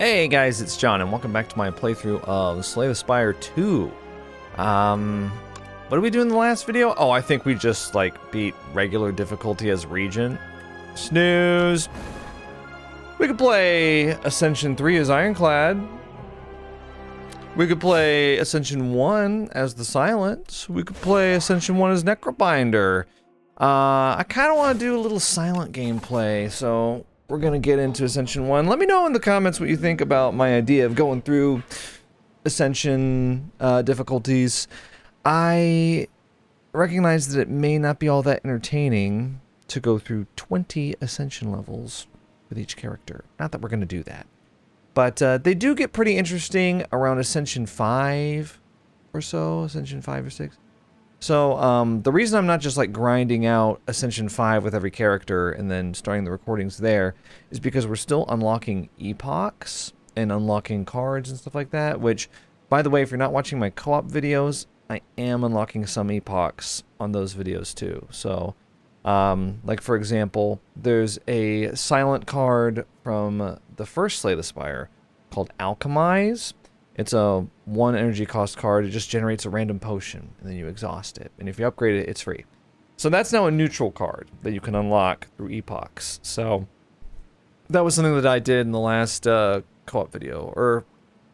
Hey guys, it's John, and welcome back to my playthrough of Slay the Spire 2. What did we do in the last video? Oh, I think we just, beat regular difficulty as Regent. Snooze! We could play Ascension 3 as Ironclad. We could play Ascension 1 as the Silent. We could play Ascension 1 as Necrobinder. I kind of want to do a little silent gameplay, so we're gonna get into Ascension 1. Let me know in the comments what you think about my idea of going through Ascension difficulties. I recognize that it may not be all that entertaining to go through 20 Ascension levels with each character. Not that we're gonna do that. But they do get pretty interesting around Ascension 5 or so, Ascension 5 or 6. So, the reason I'm not just grinding out Ascension 5 with every character and then starting the recordings there is because we're still unlocking epochs and unlocking cards and stuff like that, which, by the way, if you're not watching my co-op videos, I am unlocking some epochs on those videos too. So, for example, there's a silent card from the first Slay the Spire called Alchemize. It's a 1 energy cost card. It just generates a random potion, and then you exhaust it. And if you upgrade it, it's free. So that's now a neutral card that you can unlock through epochs. So that was something that I did in the last co-op video, or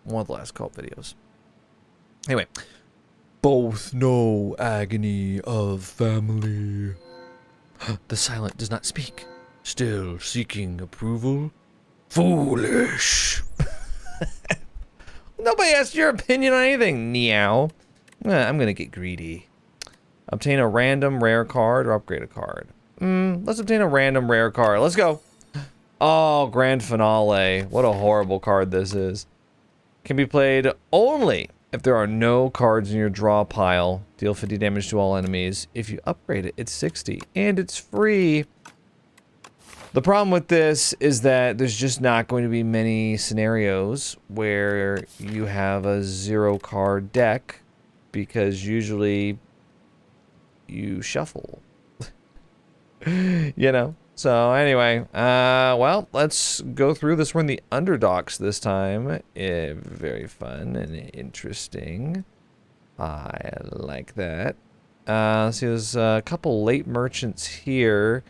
one of the last co-op videos. Anyway, both know agony of family. The silent does not speak. Still seeking approval. Foolish. Nobody asked your opinion on anything, Meow. I'm gonna get greedy. Obtain a random rare card or upgrade a card. Let's obtain a random rare card. Let's go. Oh, Grand Finale. What a horrible card this is. Can be played only if there are no cards in your draw pile. Deal 50 damage to all enemies. If you upgrade it, it's 60. And it's free. The problem with this is that there's just not going to be many scenarios where you have a 0 card deck, because usually you shuffle. You know? So anyway, well, let's go through this. We're in the Underdogs this time. Very fun and interesting. I like that. See, there's a couple late merchants here.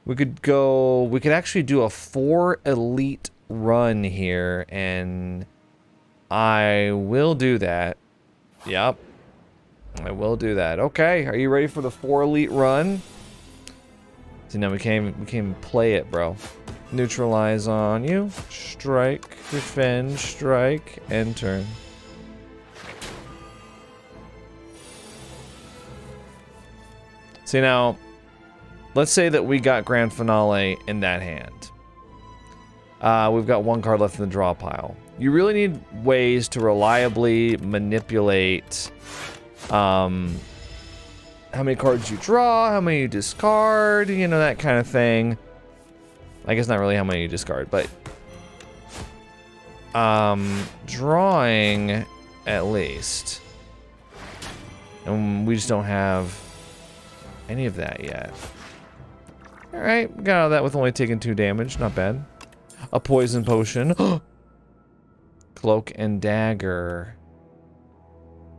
We could actually do a 4 elite run here, and I will do that. Yep. I will do that. Okay, are you ready for the 4 elite run? See, now we can't even play it, bro. Neutralize on you. Strike, defend, strike, and turn. See, now, let's say that we got Grand Finale in that hand. We've got 1 card left in the draw pile. You really need ways to reliably manipulate how many cards you draw, how many you discard, you know, that kind of thing. I guess not really how many you discard, but drawing at least. And we just don't have any of that yet. Alright, got out of that with only taking 2 damage. Not bad. A poison potion. Cloak and dagger.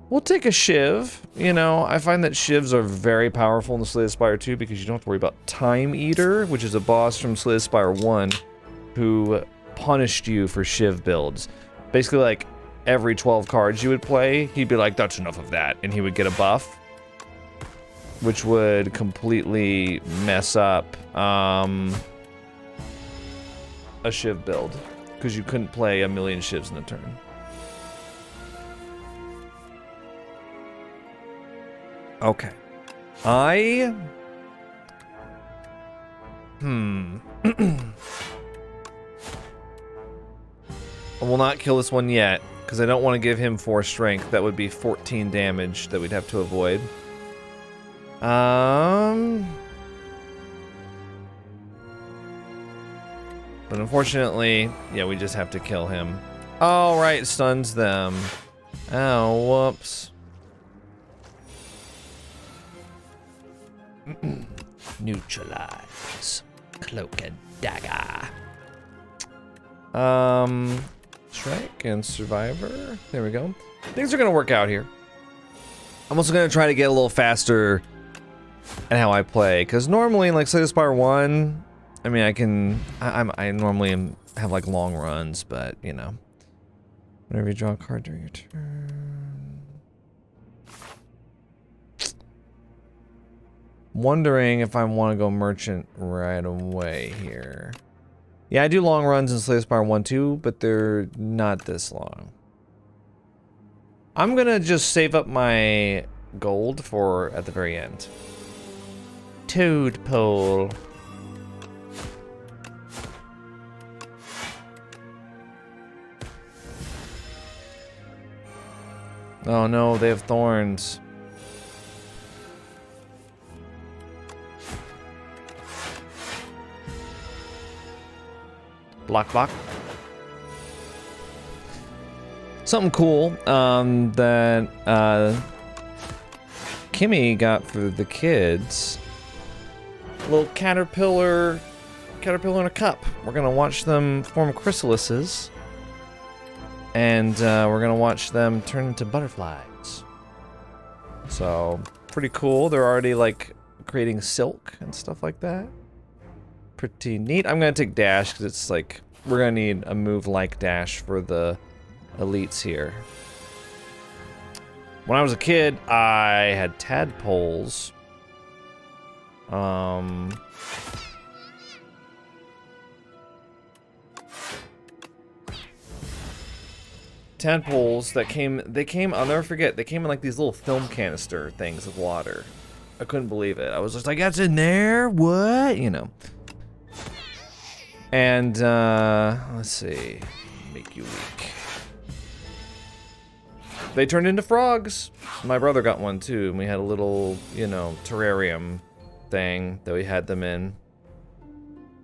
We'll take a Shiv. You know, I find that Shivs are very powerful in the Slay the Spire 2 because you don't have to worry about Time Eater, which is a boss from Slay the Spire 1 who punished you for Shiv builds. Basically, every 12 cards you would play, he'd be like, that's enough of that, and he would get a buff, which would completely mess up a Shiv build, because you couldn't play a million Shivs in a turn. Okay. I will not kill this one yet, because I don't want to give him 4 strength. That would be 14 damage that we'd have to avoid. But unfortunately, yeah, we just have to kill him. Oh, right, stuns them. Oh, whoops. Neutralize. Cloak and dagger. Strike and Survivor. There we go. Things are gonna work out here. I'm also gonna try to get a little faster at how I play, because normally in like say Spire 1, I mean I normally have like long runs, but you know. Whenever you draw a card during your turn. Wondering if I want to go merchant right away here. Yeah, I do long runs in Slay the Spire 1 too, but they're not this long. I'm gonna just save up my gold for at the very end. Toadpole. Oh no, they have thorns. Block, block. Something cool that Kimmy got for the kids. A little caterpillar in a cup. We're gonna watch them form chrysalises. And we're gonna watch them turn into butterflies. So, pretty cool. They're already like creating silk and stuff like that. Pretty neat. I'm gonna take dash because it's like we're gonna need a move like dash for the elites here. When I was a kid, I had tadpoles. Tadpoles that came, I'll never forget, they came in like these little film canister things of water. I couldn't believe it. I was just like, that's in there? What? You know. And, let's see. Make you weak. They turned into frogs. My brother got one too, and we had a little, you know, terrarium thing that we had them in.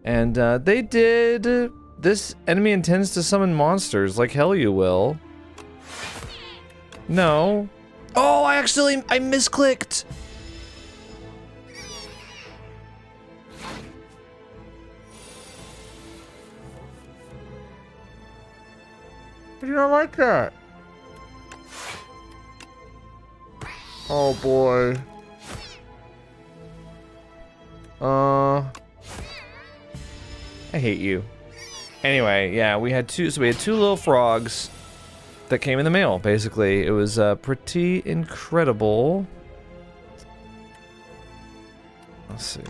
And, they did... This enemy intends to summon monsters, like hell you will. No. Oh, I misclicked! I do not like that. Oh boy. I hate you. Anyway, yeah, we had two little frogs that came in the mail, basically. It was pretty incredible. Let's see.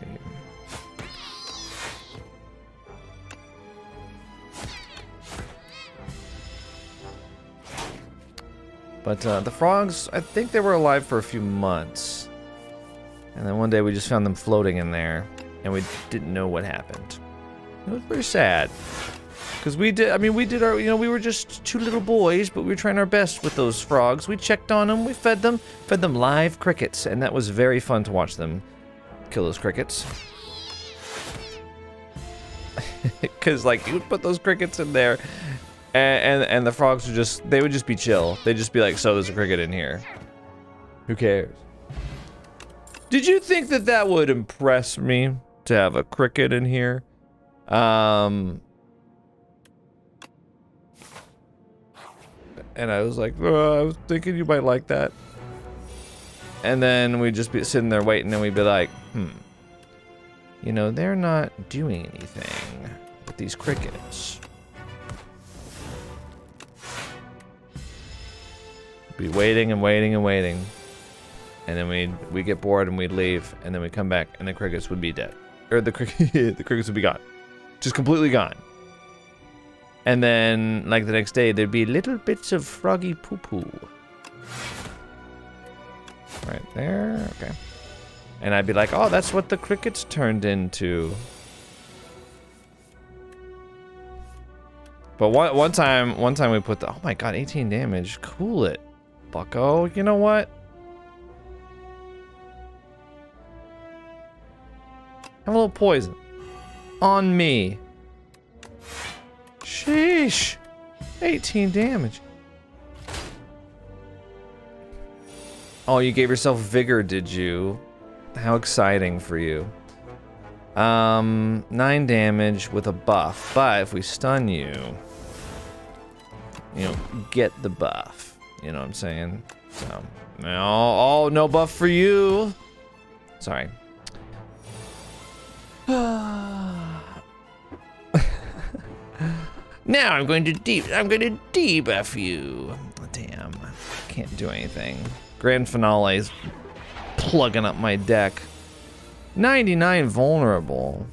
But the frogs, I think they were alive for a few months. And then one day we just found them floating in there, and we didn't know what happened. It was very sad. Because we did our, you know, we were just two little boys, but we were trying our best with those frogs. We checked on them, we fed them live crickets, and that was very fun to watch them kill those crickets. Because, like, you would put those crickets in there, and the frogs would just, they would just be chill. They'd just be like, so there's a cricket in here. Who cares? Did you think that that would impress me, to have a cricket in here? And I was like, I was thinking you might like that. And then we'd just be sitting there waiting, and we'd be like, you know, they're not doing anything with these crickets. Be waiting and waiting and waiting. And then we'd get bored and we'd leave, and then we'd come back and the crickets would be dead. Or the crickets would be gone. Just completely gone. And then, like the next day, there'd be little bits of froggy poo-poo. Right there, okay. And I'd be like, oh, that's what the crickets turned into. But one time we put the, oh my god, 18 damage. Cool it, bucko. You know what? Have a little poison. On me. Sheesh. 18 damage. Oh, you gave yourself vigor, did you? How exciting for you. 9 damage with a buff, but if we stun you... you know, get the buff. You know what I'm saying? So, no, oh, no buff for you. Sorry. Now I'm going to debuff you. Damn, can't do anything. Grand finale's plugging up my deck. 99 vulnerable.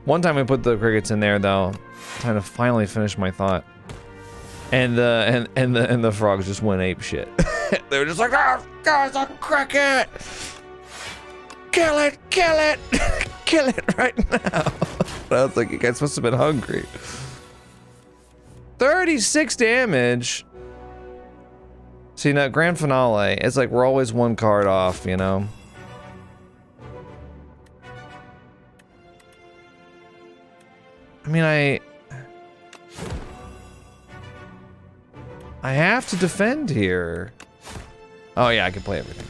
One time I put the crickets in there though, trying to finally finish my thought. And the frogs just went ape shit. They were just like, oh, there's a cricket! Kill it! Kill it! Kill it right now! I was like, you guys must have been hungry. 36 damage. See, now grand finale, it's like we're always one card off, you know? I mean, I have to defend here. Oh yeah, I can play everything.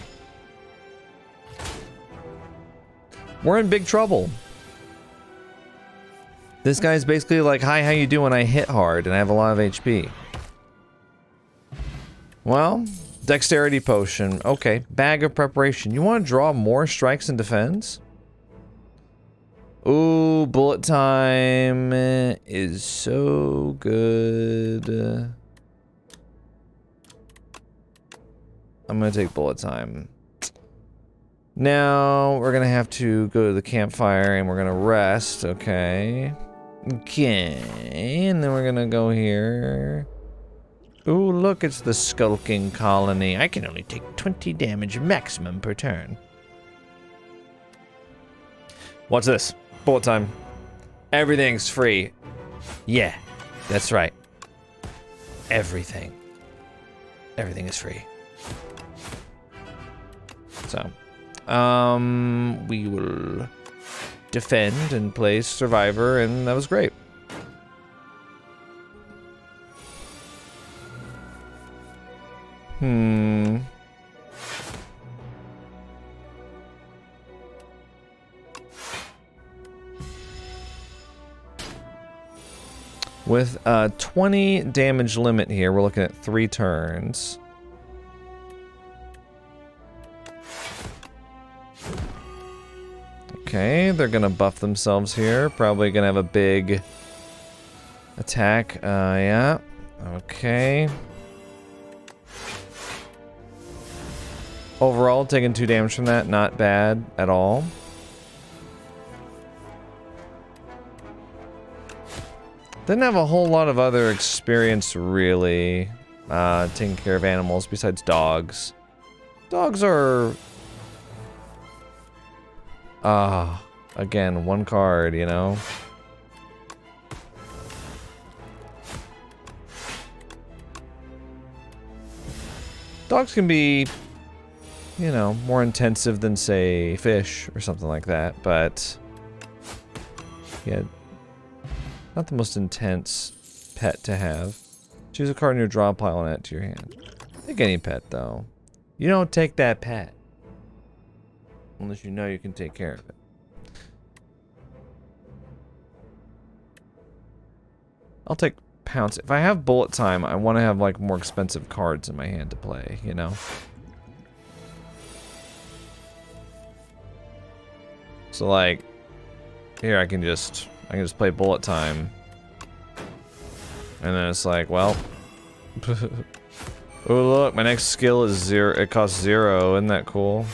We're in big trouble. This guy's basically like, hi, how you doing? I hit hard and I have a lot of HP. Well, dexterity potion. Okay, bag of preparation. You want to draw more strikes and defends? Ooh, bullet time is so good. I'm gonna take bullet time. Now we're gonna have to go to the campfire and we're gonna rest, okay. Okay, and then we're gonna go here. Ooh, look, it's the skulking colony. I can only take 20 damage maximum per turn. What's this? Bullet time. Everything's free. Yeah, that's right. Everything. Everything is free. So, we will defend and play survivor, and that was great. With a 20 damage limit here, we're looking at 3 turns. Okay, they're gonna buff themselves here. Probably gonna have a big attack. Yeah. Okay. Overall, taking 2 damage from that, not bad at all. Didn't have a whole lot of other experience, really, taking care of animals besides dogs. Dogs are... again, 1 card, you know? Dogs can be, you know, more intensive than, say, fish or something like that, but... yeah, not the most intense pet to have. Choose a card in your draw pile and add it to your hand. Take any pet, though. You don't take that pet. Unless you know you can take care of it. I'll take Pounce. If I have bullet time, I want to have, like, more expensive cards in my hand to play, you know? So, like, here I can just play bullet time. And then it's like, well. Oh, look, my next skill is 0. It costs 0. Isn't that cool?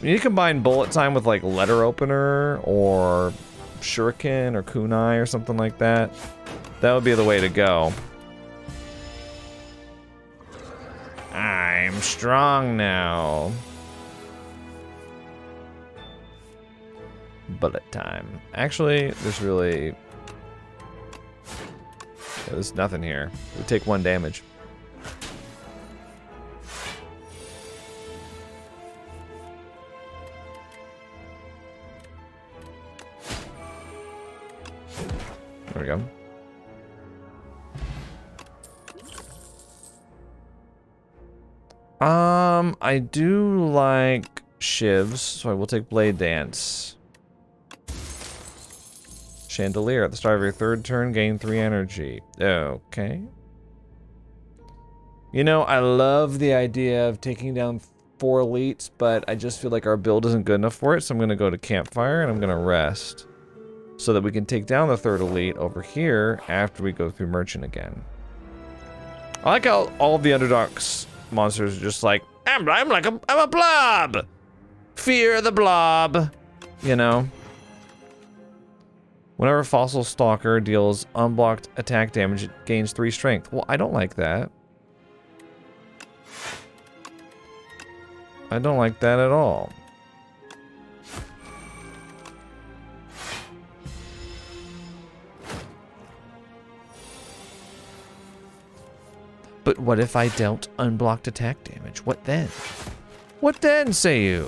You combine bullet time with, like, letter opener or shuriken or kunai or something like that. That would be the way to go. I'm strong now. Bullet time. Actually, there's really... yeah, there's nothing here. We take 1 damage. There we go. I do like Shivs, so I will take Blade Dance. Chandelier. At the start of your third turn, gain 3 energy. Okay. You know, I love the idea of taking down 4 elites, but I just feel like our build isn't good enough for it, so I'm going to go to Campfire and I'm going to rest. So that we can take down the 3rd elite over here after we go through Merchant again. I like how all of the Underdogs monsters are just like, I'm a blob! Fear the blob! You know? Whenever Fossil Stalker deals unblocked attack damage, it gains 3 strength. Well, I don't like that. I don't like that at all. But what if I dealt unblocked attack damage? What then? What then, say you?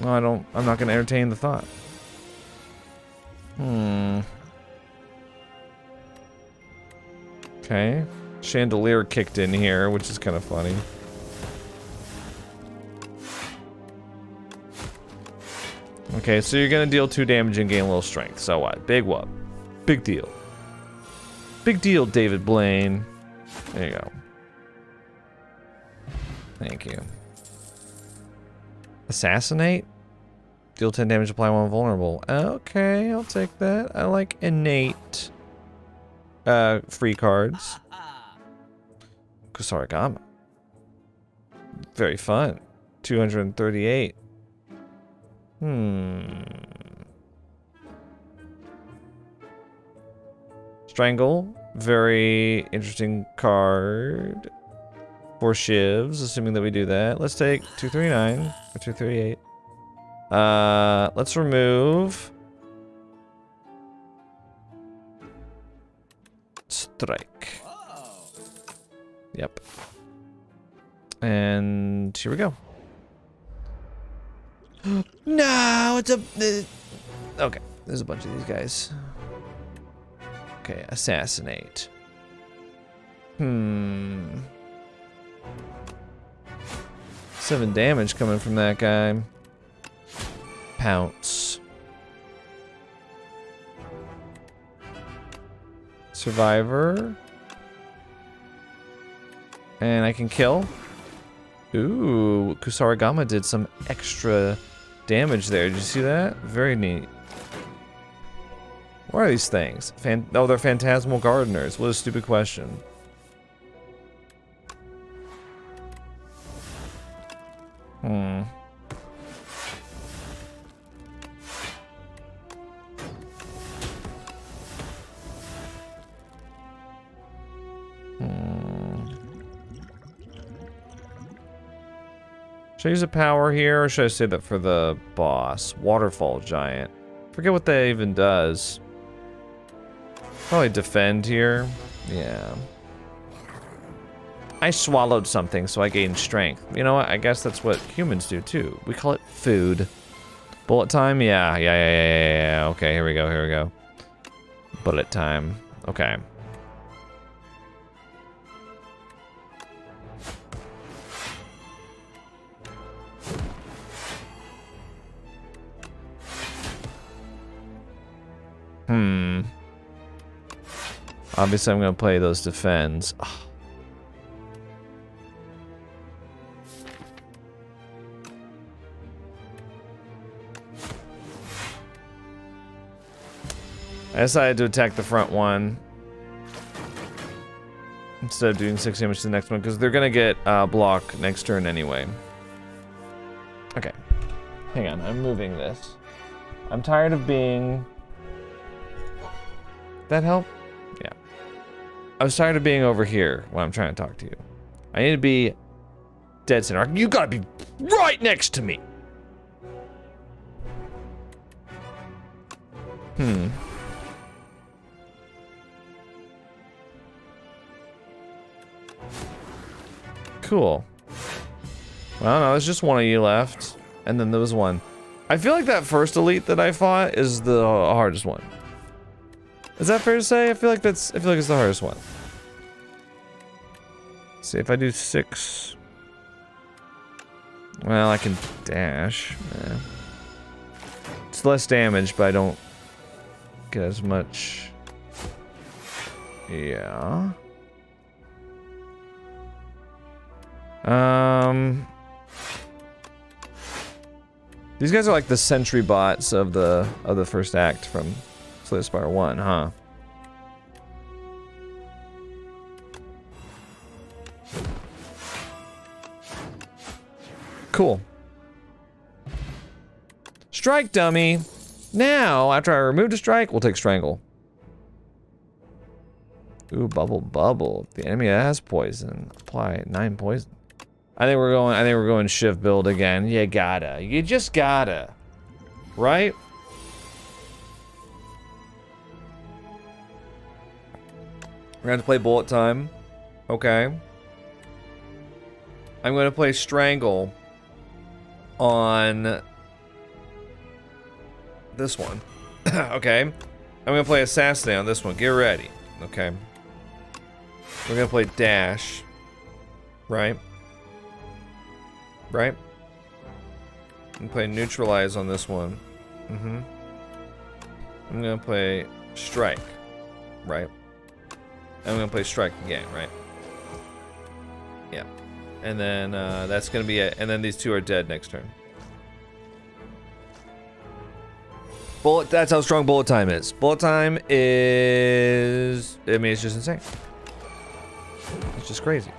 Well, I'm not gonna entertain the thought. Okay. Chandelier kicked in here, which is kind of funny. Okay, so you're gonna deal 2 damage and gain a little strength. So what? Big whoop. Big deal. Big deal, David Blaine. There you go. Thank you. Assassinate? Deal 10 damage, apply 1 vulnerable. Okay, I'll take that. I like innate free cards. Kusarigama. Very fun. 238. Strangle. Very interesting card for Shivs, assuming that we do that. Let's take 239 or 238. Let's remove Strike. Yep. And here we go. No, it's a... okay, there's a bunch of these guys. Okay, assassinate. 7 damage coming from that guy. Pounce. Survivor. And I can kill. Ooh, Kusarigama did some extra damage there. Did you see that? Very neat. What are these things? Oh, they're phantasmal gardeners. What a stupid question. Should I use a power here, or should I save that for the boss? Waterfall Giant. Forget what that even does. Probably defend here. Yeah. I swallowed something, so I gained strength. You know what? I guess that's what humans do too. We call it food. Bullet time? Yeah. Okay, here we go. Bullet time. Okay. Obviously, I'm gonna play those defends. Ugh. I decided to attack the front one instead of doing 6 damage to the next one because they're gonna get block next turn anyway. Okay, hang on, I'm moving this. I'm tired of being... That help? Yeah. I was tired of being over here when I'm trying to talk to you. I need to be dead center. You gotta be right next to me. Cool. Well, no, there's just one of you left. And then there was one. I feel like that first elite that I fought is the hardest one. Is that fair to say? I feel like it's the hardest one. Let's see if I do 6. Well, I can dash. Yeah. It's less damage, but I don't get as much. Yeah. These guys are like the sentry bots of the first act from Spire 1, huh? Cool. Strike, dummy. Now, after I remove the strike, we'll take Strangle. Ooh, bubble. If the enemy has poison, apply 9 poison. I think we're going Shiv build again. You just gotta. Right? We're gonna have to play bullet time. Okay. I'm gonna play Strangle on this one. Okay. I'm gonna play Assassinate on this one. Get ready. Okay. We're gonna play Dash. Right? Right? I'm play Neutralize on this one. Mm-hmm. I'm gonna play Strike. Right? I'm gonna play Strike again, right? Yeah. And then that's gonna be it. And then these two are dead next turn. Bullet, that's how strong bullet time is. Bullet time is, I mean, it's just insane. It's just crazy.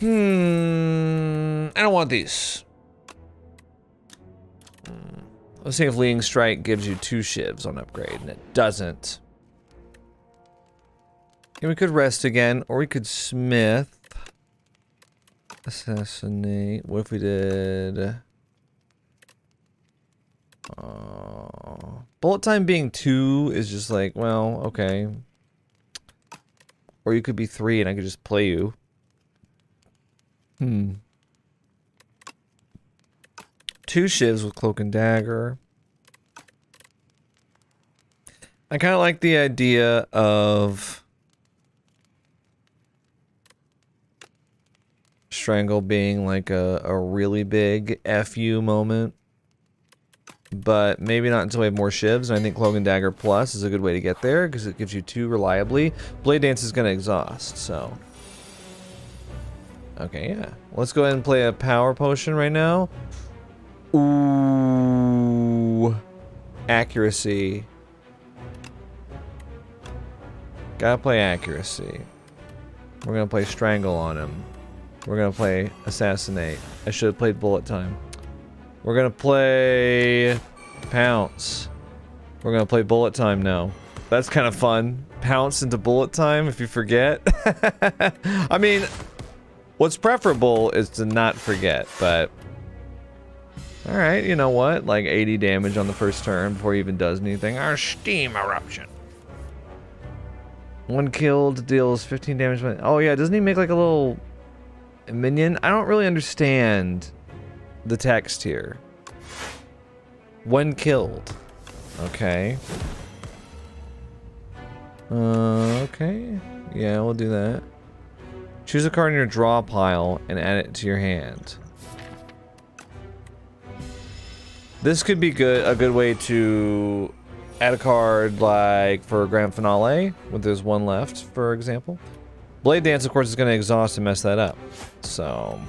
I don't want these. Let's see if Leading Strike gives you 2 shivs on upgrade, and it doesn't. And we could rest again, or we could smith. Assassinate. What if we did... bullet time being 2 is just like, well, okay. Or you could be 3 and I could just play you. 2 shivs with Cloak and Dagger. I kind of like the idea of Strangle being like a really big FU moment. But maybe not until we have more shivs, and I think Cloak and Dagger Plus is a good way to get there, because it gives you 2 reliably. Blade Dance is going to exhaust, so... Okay, yeah. Let's go ahead and play a Power Potion right now. Ooh... Accuracy. Gotta play Accuracy. We're gonna play Strangle on him. We're gonna play Assassinate. I should have played Bullet Time. We're gonna play Pounce. We're gonna play Bullet Time now. That's kind of fun. Pounce into Bullet Time if you forget. I mean, what's preferable is to not forget, but... Alright, you know what? Like 80 damage on the first turn before he even does anything. Our Steam Eruption. 1 killed deals 15 damage. Oh yeah, doesn't he make like a little minion? I don't really understand the text here. 1 killed. Okay. Okay. Yeah, we'll do that. Choose a card in your draw pile and add it to your hand. This could be a good way to add a card like for Grand Finale, when there's 1 left, for example. Blade Dance, of course, is going to exhaust and mess that up. So...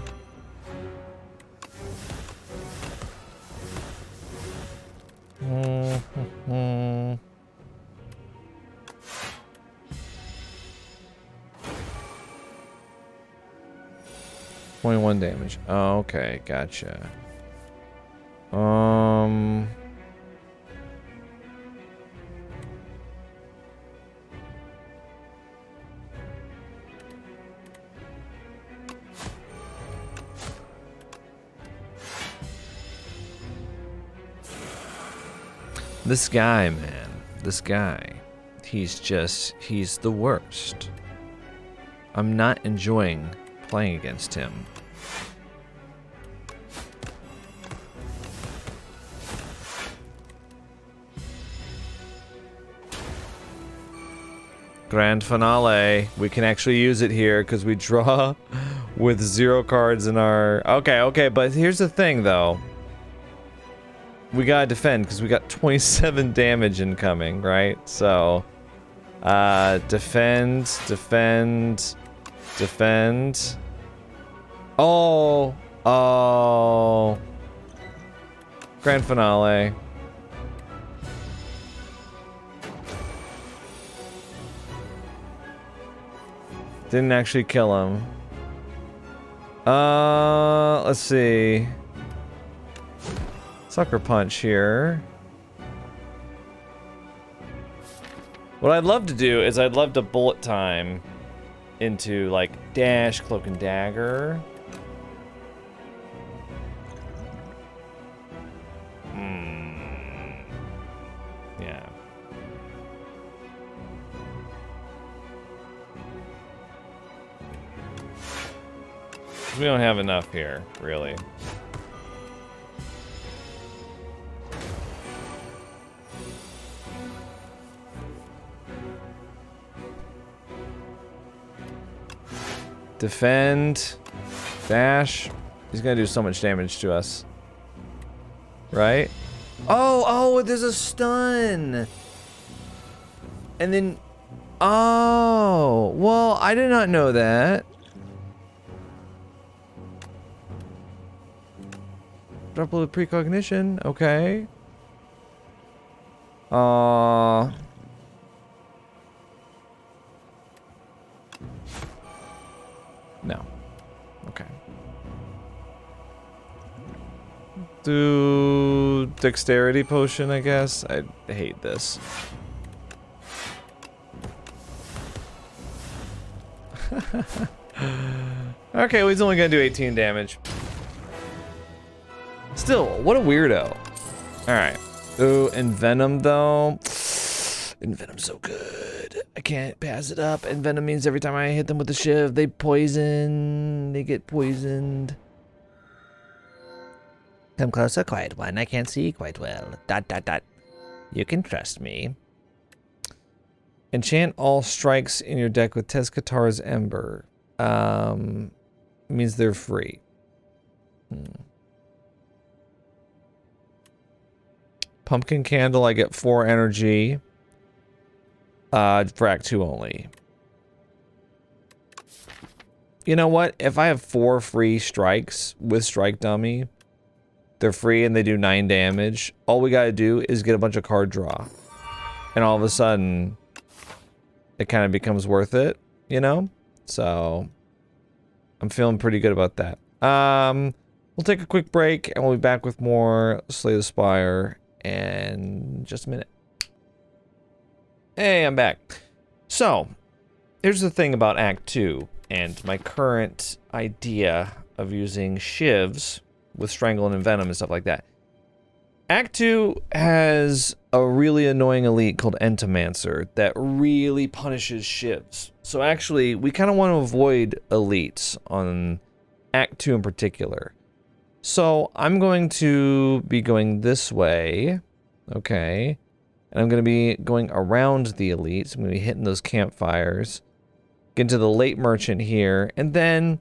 21 damage. Oh, okay, gotcha. This guy, man. This guy. He's the worst. I'm not enjoying playing against him. Grand Finale. We can actually use it here because we draw With 0 cards in our... Okay, but here's the thing, though. We gotta defend, because we got 27 damage incoming, right? So... defend... Oh! Oh... Grand finale. Didn't actually kill him. Let's see. Sucker punch here. What I'd love to do is I'd love to bullet time into like dash, cloak and dagger. Yeah. We don't have enough here, really. Defend. Dash. He's gonna do so much damage to us. Right? Oh, there's a stun! And then... Oh, well, I did not know that. Drop with precognition, okay. No. Okay. Do dexterity potion, I guess. I hate this. Okay, well, he's only gonna do 18 damage. Still, what a weirdo. Alright. Ooh, Envenom though. Envenom's so good. I can't pass it up. Envenom means every time I hit them with the Shiv, they poison. They get poisoned. Come closer, quiet one. I can't see quite well. ... You can trust me. Enchant all strikes in your deck with Tezkatar's Ember. Means they're free. Pumpkin Candle, I get 4 energy. For Act 2 only. You know what? If I have 4 free strikes with Strike Dummy, they're free and they do 9 damage. All we gotta do is get a bunch of card draw. And all of a sudden, it kind of becomes worth it, you know? So, I'm feeling pretty good about that. We'll take a quick break and we'll be back with more Slay the Spire in just a minute. Hey, I'm back. So, here's the thing about Act 2 and my current idea of using Shivs with Strangle and Envenom and stuff like that. Act 2 has a really annoying elite called Entomancer that really punishes Shivs. So actually, we kind of want to avoid elites on Act 2 in particular. So I'm going to be going this way, okay, and I'm going to be going around the elites. I'm going to be hitting those campfires, get into the late merchant here, and then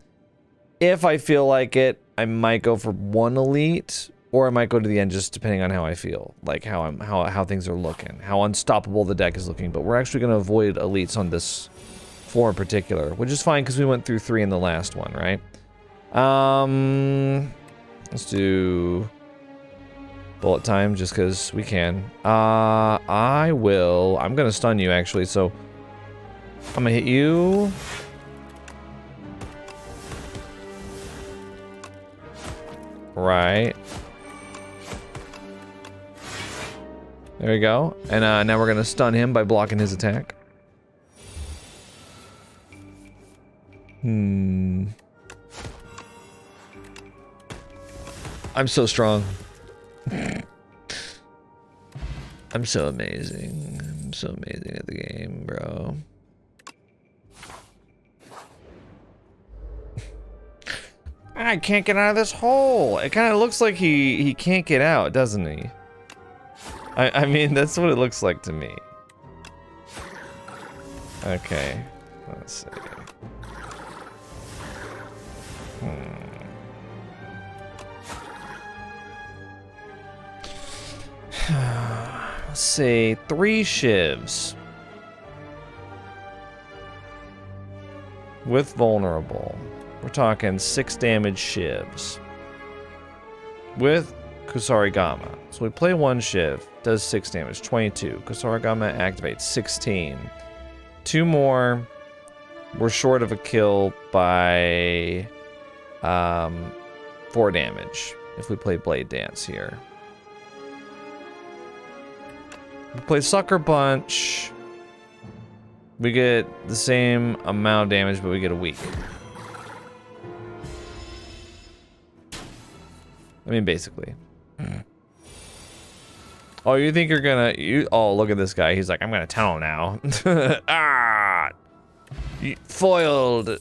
if I feel like it, I might go for 1 elite, or I might go to the end just depending on how I feel, like how things are looking, how unstoppable the deck is looking. But we're actually going to avoid elites on this 4 in particular, which is fine because we went through 3 in the last one, right? Let's do bullet time just because we can. I'm gonna stun you actually, so I'm gonna hit you. Right. There we go. And now we're gonna stun him by blocking his attack. I'm so strong. I'm so amazing. I'm so amazing at the game, bro. I can't get out of this hole. It kind of looks like he can't get out, doesn't he? I mean, that's what it looks like to me. Okay. Let's see. Let's see, 3 Shivs. With vulnerable. We're talking 6 damage Shivs. With Kusarigama. So we play 1 Shiv, does 6 damage, 22. Kusarigama activates, 16. 2 more. We're short of a kill by 4 damage if we play Blade Dance here. We play Sucker Punch. We get the same amount of damage, but we get a weak. I mean, basically. Oh, you think you're gonna... Oh, look at this guy. He's like, I'm gonna tunnel now. Ah! Foiled.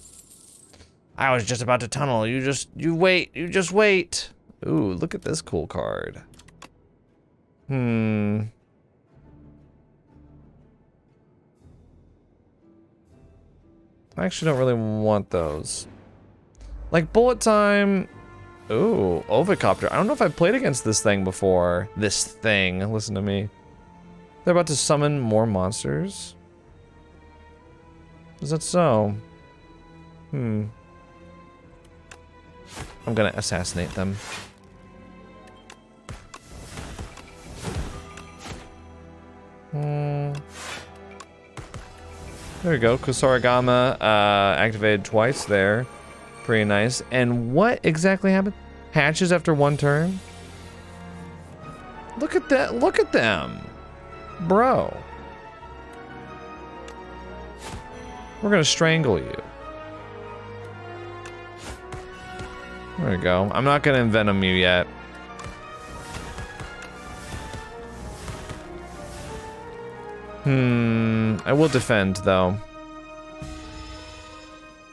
I was just about to tunnel. You wait. You just wait. Ooh, look at this cool card. I actually don't really want those. Like Bullet Time. Ooh, Ovicopter. I don't know if I've played against this thing before. This thing. Listen to me. They're about to summon more monsters. Is that so? I'm gonna assassinate them. There we go. Kusarigama activated twice there. Pretty nice. And what exactly happened? Hatches after 1 turn? Look at that. Look at them. Bro. We're gonna strangle you. There we go. I'm not gonna envenom you yet. I will defend, though.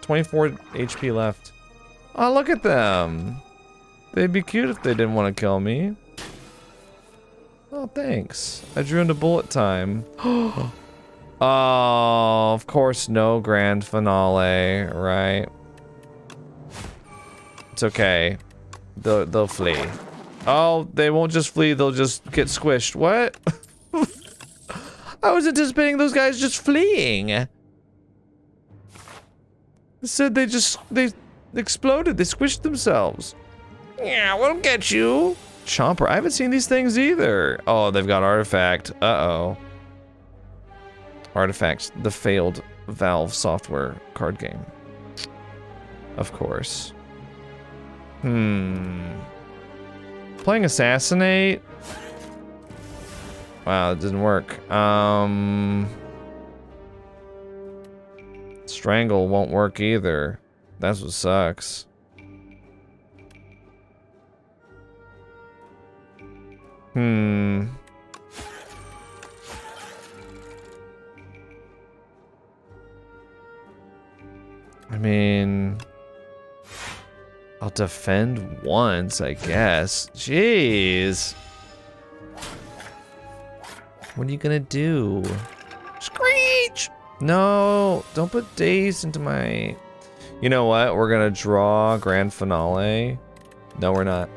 24 HP left. Oh, look at them. They'd be cute if they didn't want to kill me. Oh, thanks. I drew into Bullet Time. Oh, of course, no grand finale, right? It's okay. They'll flee. Oh, they won't just flee, they'll just get squished. What? I was anticipating those guys just fleeing. It said they exploded. They squished themselves. Yeah, we'll get you. Chomper. I haven't seen these things either. Oh, they've got Artifact. Uh-oh. Artifact, the failed Valve software card game. Of course. Playing Assassinate? Wow, it didn't work. Strangle won't work either. That's what sucks. I mean, I'll defend once, I guess. Jeez. What are you gonna do? Screech! No, don't put Daze into my... You know what? We're gonna draw Grand Finale. No, we're not.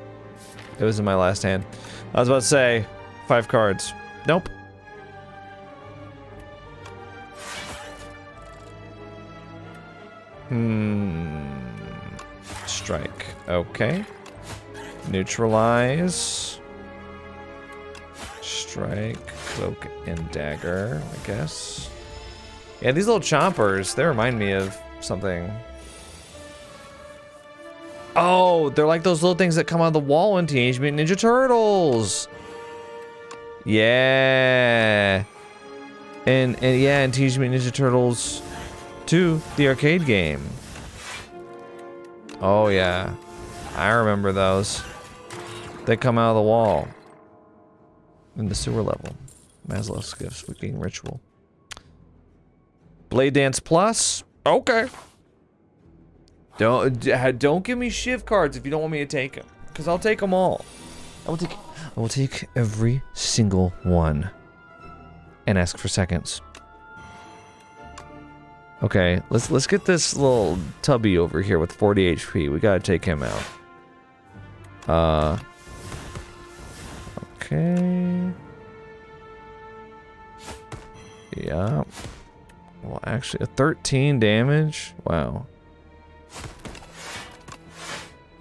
It was in my last hand. I was about to say, 5 cards. Nope. Strike. Okay. Neutralize. Strike, Cloak, and Dagger, I guess. Yeah, these little chompers, they remind me of something. Oh, they're like those little things that come out of the wall in Teenage Mutant Ninja Turtles. Yeah. And yeah, in Teenage Mutant Ninja Turtles 2, the arcade game. Oh yeah. I remember those. They come out of the wall. In the sewer level. Maslow's Gifts, Wicked Ritual. Blade Dance Plus? Okay. Don't give me Shiv cards if you don't want me to take them. Because I'll take them all. I will take every single one. And ask for seconds. Okay, let's get this little tubby over here with 40 HP. We gotta take him out. Okay. Yeah. Well, actually, a 13 damage. Wow.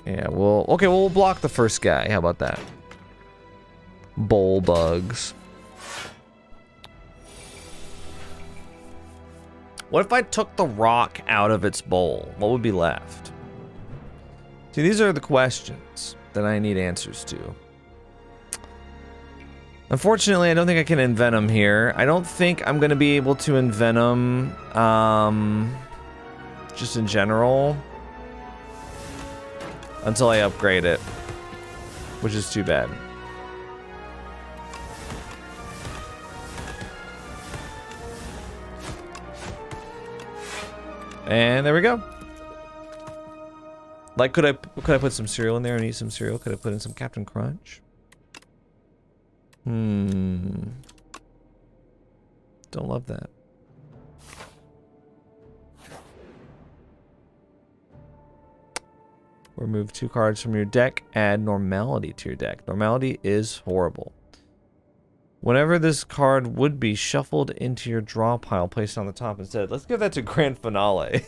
Yeah, well, okay, well, we'll block the first guy. How about that? Bowl bugs. What if I took the rock out of its bowl? What would be left? See, these are the questions that I need answers to. Unfortunately, I don't think I can Envenom here. I don't think I'm going to be able to Envenom, just in general, until I upgrade it, which is too bad. And there we go. Like, could I put some cereal in there and eat some cereal? Could I put in some Captain Crunch? Don't love that. Remove 2 cards from your deck. Add Normality to your deck. Normality is horrible. Whenever this card would be shuffled into your draw pile, placed on the top instead. Let's give that to Grand Finale.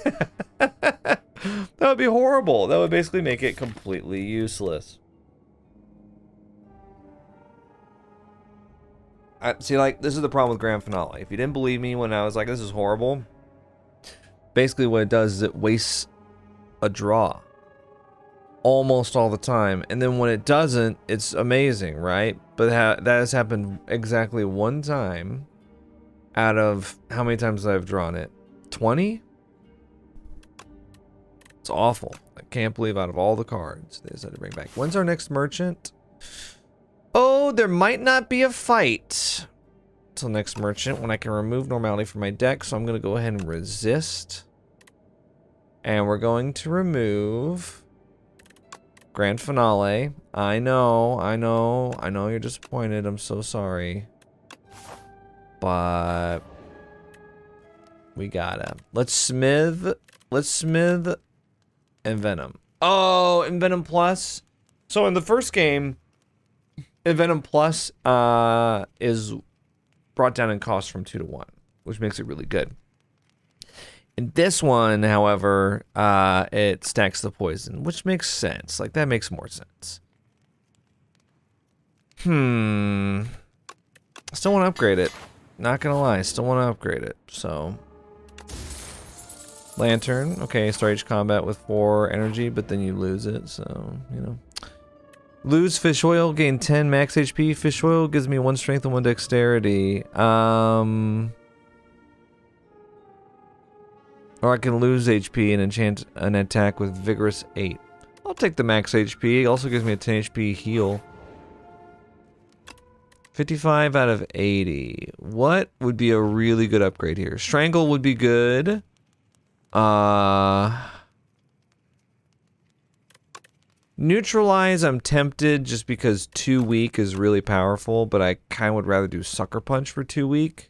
That would be horrible. That would basically make it completely useless. See, like, this is the problem with Grand Finale. If you didn't believe me when I was like, this is horrible, basically what it does is it wastes a draw almost all the time, and then when it doesn't, it's amazing, right? But that has happened exactly one time out of how many times I've drawn it? 20? It's awful. I can't believe out of all the cards they decided to bring back. When's our next merchant? Oh, there might not be a fight till next merchant when I can remove Normality from my deck, so I'm going to go ahead and resist. And we're going to remove Grand Finale. I know you're disappointed. I'm so sorry. But we gotta. Let's smith Envenom. Oh, Envenom Plus. So in the first game, Envenom Plus is brought down in cost from 2 to 1, which makes it really good. In this one, however, it stacks the poison, which makes sense. Like, that makes more sense. Still want to upgrade it. Not gonna lie, still want to upgrade it. So, Lantern. Okay, start each combat with 4 energy, but then you lose it, so, you know. Lose fish oil, gain 10 max HP. Fish oil gives me 1 strength and 1 dexterity. Or I can lose HP and enchant an attack with Vigorous 8. I'll take the max HP. It also gives me a 10 HP heal. 55 out of 80. What would be a really good upgrade here? Strangle would be good. Neutralize, I'm tempted just because 2 weak is really powerful, but I kind of would rather do Sucker Punch for 2 weak.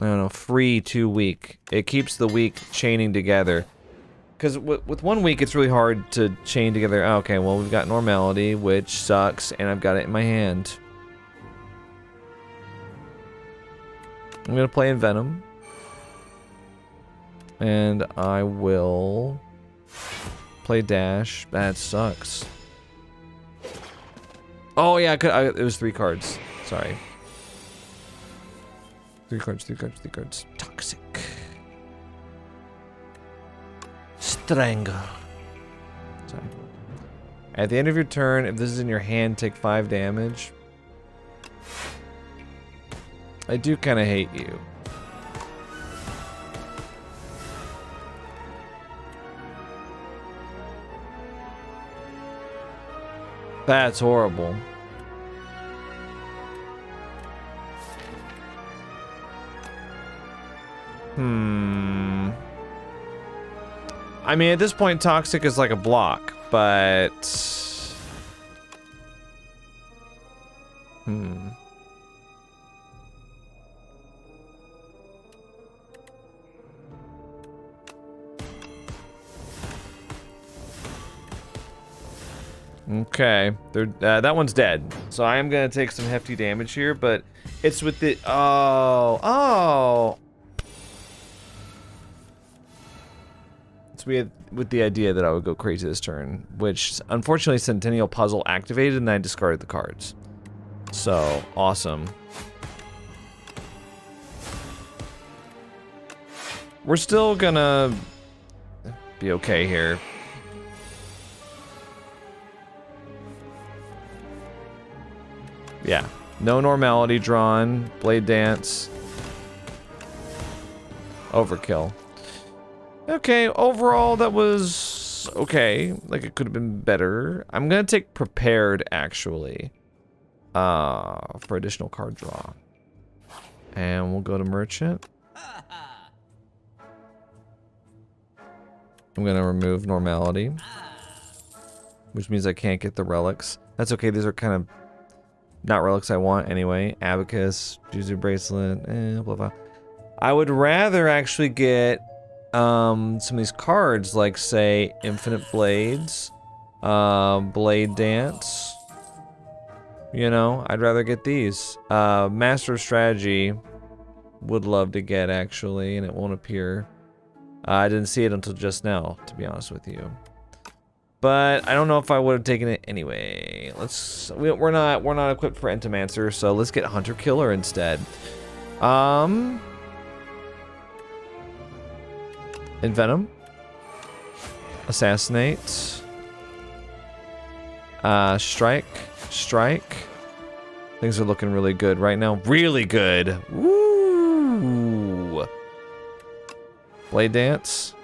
I don't know, free 2 weak. It keeps the weak chaining together. Because with 1 weak, it's really hard to chain together. Oh, okay, well, we've got Normality, which sucks, and I've got it in my hand. I'm going to play Envenom. And I will play Dash. That sucks. Oh, yeah, it was 3 cards. Sorry. 3 cards, 3 cards, 3 cards. Toxic. Strangle. Sorry. At the end of your turn, if this is in your hand, take 5 damage. I do kind of hate you. That's horrible. I mean, at this point, Toxic is like a block, but... Okay, that one's dead. So I am gonna take some hefty damage here, but it's with the oh. It's with the idea that I would go crazy this turn, which unfortunately Centennial Puzzle activated and I discarded the cards. So awesome. We're still gonna be okay here. Yeah, no normality drawn, blade dance, overkill. Okay, overall that was okay. Like it could have been better. I'm gonna take prepared actually, for additional card draw, and we'll go to merchant. I'm gonna remove normality, which means I can't get the relics. That's okay. These are kind of not relics I want anyway. Abacus, Juzu bracelet, blah blah. I would rather actually get some of these cards, like say Infinite Blades, Blade Dance. You know, I'd rather get these. Master of Strategy would love to get actually, and it won't appear. I didn't see it until just now, to be honest with you. But I don't know if I would have taken it anyway. We're not equipped for Entomancer, so let's get Hunter Killer instead. Envenom. Assassinate. Strike. Things are looking really good right now. Really good. Woo! Blade Dance.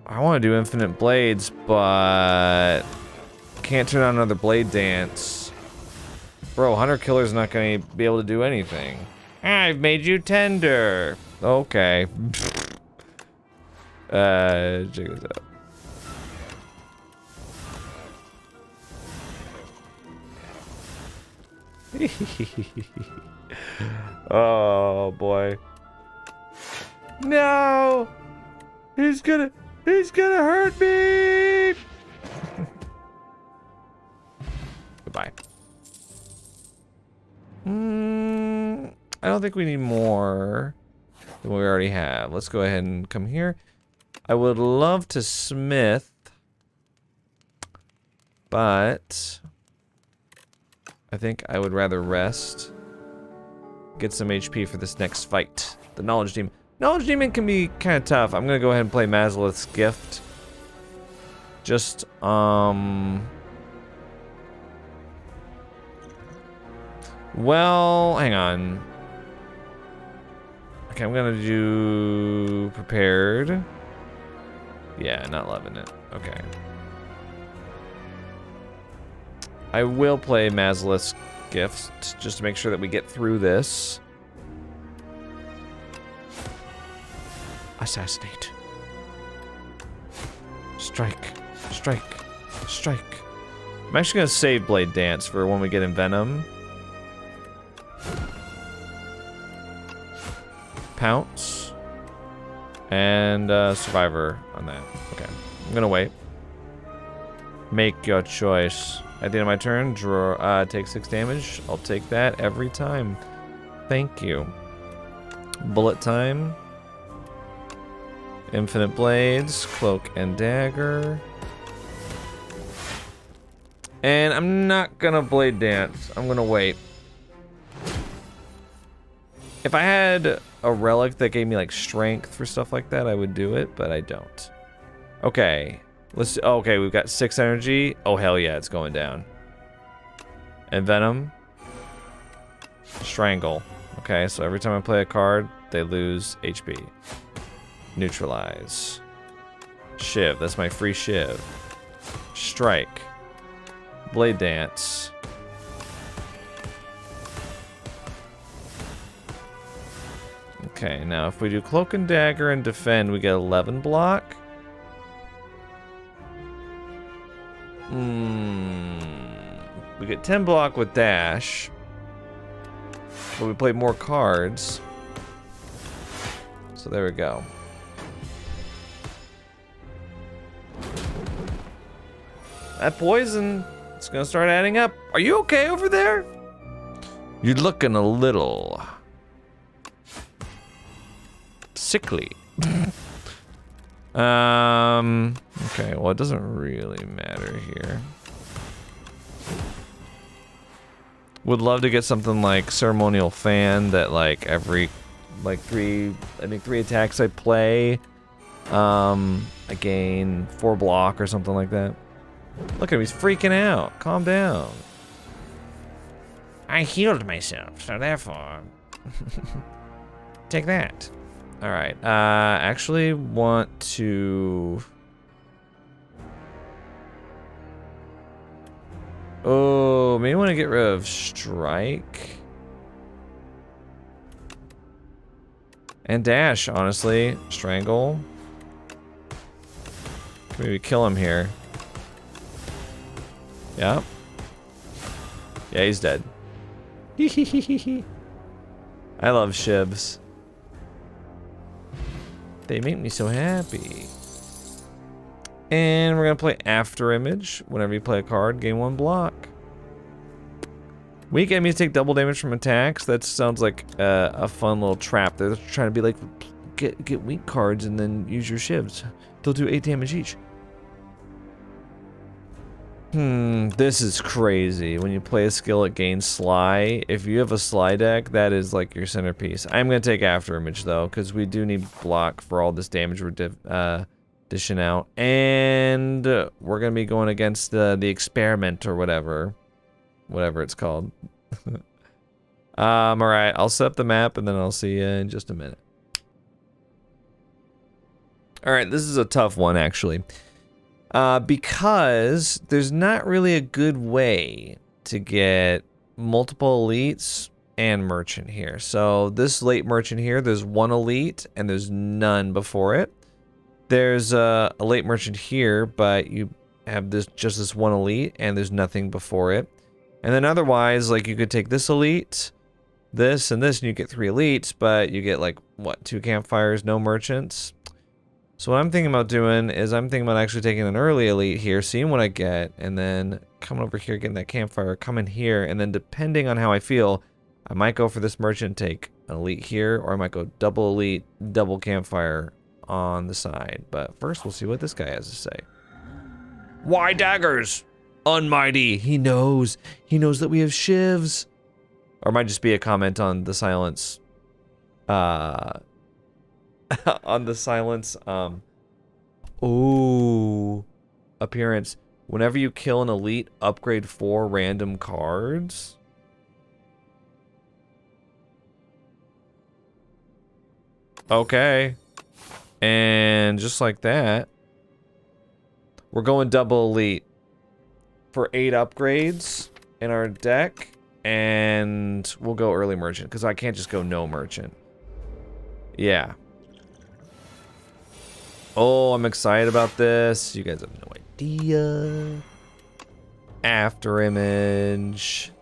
I want to do Infinite Blades, but can't turn on another Blade Dance. Bro, Hunter Killer's not going to be able to do anything. I've made you tender. Okay. Check this out. Oh boy. No! He's gonna hurt me! Goodbye. I don't think we need more than we already have. Let's go ahead and come here. I would love to smith, but I think I would rather rest. Get some HP for this next fight. The Knowledge Demon. Knowledge Demon can be kind of tough. I'm gonna go ahead and play Mazalith's Gift. Just, well, hang on. Okay, I'm gonna do Prepared. Yeah, not loving it. Okay. I will play Mazalith's Gift just to make sure that we get through this. Assassinate. Strike. I'm actually gonna save Blade Dance for when we get Envenom. Pounce. And Survivor on that. Okay. I'm gonna wait. Make your choice. At the end of my turn, draw, take 6 damage. I'll take that every time. Thank you. Bullet time. Infinite Blades, Cloak and Dagger. And I'm not gonna Blade Dance. I'm gonna wait. If I had a relic that gave me like strength for stuff like that, I would do it, but I don't. Okay. Okay, we've got 6 energy. Oh hell yeah, it's going down. And Venom. Strangle. Okay, so every time I play a card, they lose HP. Neutralize. Shiv, that's my free Shiv. Strike. Blade Dance. Okay, now if we do Cloak and Dagger and Defend, we get 11 block. We get 10 block with Dash. But we play more cards. So there we go. that poison, it's gonna start adding up. Are you okay over there? You're looking a little sickly. Okay, well, it doesn't really matter here. Would love to get something like Ceremonial Fan that like every like three attacks I play, I gain 4 block or something like that. Look at him, he's freaking out. Calm down. I healed myself, so therefore take that. All right, actually want to. Oh, maybe want to get rid of Strike. And Dash, honestly. Strangle. Maybe kill him here. Yep. Yeah, he's dead. I love Shivs. They make me so happy. And we're gonna play After Image. Whenever you play a card, gain 1 block. Weak enemies take double damage from attacks. That sounds like a fun little trap. They're trying to be like, get weak cards and then use your Shivs. They'll do 8 damage each. This is crazy. When you play a skill, it gains Sly. If you have a Sly deck, that is like your centerpiece. I'm gonna take After Image though, because we do need block for all this damage we're dishing out. And we're gonna be going against the experiment or whatever it's called. All right, I'll set up the map and then I'll see you in just a minute. All right, this is a tough one actually. Because there's not really a good way to get multiple elites and merchant here. So this late merchant here, there's 1 elite and there's none before it. There's a late merchant here, but you have just this 1 elite and there's nothing before it. And then otherwise, like you could take this elite, this and this, and you get 3 elites, but you get like, what, 2 campfires, no merchants? So what I'm thinking about doing is I'm thinking about actually taking an early elite here, seeing what I get, and then coming over here, getting that campfire, coming here, and then depending on how I feel, I might go for this merchant, take an elite here, or I might go double elite, double campfire on the side. But first, we'll see what this guy has to say. Why daggers? Unmighty. He knows. He knows that we have Shivs. Or it might just be a comment on the silence. On the silence, ooh, appearance. Whenever you kill an elite, upgrade 4 random cards. Okay. And just like that, we're going double elite for 8 upgrades in our deck, and we'll go early merchant, because I can't just go no merchant. Yeah. Oh, I'm excited about this. You guys have no idea. After Image.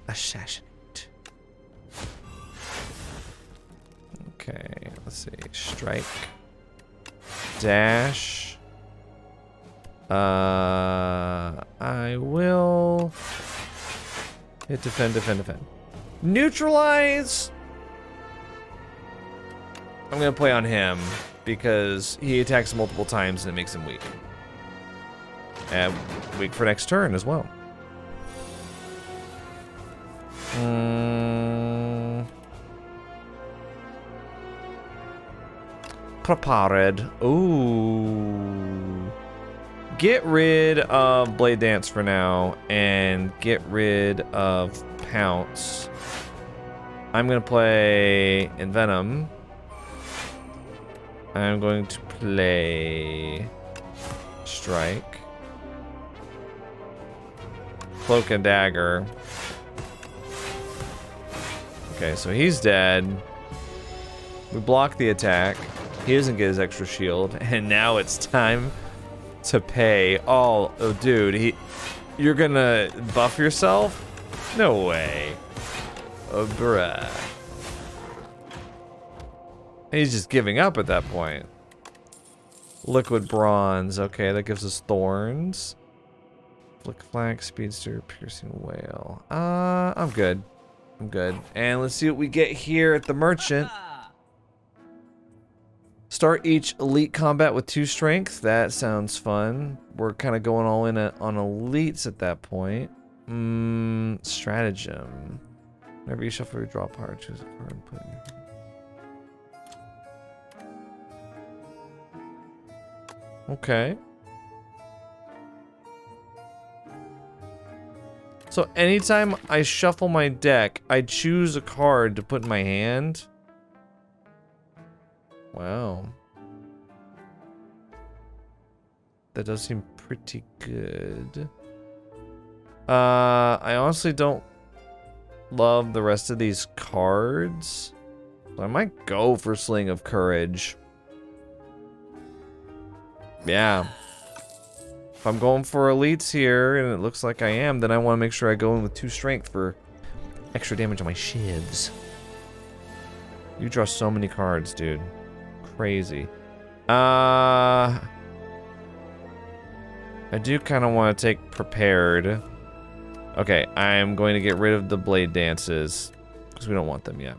Assassinate. Okay, let's see. Strike. Dash. I will hit defend, defend, defend. Neutralize. I'm gonna play on him because he attacks multiple times and it makes him weak. And weak for next turn as well. Prepared. Ooh. Get rid of Blade Dance for now and get rid of Pounce. I'm gonna play Envenom. I'm going to play Strike. Cloak and Dagger. Okay, so he's dead. We block the attack. He doesn't get his extra shield, and now it's time to pay. Oh, dude, you're gonna buff yourself? No way. Oh, bruh. He's just giving up at that point. Liquid Bronze. Okay, that gives us Thorns. Flick Flag, Speedster, Piercing Whale. I'm good. I'm good. And let's see what we get here at the Merchant. Start each elite combat with 2 strength. That sounds fun. We're kind of going all in on elites at that point. Stratagem. Whenever you shuffle your draw card, choose a card and put it in your... Okay. So anytime I shuffle my deck, I choose a card to put in my hand. Wow. That does seem pretty good. I honestly don't love the rest of these cards. So I might go for Sling of Courage. Yeah. If I'm going for elites here, and it looks like I am, then I want to make sure I go in with 2 strength for extra damage on my shivs. You draw so many cards, dude. Crazy. I do kind of want to take Prepared. Okay, I'm going to get rid of the Blade Dances, because we don't want them yet.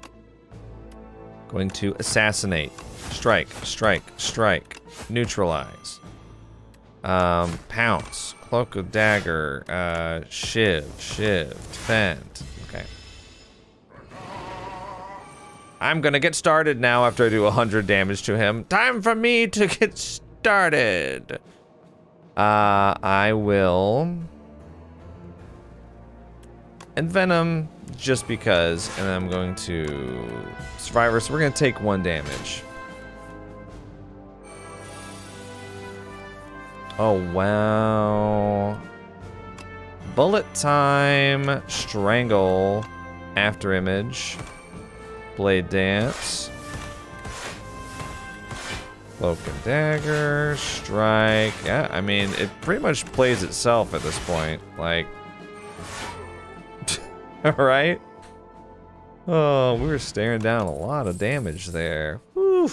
Going to Assassinate. Strike, strike, strike. Neutralize. Pounce. Cloak of Dagger. Shiv, defend. Okay. I'm gonna get started now after I do 100 damage to him. Time for me to get started. I will Envenom just because, and then I'm going to Survivor, so we're gonna take 1 damage. Oh, wow. Bullet time. Strangle. After Image. Blade Dance. Cloak and Dagger. Strike. Yeah, I mean, it pretty much plays itself at this point. Like... Alright? Oh, we were staring down a lot of damage there. Whew.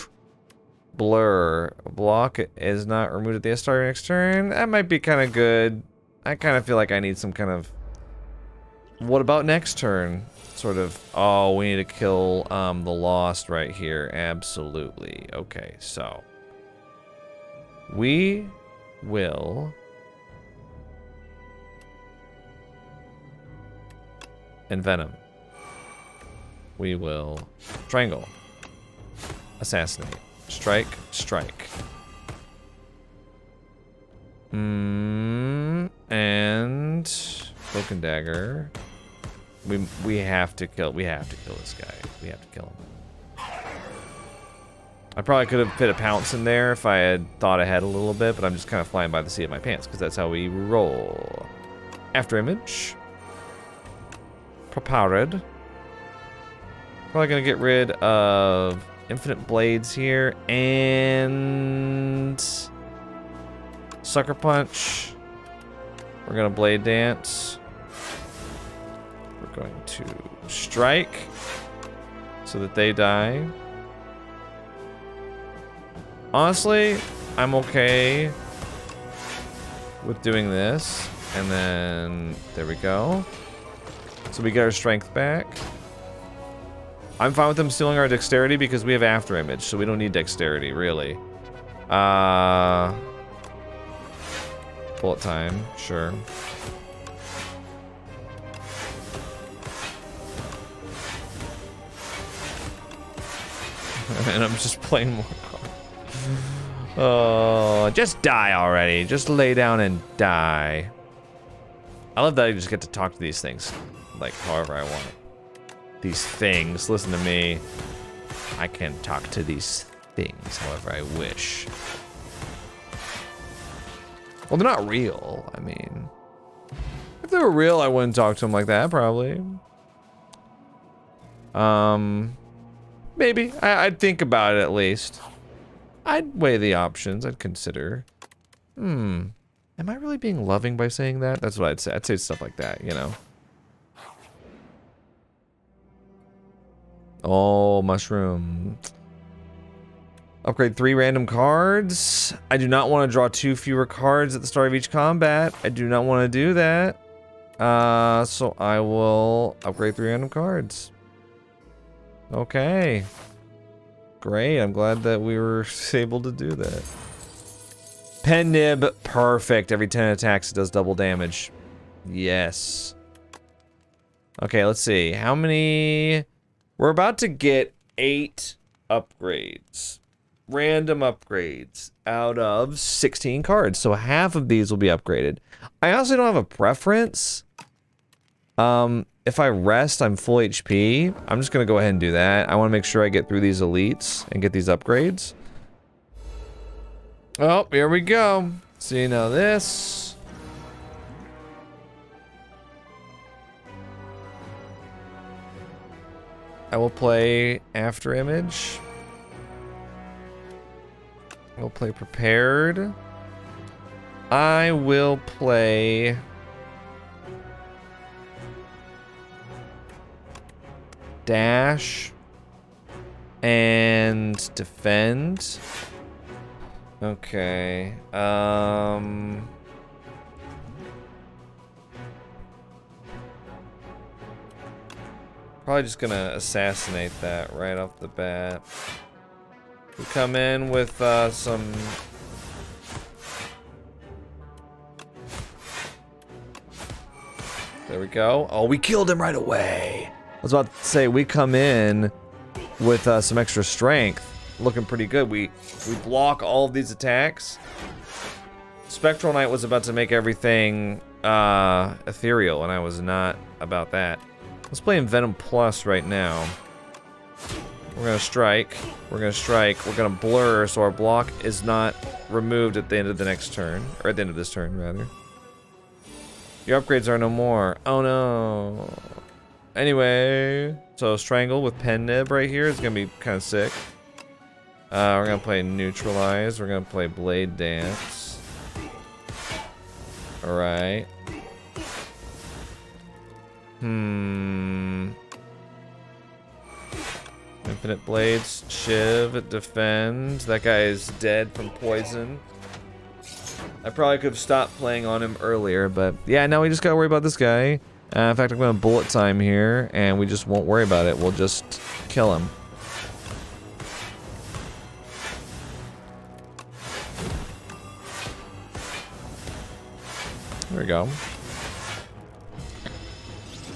Blur. Block is not removed at the start of next turn. That might be kind of good. I kind of feel like I need some kind of... What about next turn? Sort of... Oh, we need to kill the Lost right here. Absolutely. Okay, so... We will... Envenom. We will Strangle. Assassinate. Strike, strike. And Cloak and Dagger. We have to kill this guy. We have to kill him. I probably could have fit a Pounce in there if I had thought ahead a little bit, but I'm just kind of flying by the seat of my pants because that's how we roll. After Image. Prepared. Probably gonna get rid of Infinite Blades here and Sucker Punch. We're gonna Blade Dance. We're going to strike so that they die. Honestly, I'm okay with doing this. And then there we go. So we get our strength back. I'm fine with them stealing our dexterity because we have After Image, so we don't need dexterity, really. Bullet time, sure. And I'm just playing more cards. Oh, just die already. Just lay down and die. I love that I just get to talk to these things, like, however I want. These things, listen to me. I can talk to these things however I wish. Well, they're not real. I mean, if they were real, I wouldn't talk to them like that, probably. Maybe. I'd think about it at least. I'd weigh the options. I'd consider. Am I really being loving by saying that? That's what I'd say. I'd say stuff like that, you know. Oh, mushroom. Upgrade 3 random cards. I do not want to draw 2 fewer cards at the start of each combat. I do not want to do that. So I will upgrade 3 random cards. Okay. Great, I'm glad that we were able to do that. Pen nib, perfect. Every 10 attacks it does double damage. Yes. Okay, let's see. How many... We're about to get 8 upgrades. Random upgrades out of 16 cards. So half of these will be upgraded. I also don't have a preference. If I rest, I'm full HP. I'm just gonna go ahead and do that. I want to make sure I get through these elites and get these upgrades. Oh, here we go. See, now this. I will play After Image. I will play Prepared. I will play... Dash. And Defend. Okay. Probably just gonna assassinate that right off the bat. We come in with some... There we go. Oh, we killed him right away. I was about to say, we come in with some extra strength. Looking pretty good. We block all of these attacks. Spectral Knight was about to make everything ethereal, and I was not about that. Let's play in Venom Plus right now. We're gonna strike. We're gonna strike. We're gonna blur, so our block is not removed at the end of the next turn. Or at the end of this turn, rather. Your upgrades are no more. Oh no. Anyway, so Strangle with Pen Nib right here is gonna be kind of sick. We're gonna play Neutralize. We're gonna play Blade Dance. Alright. Infinite Blades, Shiv, Defend. That guy is dead from poison. I probably could have stopped playing on him earlier, but yeah, now we just gotta worry about this guy. In fact, I'm gonna bullet time here, and we just won't worry about it. We'll just kill him. There we go.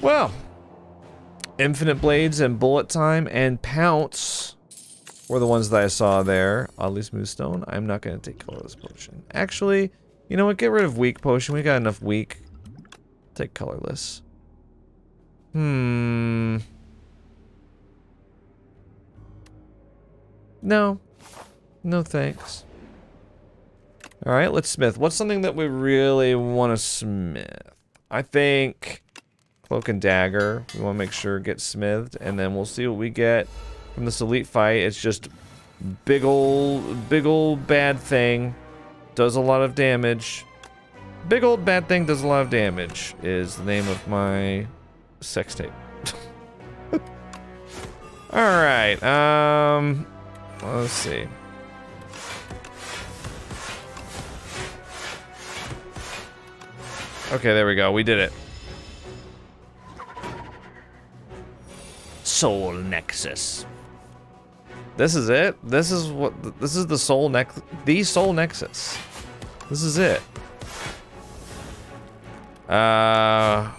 Well, Infinite Blades and Bullet Time and Pounce were the ones that I saw there. Oddly Smooth Stone. I'm not going to take Colorless Potion. Actually, you know what? Get rid of Weak Potion. We got enough Weak. Take Colorless. No. No thanks. Alright, let's smith. What's something that we really want to smith? I think... Cloak and Dagger. We want to make sure it gets smithed, and then we'll see what we get from this elite fight. It's just big old bad thing. Does a lot of damage. Big old bad thing does a lot of damage is the name of my sex tape. Alright, let's see. Okay, there we go. We did it. Soul Nexus. This is it. This is what. This is the Soul Nexus. The Soul Nexus. This is it. I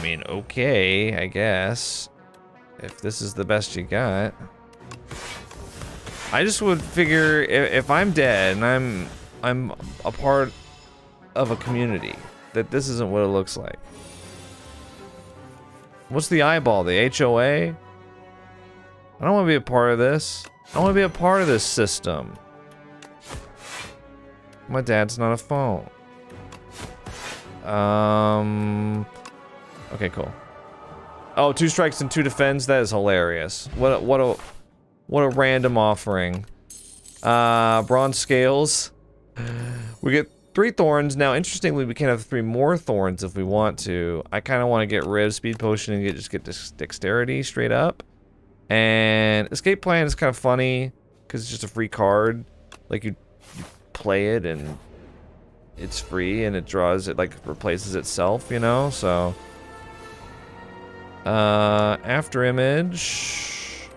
mean, okay, I guess. If this is the best you got. I just would figure if I'm dead and I'm a part of a community, that this isn't what it looks like. What's the eyeball? The HOA? I don't want to be a part of this. I want to be a part of this system. My dad's not a phone. Okay, cool. Oh, 2 strikes and 2 defends. That is hilarious. What a random offering. Bronze scales. We get 3 thorns. Now, interestingly, we can have 3 more thorns if we want to. I kind of want to get rid of speed potion and just get this dexterity straight up. And escape plan is kind of funny because it's just a free card. Like, you play it, and it's free, and it draws, it, like, replaces itself, you know? So, after image,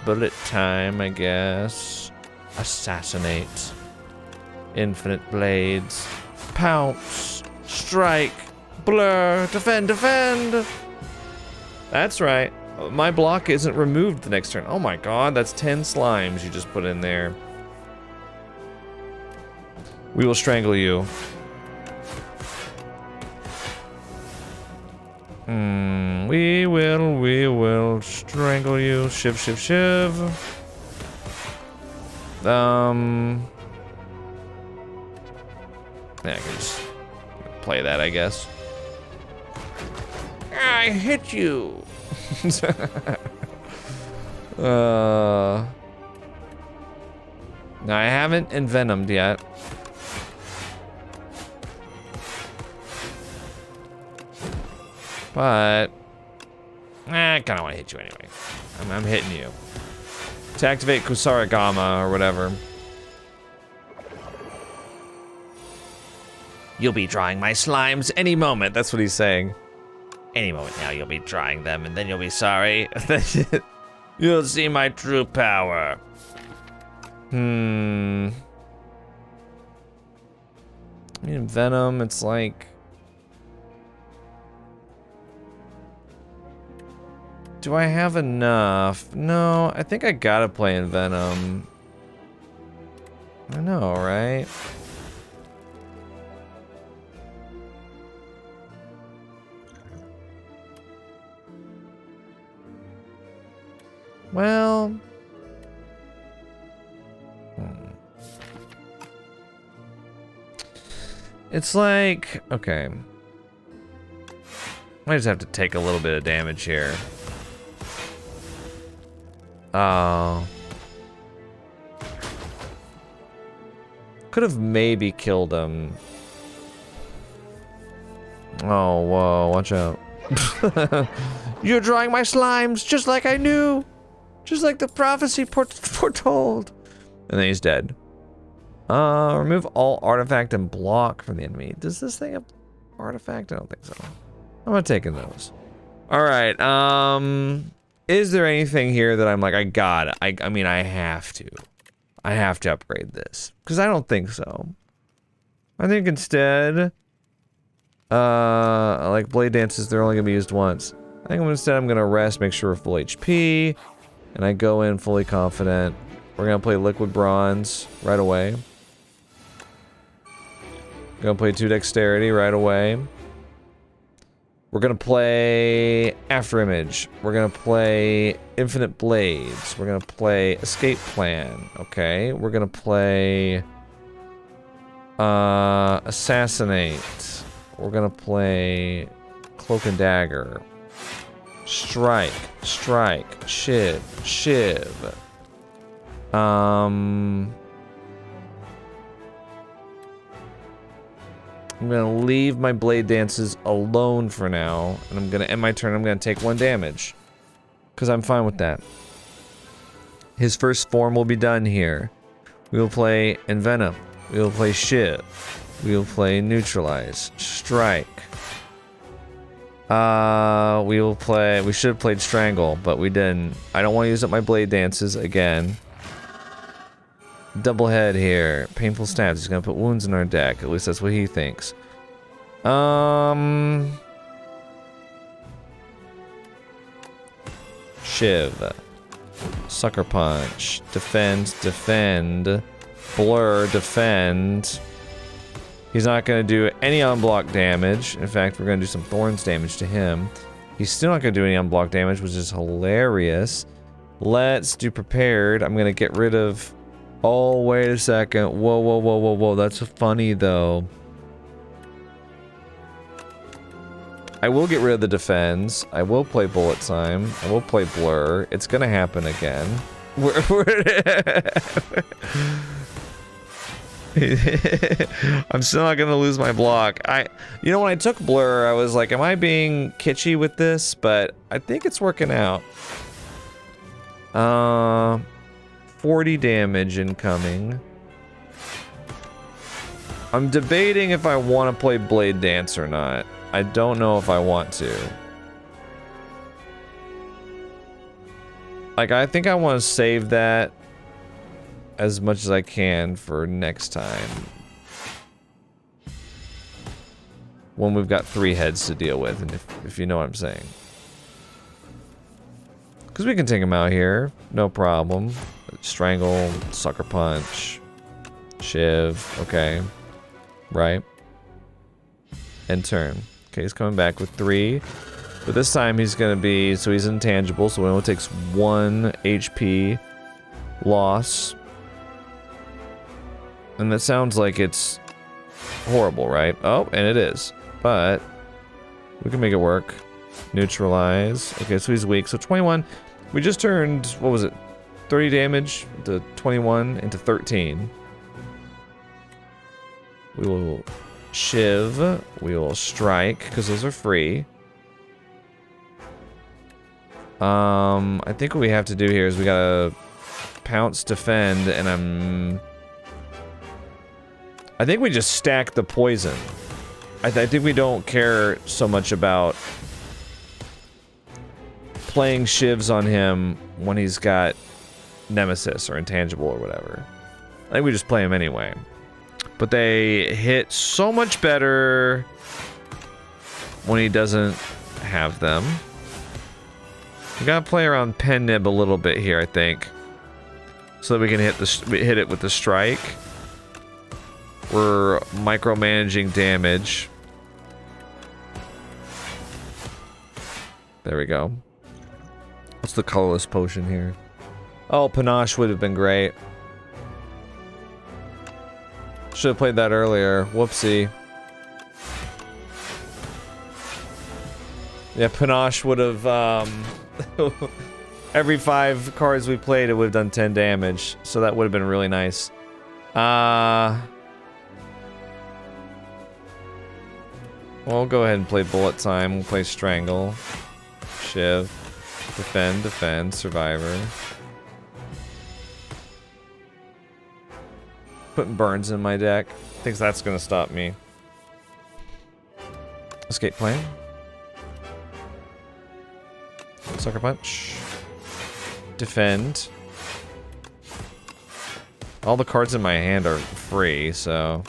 bullet time, I guess. Assassinate. Infinite blades. Pounce. Strike. Blur. Defend, defend! That's right. My block isn't removed the next turn. Oh my god, that's 10 slimes you just put in there. We will strangle you. We will strangle you. Shiv, shiv, shiv. Yeah, I can just play that, I guess. I hit you. No, I haven't envenomed yet. But I kind of want to hit you anyway. I'm hitting you. To activate Kusarigama or whatever. You'll be drawing my slimes any moment. That's what he's saying. Any moment now, you'll be drawing them, and then you'll be sorry. You'll see my true power. I mean, Venom, it's like... Do I have enough? No, I think I gotta play in Venom. I know, right? Well... It's like... Okay. I just have to take a little bit of damage here. Oh. Could have maybe killed him. Oh, whoa, watch out. You're drawing my slimes just like I knew. Just like the prophecy foretold. And then he's dead. Remove all artifact and block from the enemy. Does this thing have artifact? I don't think so. I'm not taking those. Alright, is there anything here that I'm like, I mean, I have to. I have to upgrade this. Because I don't think so. I think instead, like blade dances, they're only gonna be used once. I think instead I'm gonna rest, make sure we're full HP, and I go in fully confident. We're gonna play liquid bronze right away. Gonna play 2 dexterity right away. We're gonna play After Image. We're gonna play Infinite Blades. We're gonna play Escape Plan. Okay. We're gonna play Assassinate. We're gonna play Cloak and Dagger. Strike. Strike. Shiv. Shiv. I'm gonna leave my blade dances alone for now, and I'm gonna end my turn. I'm gonna take 1 damage, because I'm fine with that. His first form will be done here. We will play Envenom. We will play Shiv. We will play Neutralize. Strike. We will play... We should have played Strangle, but we didn't. I don't want to use up my blade dances again. Double head here. Painful stabs. He's gonna put wounds in our deck. At least that's what he thinks. Shiv. Sucker Punch. Defend. Defend. Blur. Defend. He's not gonna do any unblock damage. In fact, we're gonna do some Thorns damage to him. He's still not gonna do any unblock damage, which is hilarious. Let's do Prepared. I'm gonna get rid of... Oh, wait a second. Whoa, whoa, whoa, whoa, whoa. That's funny, though. I will get rid of the Defense. I will play Bullet Time. I will play Blur. It's gonna happen again. I'm still not gonna lose my block. You know, when I took Blur, I was like, am I being kitschy with this? But I think it's working out. 40 damage incoming. I'm debating if I want to play Blade Dance or not. I don't know if I want to. Like, I think I want to save that as much as I can for next time. When we've got 3 heads to deal with, and if you know what I'm saying. Because we can take him out here, no problem. Strangle, Sucker Punch, Shiv, okay. Right. End turn. Okay, he's coming back with 3. But this time he's gonna be, so he's intangible, so it only takes 1 HP loss. And that sounds like it's horrible, right? Oh, and it is. But we can make it work. Neutralize. Okay, so he's weak. So 21. We just turned, what was it? 30 damage to 21 into 13. We will Shiv. We will strike, because those are free. I think what we have to do here is we gotta pounce, defend, and I think we just stack the poison. I think we don't care so much about playing shivs on him when he's got Nemesis or Intangible or whatever. I think we just play him anyway. But they hit so much better when he doesn't have them. We gotta play around Pen Nib a little bit here, I think, so that we can hit it with the strike. We're micromanaging damage. There we go. What's the colorless potion here? Oh, Panache would have been great. Should have played that earlier. Whoopsie. Yeah, Panache would have, every 5 cards we played, it would have done 10 damage. So that would have been really nice. We'll go ahead and play Bullet Time. We'll play Strangle. Shiv. Defend, Survivor. Putting Burns in my deck. Thinks that's gonna stop me. Escape Plan. Sucker Punch. Defend. All the cards in my hand are free, so...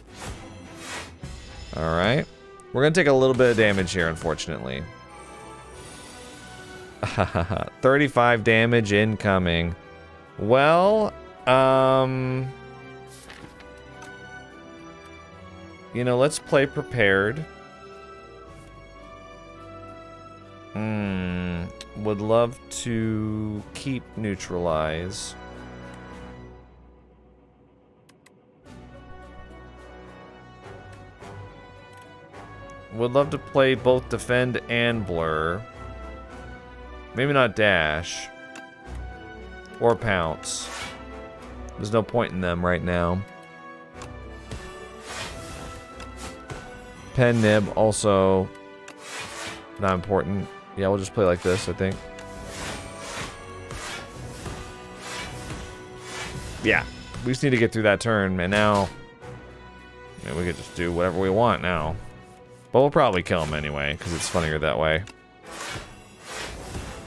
Alright. We're gonna take a little bit of damage here, unfortunately. 35 damage incoming. Well, you know, let's play prepared. Would love to keep neutralize. Would love to play both defend and blur. Maybe not dash. Or pounce. There's no point in them right now. Pen Nib also not important. Yeah, we'll just play like this, I think. Yeah, we just need to get through that turn, and now I mean, we could just do whatever we want now. But we'll probably kill him anyway, because it's funnier that way.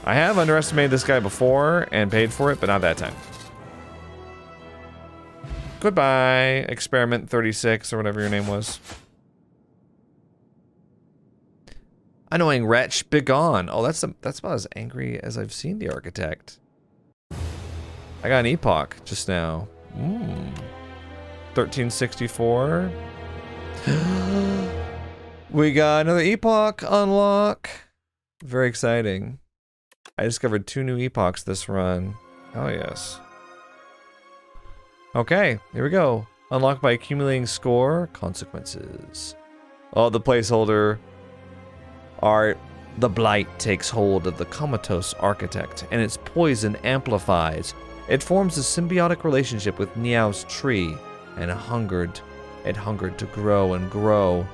I have underestimated this guy before and paid for it, but not that time. Goodbye, Experiment 36, or whatever your name was. Annoying wretch, begone. Oh, that's about as angry as I've seen the Architect. I got an Epoch just now. 1364. We got another Epoch unlock. Very exciting. I discovered 2 new Epochs this run. Oh yes. Okay, here we go. Unlocked by accumulating score. Consequences. Oh, the placeholder art. The blight takes hold of the comatose Architect, and its poison amplifies. It forms a symbiotic relationship with Niao's tree, and it hungered to grow and grow.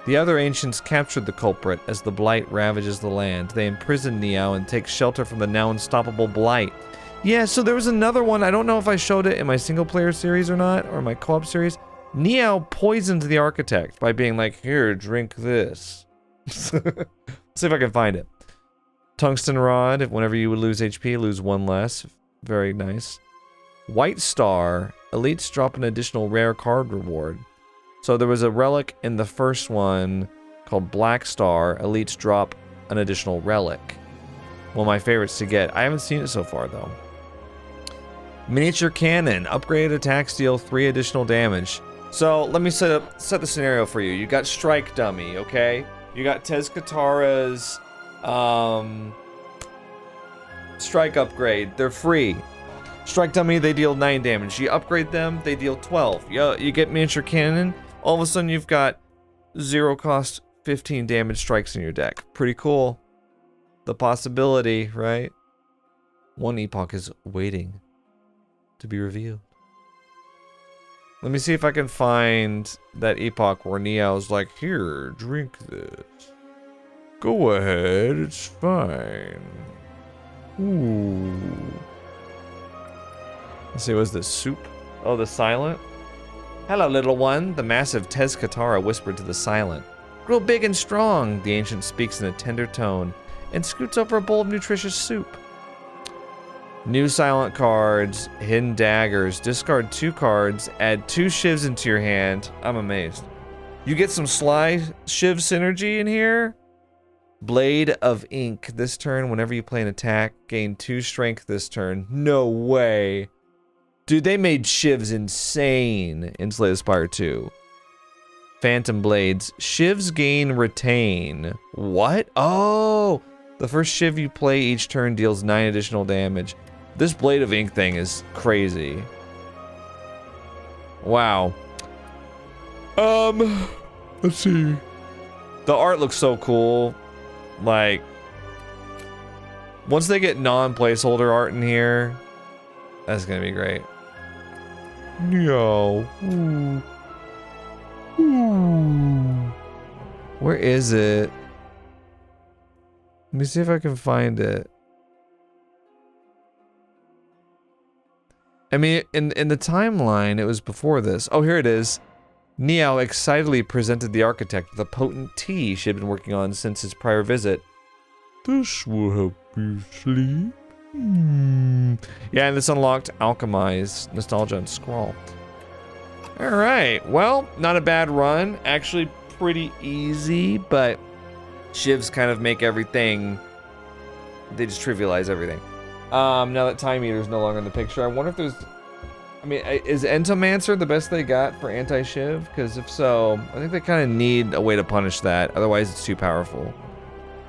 The other ancients captured the culprit as the blight ravages the land. They imprison Niao and take shelter from the now unstoppable blight. Yeah, so there was another one. I don't know if I showed it in my single player series or not, or my co-op series. Niao poisoned the architect by being like, here, drink this. See if I can find it. Tungsten rod, whenever you would lose HP, lose one less. Very nice. White star, elites drop an additional rare card reward. So there was a relic in the first one called Black Star. Elites drop an additional relic. One of my favorites to get. I haven't seen it so far though. Miniature cannon, upgraded attacks deal 3 additional damage. So let me set the scenario for you. You got Strike Dummy, okay? You got Tez Katara's Strike upgrade. They're free. Strike Dummy, they deal 9 damage. You upgrade them, they deal 12. You get Miniature Cannon, all of a sudden you've got 0 cost 15 damage strikes in your deck. Pretty cool. The possibility, right? One epoch is waiting to be revealed. Let me see if I can find that epoch where Neo's like, here, drink this. Go ahead, it's fine. Ooh. Let's see, what's this? Soup? Oh, the Silent? Hello, little one, the massive Tez Katara whispered to the Silent. Grow big and strong, the ancient speaks in a tender tone, and scoots over a bowl of nutritious soup. New Silent cards, hidden daggers, discard 2 cards, add 2 Shivs into your hand. I'm amazed. You get some Sly Shiv synergy in here. Blade of Ink. This turn, whenever you play an attack, gain 2 strength this turn. No way. Dude, they made Shivs insane in Slay the Spire 2. Phantom Blades. Shivs gain retain. What? Oh! The first Shiv you play each turn deals 9 additional damage. This Blade of Ink thing is crazy. Wow. Let's see. The art looks so cool. Like, once they get non-placeholder art in here, that's gonna be great. Yo. Ooh. Ooh. Where is it? Let me see if I can find it. I mean, in the timeline, it was before this. Oh, here it is. Niao excitedly presented the architect with a potent tea she had been working on since his prior visit. This will help you sleep. Yeah, and this unlocked Alchemize, Nostalgia, and Scrawl. Alright, well, not a bad run. Actually pretty easy, but Shivs kind of make everything... They just trivialize everything. Now that Time Eater's no longer in the picture, I wonder if there's... I mean, is Entomancer the best they got for anti-Shiv? Because if so, I think they kind of need a way to punish that. Otherwise, it's too powerful.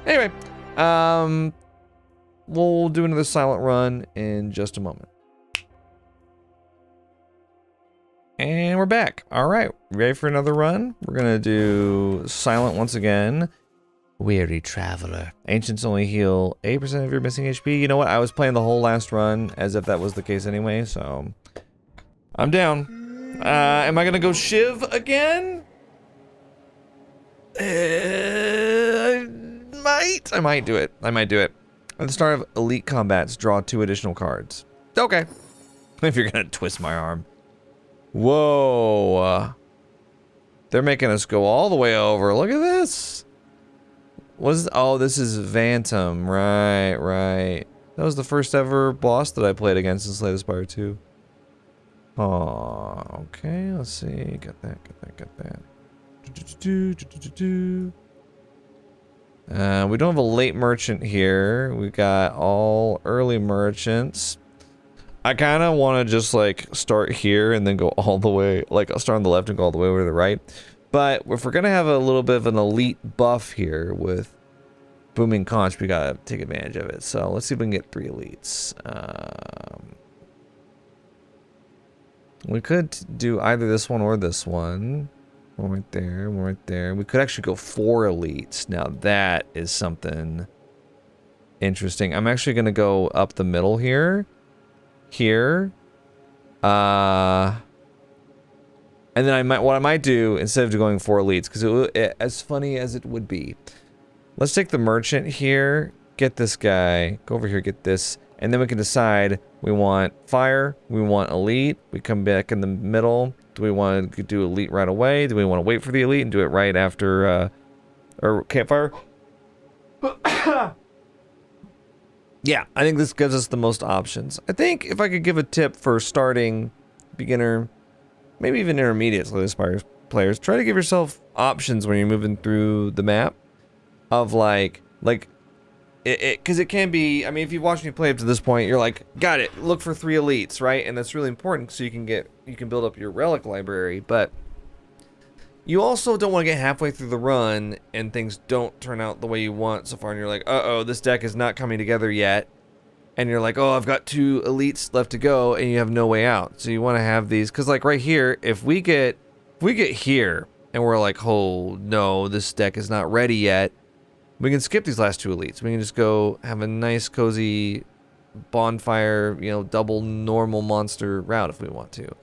Anyway, we'll do another silent run in just a moment. And we're back. All right, ready for another run? We're gonna do silent once again. Weary traveler. Ancients only heal 8% of your missing HP. You know what? I was playing the whole last run as if that was the case anyway, so I'm down. Am I gonna go Shiv again? I might do it. I might do it. At the start of elite combats, draw 2 additional cards. Okay. If you're gonna twist my arm. Whoa. They're making us go all the way over. Look at this. Oh, this is Vantum. Right. That was the first ever boss that I played against in Slay the Spire 2. Oh, okay. Let's see. Got that. We don't have a late merchant here. We got all early merchants. I kind of want to just like start here and then go all the way, like I'll start on the left and go all the way over to the right. But if we're gonna have a little bit of an elite buff here with Booming Conch, we gotta take advantage of it. So let's see if we can get 3 elites. We could do either this one or this one. One right there, one right there. We could actually go 4 elites. Now that is something interesting. I'm actually gonna go up the middle here. And then what I might do instead of going 4 elites, because as funny as it would be, let's take the merchant here, get this guy, go over here, get this, And then we can decide we want fire, we want elite, we come back in the middle. Do we want to do elite right away? Do we want to wait for the elite and do it right after or campfire? Yeah, I think this gives us the most options. I think if I could give a tip for starting beginner, maybe even intermediate Slay the Spire players, try to give yourself options when you're moving through the map of like because it can be, I mean, if you've watched me play up to this point, you're like, got it, look for 3 elites, right? And that's really important so you can build up your relic library, but you also don't want to get halfway through the run and things don't turn out the way you want so far, and you're like, uh-oh, this deck is not coming together yet. And you're like, oh, I've got 2 elites left to go, and you have no way out. So you want to have these, because like right here, if we get here and we're like, oh no, this deck is not ready yet, we can skip these last 2 elites. We can just go have a nice cozy bonfire, you know, double normal monster route if we want to.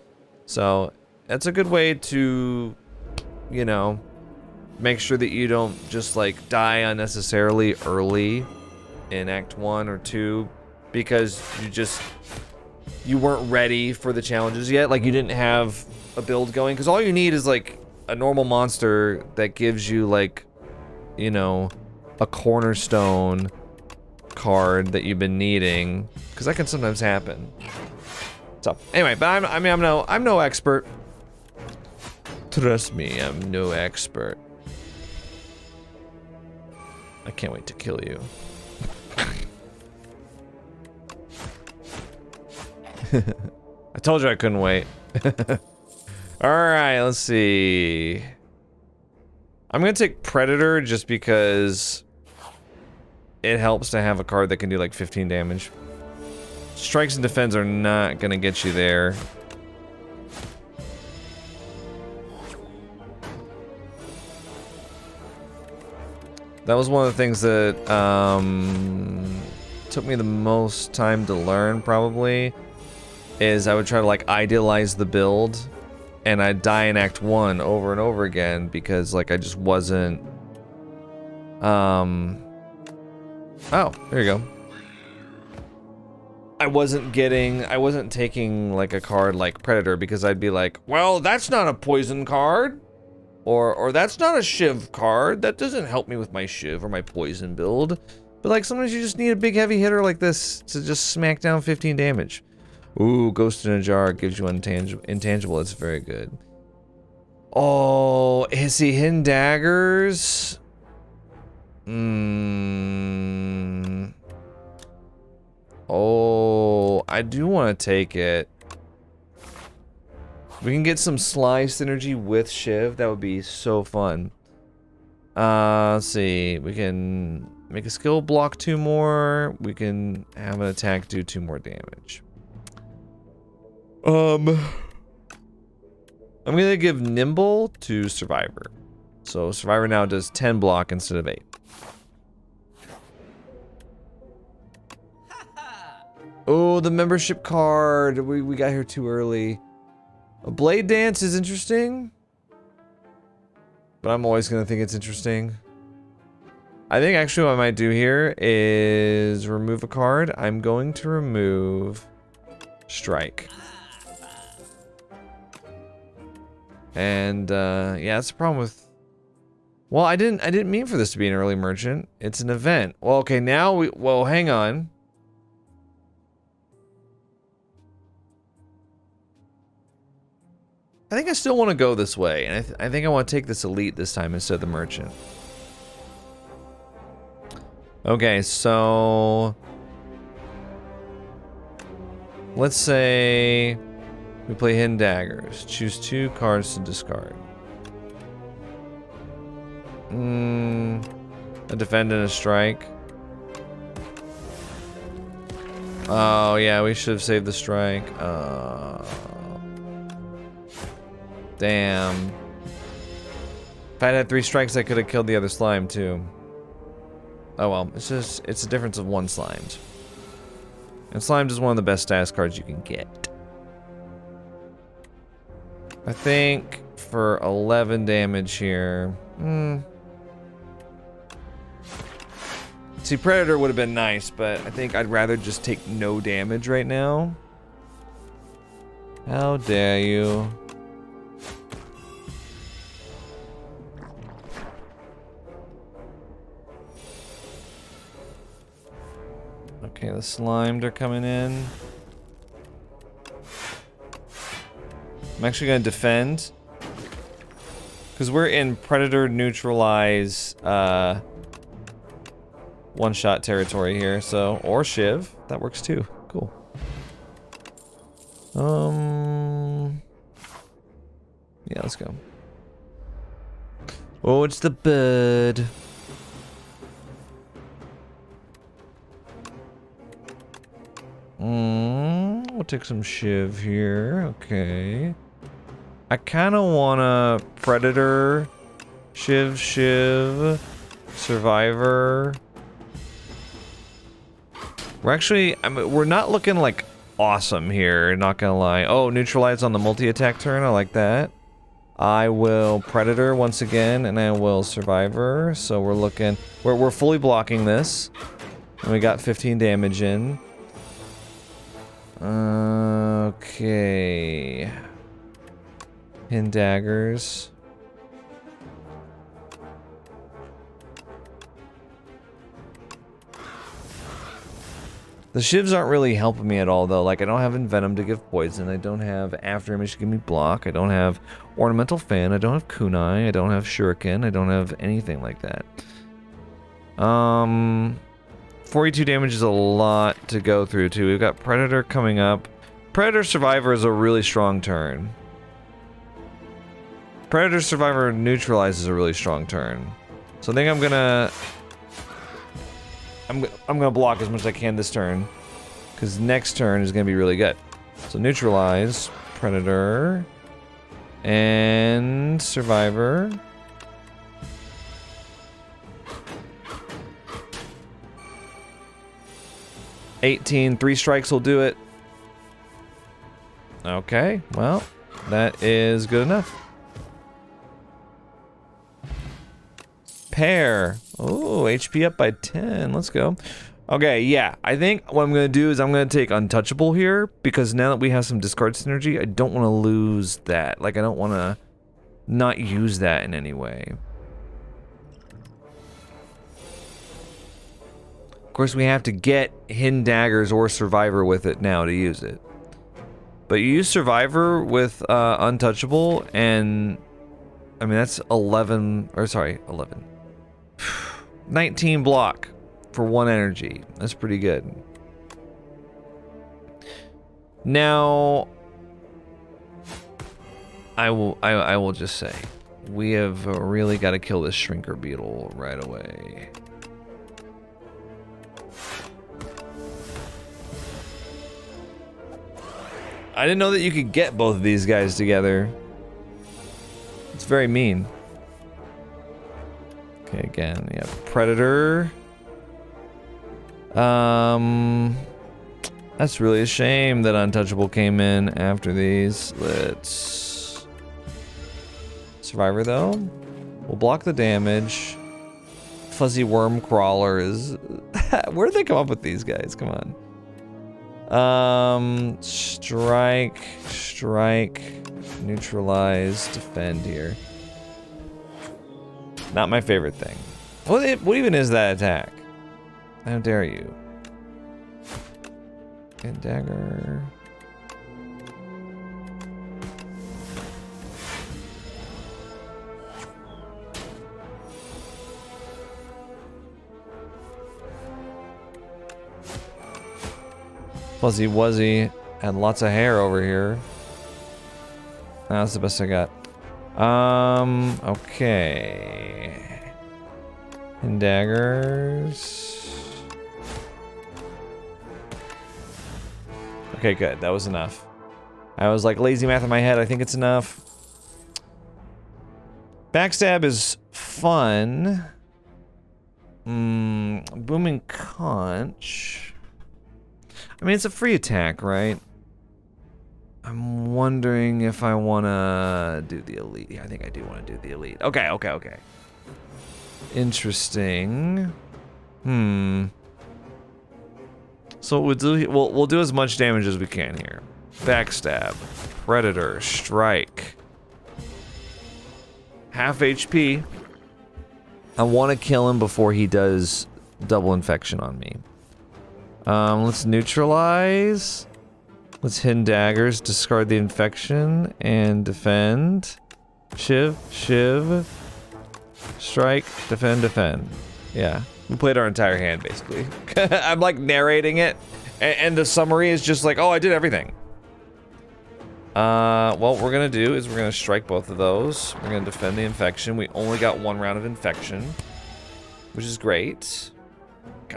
So that's a good way to, you know, make sure that you don't just like die unnecessarily early in Act 1 or 2 because you weren't ready for the challenges yet. Like you didn't have a build going, because all you need is like a normal monster that gives you like, you know, a cornerstone card that you've been needing, because that can sometimes happen. So anyway, but I'm no expert. Trust me, I'm no expert. I can't wait to kill you. I told you I couldn't wait. Alright, let's see. I'm gonna take Predator just because it helps to have a card that can do like 15 damage. Strikes and defense are not gonna get you there. That was one of the things that took me the most time to learn, probably, is I would try to like idealize the build, and I'd die in Act 1 over and over again because like I just wasn't oh, there you go. I wasn't taking like a card like Predator because I'd be like, well, that's not a poison card. Or that's not a Shiv card. That doesn't help me with my Shiv or my poison build. But like sometimes you just need a big heavy hitter like this to just smack down 15 damage. Ooh, Ghost in a Jar gives you intangible. That's very good. Oh, is he hidden daggers? Oh, I do want to take it. We can get some Sly synergy with Shiv. That would be so fun. Let's see. We can make a skill block 2 more. We can have an attack do 2 more damage. I'm gonna give Nimble to Survivor. So Survivor now does 10 block instead of 8. Oh, the membership card. We got here too early. A Blade Dance is interesting, but I'm always gonna think it's interesting. I think actually what I might do here is remove a card. I'm going to remove Strike. And yeah, that's the problem with. Well, I didn't mean for this to be an early merchant. It's an event. Well, okay, now well, hang on. I think I still want to go this way, and I think I want to take this elite this time instead of the merchant. Okay, so let's say we play Hidden Daggers. Choose 2 cards to discard. A defend and a strike. Oh yeah, we should have saved the strike. Damn. If I'd had 3 strikes, I could have killed the other slime too. Oh well, it's a difference of 1 slimed. And slimed is one of the best status cards you can get. I think for 11 damage here. See, Predator would have been nice, but I think I'd rather just take no damage right now. How dare you? Okay, the slimed are coming in. I'm actually gonna defend. Because we're in Predator neutralize one-shot territory here, so... Or Shiv. That works too. Cool. Yeah, let's go. Oh, it's the bird. We'll take some Shiv here. Okay. I kind of want to Predator, Shiv, Survivor. We're not looking like awesome here, not gonna lie. Oh, neutralize on the multi-attack turn, I like that. I will Predator once again, and I will Survivor. So we're looking, we're fully blocking this. And we got 15 damage in. Okay. Pin daggers. The Shivs aren't really helping me at all, though. Like, I don't have Envenom to give poison. I don't have After Image to give me block. I don't have Ornamental Fan. I don't have Kunai. I don't have Shuriken. I don't have anything like that. 42 damage is a lot to go through, too. We've got Predator coming up. Predator Survivor is a really strong turn. Predator Survivor neutralizes a really strong turn. So I think I'm gonna block as much as I can this turn, because next turn is gonna be really good. So neutralize, Predator, and Survivor. $18, 3 strikes will do it. Okay, well, that is good enough. Pair. Oh, HP up by 10. Let's go. Okay, yeah. I think what I'm going to do is I'm going to take Untouchable here, because now that we have some discard synergy, I don't want to lose that. Like, I don't want to not use that in any way. Of course, we have to get Hidden Daggers or Survivor with it now to use it. But you use Survivor with Untouchable, and... I mean, that's 11... Or, sorry, 11. 19 block for 1 energy. That's pretty good. Now, I will just say, we have really got to kill this Shrinker Beetle right away. I didn't know that you could get both of these guys together. It's very mean. Okay, again, yeah, Predator. That's really a shame that Untouchable came in after these. Let's... Survivor, though. We'll block the damage. Fuzzy Worm Crawler is... Where did they come up with these guys? Come on. Strike, neutralize, defend here. Not my favorite thing. What even is that attack? How dare you? And dagger. Fuzzy Wuzzy had lots of hair over here. That's the best I got. Okay. And daggers. Okay, good. That was enough. I was like lazy math in my head. I think it's enough. Backstab is fun. Booming Conch. I mean, it's a free attack, right? I'm wondering if I want to do the elite. Yeah, I think I do want to do the elite. Okay. Interesting. So what we'll do, we'll do as much damage as we can here. Backstab, Predator, Strike. Half HP. I want to kill him before he does double infection on me. Let's neutralize. Let's hidden daggers, discard the infection, and defend. Shiv, Shiv. Strike, defend, defend. Yeah, we played our entire hand, basically. I'm like narrating it, and the summary is just like, oh, I did everything. What we're gonna do is we're gonna strike both of those. We're gonna defend the infection. We only got 1 round of infection, which is great.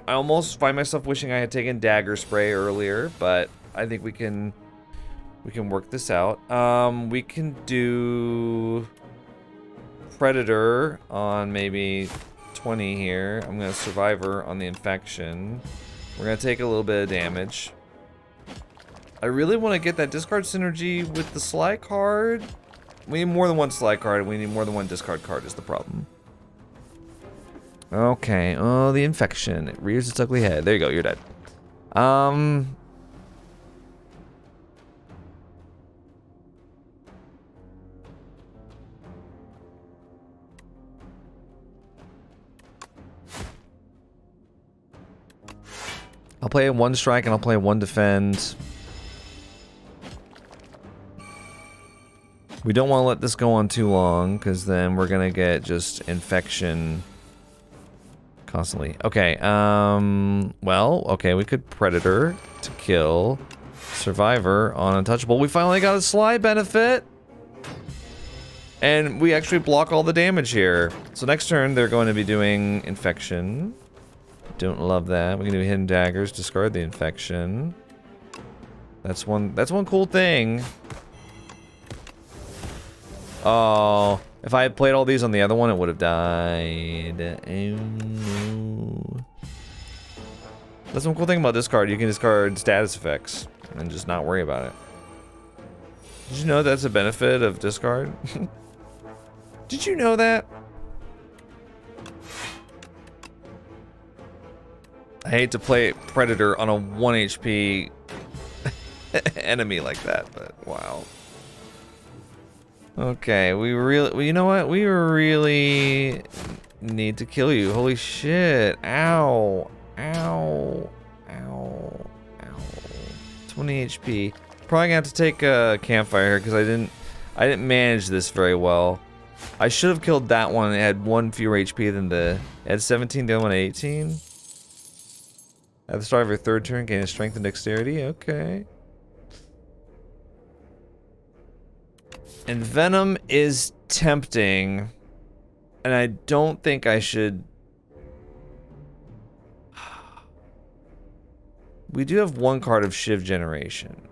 I almost find myself wishing I had taken dagger spray earlier, but I think we can work this out. We can do Predator on maybe 20 here. I'm gonna Survivor on the infection. We're gonna take a little bit of damage. I really want to get that discard synergy with the Sly card. We need more than 1 Sly card, and we need more than 1 discard card is the problem. Okay, oh, the infection. It rears its ugly head. There you go, you're dead. I'll play 1 strike and I'll play 1 defend. We don't want to let this go on too long, because then we're gonna get just infection constantly. Okay, well, okay, we could Predator to kill. Survivor on Untouchable. We finally got a Sly benefit! And we actually block all the damage here. So next turn, they're going to be doing infection. Don't love that. We can do hidden daggers, discard the infection. That's one cool thing. Oh, if I had played all these on the other one, it would have died. Oh, no. That's one cool thing about this card. You can discard status effects and just not worry about it. Did you know that's a benefit of discard? Did you know that? I hate to play Predator on a 1 HP enemy like that, but wow. Okay, we really, you know what? We really need to kill you. Holy shit. Ow. Ow. Ow. Ow. 20 HP. Probably gonna have to take a campfire here because I didn't manage this very well. I should have killed that one. It had 1 fewer HP than it had 17, the other one had 18. At the start of your 3rd turn, gain a strength and dexterity. Okay. And Venom is tempting, and I don't think I should. We do have 1 card of Shiv generation.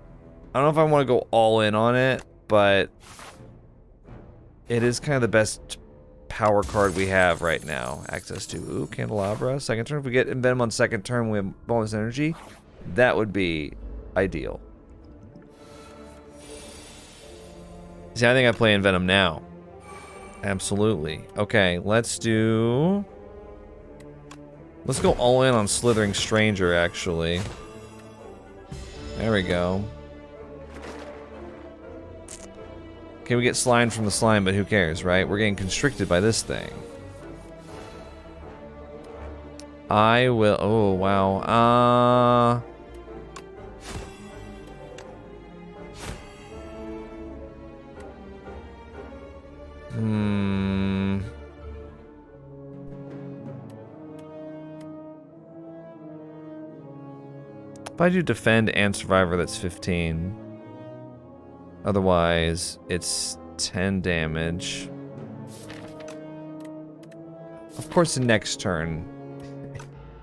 I don't know if I want to go all in on it, but it is kind of the best power card we have right now. Access to, ooh, Candelabra. 2nd turn. If we get Venom on 2nd turn, we have bonus energy. That would be ideal. See, I think I play in Venom now. Absolutely. Okay, let's go all in on Slithering Stranger, actually. There we go. Okay, we get slime from the slime, but who cares, right? We're getting constricted by this thing. I will... Oh, wow. If I do defend and survivor, that's 15. Otherwise, it's 10 damage. Of course, the next turn.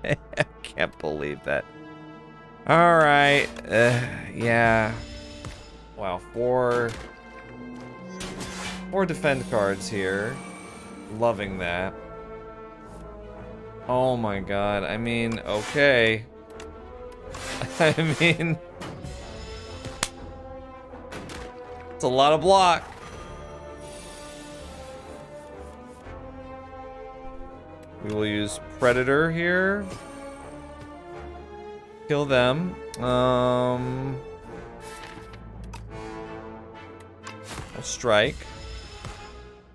I can't believe that. Alright. Yeah. Wow, 4 defend cards here. Loving that. Oh my god. I mean, okay. I mean... It's a lot of block. We Maybe we'll use Predator here. Kill them. I'll strike.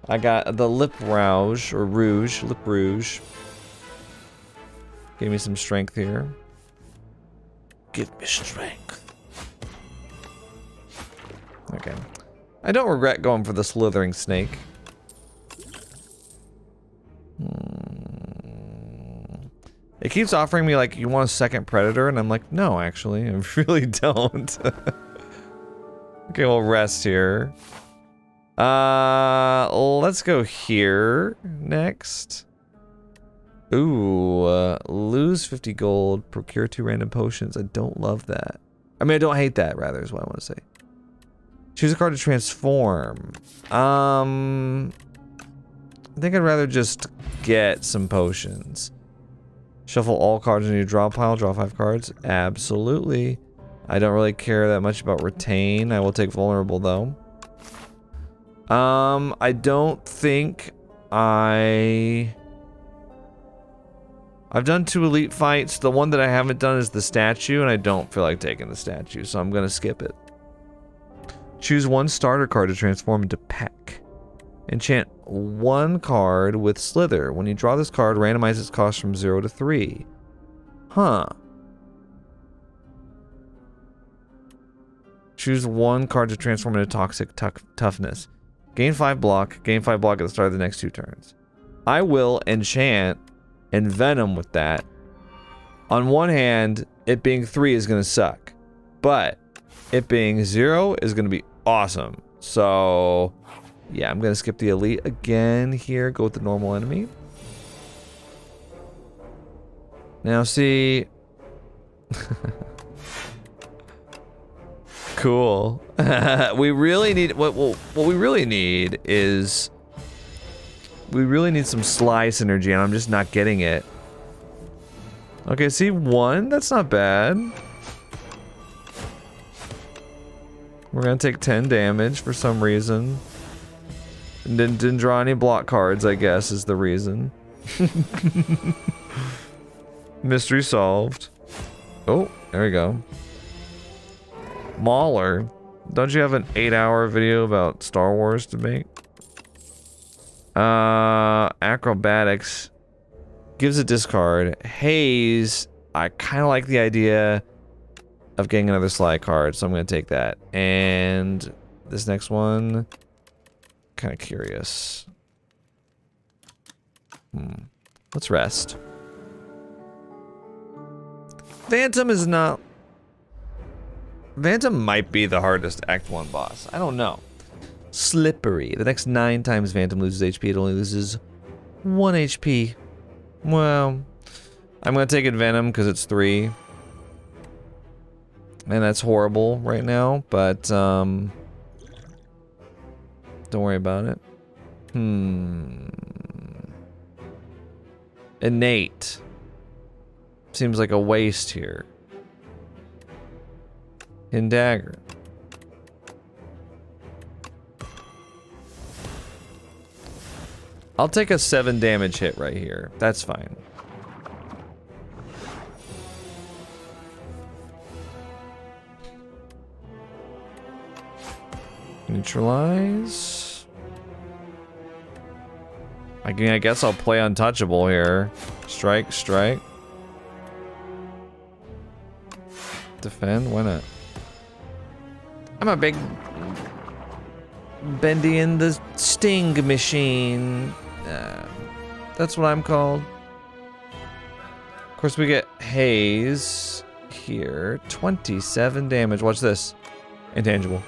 I got the Lip Rouge, or Rouge, Lip Rouge. Give me some strength here. Give me strength. Okay. I don't regret going for the Slithering Snake. It keeps offering me, like, you want a second Predator? And I'm like, no, actually, I really don't. Okay, we'll rest here. Let's go here next. Ooh, lose 50 gold, procure 2 random potions. I don't love that. I mean, I don't hate that, rather, is what I want to say. Choose a card to transform. I think I'd rather just get some potions. Shuffle all cards in your draw pile, draw 5 cards. Absolutely. I don't really care that much about retain. I will take vulnerable, though. I don't think I've done 2 elite fights. The one that I haven't done is the statue, and I don't feel like taking the statue, so I'm gonna skip it. Choose 1 starter card to transform into Peck. Enchant 1 card with Slither. When you draw this card, randomize its cost from 0 to 3. Huh. Choose 1 card to transform into Toxic Toughness. Gain 5 block. Gain 5 block at the start of the next 2 turns. I will enchant Envenom with that. On one hand, it being 3 is going to suck. But it being 0 is going to be awesome. So, yeah, I'm going to skip the elite again here. Go with the normal enemy. Now, see... Cool. We really need... What we really need is... We really need some Sly synergy, and I'm just not getting it. Okay, see, 1? That's not bad. We're gonna take 10 damage for some reason. And didn't draw any block cards, I guess, is the reason. Mystery solved. Oh, there we go. Mauler. Don't you have an 8-hour video about Star Wars to make? Acrobatics. Gives a discard. Haze. I kind of like the idea of getting another Sly card, so I'm going to take that. And this next one, kind of curious. Let's rest. Phantom is not... Phantom might be the hardest Act 1 boss. I don't know. Slippery. The next 9 times Phantom loses HP, it only loses 1 HP. Well, I'm going to take Envenom because it's 3. And that's horrible right now, but don't worry about it. Innate. Seems like a waste here. Hidden Dagger. I'll take a 7 damage hit right here. That's fine. Neutralize. I guess I'll play untouchable here. Strike, strike. Defend, why not? I'm a big Bendy in the Sting Machine. That's what I'm called. Of course, we get Haze here. 27 damage. Watch this. Intangible.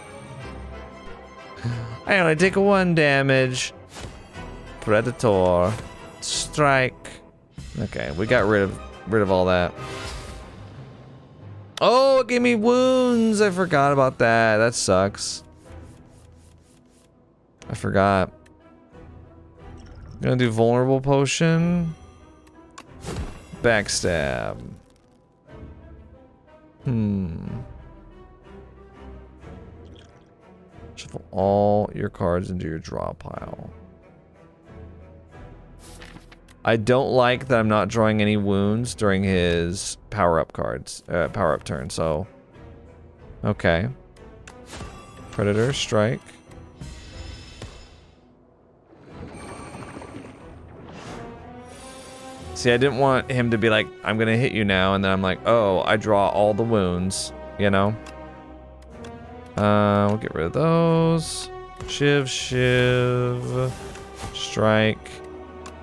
I only take 1 damage. Predator. Strike. Okay, we got rid of all that. Oh, it gave me wounds. I forgot about that. That sucks. I forgot. Gonna do vulnerable potion. Backstab. Shuffle all your cards into your draw pile. I don't like that I'm not drawing any wounds during his power-up cards, power-up turn, so... Okay. Predator, strike. See, I didn't want him to be like, I'm gonna hit you now, and then I'm like, oh, I draw all the wounds, you know? We'll get rid of those. Shiv, Shiv. Strike.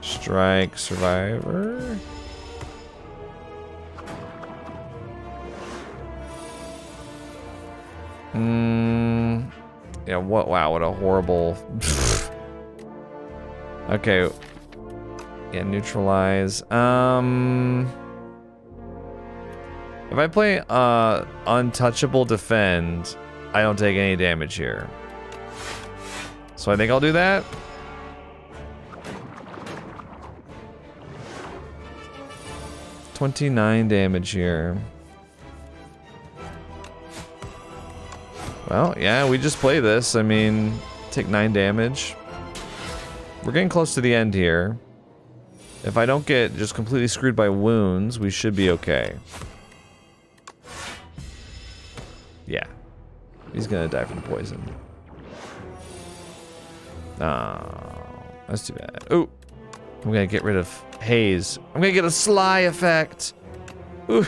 Strike, survivor. Yeah, what? Wow, what a horrible. Okay. Yeah, neutralize. If I play untouchable defend, I don't take any damage here. So I think I'll do that. $29 damage here. Well, yeah, we just play this. I mean, take 9 damage. We're getting close to the end here. If I don't get just completely screwed by wounds, we should be okay. Yeah. He's gonna die from poison. Oh, that's too bad. Ooh. I'm gonna get rid of haze. I'm gonna get a sly effect. Ooh.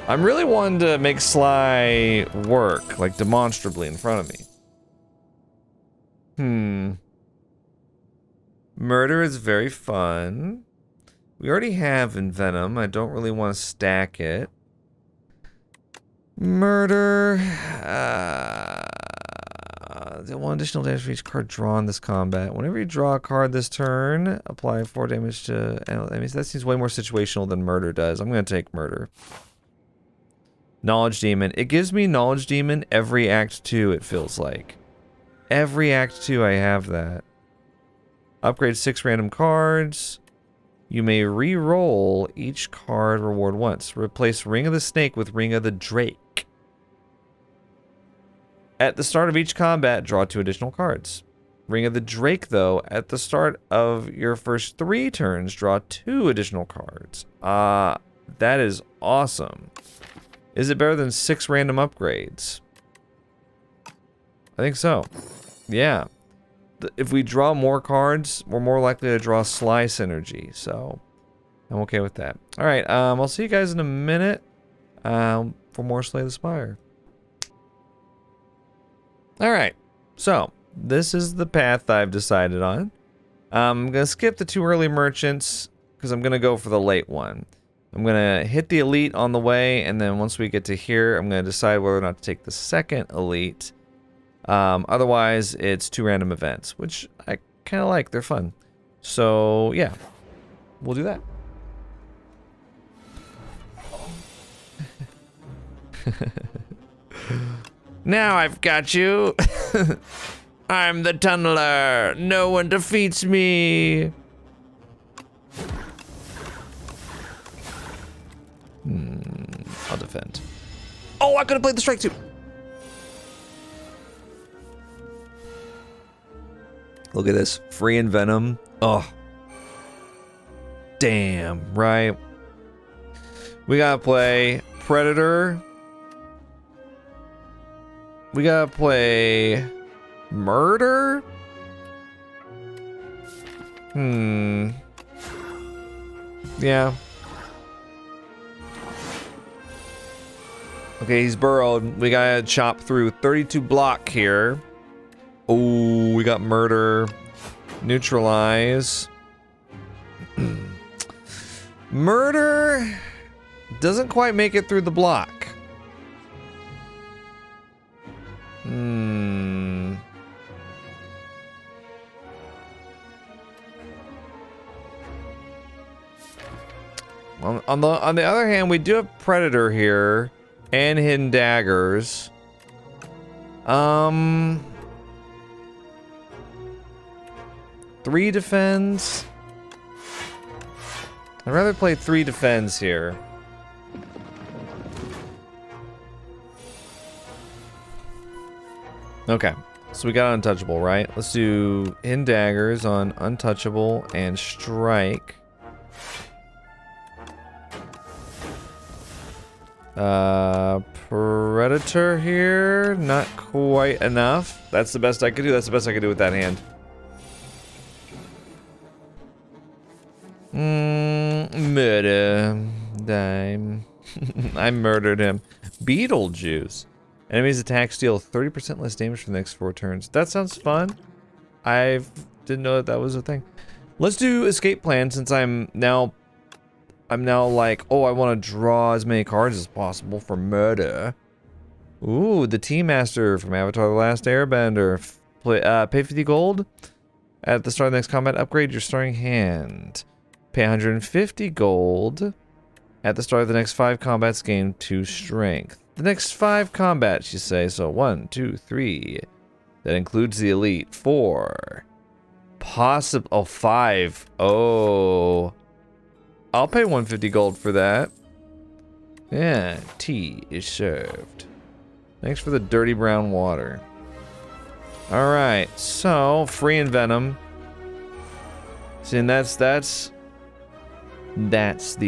I'm really wanting to make sly work, like demonstrably in front of me. Murder is very fun. We already have Envenom. I don't really want to stack it. Murder. The 1 additional damage for each card drawn this combat. Whenever you draw a card this turn, apply 4 damage to enemies. That seems way more situational than Murder does. I'm going to take Murder. Knowledge Demon. It gives me Knowledge Demon every Act 2, it feels like. Every Act 2 I have that. Upgrade 6 random cards. You may re-roll each card reward once. Replace Ring of the Snake with Ring of the Drake. At the start of each combat, draw 2 additional cards. Ring of the Drake, though, at the start of your first 3 turns, draw 2 additional cards. That is awesome. Is it better than 6 random upgrades? I think so. Yeah. If we draw more cards, we're more likely to draw Sly Synergy, so I'm okay with that. Alright, I'll see you guys in a minute for more Slay the Spire. Alright, so this is the path I've decided on. I'm going to skip the 2 early merchants because I'm going to go for the late one. I'm going to hit the elite on the way, and then once we get to here, I'm going to decide whether or not to take the second elite. Otherwise, it's 2 random events, which I kind of like. They're fun. So, yeah. We'll do that. Now I've got you. I'm the tunneler. No one defeats me. I'll defend. Oh, I could have played the strike too. Look at this. Free Envenom. Oh. Damn, right? We gotta play Predator. We gotta play Murder. Yeah. Okay, he's burrowed. We gotta chop through 32 block here. Oh, we got Murder. Neutralize. Murder doesn't quite make it through the block. On the other hand, we do have Predator here and Hidden Daggers. 3 defends. I'd rather play 3 defends here. Okay. So we got untouchable, right? Let's do hidden daggers on untouchable and strike. Predator here, not quite enough. That's the best I could do. That's the best I could do with that hand. Murder. Dime. I murdered him. Beetlejuice. Enemies attack deal 30% less damage for the next 4 turns. That sounds fun. I didn't know that was a thing. Let's do escape plan since I'm now like, oh, I want to draw as many cards as possible for murder. Ooh, the Tea Master from Avatar: The Last Airbender. Pay 50 gold. At the start of the next combat, upgrade your starting hand. Pay 150 gold. At the start of the next 5 combats, gain 2 strength. The next 5 combats, you say. So 1, 2, 3. That includes the elite. 4. Possible. Oh, 5. Oh. I'll pay 150 gold for that. Yeah, tea is served. Thanks for the dirty brown water. Alright, so free envenom. See, and that's the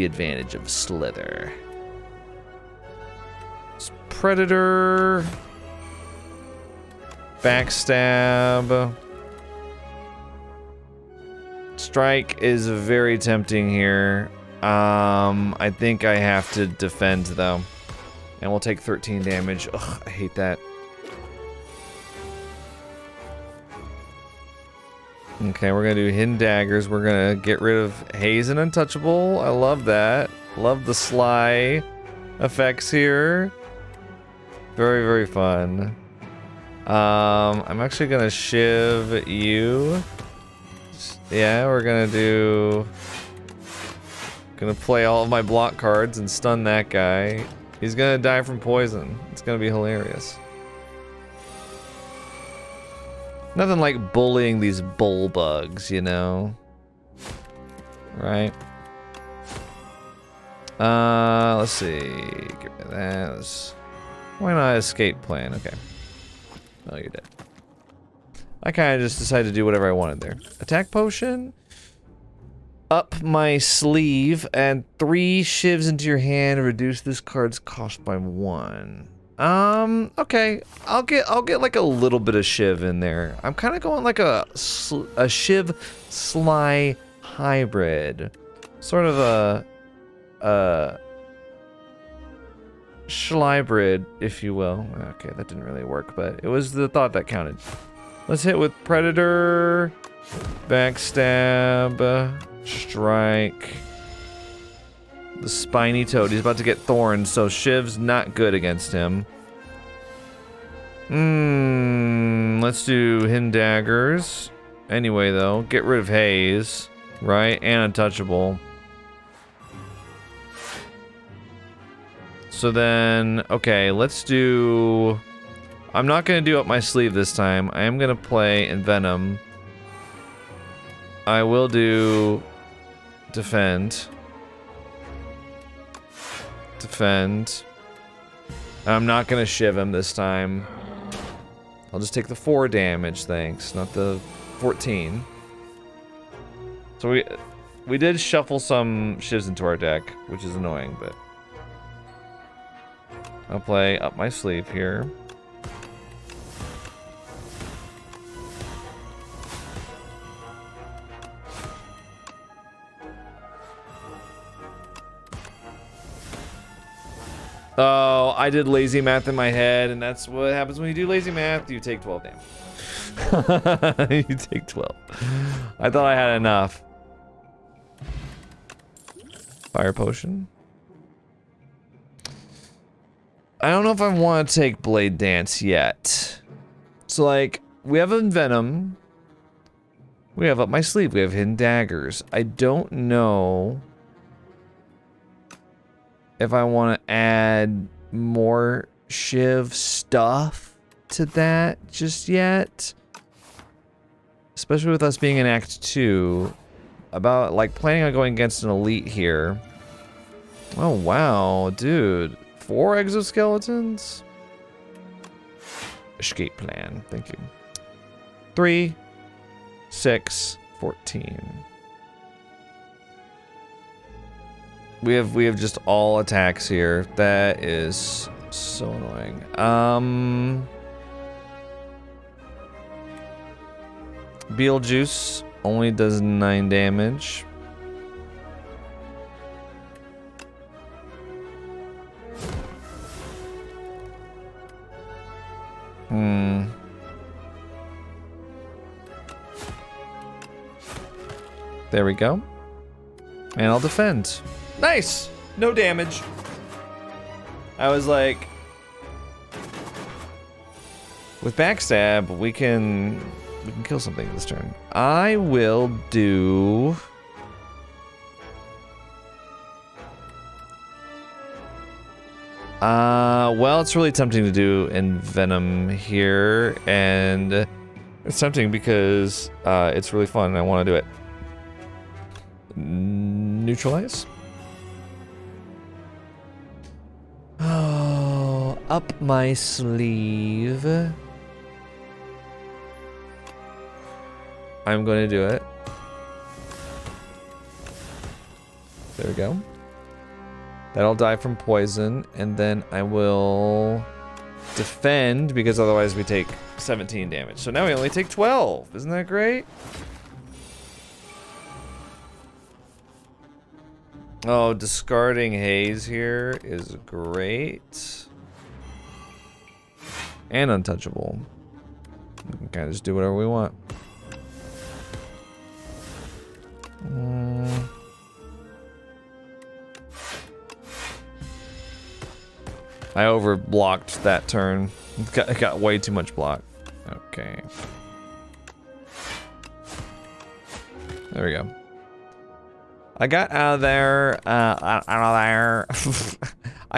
advantage of Slither. It's Predator. Backstab. Strike is very tempting here. I think I have to defend though. And we'll take 13 damage. Ugh, I hate that. Okay, we're gonna do hidden daggers. We're gonna get rid of haze and untouchable. I love that. Love the sly effects here. Very, very fun. I'm actually gonna shiv you. Yeah, we're gonna play all of my block cards and stun that guy. He's gonna die from poison. It's gonna be hilarious. Nothing like bullying these bull bugs, you know? Right? Let's see. Get rid of that. Why not escape plan? Okay. Oh, you're dead. I kind of just decided to do whatever I wanted there. Attack potion. Up my sleeve. Add 3 shivs into your hand. Reduce this card's cost by 1. Okay. I'll get like a little bit of shiv in there. I'm kind of going like a shiv sly hybrid. Sort of a schlybrid, if you will. Okay, that didn't really work, but it was the thought that counted. Let's hit with Predator, Backstab, Strike. The Spiny Toad. He's about to get thorns, so Shiv's not good against him. Let's do hidden daggers. Anyway, though, get rid of haze, right? And untouchable. So then, okay, let's do... I'm not going to do up my sleeve this time. I am going to play Envenom. I will do... Defend. Defend. I'm not going to shiv him this time. I'll just take the 4 damage, thanks. Not the 14. So we did shuffle some shivs into our deck, which is annoying, but... I'll play up my sleeve here. Oh, I did lazy math in my head, and that's what happens when you do lazy math. You take 12 damage. You take 12. I thought I had enough. Fire potion. I don't know if I want to take Blade Dance yet. So, like, we have Envenom. We have up my sleeve. We have hidden daggers. I don't know if I want to add more Shiv stuff to that just yet. Especially with us being in Act 2. About, like, planning on going against an elite here. Oh, wow, dude. 4 exoskeletons? Escape plan, thank you. 3, 6, 14. We have just all attacks here. That is so annoying. Beetlejuice only does 9 damage. There we go. And I'll defend. Nice! No damage. I was like, with backstab, we can kill something this turn. I will do well, it's really tempting to do Envenom here, and it's tempting because it's really fun and I want to do it. Neutralize. Oh, up my sleeve. I'm going to do it. There we go. That'll die from poison, and then I will defend, because otherwise we take 17 damage. So now we only take 12. Isn't that great? Oh, discarding haze here is great. And untouchable. We can kind of just do whatever we want. I overblocked that turn. It got way too much block. Okay. There we go. I got out of there. I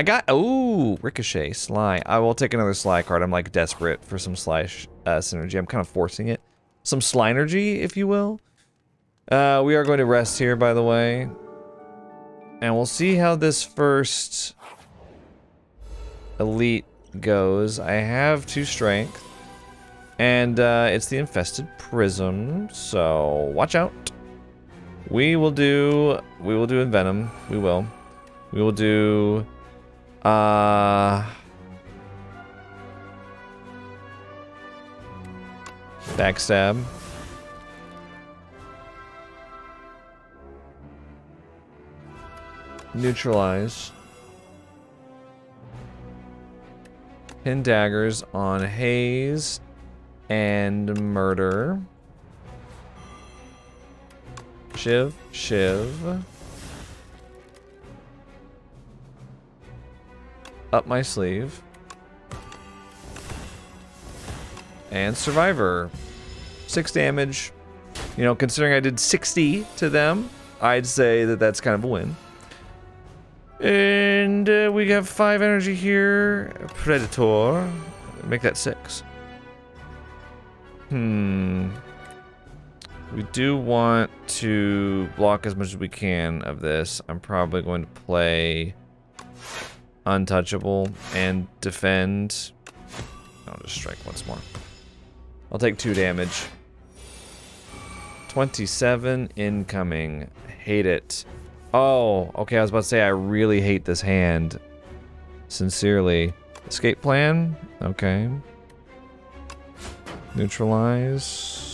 got, ooh, Ricochet, Sly. I will take another Sly card. I'm like desperate for some Sly synergy. I'm kind of forcing it. Some Slynergy, if you will. We are going to rest here, by the way. And we'll see how this first elite goes. I have 2 strength. And it's the Infested Prism, so watch out. We will do Envenom. We will do Backstab. Neutralize. Pin daggers on Haze and Murder. Shiv. Up my sleeve. And Survivor. 6 damage. You know, considering I did 60 to them, I'd say that that's kind of a win. And we have 5 energy here. Predator. Make that 6. We do want to block as much as we can of this. I'm probably going to play Untouchable and defend. I'll just strike once more. I'll take 2 damage. 27 incoming. Hate it. Oh, okay, I was about to say I really hate this hand. Sincerely. Escape plan? Okay. Neutralize.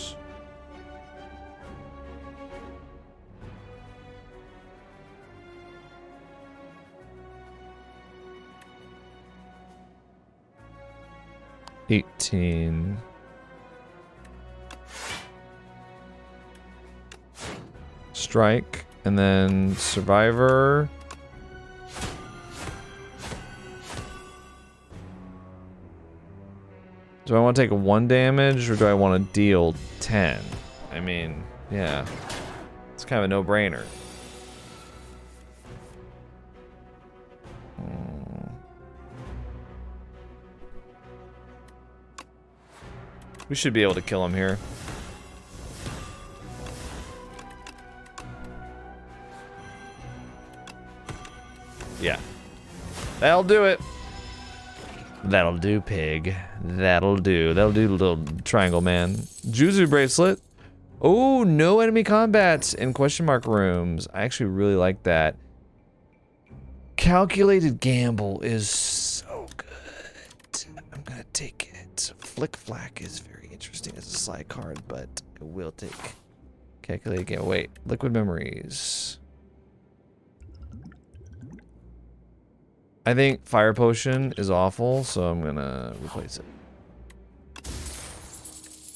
$18. Strike, and then Survivor. Do I want to take 1 damage, or do I want to deal 10? I mean, yeah. It's kind of a no-brainer. We should be able to kill him here. Yeah. That'll do it. That'll do, pig. That'll do. That'll do, little triangle man. Juzu bracelet. Oh, no enemy combats in question mark rooms. I actually really like that. Calculated gamble is so good. I'm gonna take it. Flick Flack is very interesting as a slide card, but I will take calculated gamble. Wait, liquid memories. I think Fire Potion is awful, so I'm gonna replace it.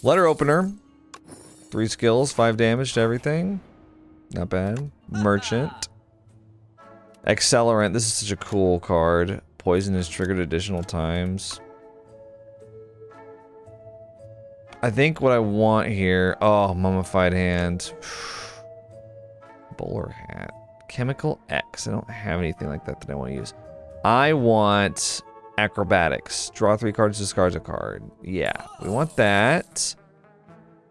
Letter Opener. 3 skills, 5 damage to everything. Not bad. Merchant. Accelerant. This is such a cool card. Poison is triggered additional times. I think what I want here... Oh, Mummified Hand. Bowler Hat. Chemical X. I don't have anything like that that I want to use. I want Acrobatics. Draw 3 cards, discard a card. Yeah, we want that.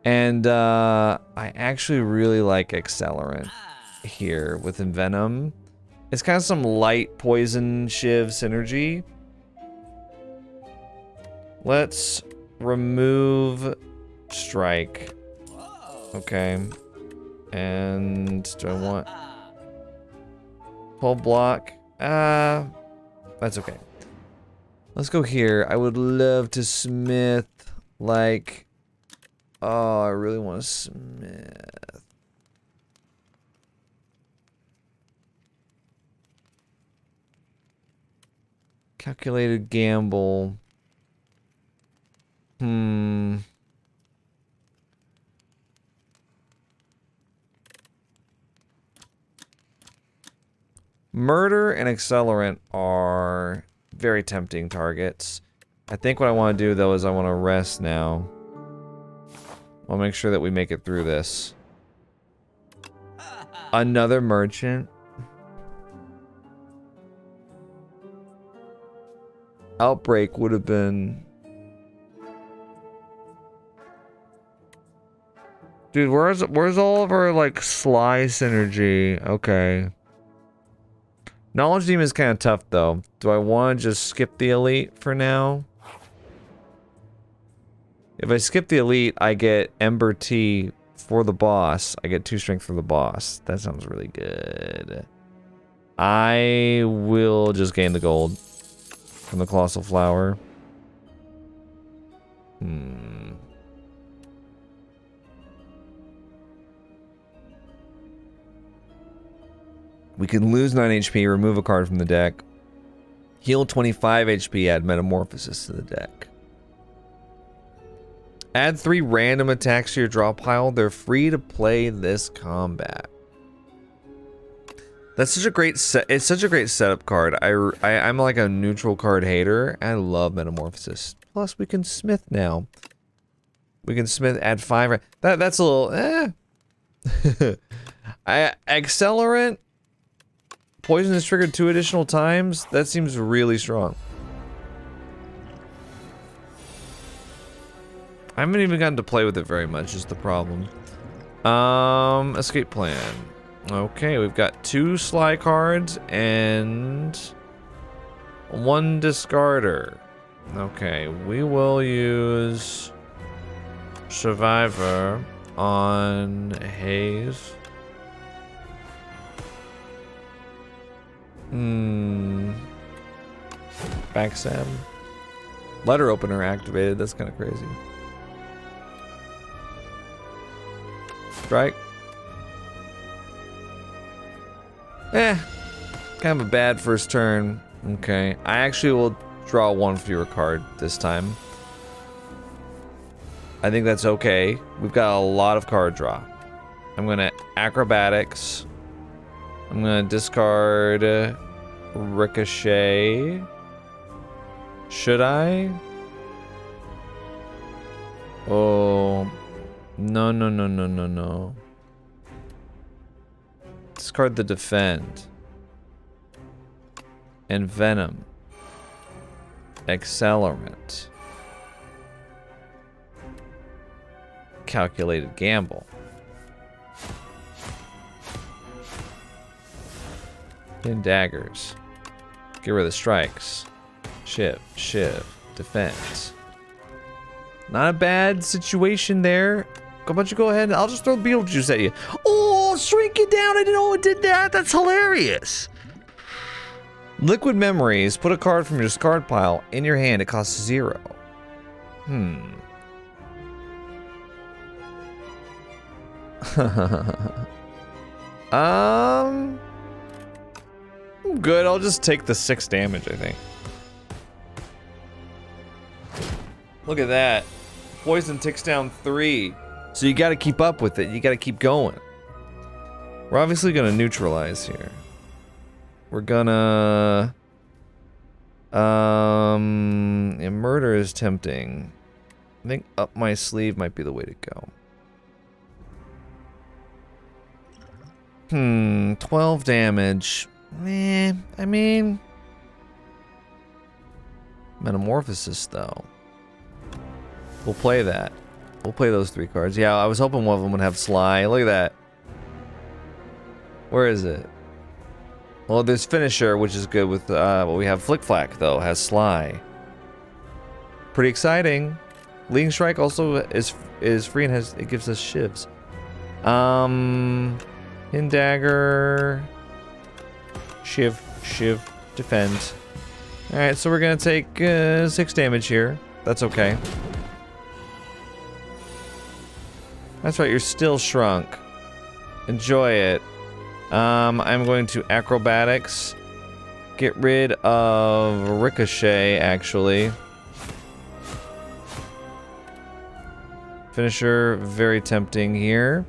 And I actually really like Accelerant here with Envenom. It's kind of some light poison Shiv synergy. Let's remove Strike. Okay. And do I want pull block? That's okay. Let's go here. I would love to smith, like... Oh, I really want to smith. Calculated gamble. Murder and Accelerant are very tempting targets. I think what I want to do, though, is I want to rest now. I'll make sure that we make it through this. Another Merchant. Outbreak would have been... Dude, where's all of our, like, Sly synergy? Okay. Knowledge Demon is kind of tough, though. Do I want to just skip the Elite for now? If I skip the Elite, I get Ember Tea for the boss. I get 2 strength for the boss. That sounds really good. I will just gain the gold from the Colossal Flower. We can lose 9 HP, remove a card from the deck. Heal 25 HP, add Metamorphosis to the deck. Add 3 random attacks to your draw pile. They're free to play this combat. That's such a great set. It's such a great setup card. I'm like a neutral card hater. I love Metamorphosis. Plus, we can smith now. We can smith. Add 5. That's a little. Accelerant. Poison is triggered 2 additional times. That seems really strong. I haven't even gotten to play with it very much, is the problem. Escape plan. Okay, we've got 2 Sly cards and 1 discarder. Okay, we will use Survivor on Haze. Backstab. Letter Opener activated. That's kind of crazy. Strike. Kind of a bad first turn. Okay. I actually will draw 1 fewer card this time. I think that's okay. We've got a lot of card draw. I'm gonna Acrobatics. I'm gonna discard Ricochet. Should I? Oh. No. Discard the Defend. And Venom. Accelerant. Calculated Gamble. And daggers. Get rid of the strikes. Shiv, defense. Not a bad situation there. Why don't you go ahead and I'll just throw Beetlejuice at you. Oh, shrink it down. I didn't know it did that. That's hilarious. Liquid Memories. Put a card from your discard pile in your hand. It costs 0. I'm good. I'll just take the 6 damage, I think. Look at that. Poison ticks down 3. So you gotta keep up with it. You gotta keep going. We're obviously gonna neutralize here. We're gonna... yeah, murder is tempting. I think up my sleeve might be the way to go. 12 damage. I mean... Metamorphosis, though. We'll play that. We'll play those 3 cards. Yeah, I was hoping one of them would have Sly. Look at that. Where is it? Well, there's Finisher, which is good with what we have. Flick Flack, though, has Sly. Pretty exciting. Leading Strike also is free and it gives us Shivs. Pin Dagger. Shiv, defend. Alright, so we're gonna take 6 damage here. That's okay. That's right, you're still shrunk. Enjoy it. I'm going to Acrobatics. Get rid of Ricochet, actually. Finisher, very tempting here.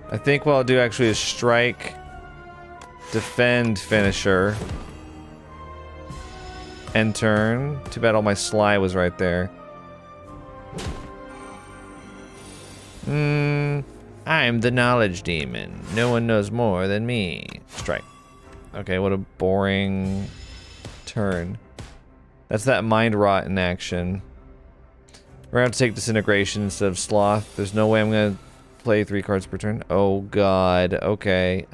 I think what I'll do actually is Strike, Defend, Finisher. End turn. Too bad all my Sly was right there. I'm the knowledge demon. No one knows more than me. Strike. Okay, what a boring turn. That's that mind rot in action. We're gonna have to take disintegration instead of sloth. There's no way I'm gonna play 3 cards per turn. Oh god. Okay.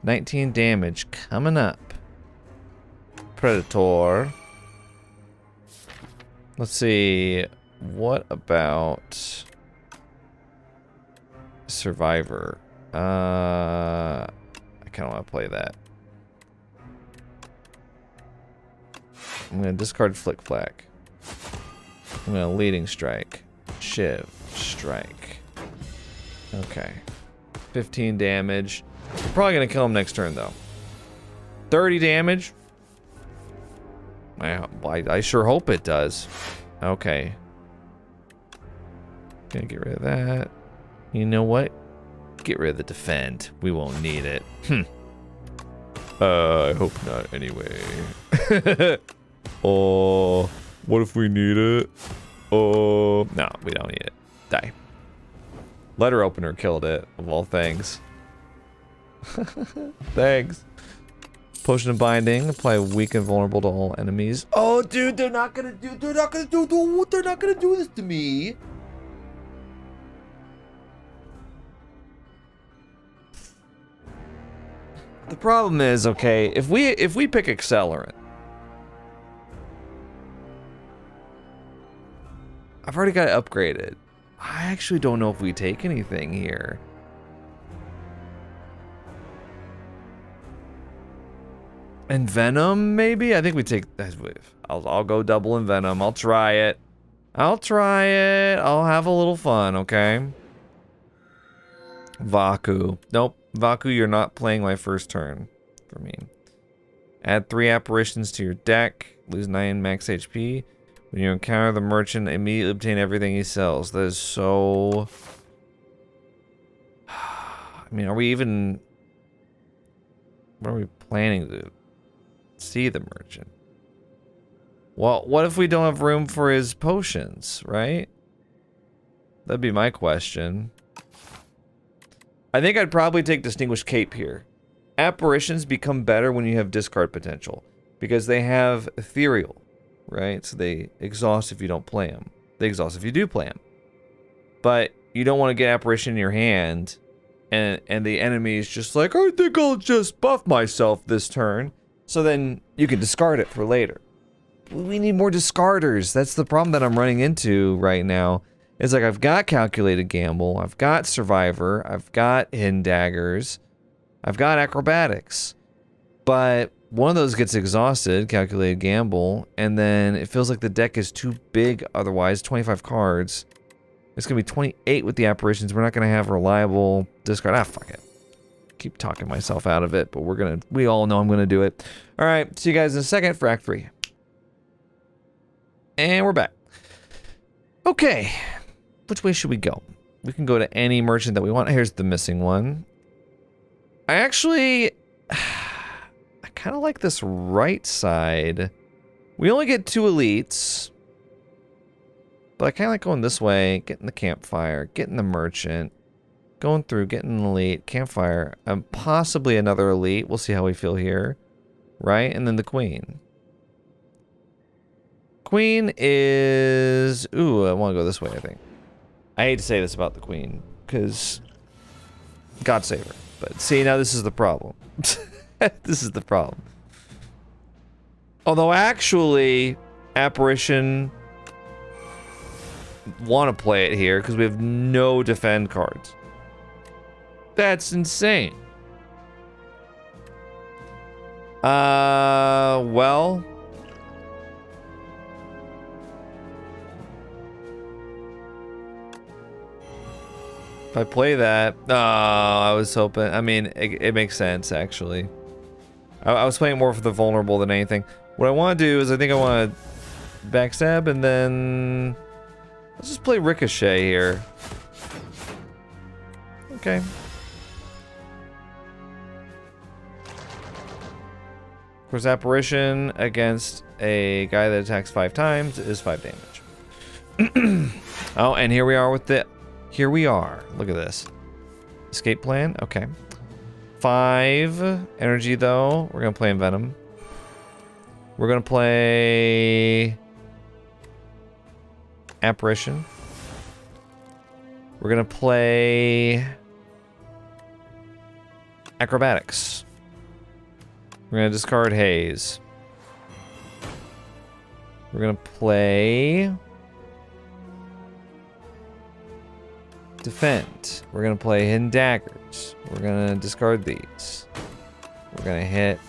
19 damage coming up. Predator. Let's see. What about Survivor? I kind of want to play that. I'm going to discard Flick Flack. I'm going to Leading Strike. Shiv. Strike. Okay. 15 damage. We're probably going to kill him next turn, though. 30 damage. I sure hope it does. Okay. Gonna get rid of that. You know what? Get rid of the defend. We won't need it. I hope not anyway. Oh, what if we need it? Oh, no, we don't need it. Die. Letter opener killed it, of all things. Thanks. Potion of Binding. Apply weak and vulnerable to all enemies. Oh, dude, they're not gonna do this to me. The problem is, okay, if we pick Accelerant, I've already got it upgraded. I actually don't know if we take anything here. And Venom, maybe? I think we take... I'll go double in Venom. I'll try it. I'll have a little fun, okay? Vaku. Nope. Vaku, you're not playing my first turn for me. Add 3 apparitions to your deck. Lose 9 max HP. When you encounter the merchant, immediately obtain everything he sells. That is so... I mean, are we even... What are we planning to see the merchant? Well, what if we don't have room for his potions, right? That'd be my question. I think I'd probably take Distinguished Cape here. Apparitions become better when you have discard potential, because they have ethereal, right? So they exhaust if you don't play them. They exhaust if you do play them. But you don't want to get apparition in your hand, and the enemy is just like, I think I'll just buff myself this turn. So then you could discard it for later. We need more discarders. That's the problem that I'm running into right now. It's like I've got Calculated Gamble, I've got Survivor, I've got Hidden Daggers, I've got Acrobatics. But one of those gets exhausted, Calculated Gamble, and then it feels like the deck is too big otherwise, 25 cards. It's going to be 28 with the Apparitions. We're not going to have reliable discard. Ah, fuck it. Keep talking myself out of it, but we all know I'm going to do it. All right, see you guys in a second for Act 3. And we're back. Okay, which way should we go? We can go to any merchant that we want. Here's the missing one. I actually... I kind of like this right side. We only get 2 elites. But I kind of like going this way, getting the campfire, getting the merchant, going through, getting an elite, campfire, and possibly another elite. We'll see how we feel here. Right? And then the queen. Queen is... Ooh, I want to go this way, I think. I hate to say this about the queen, because... God save her. But see, now this is the problem. This is the problem. Although, actually, Apparition... want to play it here, because we have no defend cards. That's insane. Well... If I play that... Oh, I was hoping... I mean, it makes sense, actually. I was playing more for the vulnerable than anything. What I want to do is I think I want to backstab and then... Let's just play Ricochet here. Okay. Of course, Apparition against a guy that attacks 5 times is 5 damage. Oh, and here we are with the... Here we are. Look at this. Escape plan? Okay. 5 energy, though. We're going to play Envenom. We're going to play... Apparition. We're going to play... Acrobatics. We're going to discard Haze. We're going to play... Defend. We're going to play Hidden Daggers. We're going to discard these. We're going to hit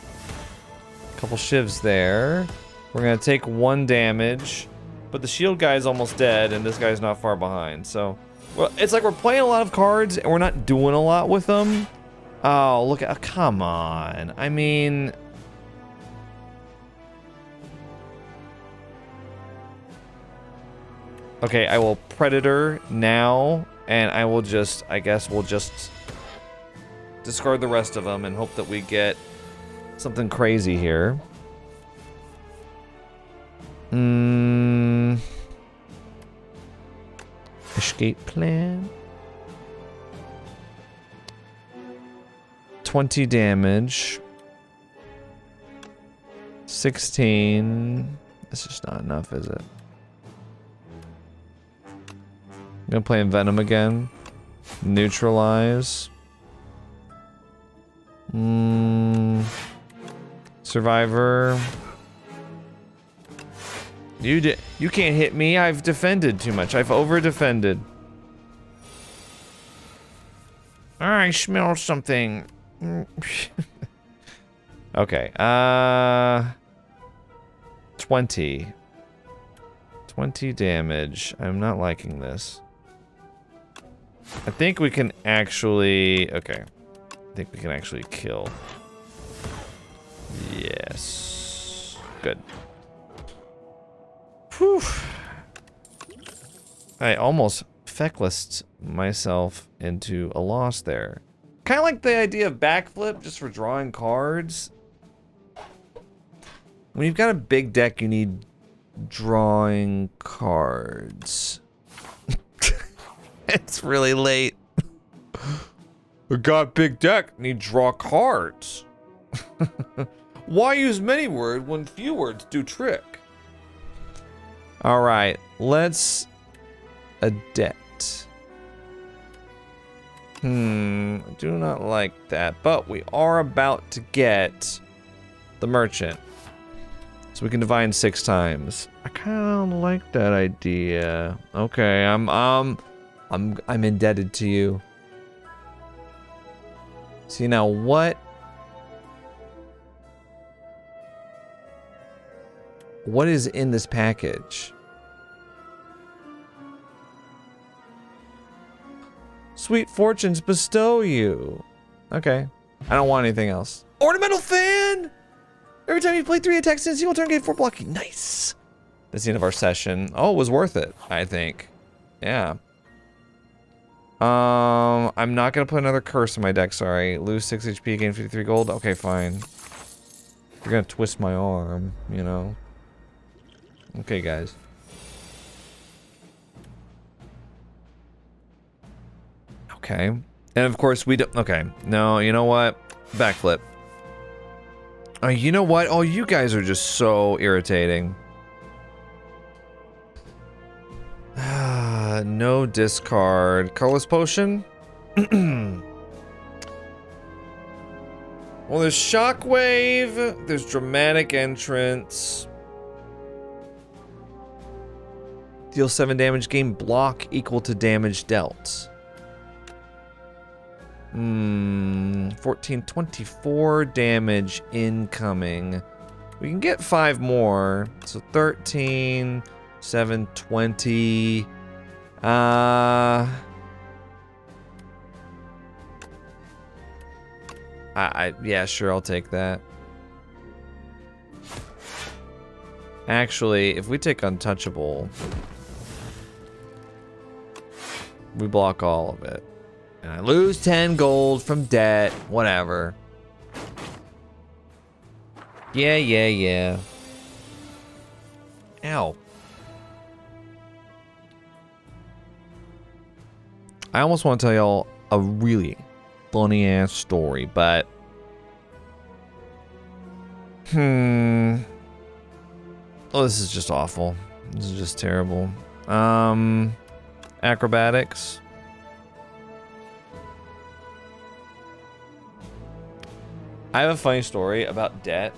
a couple shivs there. We're going to take 1 damage. But the shield guy is almost dead, and this guy's not far behind. So, well, it's like we're playing a lot of cards, and we're not doing a lot with them. Oh, look at... come on. I mean... Okay, I will Predator now, and I will just... I guess we'll just discard the rest of them and hope that we get something crazy here. Escape plan. 20 damage. 16. That's just not enough, is it? I'm gonna play Envenom again. Neutralize. Survivor. You can't hit me. I've defended too much. I've over-defended. I smell something. Okay. 20. 20 damage. I'm not liking this. I think we can actually... Okay. I think we can actually kill. Yes. Good. Whew. I almost fecklessed myself into a loss there. Kind of like the idea of backflip just for drawing cards. When you've got a big deck, you need drawing cards. It's really late. I got big deck, need draw cards. Why use many words when few words do trick? All right, let's adept. I do not like that, but we are about to get the merchant. So we can divine 6 times. I kind of like that idea. Okay, I'm indebted to you. See now what is in this package? Sweet fortunes bestow you. Okay. I don't want anything else. Ornamental fan! Every time you play 3 attacks in a single turn, get 4 blocking. Nice. That's the end of our session. Oh, it was worth it, I think. Yeah. I'm not gonna put another curse in my deck, sorry. Lose 6 HP, gain 53 gold. Okay, fine. You're gonna twist my arm, you know. Okay, guys. Okay. And of course we don't. Okay. No, you know what? Backflip. Oh, you know what? Oh, you guys are just so irritating. No discard. Colorless potion? Well, there's shockwave. There's dramatic entrance. Deal 7 damage, gain block equal to damage dealt. 14, 24 damage incoming. We can get 5 more. So 13, 7, 20. Yeah, sure, I'll take that. Actually, if we take untouchable, we block all of it. And I lose 10 gold from debt, whatever. Yeah. Ow. I almost want to tell y'all a really funny ass story, but oh, this is just awful. This is just terrible. Acrobatics. I have a funny story about debt,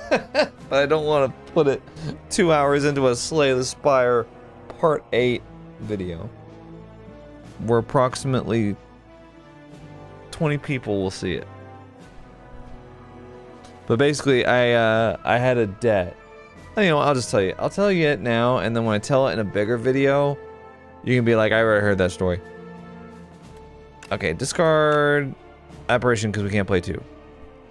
but I don't want to put it 2 hours into a Slay the Spire Part 8 video. Where approximately 20 people will see it. But basically, I had a debt. You know, I'll just tell you. I'll tell you it now, and then when I tell it in a bigger video, you can be like, I already heard that story. Okay, discard apparition because we can't play 2.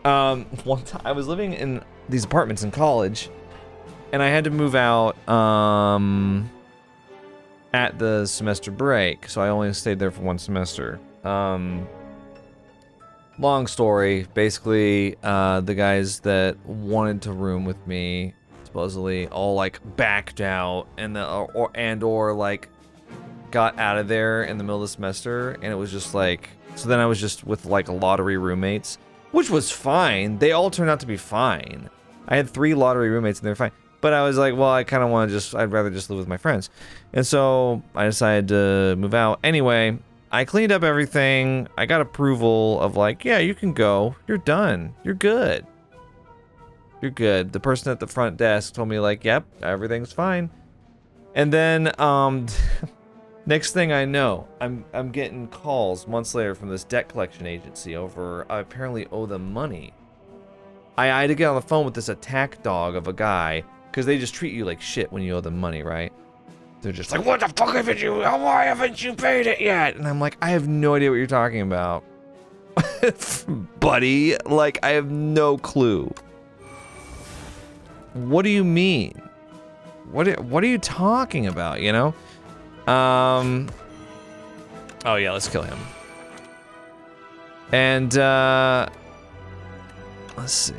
One time I was living in these apartments in college, and I had to move out at the semester break, so I only stayed there for 1 semester. Long story. Basically, the guys that wanted to room with me supposedly all like backed out and or like got out of there in the middle of the semester, and it was just like, so then I was just with like lottery roommates, which was fine. They all turned out to be fine. I had 3 lottery roommates and they were fine. But I was like, well, I kind of want to I'd rather just live with my friends. And so I decided to move out. Anyway, I cleaned up everything. I got approval of like, yeah, you can go. You're done. You're good. You're good. The person at the front desk told me like, yep, everything's fine. And then, next thing I know, I'm getting calls months later from this debt collection agency over, I apparently owe them money. I had to get on the phone with this attack dog of a guy, because they just treat you like shit when you owe them money, right? They're just like, what the fuck haven't you, why haven't you paid it yet? And I'm like, I have no idea what you're talking about. Buddy, like, I have no clue. What do you mean? What are you talking about, you know? Oh yeah, let's kill him. And, let's see.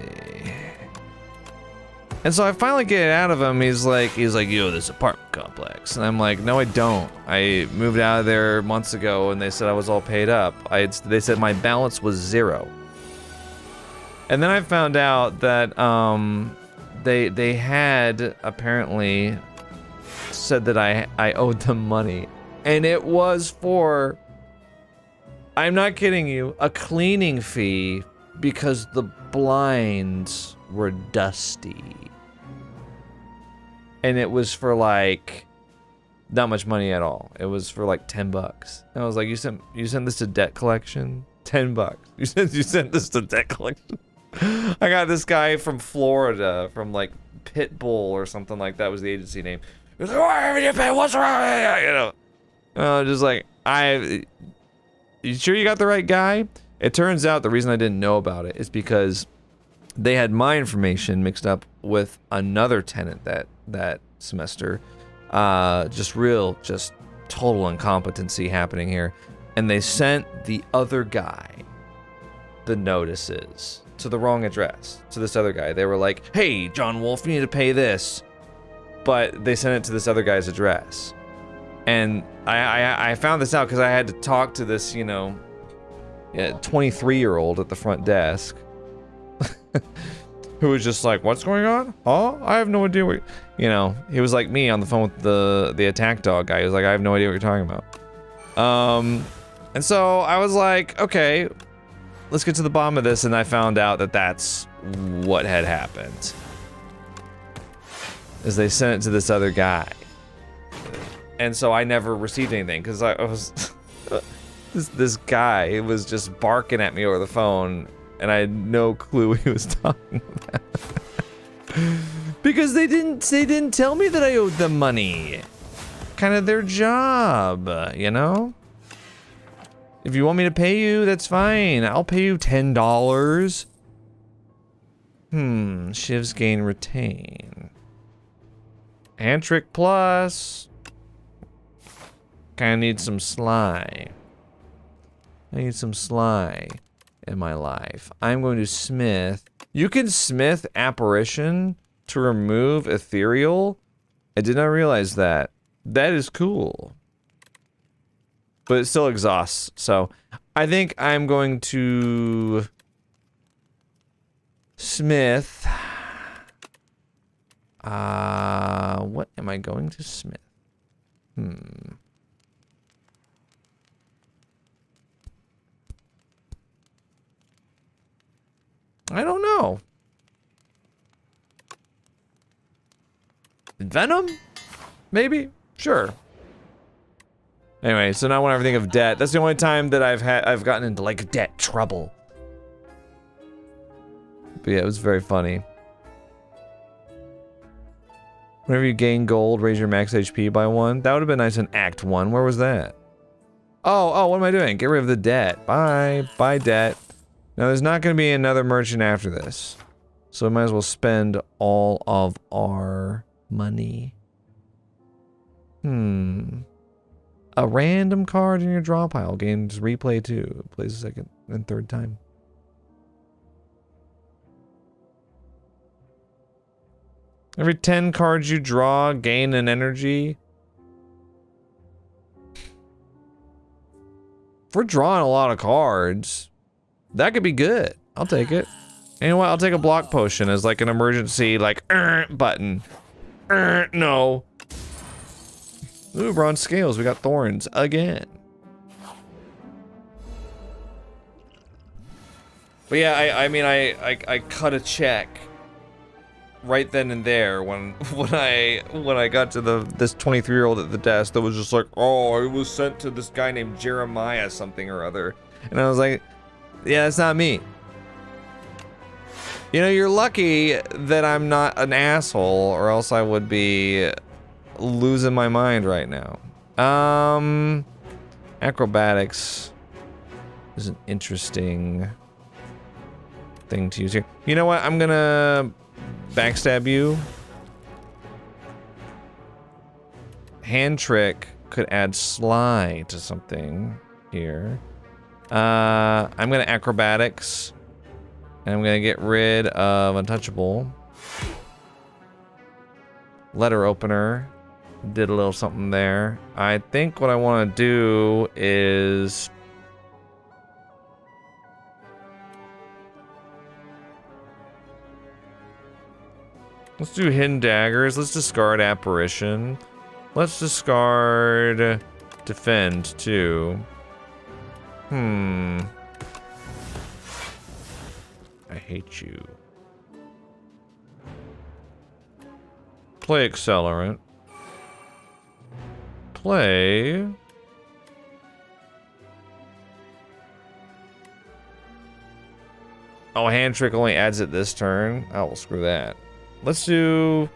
And so I finally get it out of him. He's like, yo, this apartment complex. And I'm like, no, I don't. I moved out of there months ago, and they said I was all paid up. They said my balance was 0. And then I found out that they had apparently said that I owed them money, and it was for, I'm not kidding you, a cleaning fee because the blinds were dusty. And it was for like not much money at all. It was for like $10. And I was like, you sent this to debt collection? $10. You sent this to debt collection? I got this guy from Florida, from like Pitbull or something like that was the agency name. He was like, why haven't you paid? What's wrong? You know, just like, you sure you got the right guy? It turns out the reason I didn't know about it is because they had my information mixed up with another tenant that semester. Just total incompetency happening here. And they sent the other guy the notices to the wrong address, to this other guy. They were like, hey, John Wolf, you need to pay this. But they sent it to this other guy's address. And I found this out because I had to talk to this, 23-year-old at the front desk who was just like, what's going on? Oh, I have no idea what, he was like me on the phone with the attack dog guy. He was like, I have no idea what you're talking about. And so I was like, okay, let's get to the bottom of this. And I found out that that's what had happened. Is they sent it to this other guy. And so I never received anything because I was this guy was just barking at me over the phone and I had no clue what he was talking about. Because they didn't tell me that I owed them money. Kind of their job, If you want me to pay you, that's fine. I'll pay you $10. Shiv's gain retain. Hand trick plus. Kinda need some sly. I need some sly in my life. I'm going to smith. You can smith apparition to remove ethereal. I did not realize that. That is cool. But it still exhausts, so I think I'm going to smith. What am I going to smith? I don't know. Venom? Maybe? Sure. Anyway, so now whenever I think of debt, that's the only time that I've gotten into like debt trouble. But yeah, it was very funny. Whenever you gain gold, raise your max HP by 1. That would have been nice in Act 1. Where was that? Oh, what am I doing? Get rid of the debt. Bye. Bye, debt. Now, there's not going to be another merchant after this. So we might as well spend all of our money. A random card in your draw pile gains replay 2. It plays a second and third time. Every 10 cards you draw, gain an energy. If we're drawing a lot of cards, that could be good. I'll take it. Anyway, I'll take a block potion as like an emergency, like, button. No. Ooh, bronze scales. We got thorns again. But yeah, I mean, I cut a check right then and there when I got to this 23-year-old at the desk that was just like, oh, it was sent to this guy named Jeremiah something or other, and I was like, yeah, that's not me. You're lucky that I'm not an asshole, or else I would be losing my mind right now. Acrobatics is an interesting thing to use here. You know what? I'm gonna backstab you. Hand trick could add sly to something here. I'm gonna acrobatics. And I'm gonna get rid of untouchable. Letter opener. Did a little something there. I think what I want to do is... let's do hidden daggers. Let's discard apparition. Let's discard defend too. I hate you. Play Accelerant. Play... Oh, Hand Trick only adds it this turn? Oh, well, screw that. Let's do...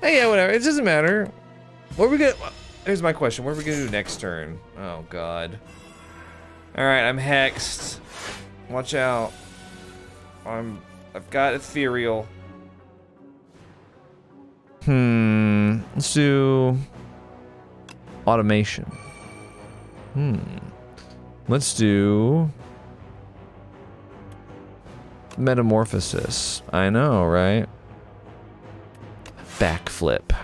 Hey, yeah, whatever. It doesn't matter. What are we gonna... Here's my question. What are we gonna do next turn? Oh, God. Alright, I'm hexed. Watch out. I've got Ethereal. Let's do... Automation. Let's do... Metamorphosis. I know, right? Backflip.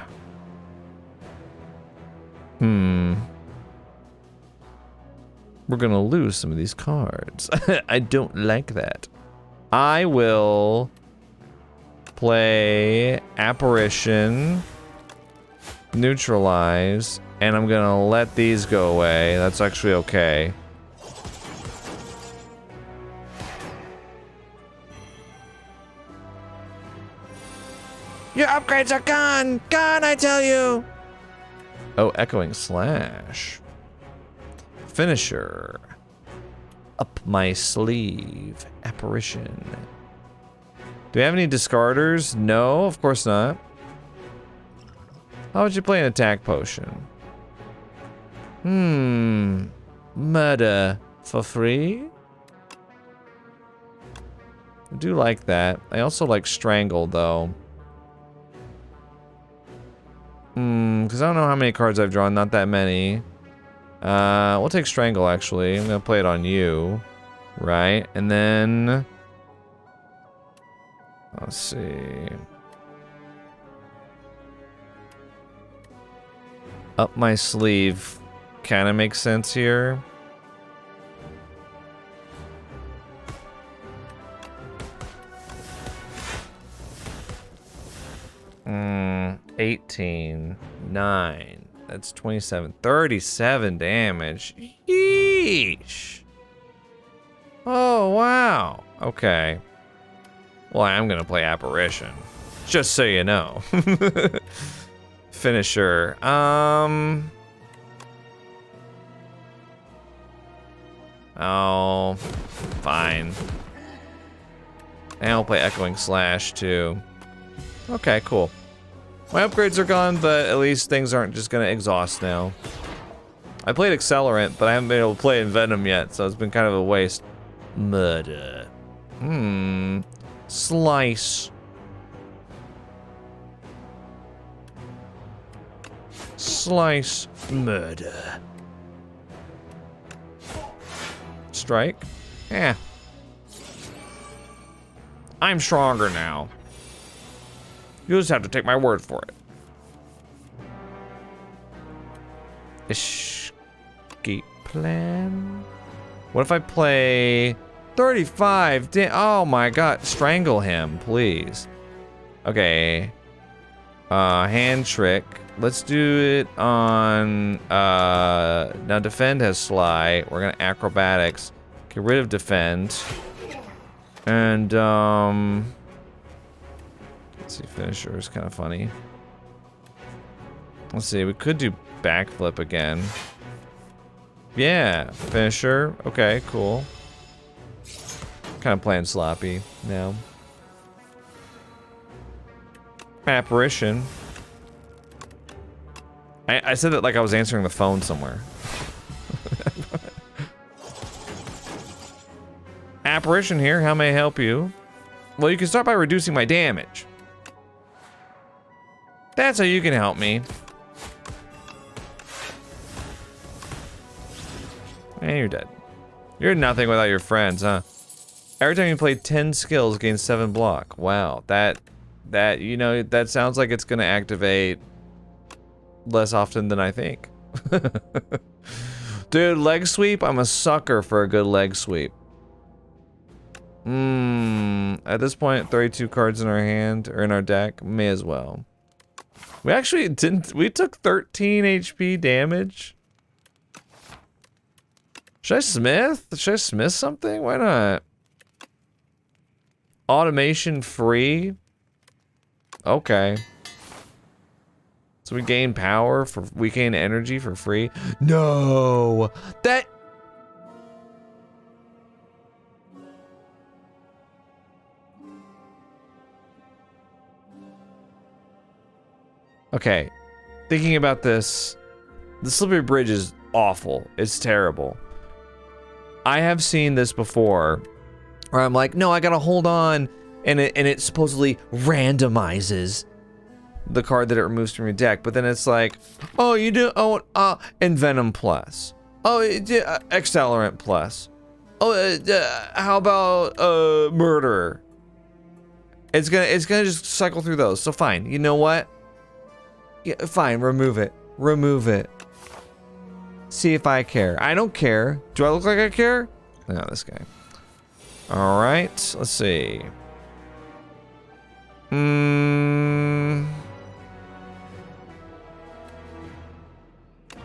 We're gonna lose some of these cards. I don't like that. I will play Apparition, Neutralize, and I'm gonna let these go away. That's actually okay. Your upgrades are gone! Gone, I tell you! Oh, Echoing Slash. Finisher. Up my sleeve. Apparition. Do we have any discarders? No, of course not. How would you play an attack potion? Murder for free? I do like that. I also like Strangle, though. Because I don't know how many cards I've drawn. Not that many. We'll take Strangle, actually. I'm going to play it on you. Right? And then... Let's see... Up my sleeve kind of makes sense here. Hmm... 18, 9, that's 27, 37 damage. Yeesh. Oh, wow. Okay. Well, I'm gonna play Apparition. Just so you know. Finisher. Oh, fine. And I'll play Echoing Slash, too. Okay, cool. My upgrades are gone, but at least things aren't just gonna exhaust now. I played Accelerant, but I haven't been able to play Venom yet, so it's been kind of a waste. Murder. Slice. Slice. Murder. Strike. Yeah. I'm stronger now. You just have to take my word for it. Escape plan? What if I play 35? Oh my god. Strangle him, please. Okay. Hand trick. Let's do it on... now defend has Sly. We're gonna acrobatics. Get rid of defend. And, let's see, finisher is kind of funny. Let's see, we could do backflip again. Yeah, finisher. Okay, cool. Kind of playing sloppy now. Apparition. I said that like I was answering the phone somewhere. Apparition here, how may I help you? Well, you can start by reducing my damage. That's how you can help me. And you're dead. You're nothing without your friends, huh? Every time you play 10 skills, gain 7 block. Wow, that you know, that sounds like it's gonna activate less often than I think. Dude, leg sweep, I'm a sucker for a good leg sweep. At this point, 32 cards in our hand, or in our deck, may as well. We actually didn't, we took 13 HP damage. Should I smith? Should I smith something? Why not? Automation free? Okay. So we gain power we gain energy for free? No! That... Okay. Thinking about this, the slippery bridge is awful. It's terrible. I have seen this before where I'm like, no, I gotta hold on, and it supposedly randomizes the card that it removes from your deck, but then it's like, oh, you do, oh, Envenom plus. Oh, Accelerant plus. Oh, how about, Murderer? It's gonna just cycle through those, so fine, you know what? Yeah, fine, remove it. Remove it. See if I care. I don't care. Do I look like I care? No, this guy. Alright, let's see.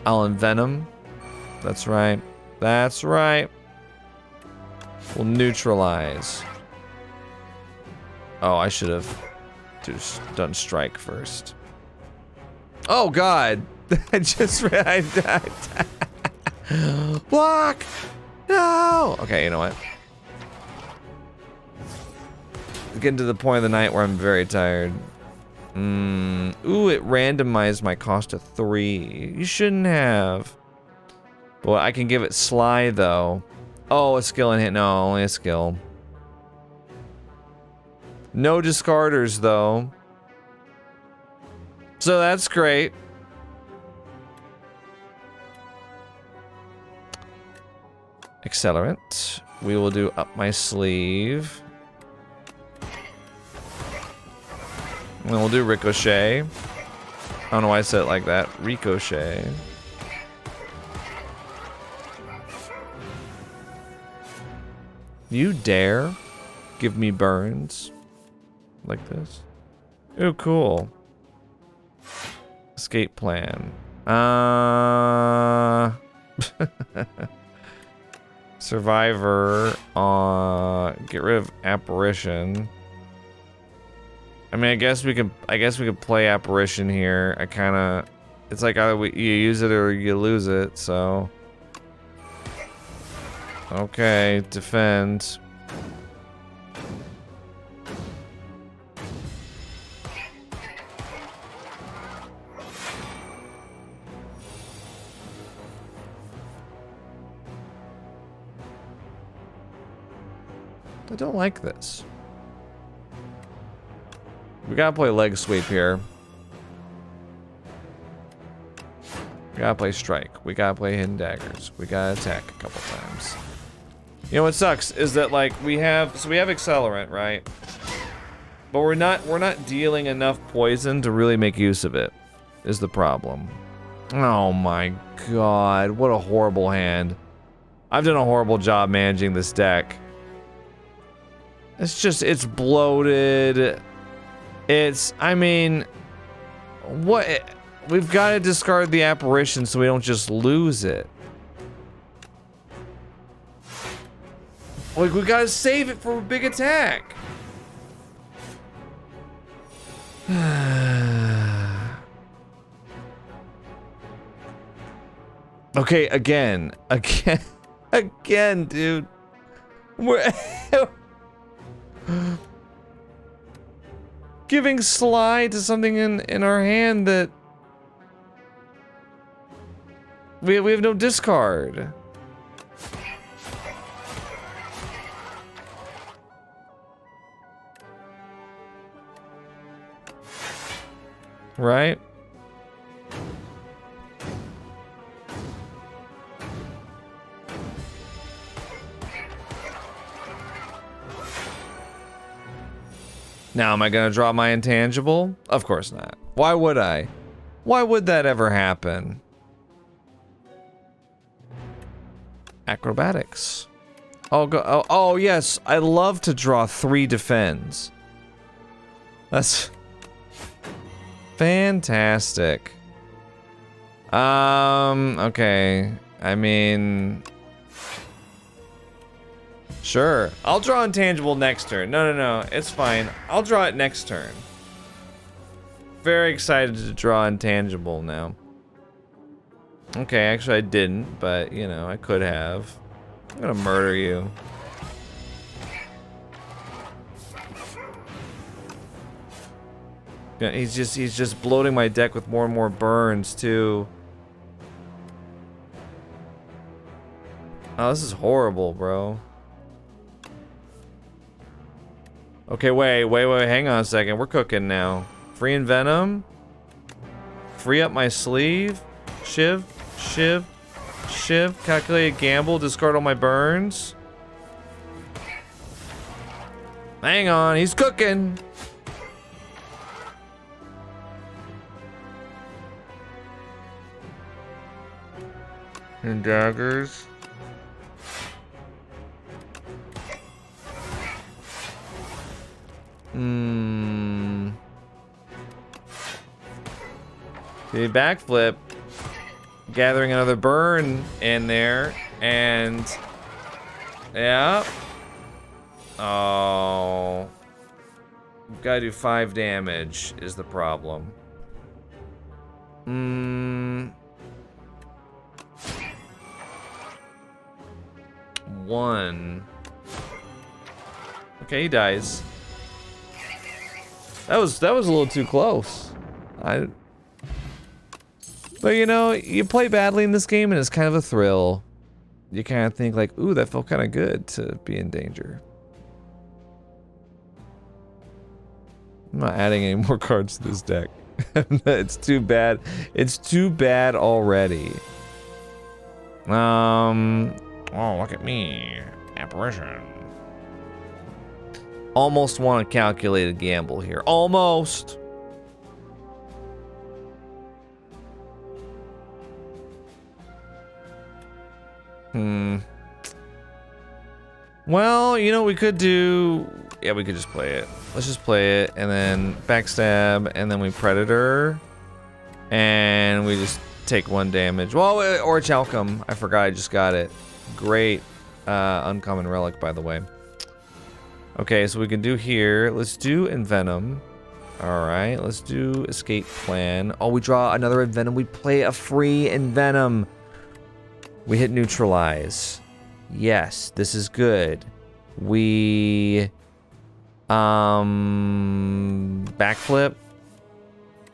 I'll Envenom. That's right. That's right. We'll neutralize. Oh, I should have just done strike first. Oh god! I just read. Block! No! Okay, you know what? Getting to the point of the night where I'm very tired. Ooh, it randomized my cost to 3. You shouldn't have. Well, I can give it Sly though. Oh, a skill and hit. No, only a skill. No discarders though. So that's great. Accelerant. We will do up my sleeve. And then we'll do Ricochet. I don't know why I said it like that. Ricochet. You dare give me burns like this? Oh, cool. Escape plan. Survivor. Get rid of apparition. I mean, I guess we could play apparition here. It's like either you use it or you lose it. So. Okay, defend. I don't like this. We gotta play leg sweep here. We gotta play strike. We gotta play hidden daggers. We gotta attack a couple times. You know what sucks is that like we have accelerant, right? But we're not dealing enough poison to really make use of it. Is the problem. Oh my god, what a horrible hand. I've done a horrible job managing this deck. It's bloated. I mean, what? We've got to discard the apparition so we don't just lose it. Like, we gotta save it for a big attack. Okay, again, dude. We're giving Sly to something in our hand that we have no discard. Right? Now, am I gonna draw my intangible? Of course not. Why would I? Why would that ever happen? Acrobatics. Oh, yes. I love to draw 3 defends. That's fantastic. Okay. I mean, Sure. I'll draw intangible next turn. No. It's fine. I'll draw it next turn. Very excited to draw intangible now. Okay, actually I didn't, but you know, I could have. I'm gonna murder you. Yeah, he's just bloating my deck with more and more burns too. Oh, this is horrible, bro. Okay, wait, hang on a second. We're cooking now. Free Envenom. Free up my sleeve. Shiv. Calculated gamble. Discard all my burns. Hang on, he's cooking. And daggers. The backflip, gathering another burn in there, and yeah. Oh, gotta do 5 damage is the problem. 1. Okay, he dies. That was a little too close. But you know, you play badly in this game and it's kind of a thrill. You kind of think like, ooh, that felt kind of good to be in danger. I'm not adding any more cards to this deck. It's too bad. It's too bad already. Oh, look at me. Apparition. Almost want a calculated gamble here. Almost. Well, you know what we could do? Yeah, we could just play it. Let's just play it, and then backstab, and then we predator, and we just take 1 damage. Well, or Chalcum. I forgot I just got it. Great uncommon relic, by the way. Okay, so we can do here. Let's do Envenom. All right, let's do Escape Plan. Oh, we draw another Envenom. We play a free Envenom. We hit Neutralize. Yes, this is good. We backflip.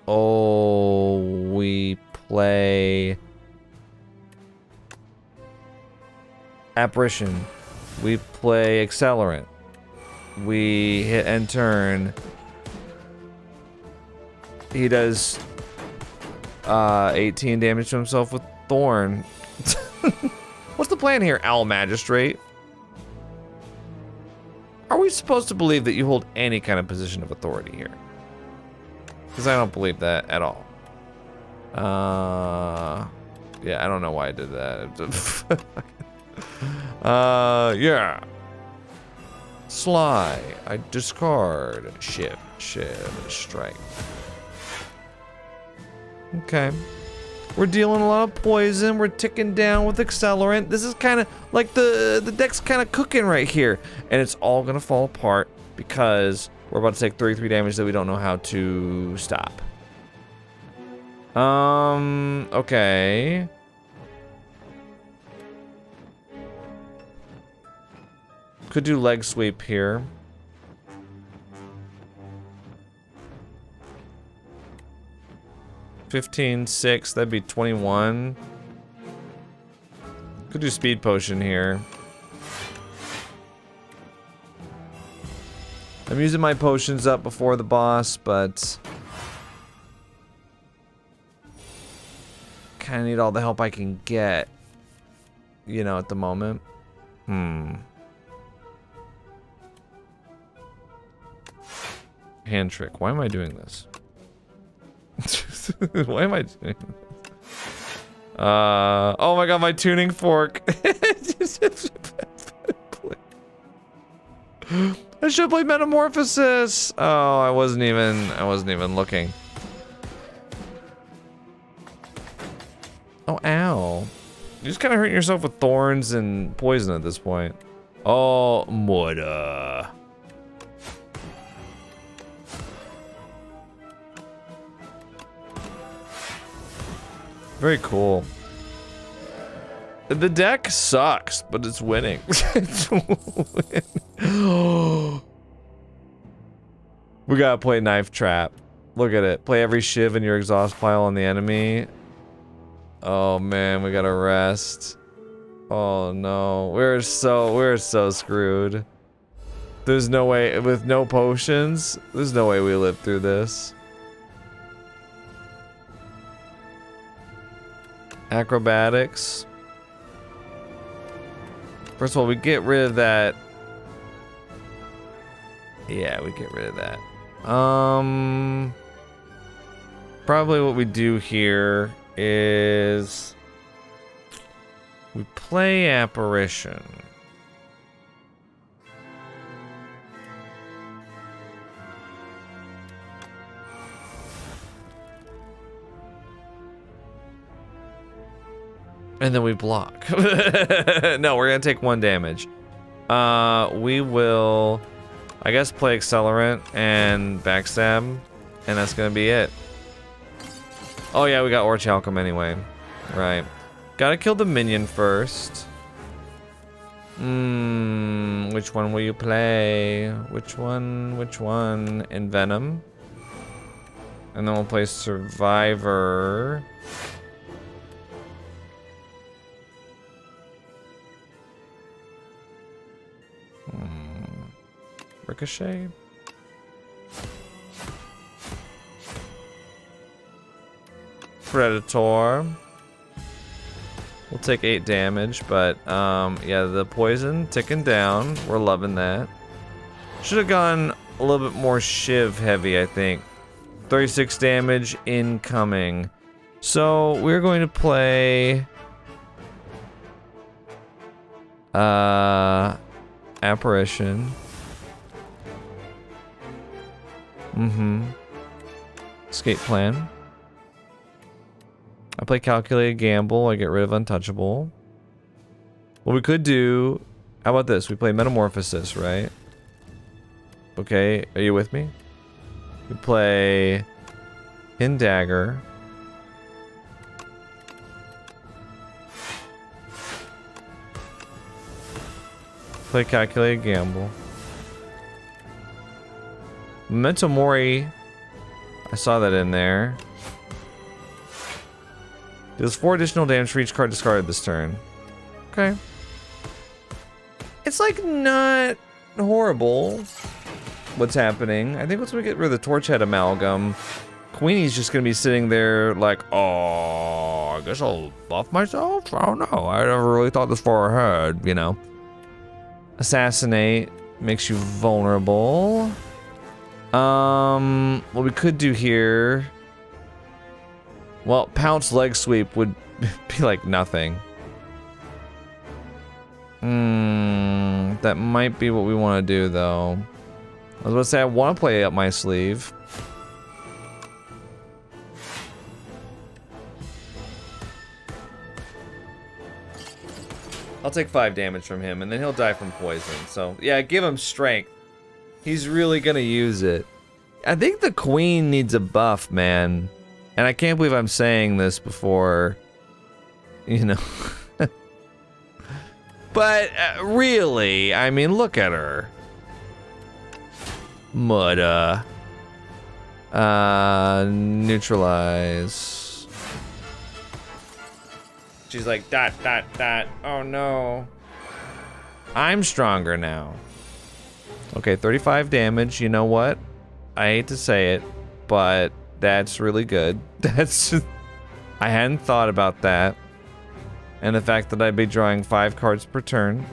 Oh, we play Apparition. We play Accelerant. We hit end turn. He does 18 damage to himself with Thorn. What's the plan here, Owl Magistrate? Are we supposed to believe that you hold any kind of position of authority here? Because I don't believe that at all. Yeah, I don't know why I did that. Yeah. Sly. I discard. Shiv, strike. Okay. We're dealing a lot of poison. We're ticking down with Accelerant. This is kind of like the deck's kind of cooking right here. And it's all going to fall apart because we're about to take 33 damage that we don't know how to stop. Okay. Could do leg sweep here. $15,600, that'd be 21. Could do speed potion here. I'm using my potions up before the boss, but kind of need all the help I can get, you know, at the moment. Hand trick. Why am I doing this? Why am I doing this? Oh my god, my tuning fork. I should play Metamorphosis. Oh, I wasn't even looking. Oh, ow. You're just kind of hurting yourself with thorns and poison at this point. Oh, murder. Very cool. The deck sucks, but it's winning. It's winning. We gotta play Knife Trap. Look at it. Play every Shiv in your exhaust pile on the enemy. Oh man, we gotta rest. Oh no, we're so screwed. There's no way, with no potions, there's no way we live through this. Acrobatics. First of all, we get rid of that. Yeah, we get rid of that. Probably what we do here is we play Apparition. And then we block. No, we're gonna take 1 damage. We will, I guess, play Accelerant and Backstab, and that's gonna be it. Oh yeah, we got Orichalcum anyway. Right. Gotta kill the minion first. Which one will you play? Which one? Envenom. And then we'll play Survivor. Ricochet? Predator. We'll take 8 damage, but yeah, the poison ticking down. We're loving that. Should have gone a little bit more Shiv heavy, I think. 36 damage incoming. So we're going to play Apparition. Escape Plan. I play Calculated Gamble. I get rid of Untouchable. What we could do... How about this? We play Metamorphosis, right? Okay, are you with me? We play... Hidden Dagger. Play Calculated Gamble. Memento Mori. I saw that in there. Deals 4 additional damage for each card discarded this turn. Okay. It's like not horrible what's happening. I think once we get rid of the Torch Head Amalgam, Queenie's just gonna be sitting there like, oh, I guess I'll buff myself? I don't know. I never really thought this far ahead, you know. Assassinate makes you vulnerable. What we could do here... Well, Pounce Leg Sweep would be like nothing. That might be what we want to do, though. I was about to say, I want to play up my sleeve. I'll take 5 damage from him, and then he'll die from poison. So, yeah, give him strength. He's really gonna use it. I think the Queen needs a buff, man. And I can't believe I'm saying this before, you know. But really, I mean, look at her. Mudda. Neutralize. She's like, dot, dot, dot. Oh no. I'm stronger now. Okay, 35 damage. You know what? I hate to say it, but that's really good. That's just, I hadn't thought about that. And the fact that I'd be drawing 5 cards per turn.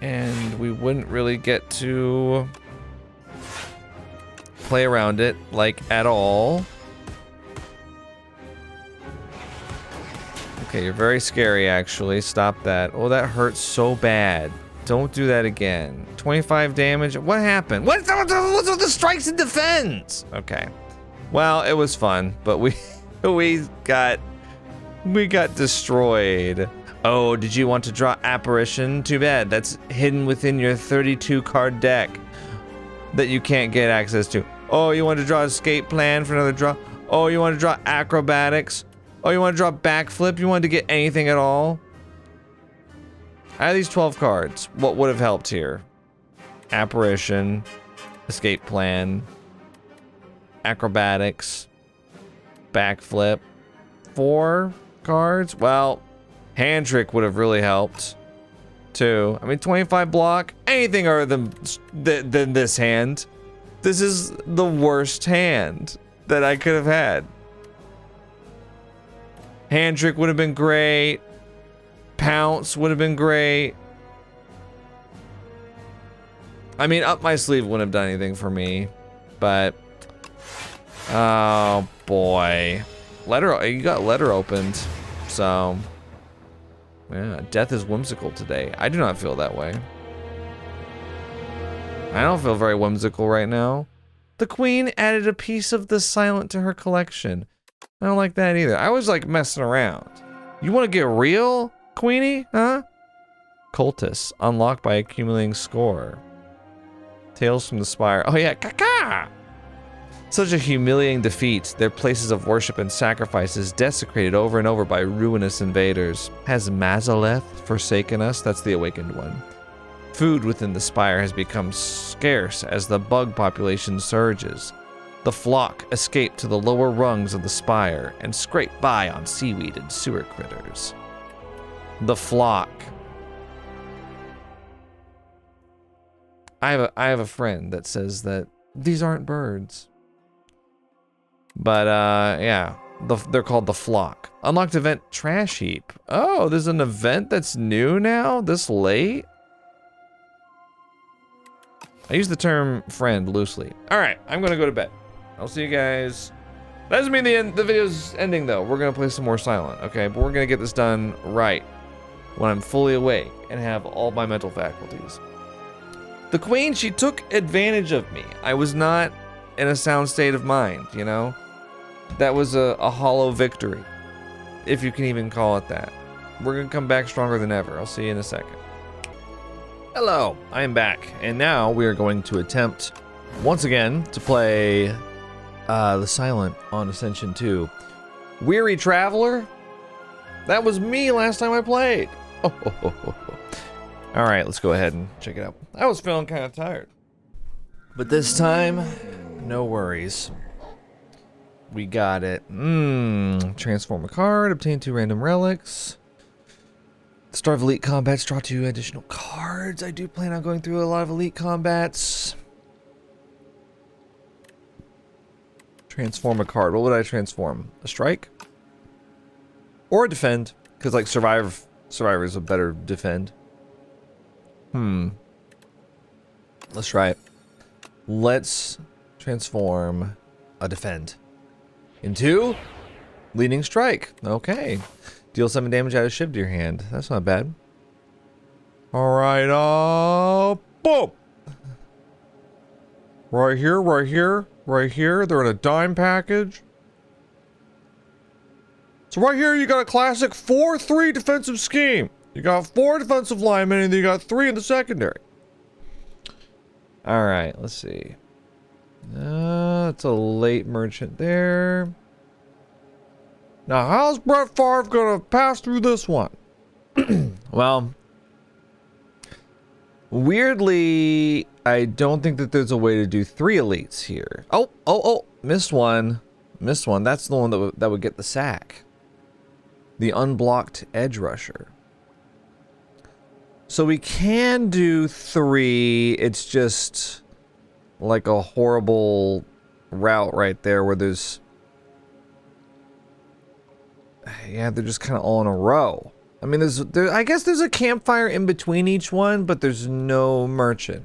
And we wouldn't really get to play around it, like, at all. Okay, you're very scary, actually. Stop that. Oh, that hurts so bad. Don't do that again. 25 damage. What happened? What's with the strikes and defends? Okay. Well, it was fun, but we got destroyed. Oh, did you want to draw Apparition? Too bad. That's hidden within your 32 card deck that you can't get access to. Oh, you want to draw Escape Plan for another draw? Oh, you want to draw Acrobatics? Oh, you want to draw Backflip? You wanted to get anything at all? Out of these 12 cards, what would have helped here? Apparition, Escape Plan, Acrobatics, Backflip. 4 cards? Well, Hand Trick would have really helped, too. I mean, 25 block, anything other than this hand. This is the worst hand that I could have had. Hand Trick would have been great. Pounce would have been great. I mean, Up My Sleeve wouldn't have done anything for me, but oh boy, you got letter opened, so yeah. Death is whimsical today. I do not feel that way. I don't feel very whimsical right now. The Queen added a piece of the Silent to her collection. I don't like that either. I was like messing around. You want to get real, Queenie? Huh? Cultists unlocked by accumulating score. Tales from the Spire. Oh yeah, caca! Such a humiliating defeat. Their places of worship and sacrifices desecrated over and over by ruinous invaders. Has Mazaleth forsaken us? That's the awakened one. Food within the Spire has become scarce as the bug population surges. The flock escape to the lower rungs of the Spire and scrape by on seaweed and sewer critters. The flock. I have a friend that says that these aren't birds. But yeah, they're called the flock. Unlocked event Trash Heap. Oh, there's an event that's new now? This late? I use the term friend loosely. Alright, I'm gonna go to bed. I'll see you guys. That doesn't mean the video's ending though. We're gonna play some more Silent, okay? But we're gonna get this done right when I'm fully awake and have all my mental faculties. The Queen, she took advantage of me. I was not in a sound state of mind, you know? That was a hollow victory, if you can even call it that. We're gonna come back stronger than ever. I'll see you in a second. Hello, I am back, and now we are going to attempt once again to play the Silent on Ascension 2. Weary Traveler? That was me last time I played. All right, let's go ahead and check it out. I was feeling kind of tired, but this time, no worries. We got it. Transform a card, obtain 2 random relics. Start of Elite Combats, draw 2 additional cards. I do plan on going through a lot of Elite Combats. Transform a card. What would I transform? A strike? Or a defend? Because like Survivor is a better defend. Let's try it. Let's transform a defend into leading strike. Okay. Deal 7 damage out of Shiv to your hand. That's not bad. Alright, boom! Right here, right here, right here. They're in a dime package. So right here you got a classic 4-3 defensive scheme. You got 4 defensive linemen and you got 3 in the secondary. Alright, let's see. It's a late merchant there. Now, how's Brett Favre gonna pass through this one? Well, weirdly, I don't think that there's a way to do 3 elites here. Oh, missed one. Missed one. That's the one that would get the sack. The unblocked edge rusher. So we can do 3. It's just like a horrible route right there where there's... Yeah, they're just kind of all in a row. I mean, I guess there's a campfire in between each one, but there's no merchant.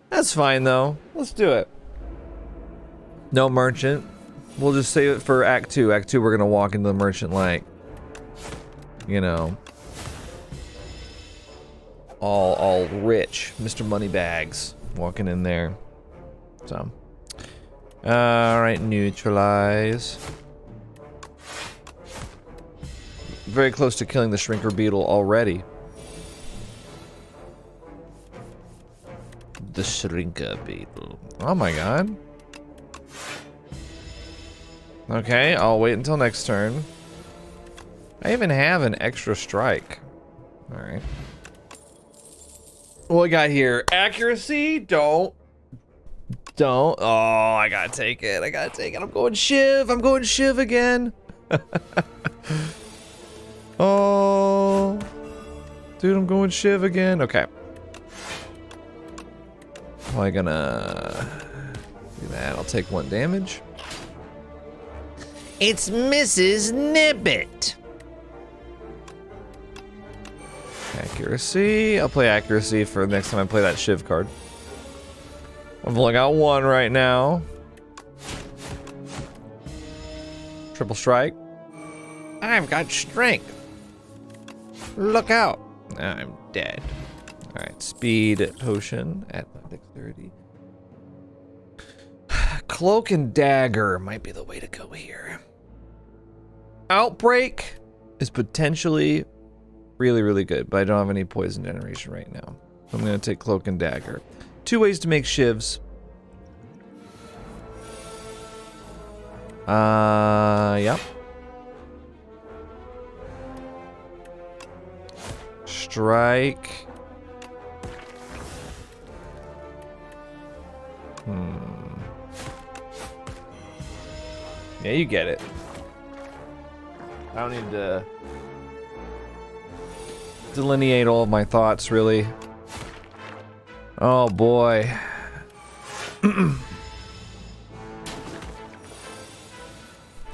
That's fine, though. Let's do it. No merchant. We'll just save it for Act 2. Act 2, we're going to walk into the merchant like, you know, all rich. Mr. Moneybags walking in there. So, alright, neutralize. very close to killing the shrinker beetle already. The shrinker beetle. Oh my god. Okay, I'll wait until next turn. I even have an extra strike. Alright. What we got here? Accuracy? Don't. Oh, I gotta take it. I gotta take it. I'm going Shiv. I'm going Shiv again. Oh. Dude, I'm going Shiv again. Okay. Probably gonna do that. I'll take 1 damage. It's Mrs. Nibbit. Accuracy. I'll play accuracy for next time I play that Shiv card. I've only got 1 right now. Triple strike. I've got strength. Look out. I'm dead. Alright, speed potion at dexterity. Cloak and dagger might be the way to go here. Outbreak is potentially really, really good, but I don't have any poison generation right now. So I'm going to take cloak and dagger. 2 ways to make shivs. Yep. Strike. Yeah, you get it. I don't need to delineate all of my thoughts, really. Oh boy. Time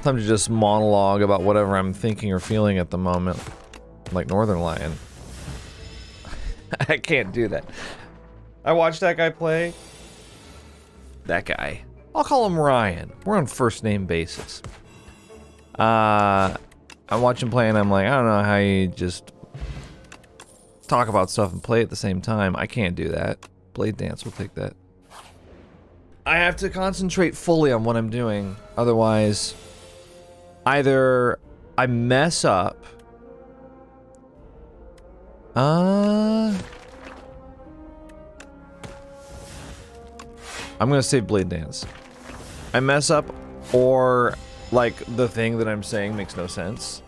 to just monologue about whatever I'm thinking or feeling at the moment. Like Northern Lion. I can't do that. I watched that guy play. That guy. I'll call him Ryan. We're on first name basis. I watch him play and I'm like, I don't know how you just talk about stuff and play at the same time. I can't do that. Blade Dance will take that. I have to concentrate fully on what I'm doing. Otherwise, either I mess up. I'm gonna say Blade Dance. I mess up, or like the thing that I'm saying makes no sense.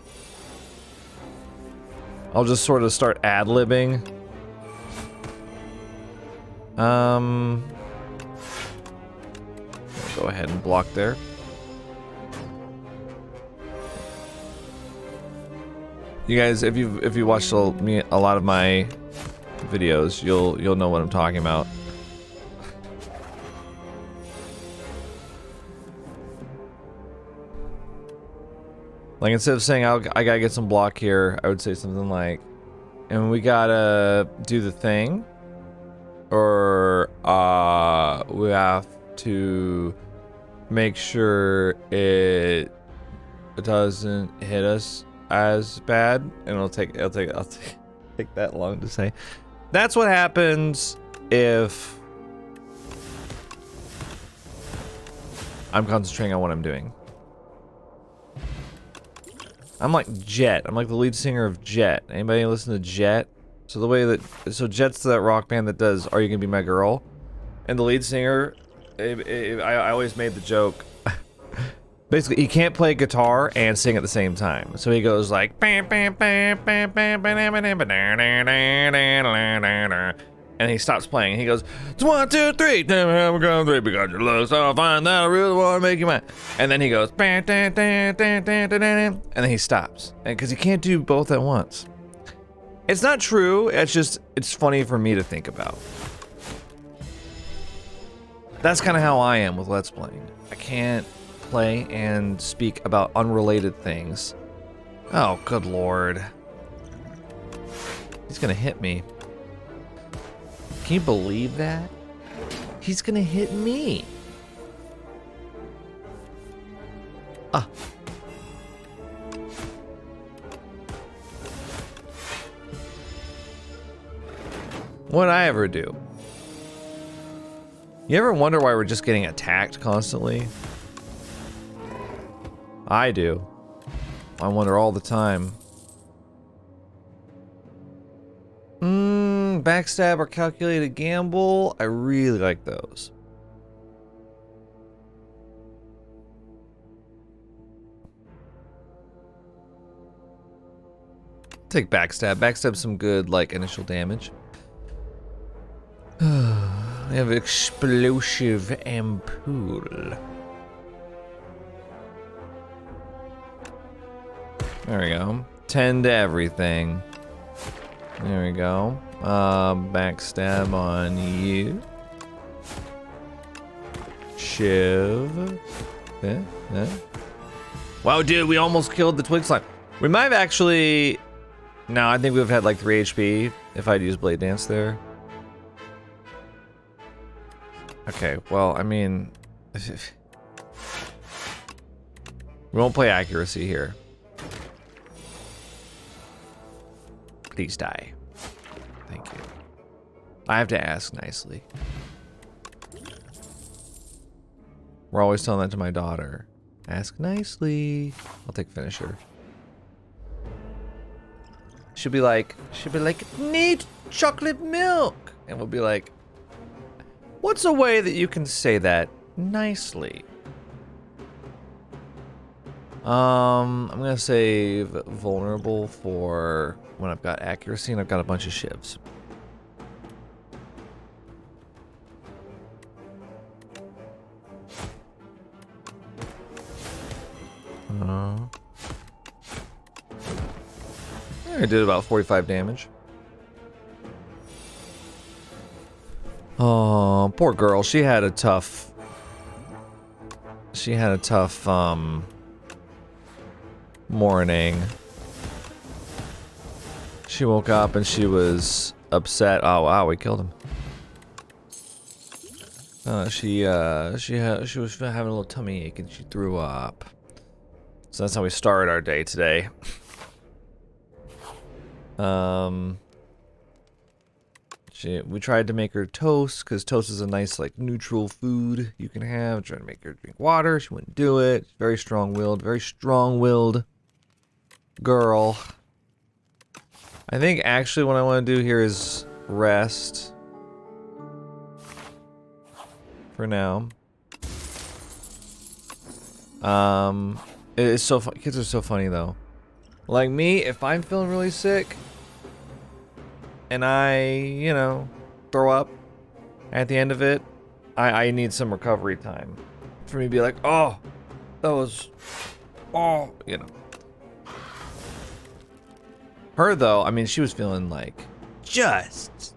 I'll just sort of start ad-libbing. I'll go ahead and block there. You guys, if you watched a lot of my videos, you'll know what I'm talking about. Like, instead of saying I gotta get some block here, I would say something like, and we gotta do the thing, or we have to make sure it doesn't hit us as bad, and I'll take that long to say. That's what happens if I'm concentrating on what I'm doing. I'm like Jet. I'm like the lead singer of Jet. Anybody listen to Jet? So Jet's that rock band that does "Are You Gonna Be My Girl?" And the lead singer, I always made the joke. Basically, he can't play guitar and sing at the same time. So he goes like, and he stops playing. He goes, it's 1, 2, 3, we're going 3 because you look so fine that I really want to make you mine. And then he goes, and then he stops, and because he can't do both at once. It's not true. It's funny for me to think about. That's kind of how I am with Let's Playing. I can't play and speak about unrelated things. Oh, good lord. He's gonna hit me. Can you believe that? He's gonna hit me. Ah. What'd I ever do? You ever wonder why we're just getting attacked constantly? I do. I wonder all the time. backstab or calculated gamble. I really like those. Take backstab. Backstab's some good, like, initial damage. We have explosive ampoule. There we go. 10 to everything. There we go. Backstab on you. Shiv. Wow, dude, we almost killed the twig slime. We might have actually... No, I think we would have had like 3 HP if I'd used Blade Dance there. Okay, well, I mean... we won't play accuracy here. Please die. Thank you. I have to ask nicely. We're always telling that to my daughter. Ask nicely. I'll take finisher. She'll be like, need chocolate milk. And we'll be like, what's a way that you can say that nicely? I'm gonna save vulnerable for when I've got accuracy and I've got a bunch of shivs. I did about 45 damage. Oh, poor girl. She had a tough morning. She woke up and she was upset. Oh wow, we killed him. She was having a little tummy ache and she threw up. So that's how we started our day today. We tried to make her toast because toast is a nice like neutral food you can have. Trying to make her drink water. She wouldn't do it. Very strong-willed girl. I think actually what I want to do here is rest for now. It's so fun. Kids are so funny though. Like me, if I'm feeling really sick and I, you know, throw up at the end of it, I need some recovery time for me to be like, oh, that was, oh, you know. Her though, I mean, she was feeling like just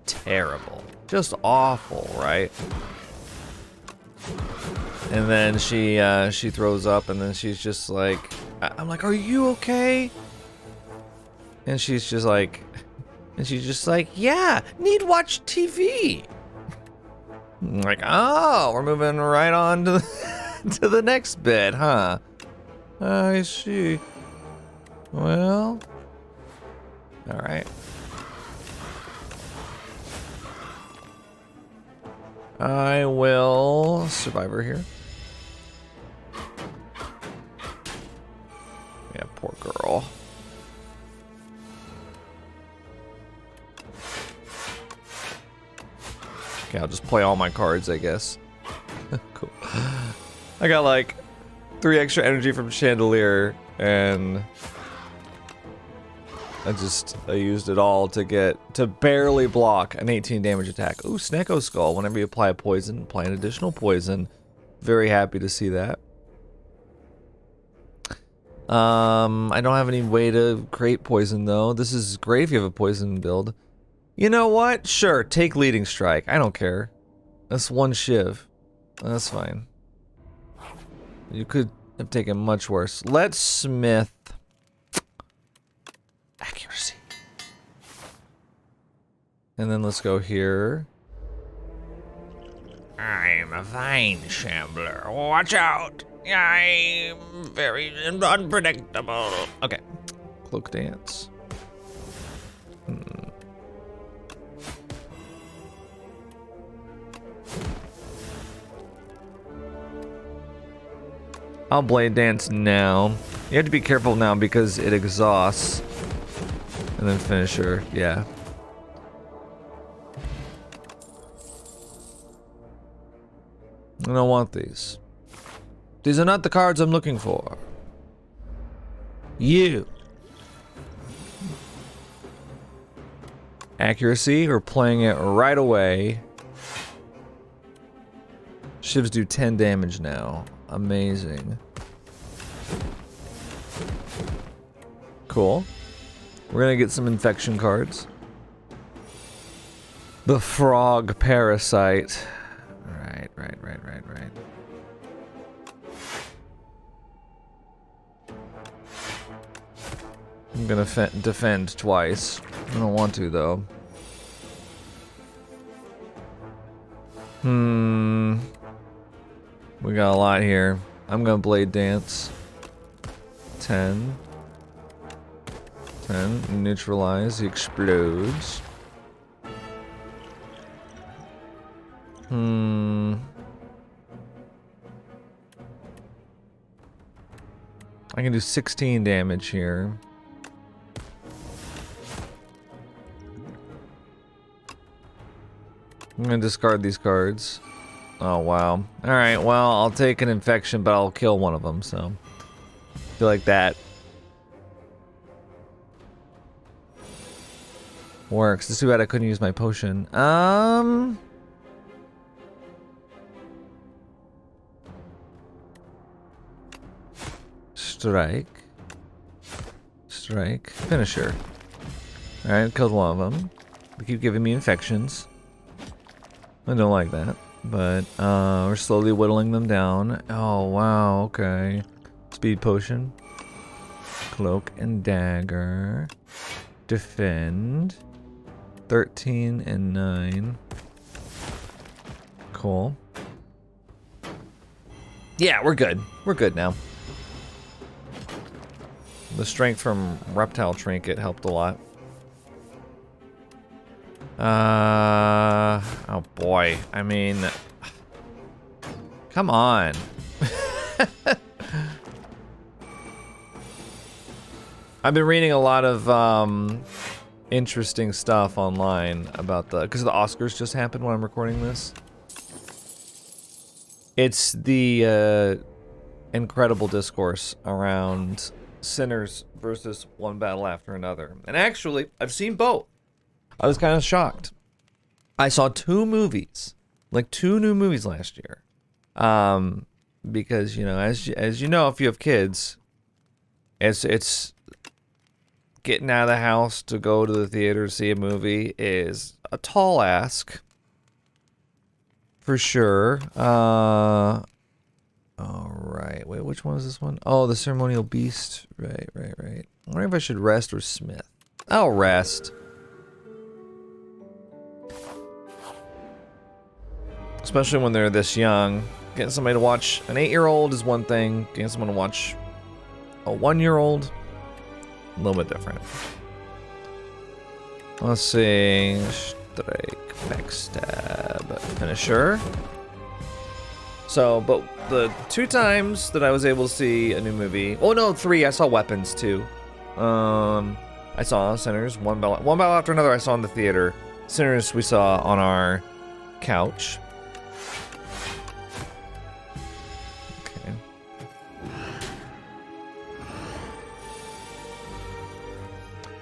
terrible, just awful, right? And then she throws up, and then she's just like, I'm like, are you okay? And she's just like, yeah, need watch TV. I'm like, oh, we're moving right on to to the next bit, huh? I see. Well, all right. I will survivor here. Yeah, poor girl. Okay, I'll just play all my cards, I guess. Cool. I got like 3 extra energy from Chandelier, and I used it all to barely block an 18 damage attack. Ooh, Snecko Skull. Whenever you apply a poison, apply an additional poison. Very happy to see that. I don't have any way to create poison though. This is great if you have a poison build. You know what? Sure, take Leading Strike. I don't care. That's 1 Shiv. That's fine. You could have taken much worse. Let's Smith. Accuracy. And then let's go here. I'm a vine shambler. Watch out. I'm very unpredictable. Okay. Cloak Dance. I'll Blade Dance now. You have to be careful now because it exhausts. And then Finisher, yeah. I don't want these. These are not the cards I'm looking for. You. Accuracy, we're playing it right away. Shivs do 10 damage now. Amazing. Cool. We're gonna get some infection cards. The frog parasite. Right. I'm gonna defend twice. I don't want to though. We got a lot here. I'm gonna blade dance. 10. Neutralize. He explodes. I can do 16 damage here. I'm gonna discard these cards. Oh, wow. Alright, well, I'll take an infection, but I'll kill one of them, so... I feel like that... works. It's too bad I couldn't use my potion. Strike. Finisher. Alright, killed one of them. They keep giving me infections. I don't like that. But, we're slowly whittling them down. Oh, wow, okay. Speed potion. Cloak and dagger. Defend. 13 and 9. Cool. Yeah, we're good. We're good now. The strength from Reptile Trinket helped a lot. Oh boy. I mean, come on. I've been reading a lot of interesting stuff online about because the Oscars just happened when I'm recording this. It's the incredible discourse around sinners versus one battle after another. And actually, I've seen both. I was kind of shocked. I saw 2 movies, like 2 new movies last year. Because, you know, as you know, if you have kids, it's getting out of the house to go to the theater to see a movie is a tall ask. For sure. All right. Wait, which one is this one? Oh, the Ceremonial Beast. Right. I wonder if I should rest or smith. I'll rest. Especially when they're this young. Getting somebody to watch an 8-year-old is one thing. Getting someone to watch a 1-year-old, a little bit different. Let's see. Strike, backstab, finisher. So, but the 2 times that I was able to see a new movie. Oh no, 3. I saw Weapons too. I saw Sinners. One battle after another. I saw in the theater. Sinners we saw on our couch.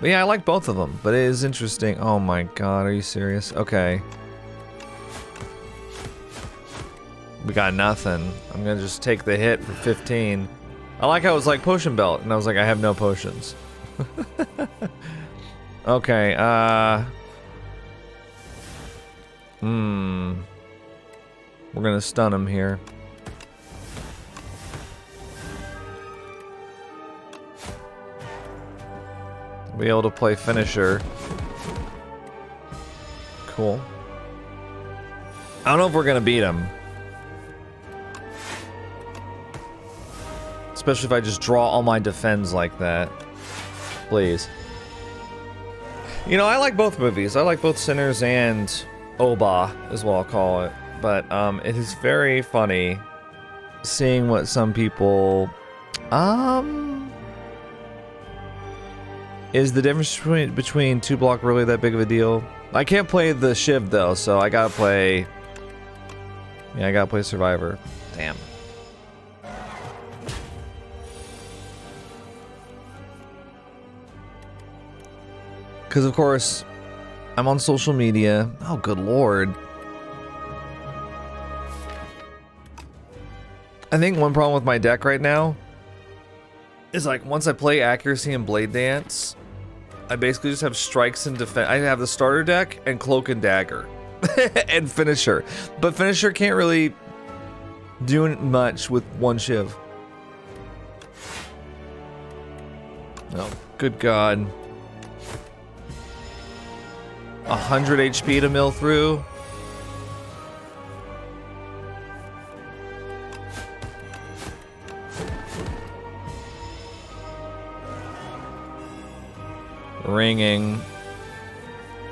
But yeah, I like both of them, but it is interesting. Oh my god, are you serious? Okay. We got nothing. I'm gonna just take the hit for 15. I like how it was like potion belt, and I was like, I have no potions. Okay, we're gonna stun him here. Be able to play finisher. Cool. I don't know if we're gonna beat him. Especially if I just draw all my defends like that. Please. You know, I like both movies. I like both Sinners and Oba, is what I'll call it. But it is very funny seeing what some people is the difference between 2 block really that big of a deal? I can't play the Shiv though, so I gotta play Yeah, I gotta play Survivor. Damn. Because, of course, I'm on social media. Oh, good lord. I think one problem with my deck right now is, like, once I play Accuracy and Blade Dance, I basically just have Strikes and Defense. I have the starter deck and Cloak and Dagger. And Finisher. But Finisher can't really do much with one Shiv. Oh, good god. 100 HP to mill through. Ringing.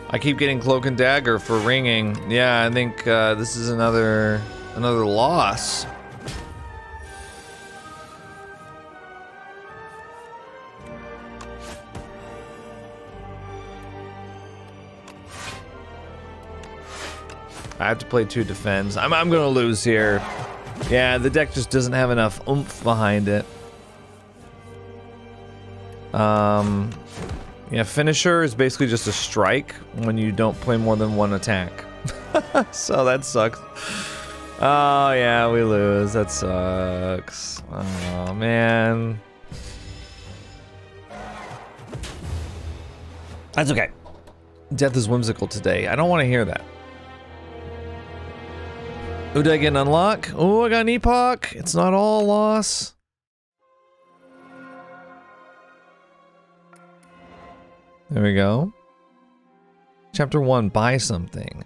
I keep getting Cloak and Dagger for ringing. Yeah, I think this is another loss. I have to play 2 defends. I'm gonna lose here. Yeah, the deck just doesn't have enough oomph behind it. Yeah, Finisher is basically just a strike when you don't play more than 1 attack. So that sucks. Oh yeah, we lose. That sucks. Oh man. That's okay. Death is whimsical today. I don't want to hear that. Ooh, did I get an unlock? Oh, I got an epoch. It's not all loss. There we go. Chapter 1, buy something.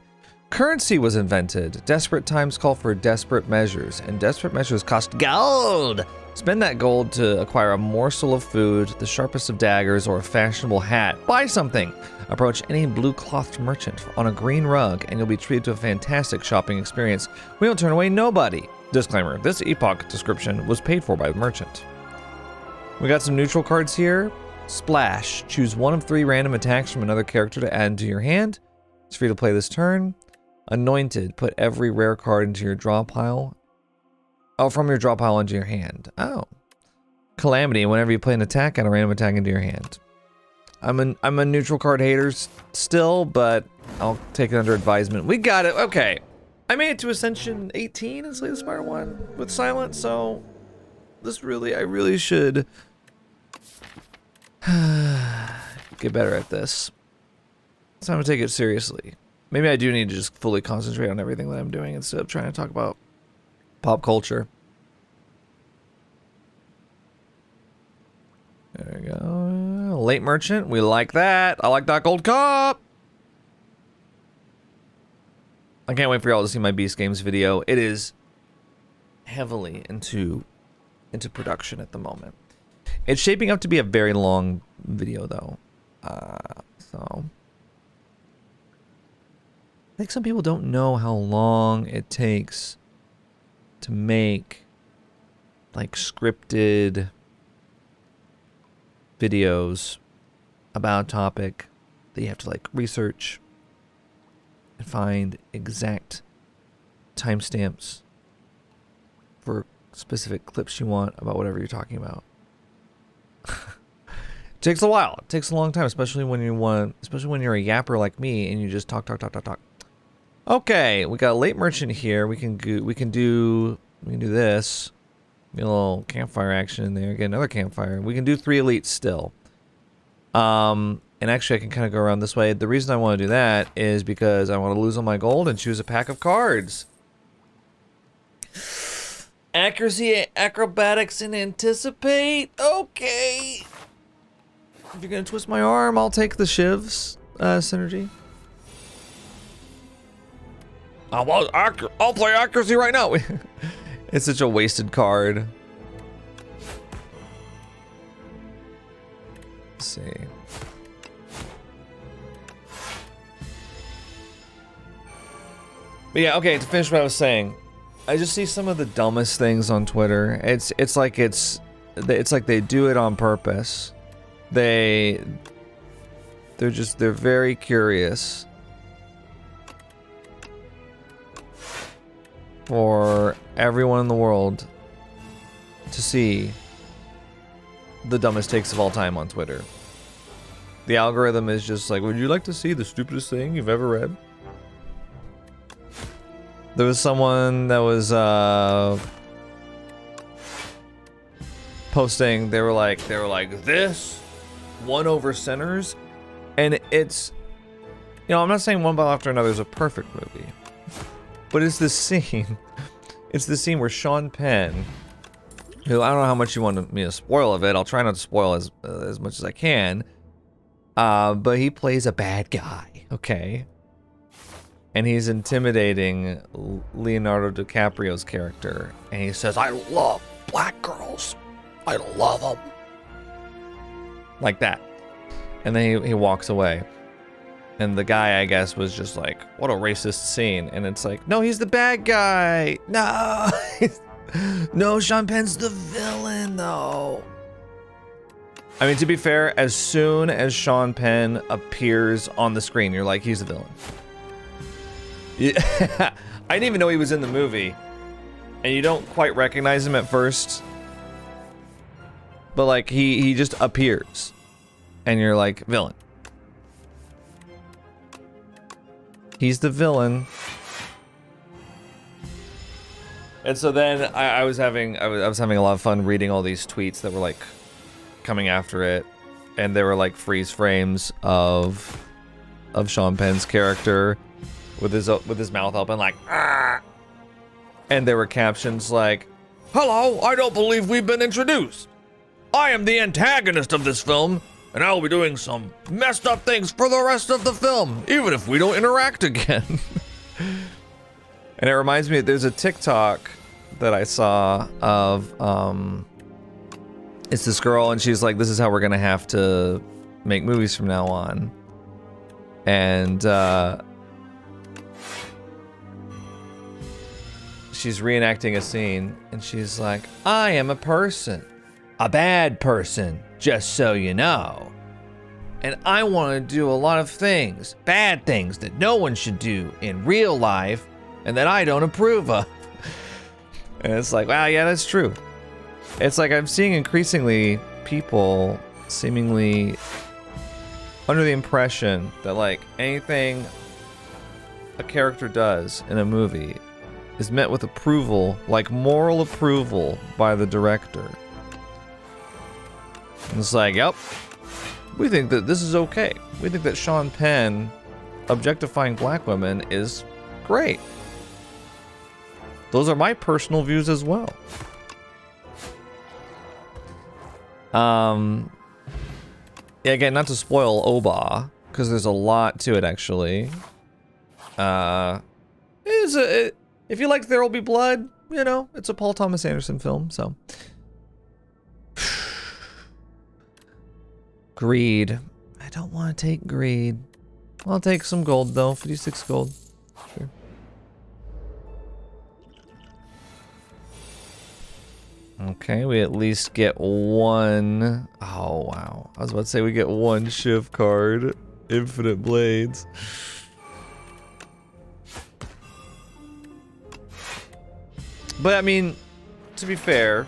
Currency was invented. Desperate times call for desperate measures, and desperate measures cost gold. Spend that gold to acquire a morsel of food, the sharpest of daggers, or a fashionable hat. Buy something. Approach any blue-clothed merchant on a green rug, and you'll be treated to a fantastic shopping experience. We don't turn away nobody. Disclaimer, this epoch description was paid for by the merchant. We got some neutral cards here. Splash. Choose 1 of 3 random attacks from another character to add to your hand. It's free to play this turn. Anointed. Put every rare card into your draw pile. Oh, from your draw pile into your hand. Oh. Calamity. Whenever you play an attack, add a random attack into your hand. I'm a neutral card hater still, but I'll take it under advisement. We got it. Okay. I made it to Ascension 18 in Slay the Spire 1 with Silence, so I really should get better at this. It's time to take it seriously. Maybe I do need to just fully concentrate on everything that I'm doing instead of trying to talk about pop culture. There we go. Late merchant. We like that. I like that gold cup. I can't wait for y'all to see my Beast Games video. It is heavily into production at the moment. It's shaping up to be a very long video though. So I think some people don't know how long it takes to make like scripted videos about a topic that you have to like research and find exact timestamps for specific clips you want about whatever you're talking about. It takes a while. It takes a long time, especially when you're a yapper like me and you just talk. Okay, we got a late merchant here. We can do this. Get a little campfire action in there. Get another campfire. We can do 3 elites still. And actually I can kind of go around this way. The reason I want to do that is because I want to lose all my gold and choose a pack of cards. Accuracy, acrobatics, and anticipate. Okay. If you're gonna twist my arm, I'll take the Shiv's synergy. I'll play accuracy right now. It's such a wasted card. Let's see. But yeah, okay, to finish what I was saying, I just see some of the dumbest things on Twitter. It's like they do it on purpose. They're very curious. for everyone in the world to see the dumbest takes of all time on Twitter. The algorithm is just like, would you like to see the stupidest thing you've ever read? There was someone that was posting, they were like, this one over sinners, and it's, you know, I'm not saying One Battle After Another is a perfect movie, but it's the scene, where Sean Penn, who I don't know how much you want me to spoil of it, I'll try not to spoil as much as I can, but he plays a bad guy, okay? And he's intimidating Leonardo DiCaprio's character, and he says, I love black girls. I love them. Like that. And then he walks away. And the guy, I guess, was just like, what a racist scene. And it's like, no, he's the bad guy. No. No, Sean Penn's the villain, though. I mean, to be fair, as soon as Sean Penn appears on the screen, you're like, he's the villain. Yeah. I didn't even know he was in the movie. And you don't quite recognize him at first. But, like, he just appears. And you're like, villain. He's the villain. And so then I was having a lot of fun reading all these tweets that were like coming after it, and they were like freeze frames of Sean Penn's character with his mouth open like, ah! And there were captions like, hello, I don't believe we've been introduced. I am the antagonist of this film, and I will be doing some messed up things for the rest of the film, even if we don't interact again. And it reminds me, there's a TikTok that I saw of, it's this girl, and she's like, this is how we're gonna have to make movies from now on. And, she's reenacting a scene, and she's like, I am a person. A bad person, just so you know. And I want to do a lot of things, bad things that no one should do in real life and that I don't approve of. And it's like, wow, yeah, that's true. It's like I'm seeing increasingly people seemingly under the impression that like anything a character does in a movie is met with approval, like moral approval by the director. And it's like, yep, we think that this is okay. We think that Sean Penn objectifying black women is great. Those are my personal views as well. Yeah, again, not to spoil Oba, because there's a lot to it actually. If you like There Will Be Blood, you know, it's a Paul Thomas Anderson film, so. Greed. I don't want to take greed. I'll take some gold though, 56 gold. Sure. Okay, we at least get one. Oh, wow. I was about to say we get one Shiv card. Infinite Blades. But I mean, to be fair,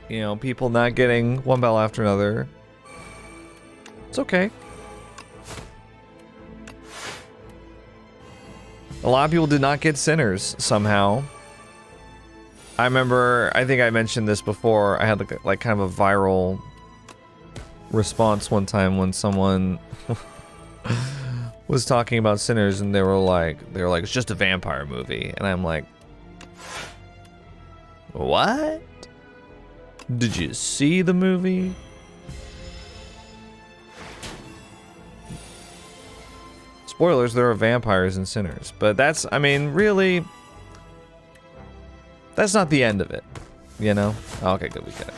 you know, people not getting One Battle After Another, it's okay. A lot of people did not get Sinners somehow. I remember, I think I mentioned this before, I had like kind of a viral response one time when someone was talking about Sinners and they were like, it's just a vampire movie. And I'm like, what? Did you see the movie? Spoilers, there are vampires in Sinners. But that's, I mean, really, that's not the end of it, you know? Oh, okay, good, we get it.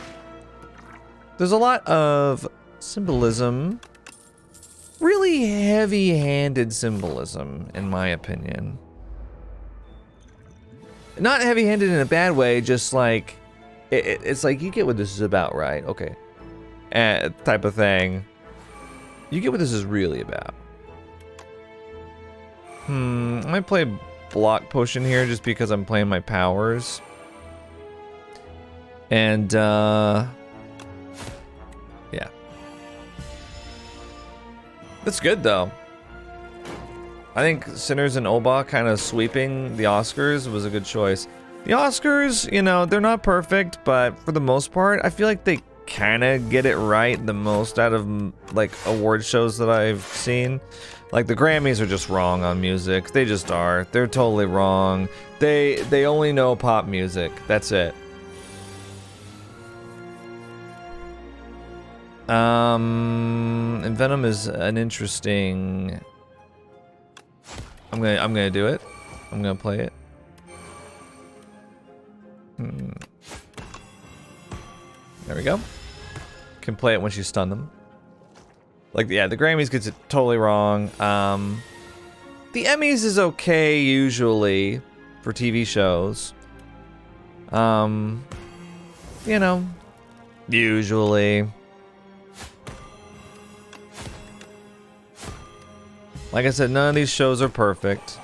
There's a lot of symbolism. Really heavy-handed symbolism, in my opinion. Not heavy-handed in a bad way, just like, it's like, you get what this is about, right? Okay. Type of thing. You get what this is really about. I might play Block Potion here just because I'm playing my powers. And, yeah. That's good, though. I think Sinners and Oba kind of sweeping the Oscars was a good choice. The Oscars, you know, they're not perfect, but for the most part, I feel like they kind of get it right the most out of, like, award shows that I've seen. Like, the Grammys are just wrong on music. They just are. They're totally wrong. They only know pop music. That's it. And Venom is an interesting... I'm gonna do it. I'm gonna play it. There we go. Can play it when you stun them. Like, yeah, the Grammys gets it totally wrong. The Emmys is okay usually for TV shows. You know, usually. Like I said, none of these shows are perfect.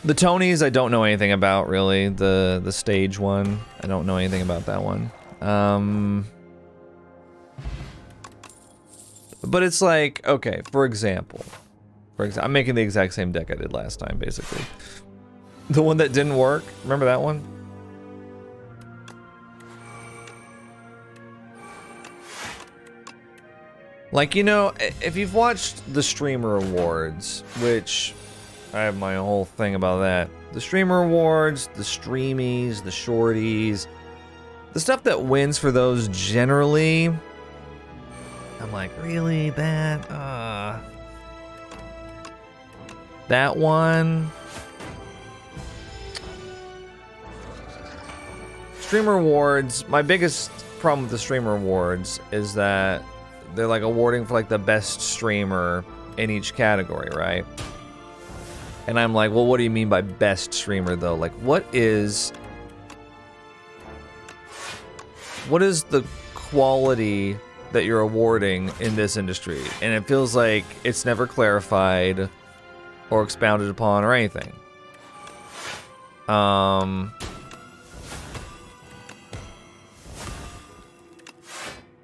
The Tonys, I don't know anything about, really. The stage one, I don't know anything about that one. But it's like, okay, for example, I'm making the exact same deck I did last time, basically. The one that didn't work, remember that one? Like, you know, if you've watched the Streamer Awards, which I have my whole thing about that. The Streamer Awards, the Streamies, the Shorties, the stuff that wins for those generally, I'm like, really? That one? Streamer Awards, my biggest problem with the Streamer Awards is that they're like awarding for like the best streamer in each category, right? And I'm like, well, what do you mean by best streamer though? Like, what is the quality that you're awarding in this industry? And it feels like it's never clarified or expounded upon or anything.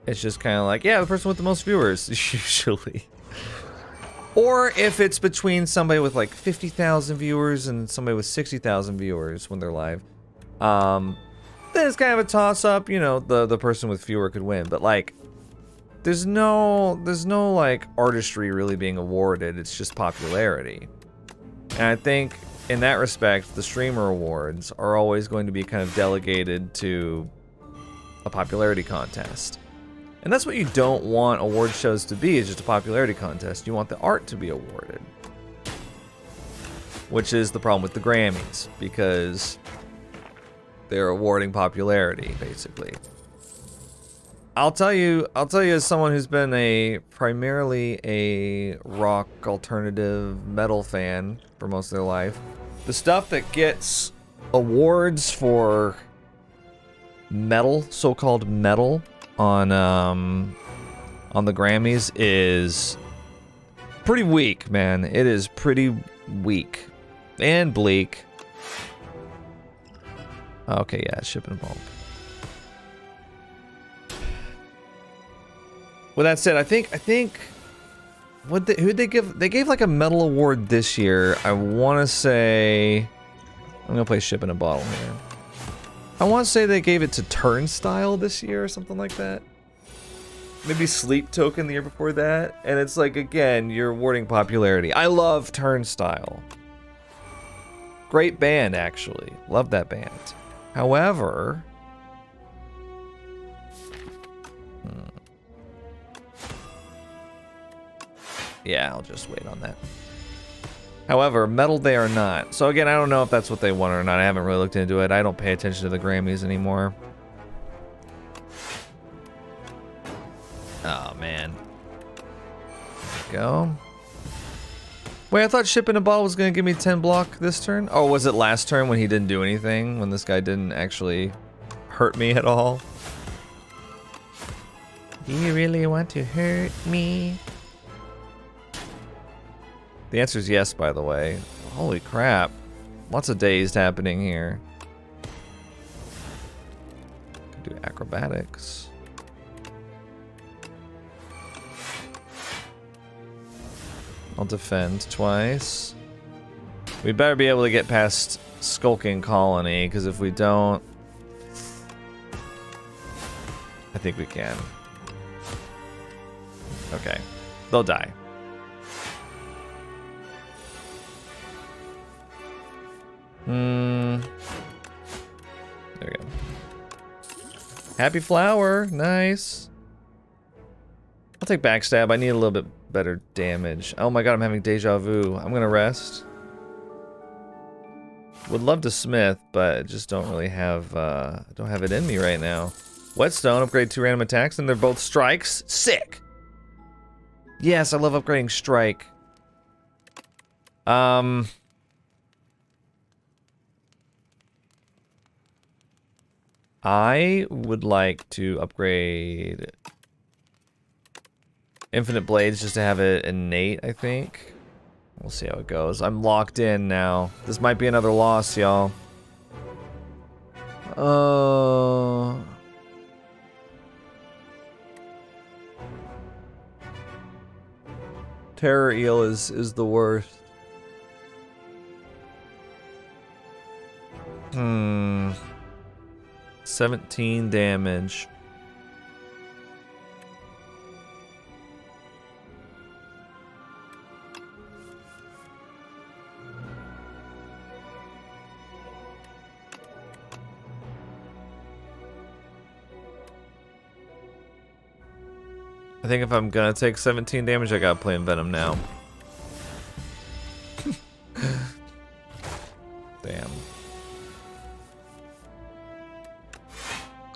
It's just kind of like, yeah, the person with the most viewers, usually. Or if it's between somebody with like 50,000 viewers and somebody with 60,000 viewers when they're live, then it's kind of a toss-up. You know, the person with fewer could win. But like, there's no like artistry really being awarded. It's just popularity. And I think in that respect, the Streamer Awards are always going to be kind of delegated to a popularity contest. And that's what you don't want award shows to be, is just a popularity contest. You want the art to be awarded. Which is the problem with the Grammys, because they're awarding popularity, basically. I'll tell you as someone who's been primarily a rock alternative metal fan for most of their life, the stuff that gets awards for metal, so-called metal, on the Grammys is pretty weak, man. It is pretty weak and bleak. Okay, yeah, shipping bulk. With that said, I think who'd they give? They gave like a metal award this year. I want to say, I'm gonna play Ship in a Bottle here. I want to say they gave it to Turnstile this year or something like that. Maybe Sleep Token the year before that. And it's like, again, you're awarding popularity. I love Turnstile. Great band, actually. Love that band. However... yeah, I'll just wait on that. However, metal they are not. So again, I don't know if that's what they want or not. I haven't really looked into it. I don't pay attention to the Grammys anymore. Oh, man. There we go. Wait, I thought Ship in a Bottle was going to give me 10 block this turn? Oh, was it last turn when he didn't do anything? When this guy didn't actually hurt me at all? Do you really want to hurt me? The answer is yes, by the way. Holy crap. Lots of dazed happening here. Could do acrobatics. I'll defend twice. We better be able to get past Skulking Colony, because if we don't... I think we can. Okay. They'll die. There we go. Happy flower. Nice. I'll take backstab. I need a little bit better damage. Oh my god, I'm having deja vu. I'm gonna rest. Would love to smith, but just don't really have don't have it in me right now. Whetstone, upgrade 2 random attacks, and they're both strikes. Sick. Yes, I love upgrading strike. I would like to upgrade Infinite Blades just to have it innate, I think. We'll see how it goes. I'm locked in now. This might be another loss, y'all. Terror Eel is the worst. 17 damage. I think if I'm gonna take 17 damage, I gotta play in Venom now. Damn.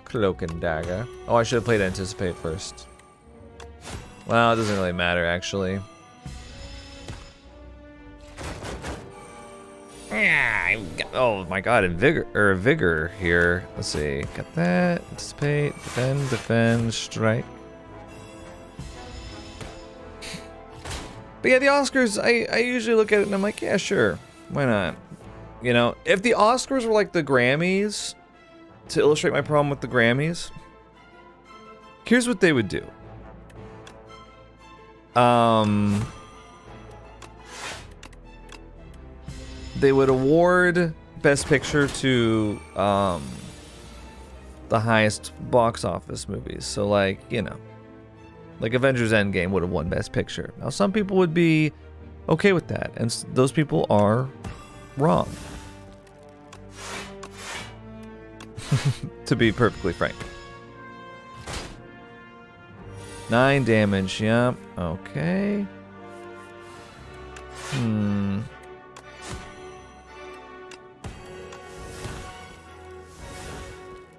Cloak and Dagger. Oh, I should have played Anticipate first. Well, it doesn't really matter, actually. Oh my god, Vigor here. Let's see. Got that. Anticipate, defend, strike. But yeah, the Oscars, I usually look at it and I'm like, yeah, sure. Why not? You know, if the Oscars were like the Grammys, to illustrate my problem with the Grammys, here's what they would do. They would award Best Picture to the highest box office movies. So like, you know, like Avengers Endgame would have won Best Picture. Now some people would be okay with that, and those people are wrong. To be perfectly frank. 9 damage, yep. Okay.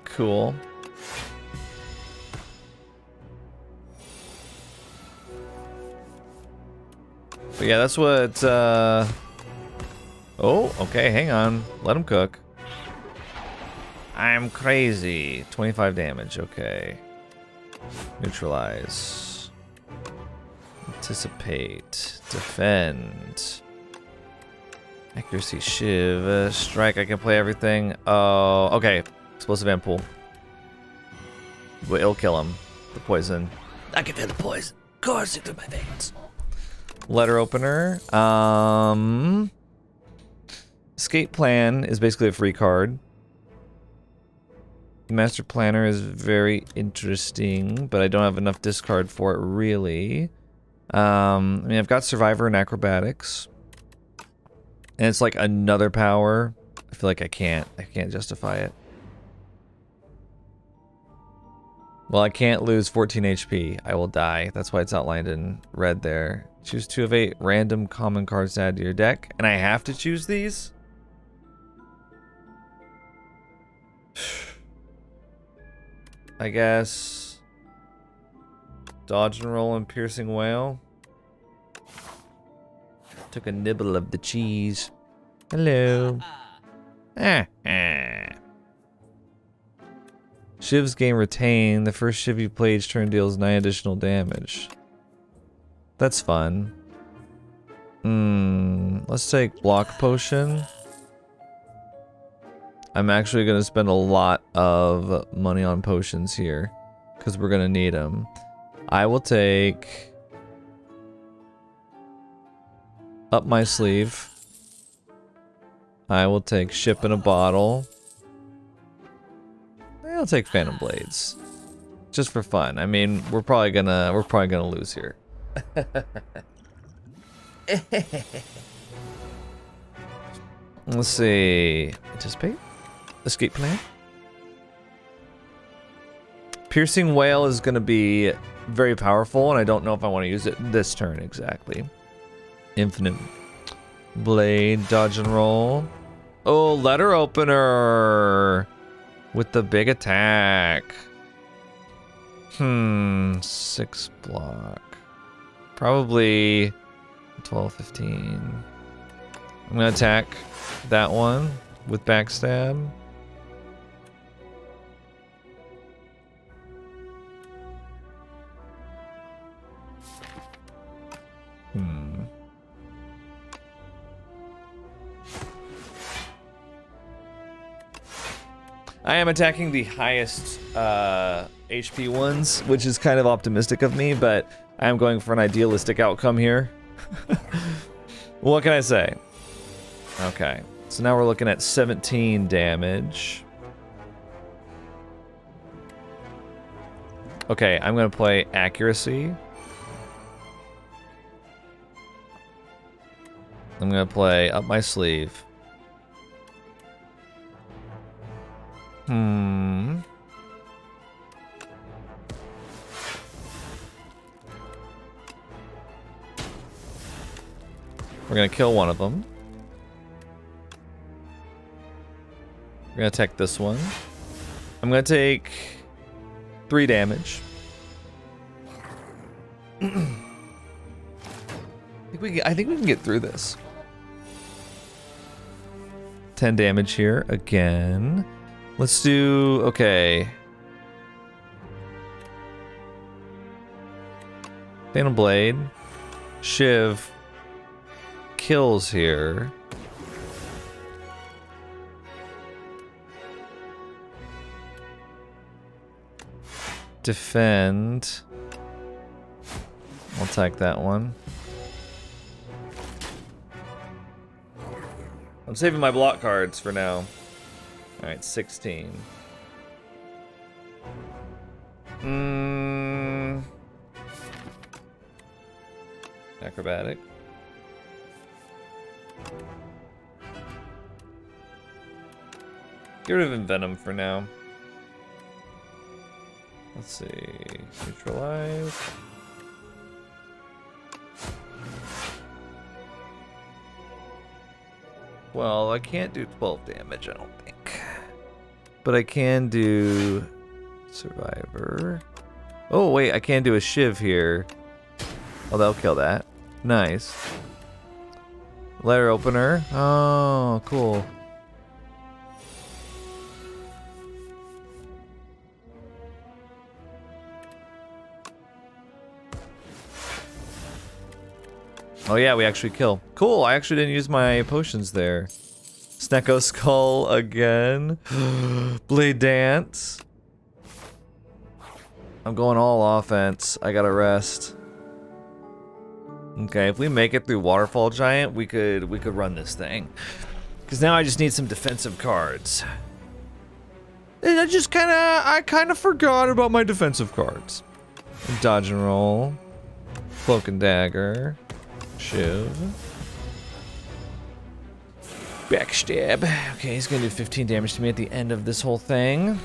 Cool. But yeah, that's what, oh, okay, hang on. Let him cook. I'm crazy. 25 damage, okay. Neutralize. Anticipate. Defend. Accuracy, Shiv. Strike, I can play everything. Oh, okay. Explosive Ampoule. But it'll kill him. The poison. I can feel the poison coursing through my veins. Letter opener. Escape Plan is basically a free card. Master Planner is very interesting, but I don't have enough discard for it, really. I mean, I've got Survivor and Acrobatics. And it's like another power. I feel like I can't justify it. Well, I can't lose 14 HP. I will die. That's why it's outlined in red there. Choose 2 of 8 random common cards to add to your deck. And I have to choose these? I guess. Dodge and roll and piercing whale. Took a nibble of the cheese. Hello. Shiv's gain retain. The first Shiv you play each turn deals 9 additional damage. That's fun. Let's take block potion. I'm actually going to spend a lot of money on potions here because we're going to need them. I will take up my sleeve. I will take ship in a bottle. I'll take Phantom Blades. Just for fun. I mean, we're probably gonna lose here. Let's see. Anticipate? Escape plan? Piercing Whale is gonna be very powerful, and I don't know if I want to use it this turn exactly. Infinite Blade, dodge and roll. Oh, letter opener! With the big attack. 6 block. Probably 12, 15. I'm gonna attack that one with backstab. I am attacking the highest HP ones, which is kind of optimistic of me, but I am going for an idealistic outcome here. What can I say? Okay, so now we're looking at 17 damage. Okay, I'm gonna play accuracy. I'm gonna play up my sleeve. We're gonna kill one of them. We're gonna attack this one. I'm gonna take 3 damage. I think we can get through this. 10 damage here again. Let's do, okay. Phantom Blade. Shiv kills here. Defend. I'll take that one. I'm saving my block cards for now. Alright, 16. Acrobatic. Get rid of Envenom for now. Let's see. Neutralize. Well, I can't do 12 damage, I don't think. But I can do Survivor. Oh, wait, I can do a Shiv here. Oh, that'll kill that. Nice. Letter opener. Oh, cool. Oh yeah, we actually kill. Cool, I actually didn't use my potions there. Snecko Skull again. Blade Dance. I'm going all offense. I gotta rest. Okay, if we make it through Waterfall Giant, we could run this thing. Because now I just need some defensive cards. And I kinda forgot about my defensive cards. Dodge and roll. Cloak and dagger. Shiv. Backstab. Okay, he's gonna do 15 damage to me at the end of this whole thing.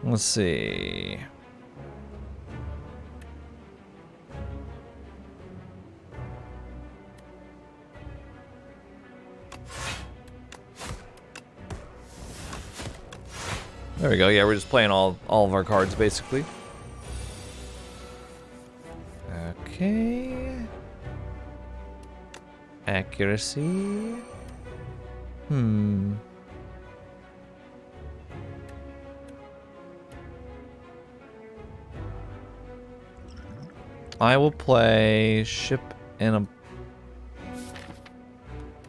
Let's see. There we go. Yeah, we're just playing all of our cards basically. Okay. Accuracy. I will play ship in a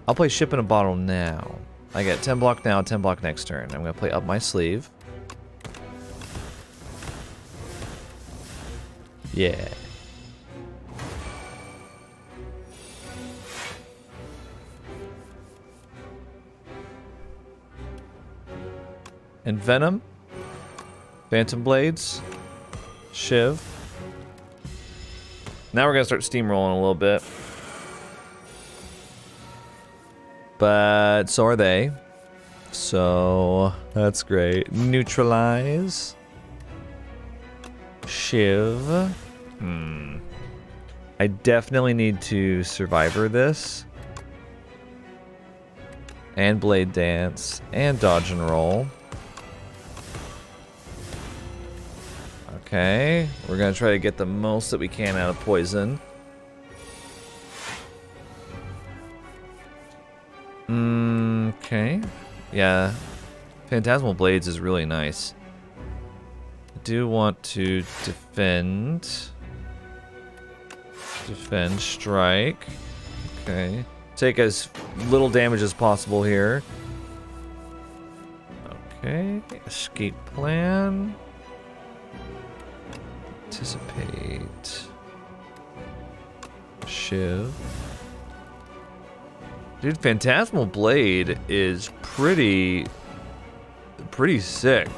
I'll play Ship in a Bottle now. I get 10 block now, 10 block next turn. I'm gonna play Up My Sleeve. Yeah. And Venom. Phantom Blades. Shiv. Now we're gonna start steamrolling a little bit. But so are they. So that's great. Neutralize. Shiv. I definitely need to Survivor this. And Blade Dance. And Dodge and Roll. Okay, we're gonna try to get the most that we can out of poison. Okay. Yeah. Phantasmal Blades is really nice. I do want to defend. Defend, strike. Okay. Take as little damage as possible here. Okay. Escape plan. Anticipate. Shiv. Dude, Phantasmal Blade is pretty sick.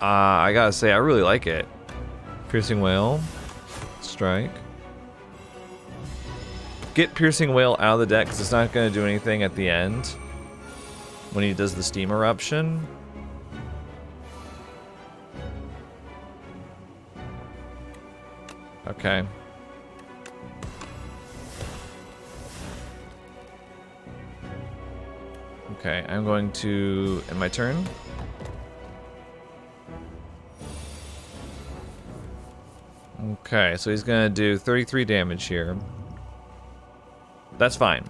I gotta say, I really like it. Piercing Whale. Strike. Get Piercing Whale out of the deck because it's not gonna do anything at the end when he does the Steam Eruption. Okay. Okay, I'm going to end my turn. Okay, so he's gonna do 33 damage here. That's fine.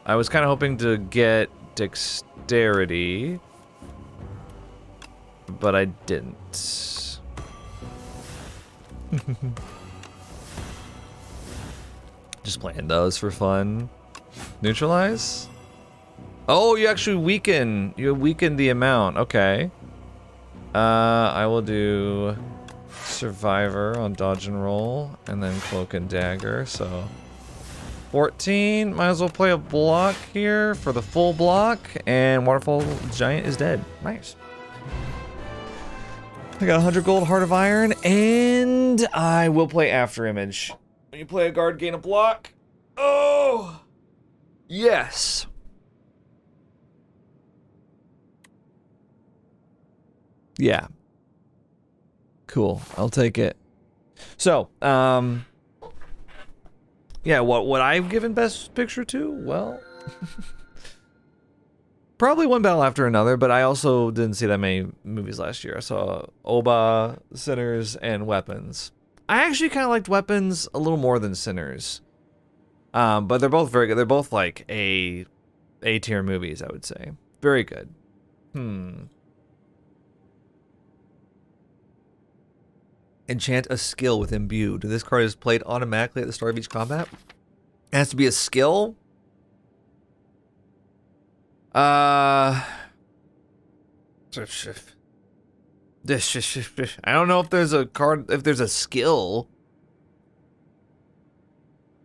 I was kind of hoping to get dexterity, but I didn't. Just playing those for fun. Neutralize? Oh, you actually weaken. You weaken the amount. Okay. I will do Survivor on Dodge and Roll, and then Cloak and Dagger. So 14. Might as well play a block here for the full block, and Waterfall Giant is dead. Nice. I got 100 gold, Heart of Iron, and I will play After Image. When you play a guard, gain a block. Oh! Yes! Yeah. Cool. I'll take it. So, yeah, what I've given Best Picture to? Well... Probably one battle after another, but I also didn't see that many movies last year. I saw Oba, Sinners, and Weapons. I actually kind of liked Weapons a little more than Sinners. But they're both very good. They're both like A-tier movies, I would say. Very good. Enchant a skill with Imbued. This card is played automatically at the start of each combat. It has to be a skill. I don't know if there's a card, if there's a skill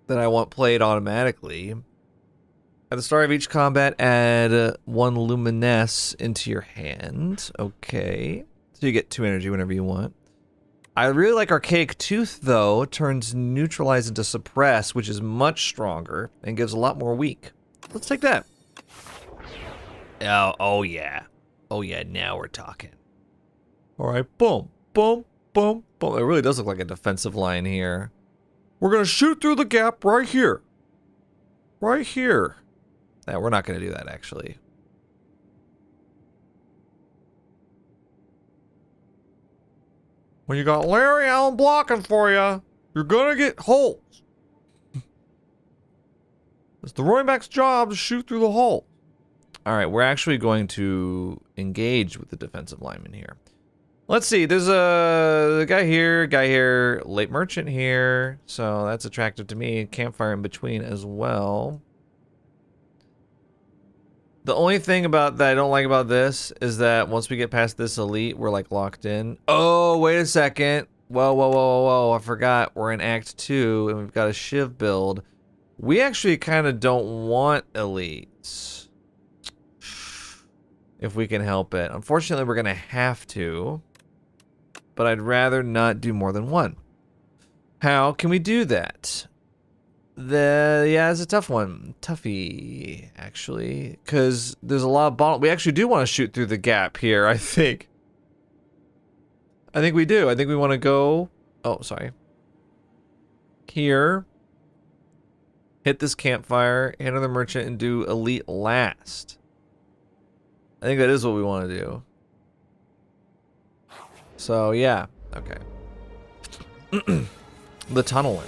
that I want played automatically. At the start of each combat, add 1 Luminesse into your hand. Okay. So you get 2 energy whenever you want. I really like Archaic Tooth, though. Turns Neutralize into Suppress, which is much stronger and gives a lot more weak. Let's take that. Oh yeah. Oh yeah, now we're talking. Alright, boom, boom, boom, boom. It really does look like a defensive line here. We're gonna shoot through the gap right here. Right here. Nah, we're not gonna do that, actually. When you got Larry Allen blocking for you, you're gonna get holes. It's the running back's job to shoot through the hole. Alright, we're actually going to engage with the defensive lineman here. Let's see, there's a guy here, late merchant here, so that's attractive to me. Campfire in between as well. The only thing about that I don't like about this is that once we get past this elite, we're like locked in. Oh, wait a second. Whoa, whoa, whoa, whoa, whoa. I forgot. We're in Act 2 and we've got a Shiv build. We actually kind of don't want elites. If we can help it. Unfortunately, we're going to have to. But I'd rather not do more than one. How can we do that? Yeah, it's a tough one. Toughie, actually. Because there's a lot of bottle. We actually do want to shoot through the gap here, I think. I think we do. I think we want to go... Oh, sorry. Here. Hit this campfire, hit another merchant, and do elite last. I think that is what we want to do. So, yeah. Okay. The tunneler.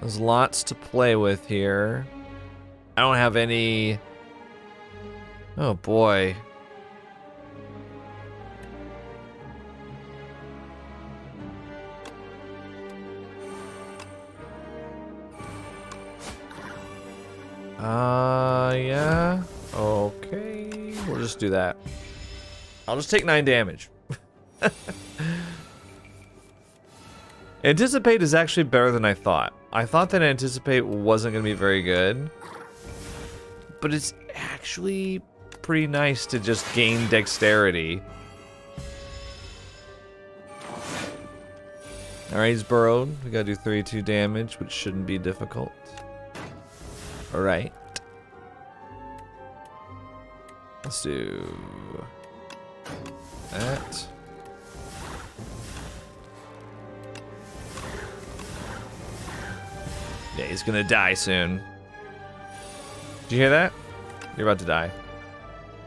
There's lots to play with here. I don't have any... Oh, boy. Yeah. Okay. We'll just do that. I'll just take 9 damage. Anticipate is actually better than I thought. I thought that Anticipate wasn't going to be very good. But it's actually pretty nice to just gain dexterity. Alright, he's burrowed. We gotta do 32 damage, which shouldn't be difficult. Alright. Let's do that. Yeah, he's gonna die soon. Did you hear that? You're about to die.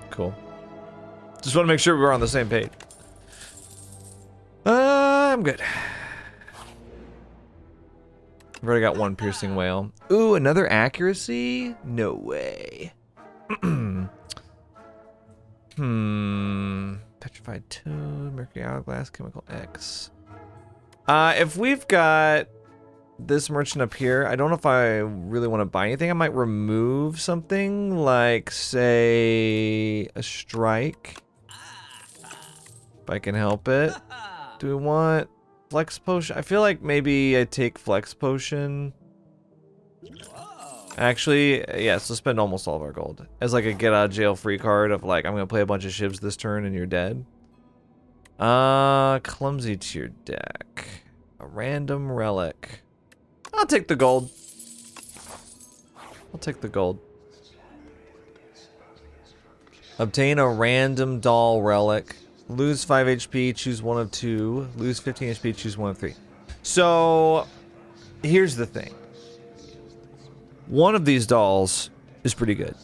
Cool. Just want to make sure we're on the same page. I'm good. I've already got 1 piercing whale. Ooh, another accuracy? No way. Petrified toad, mercury hourglass, chemical X. If we've got this merchant up here, I don't know if I really want to buy anything. I might remove something like, say, a strike. If I can help it. Do we want flex potion? I feel like maybe I take flex potion. Actually, yes, let's spend almost all of our gold. As like a get out of jail free card of like, I'm gonna play a bunch of shivs this turn and you're dead. Clumsy to your deck. A random relic. I'll take the gold. I'll take the gold. Obtain a random doll relic. Lose 5 HP, choose 1 of 2. Lose 15 HP, choose 1 of 3. So, here's the thing. One of these dolls is pretty good.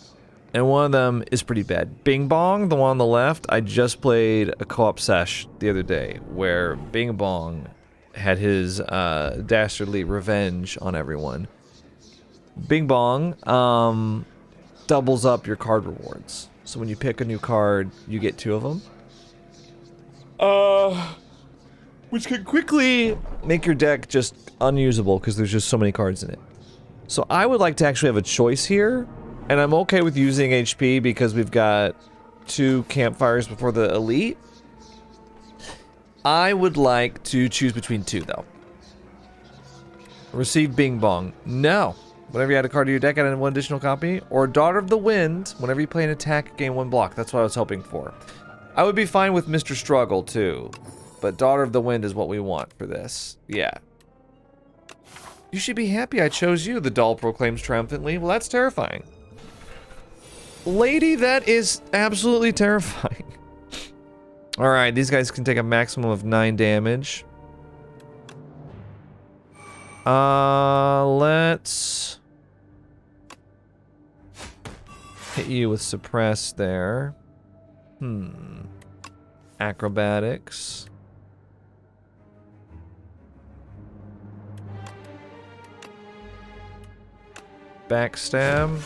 And one of them is pretty bad. Bing Bong, the one on the left, I just played a co-op sesh the other day where Bing Bong had his dastardly revenge on everyone. Bing Bong doubles up your card rewards. So when you pick a new card, you get 2 of them. Which can quickly make your deck just unusable because there's just so many cards in it. So I would like to actually have a choice here, and I'm okay with using HP because we've got 2 campfires before the elite. I would like to choose between 2 though. Receive Bing Bong. No. Whenever you add a card to your deck, add in 1 additional copy. Or Daughter of the Wind. Whenever you play an attack, gain 1 block. That's what I was hoping for. I would be fine with Mr. Struggle too. But Daughter of the Wind is what we want for this. Yeah. You should be happy I chose you, the doll proclaims triumphantly. Well, that's terrifying. Lady, that is absolutely terrifying. Alright, these guys can take a maximum of 9 damage. Let's hit you with suppress there. Acrobatics. Backstab.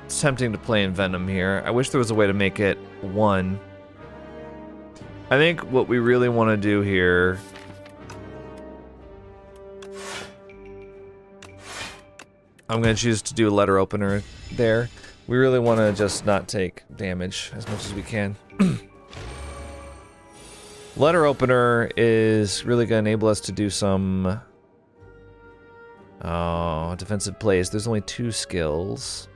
It's tempting to play in Venom here. I wish there was a way to make it 1. I think what we really want to do here... I'm going to choose to do a letter opener there. We really want to just not take damage as much as we can. Letter opener is really going to enable us to do some... Oh, defensive plays. There's only 2 skills.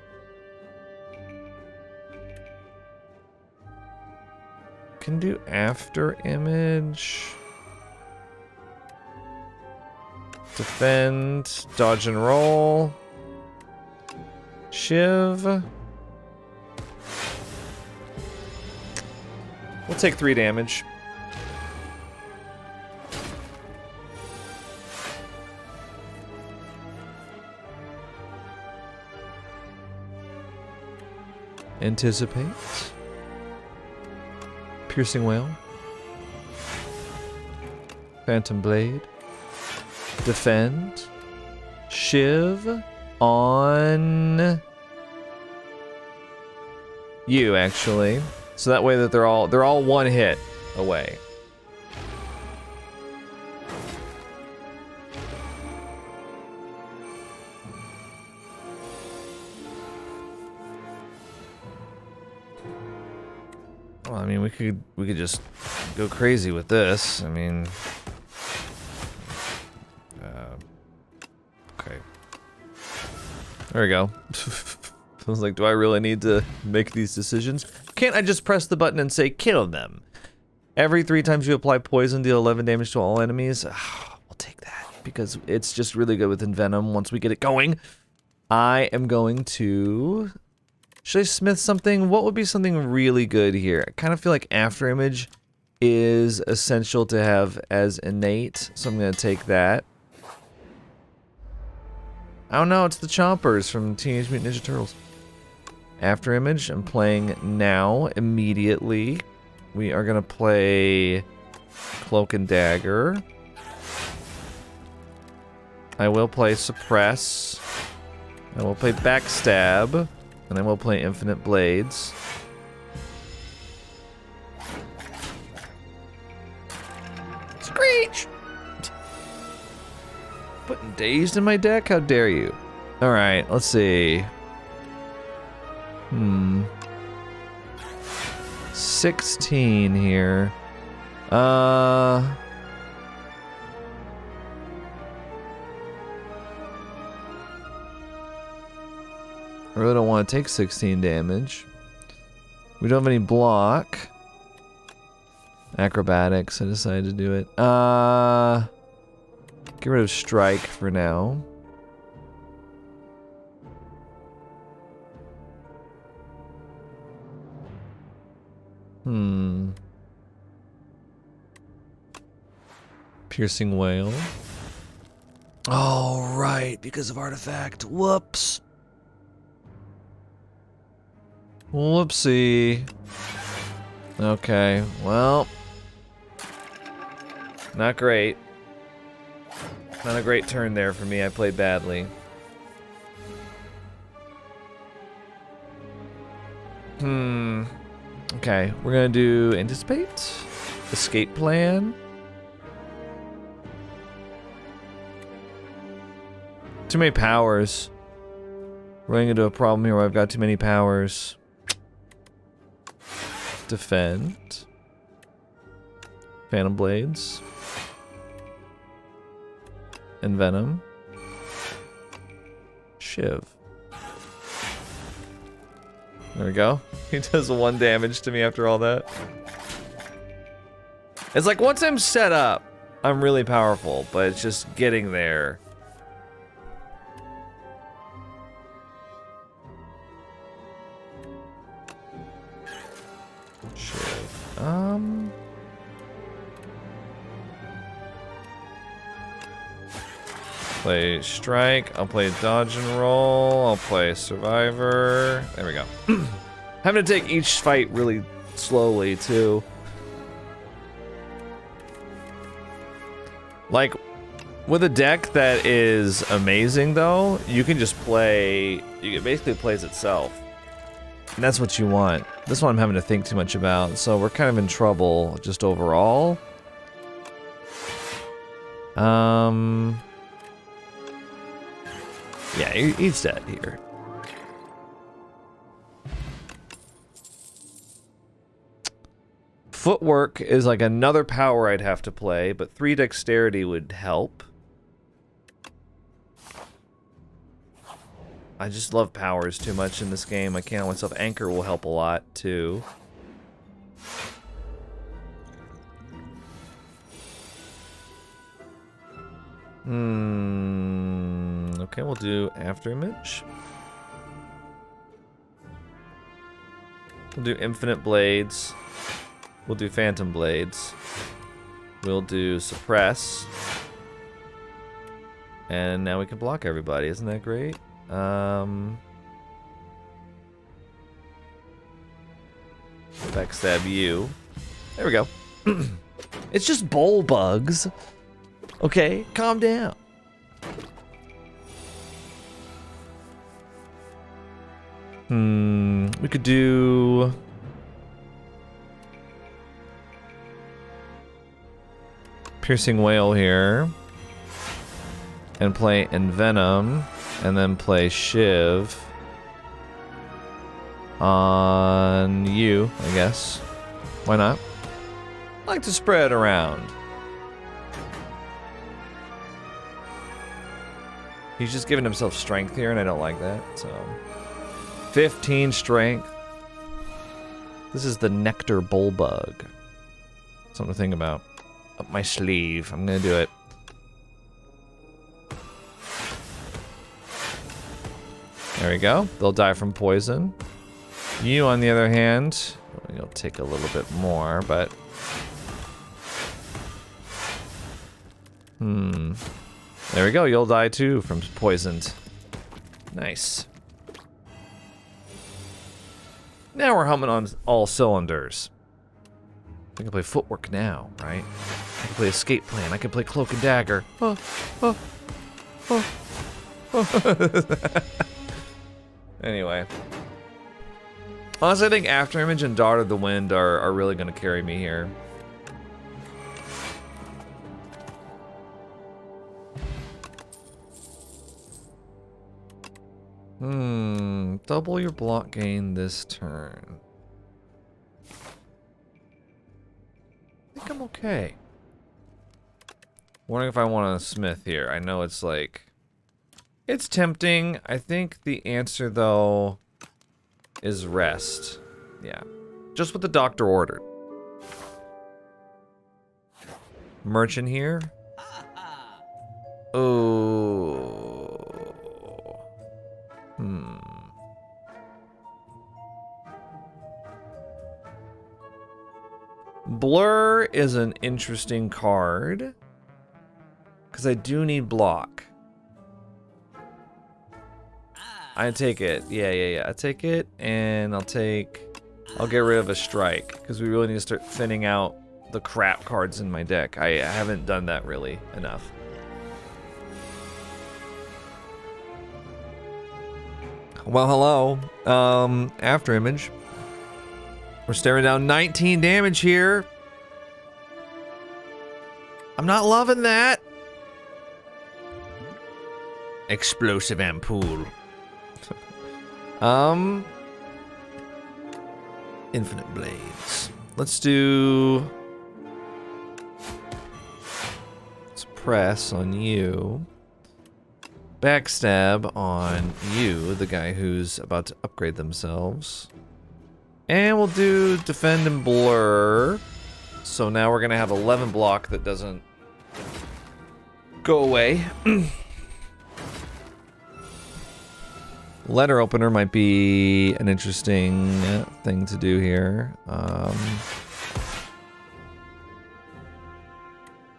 Can do after image. Defend, dodge and roll. Shiv. We'll take 3 damage. Anticipate. Piercing Wail. Phantom Blade. Defend. Shiv on you, actually. So that way that they're all 1 hit away. Well, I mean, we could just go crazy with this. I mean, okay. There we go. I was like, do I really need to make these decisions? Can't I just press the button and say, kill them? Every 3 times you apply poison, deal 11 damage to all enemies. We'll take that, because it's just really good with Envenom once we get it going. I am going to... Should I smith something? What would be something really good here? I kind of feel like After Image is essential to have as innate, so I'm going to take that. I don't know, it's the Chompers from Teenage Mutant Ninja Turtles. After Image, I'm playing now, immediately. We are going to play Cloak and Dagger. I will play Suppress. I will play Backstab. And I will play Infinite Blades. Screech! Putting Dazed in my deck? How dare you? Alright, let's see. 16 here. I really don't want to take 16 damage. We don't have any block. Acrobatics, I decided to do it. Get rid of strike for now. Piercing Wail. Oh, right, because of Artifact. Whoops. Whoopsie. Okay, well. Not great. Not a great turn there for me. I played badly. Okay, we're gonna do Anticipate. Escape Plan. Too many powers. Running into a problem here where I've got too many powers. Defend. Phantom Blades. Envenom. Shiv. There we go. He does 1 damage to me after all that. It's like once I'm set up, I'm really powerful, but it's just getting there. Shiv. Play Strike, I'll play Dodge and Roll, I'll play Survivor. There we go. Having to take each fight really slowly, too. Like, with a deck that is amazing, though, you can just play... It basically plays itself. And that's what you want. This one I'm having to think too much about, so we're kind of in trouble just overall. Yeah, he's dead here. Footwork is like another power I'd have to play, but 3 dexterity would help. I just love powers too much in this game. I can't help myself. Anchor will help a lot too. Okay, we'll do Afterimage. We'll do Infinite Blades. We'll do Phantom Blades. We'll do Suppress. And now we can block everybody. Isn't that great? Backstab you. There we go. It's just bowl bugs. Okay, calm down. We could do... Piercing Wail here. And play Envenom. And then play Shiv. On you, I guess. Why not? I like to spread around. He's just giving himself strength here, and I don't like that, so... 15 strength. This is the Nectar Bullbug. Something to think about. Up my sleeve. I'm gonna do it. There we go. They'll die from poison. You, on the other hand, you'll take a little bit more, but... There we go. You'll die too from poisoned. Nice. Now we're humming on all cylinders. I can play Footwork now, right? I can play Escape Plan. I can play Cloak and Dagger. Anyway. Honestly, I think Afterimage and Daughter of the Wind are really going to carry me here. Double your block gain this turn. I think I'm okay. Wondering if I want a smith here. I know it's like... It's tempting. I think the answer, though, is rest. Yeah. Just what the doctor ordered. Merchant here. Oh. Blur is an interesting card. Because I do need block. I take it. Yeah. I take it, and I'll get rid of a strike. Because we really need to start thinning out the crap cards in my deck. I haven't done that really enough. Well, hello. Afterimage. We're staring down 19 damage here. I'm not loving that. Explosive Ampoule. Infinite Blades. Let's do... Suppress on you. Backstab on you, the guy who's about to upgrade themselves. And we'll do Defend and Blur. So now we're going to have 11 block that doesn't go away. Letter Opener might be an interesting thing to do here.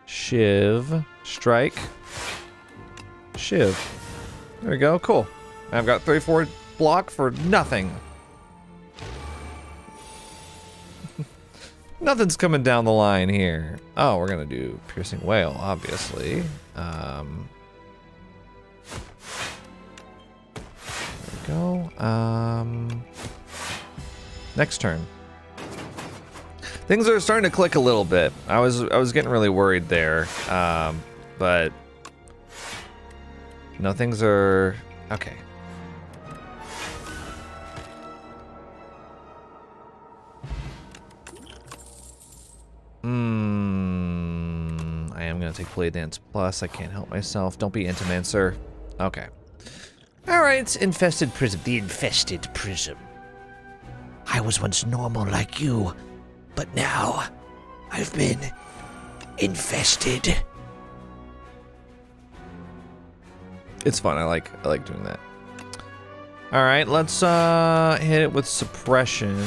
Shiv. Strike. Shiv. There we go. Cool. I've got 34 block for nothing. Nothing's coming down the line here. Oh, we're gonna do Piercing Wail, obviously. There we go. Next turn. Things are starting to click a little bit. I was getting really worried there, but no, things are okay. I am gonna take Play Dance Plus. I can't help myself. Don't be Intimancer. Okay. All right, infested prism. The infested prism. I was once normal like you, but now I've been infested. It's fun. I like doing that. All right, let's hit it with suppression.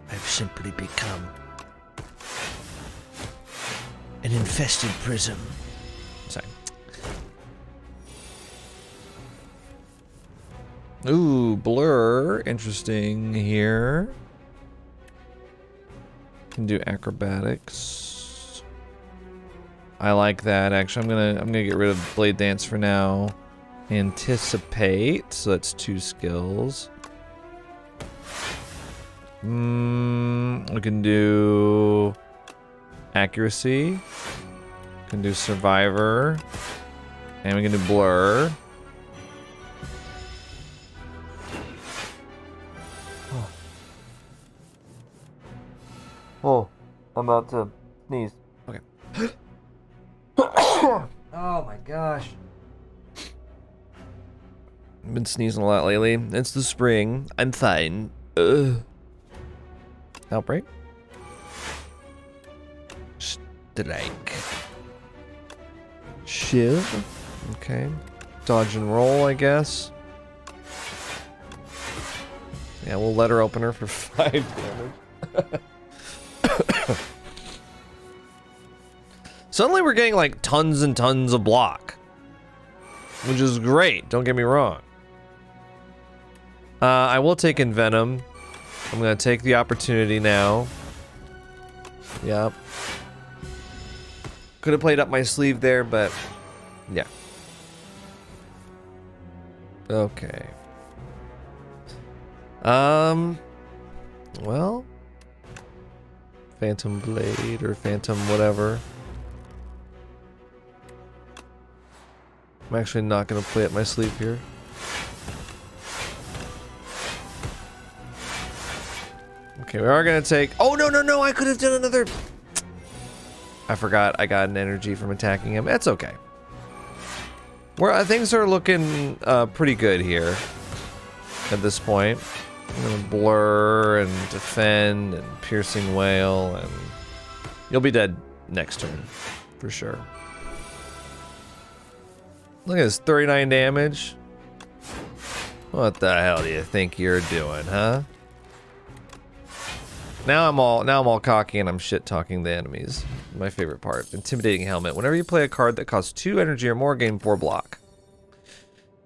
I've simply become an infested prism. Sorry. Ooh, blur. Interesting here. Can do acrobatics. I like that. Actually, I'm gonna get rid of Blade Dance for now. Anticipate. So that's 2 skills. We can do accuracy. We can do survivor. And we can do blur. Oh, I'm about to sneeze. Okay. Oh my gosh. I've been sneezing a lot lately. It's the spring. I'm fine. Outbreak. Strike. Shiv. Okay. Dodge and roll, I guess. Yeah, we'll let her open her for 5 damage. Suddenly we're getting like tons and tons of block, which is great, don't get me wrong. I will take Envenom. I'm gonna take the opportunity now. Yep. Could have played up my sleeve there, but yeah. Okay. Well, Phantom Blade or Phantom whatever. I'm actually not gonna play up my sleeve here. Okay, we are gonna take. Oh no! I could have done another. I forgot. I got an energy from attacking him. That's okay. Things are looking pretty good here at this point. I'm gonna blur and defend and piercing wail, and you'll be dead next turn for sure. Look at this, 39 damage. What the hell do you think you're doing, huh? Now I'm all cocky and I'm shit talking the enemies. My favorite part. Intimidating helmet. Whenever you play a card that costs 2 energy or more, gain 4 block.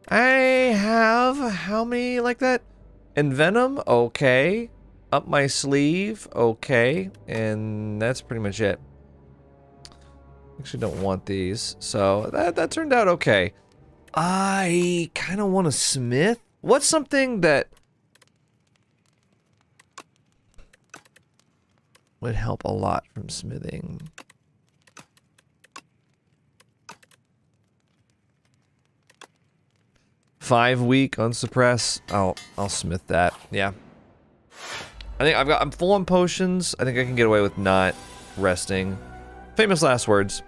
I have how many like that? Envenom, okay. Up my sleeve, okay. And that's pretty much it. Actually don't want these. So that turned out okay. I kind of want a smith. What's something that would help a lot from smithing? Five weak on suppress. I'll smith that. Yeah. I think I'm full on potions. I think I can get away with not resting. Famous last words.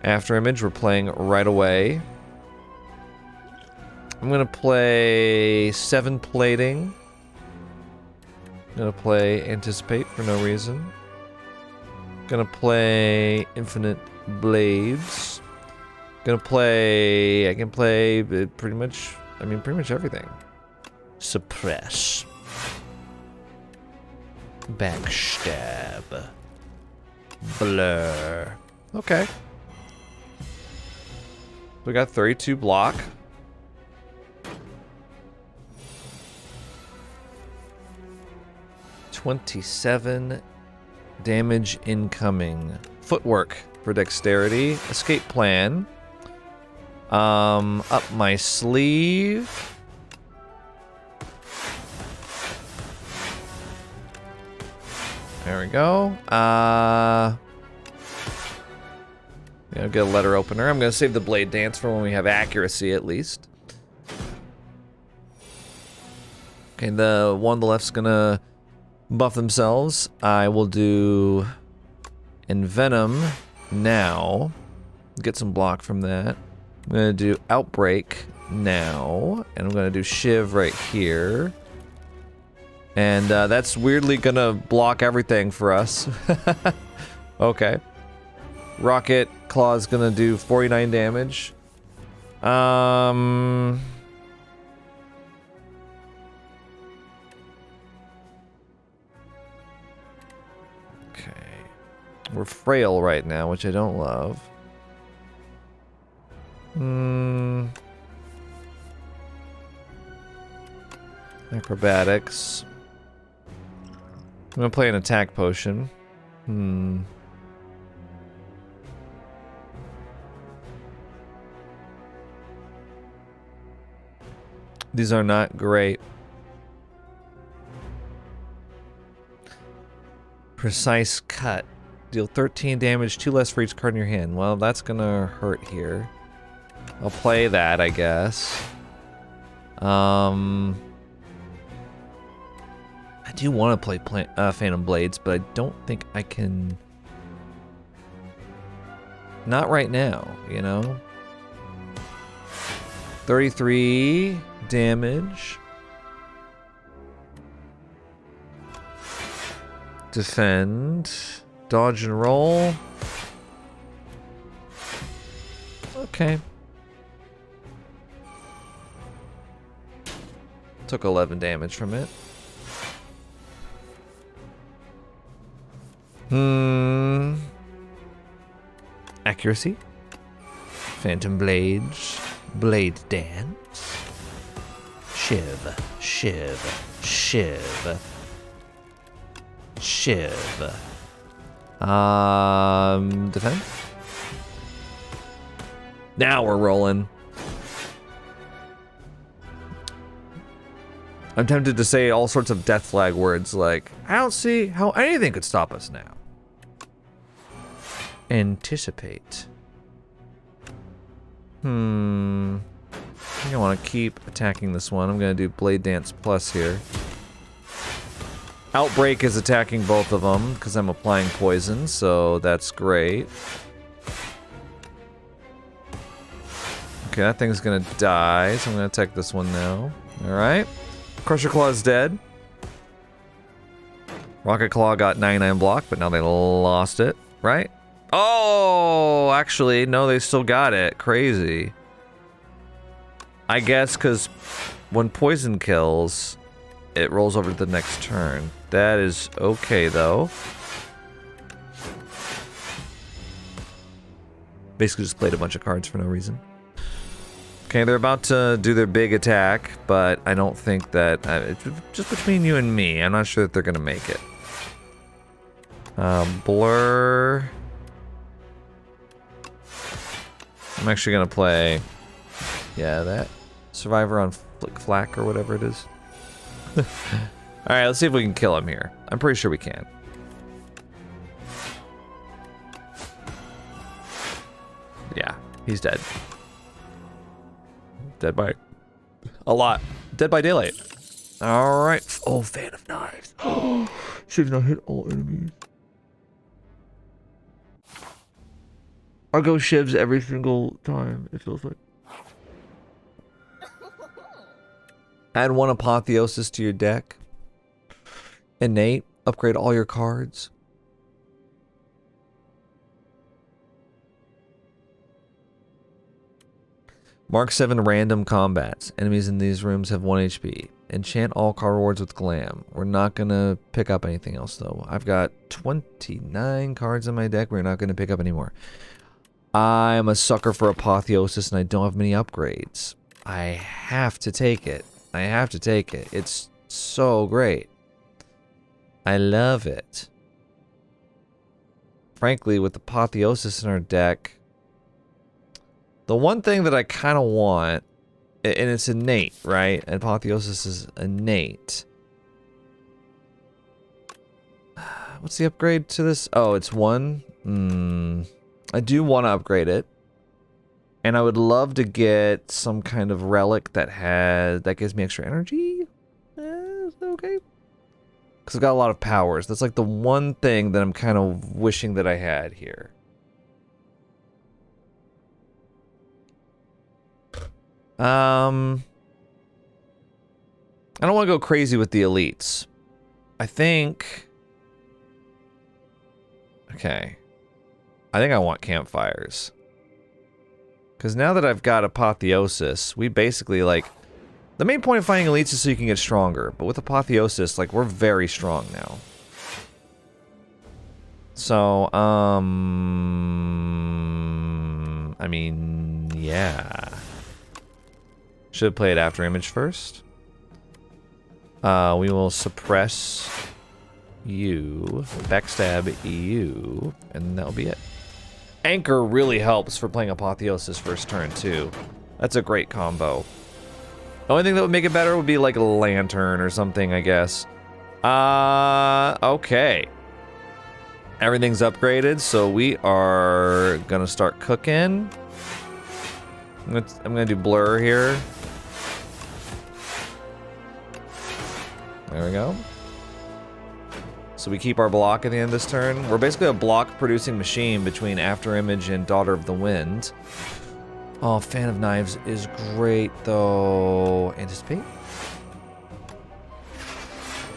After image, we're playing right away. I'm gonna play 7 plating. I'm gonna play anticipate for no reason. Gonna play infinite blades. Gonna play. I can play pretty much. I mean, pretty much everything. Suppress. Backstab. Blur. Okay. We got 32 block. $27 damage incoming. Footwork for dexterity. Escape plan. Up my sleeve. There we go. Yeah, get a letter opener. I'm gonna save the blade dance for when we have accuracy at least. Okay, the one on the left's gonna buff themselves. I will do Envenom now. Get some block from that. I'm gonna do Outbreak now. And I'm gonna do Shiv right here. And that's weirdly gonna block everything for us. Okay. Rocket Claw's gonna do 49 damage. Okay. We're frail right now, which I don't love. Acrobatics. I'm gonna play an attack potion. These are not great. Precise cut. Deal 13 damage, 2 less for each card in your hand. Well, that's gonna hurt here. I'll play that, I guess. I do want to play Phantom Blades, but I don't think I can... Not right now, you know? 33 damage. Defend. Dodge and roll. Okay. Took 11 damage from it. Accuracy. Phantom Blades. Blade Dance. Shiv. Shiv. Shiv. Shiv. Defend. Now we're rolling. I'm tempted to say all sorts of death flag words like, I don't see how anything could stop us now. Anticipate. I think I want to keep attacking this one. I'm going to do Blade Dance Plus here. Outbreak is attacking both of them because I'm applying poison, so that's great. Okay, that thing's going to die, so I'm going to attack this one now. Alright. Crusher Claw is dead. Rocket Claw got 99 block, but now they lost it, right? Oh, actually, no, they still got it. Crazy. I guess because when poison kills, it rolls over to the next turn. That is okay, though. Basically just played a bunch of cards for no reason. Okay, they're about to do their big attack, but I don't think that... it's just between you and me. I'm not sure that they're going to make it. Blur... I'm actually going to play... Yeah, that. Survivor on Flick Flack or whatever it is. Alright, let's see if we can kill him here. I'm pretty sure we can. Yeah, he's dead. Dead by a lot. Dead by daylight. Alright. Oh, Fan of Knives. Should not hit all enemies. I'll go Shivs every single time, it feels like. Add 1 Apotheosis to your deck. Innate. Upgrade all your cards. Mark 7 random combats. Enemies in these rooms have 1 HP. Enchant all card rewards with Glam. We're not going to pick up anything else, though. I've got 29 cards in my deck. We're not going to pick up any more. I'm a sucker for Apotheosis, and I don't have many upgrades. I have to take it. I have to take it. It's so great. I love it. Frankly, with Apotheosis in our deck, the one thing that I kind of want, and it's innate, right? Apotheosis is innate. What's the upgrade to this? Oh, it's 1. I do want to upgrade it. And I would love to get some kind of relic that gives me extra energy. Is that okay? Because I've got a lot of powers. That's like the one thing that I'm kind of wishing that I had here. I don't want to go crazy with the elites. I think... Okay. I think I want campfires. Because now that I've got Apotheosis, we basically, like... The main point of fighting elites is so you can get stronger. But with Apotheosis, like, we're very strong now. So, I mean, yeah. Should have played After Image first. We will suppress you, backstab you, and that'll be it. Anchor really helps for playing Apotheosis first turn, too. That's a great combo. The only thing that would make it better would be like a lantern or something, I guess. Okay. Everything's upgraded, so we are gonna start cooking. I'm gonna do blur here. There we go. So we keep our block at the end of this turn. We're basically a block-producing machine between After Image and Daughter of the Wind. Oh, Fan of Knives is great, though. Anticipate?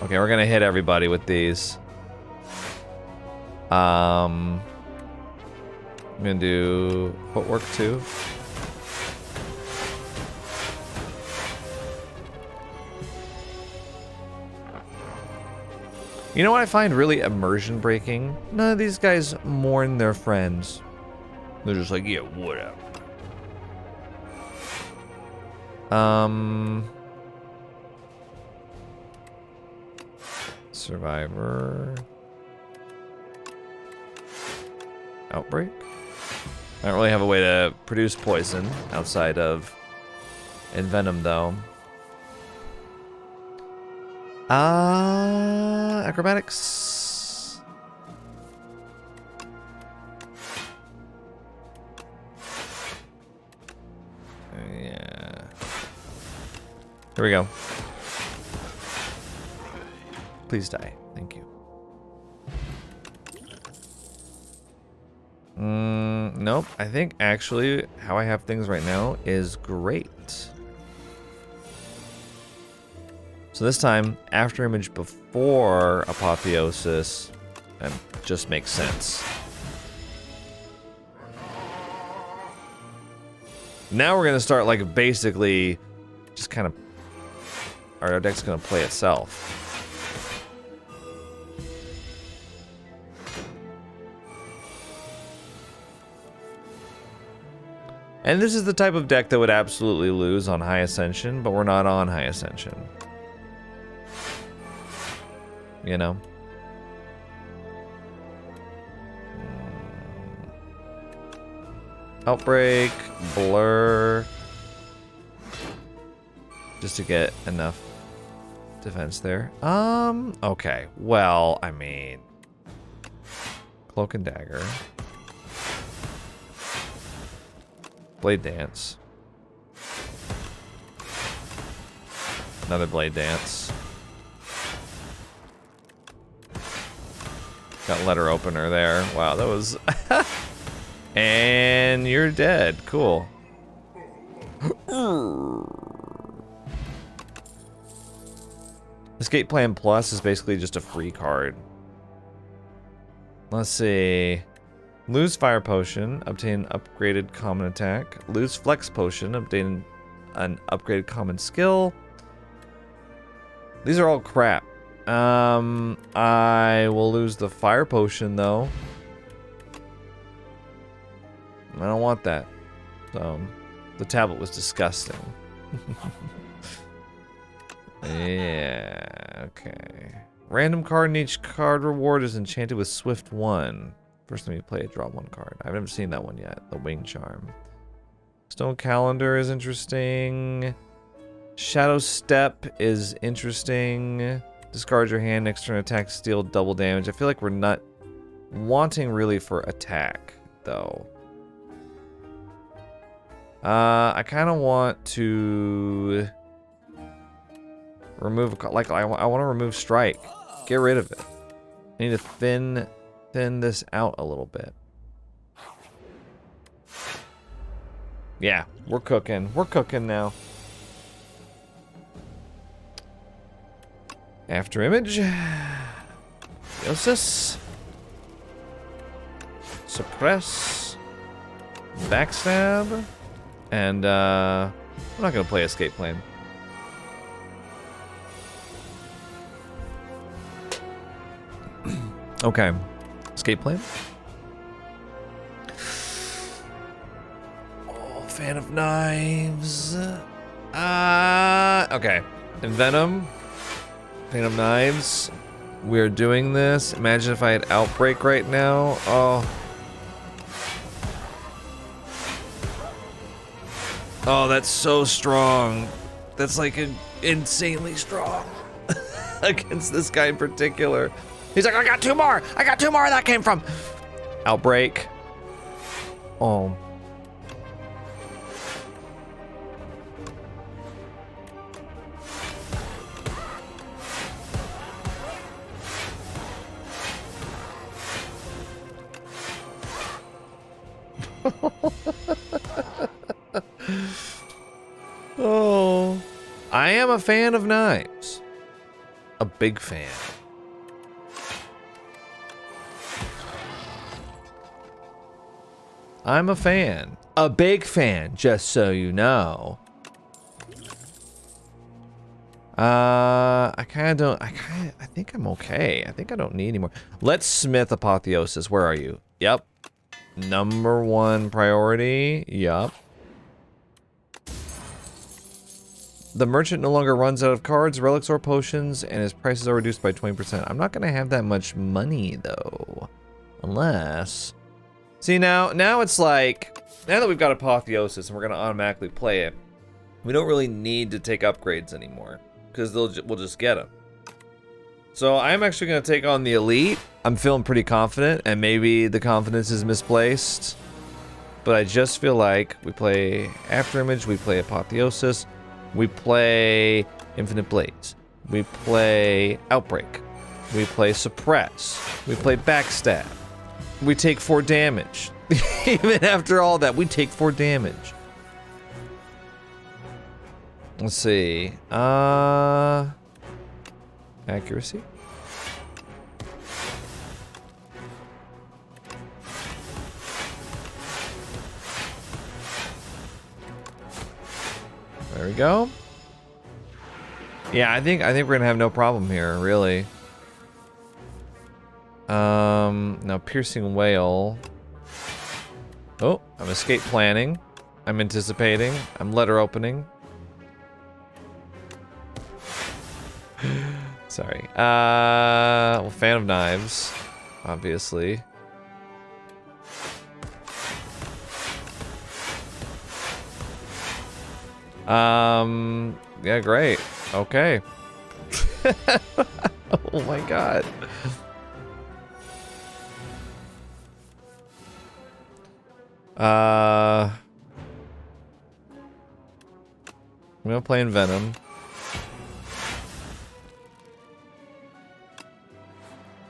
Okay, we're gonna hit everybody with these. I'm gonna do footwork, too. You know what I find really immersion breaking? None of these guys mourn their friends. They're just like, yeah, whatever. Survivor. Outbreak. I don't really have a way to produce poison outside of Envenom, though. Acrobatics. Yeah. Here we go. Please die. Thank you. Nope. I think actually how I have things right now is great. So this time, After Image before Apotheosis, just makes sense. Now we're gonna start like basically just kind of our deck's gonna play itself. And this is the type of deck that would absolutely lose on High Ascension, but we're not on High Ascension. You know? Outbreak, blur. Just to get enough defense there. Okay. Well, I mean... Cloak and Dagger. Blade Dance. Another Blade Dance. Got letter opener there. Wow, that was... And you're dead. Cool. Escape Plan Plus is basically just a free card. Let's see. Lose Fire Potion, obtain upgraded common attack. Lose Flex Potion, obtain an upgraded common skill. These are all crap. I will lose the Fire Potion, though. I don't want that. So, the tablet was disgusting. Yeah, okay. Random card in each card reward is enchanted with Swift 1. First time you play it, draw 1 card. I've never seen that one yet. The Wing Charm. Stone Calendar is interesting. Shadow Step is interesting. Discard your hand, next turn attack, steal double damage. I feel like we're not wanting really for attack, though. I kind of want to remove, like, I want to remove strike. Get rid of it. I need to thin this out a little bit. Yeah, we're cooking. We're cooking now. After image. Yosis. Suppress. Backstab. And, I'm not gonna play escape plane. Okay. Escape plane. Oh, fan of knives. Okay. And Venom. Fan of knives. We're doing this. Imagine if I had Outbreak right now. Oh. Oh, that's so strong. That's like insanely strong against this guy in particular. He's like, I got two more. I got two more where that came from. Outbreak. Oh. Oh. I am a fan of knives. A big fan. I'm a fan. A big fan, just so you know. I think I'm okay. I think I don't need any more. Let's smith Apotheosis. Where are you? Yep. Number 1 priority. Yup. The merchant no longer runs out of cards, relics, or potions, and his prices are reduced by 20%. I'm not gonna have that much money though. Unless... See, now it's like, now that we've got Apotheosis and we're gonna automatically play it, we don't really need to take upgrades anymore, because we'll just get them. So I'm actually gonna take on the Elite. I'm feeling pretty confident, and maybe the confidence is misplaced, but I just feel like we play Afterimage, we play Apotheosis, we play Infinite Blades, we play Outbreak, we play Suppress, we play Backstab. We take 4 damage. Even after all that, we take 4 damage. Let's see. Accuracy. There we go. Yeah, I think we're gonna have no problem here, really. Now Piercing Wail. Oh, I'm escape planning. I'm anticipating. I'm letter opening. Sorry. Well, fan of knives, obviously. Yeah, great. Okay. Oh my god. I'm gonna play in Venom.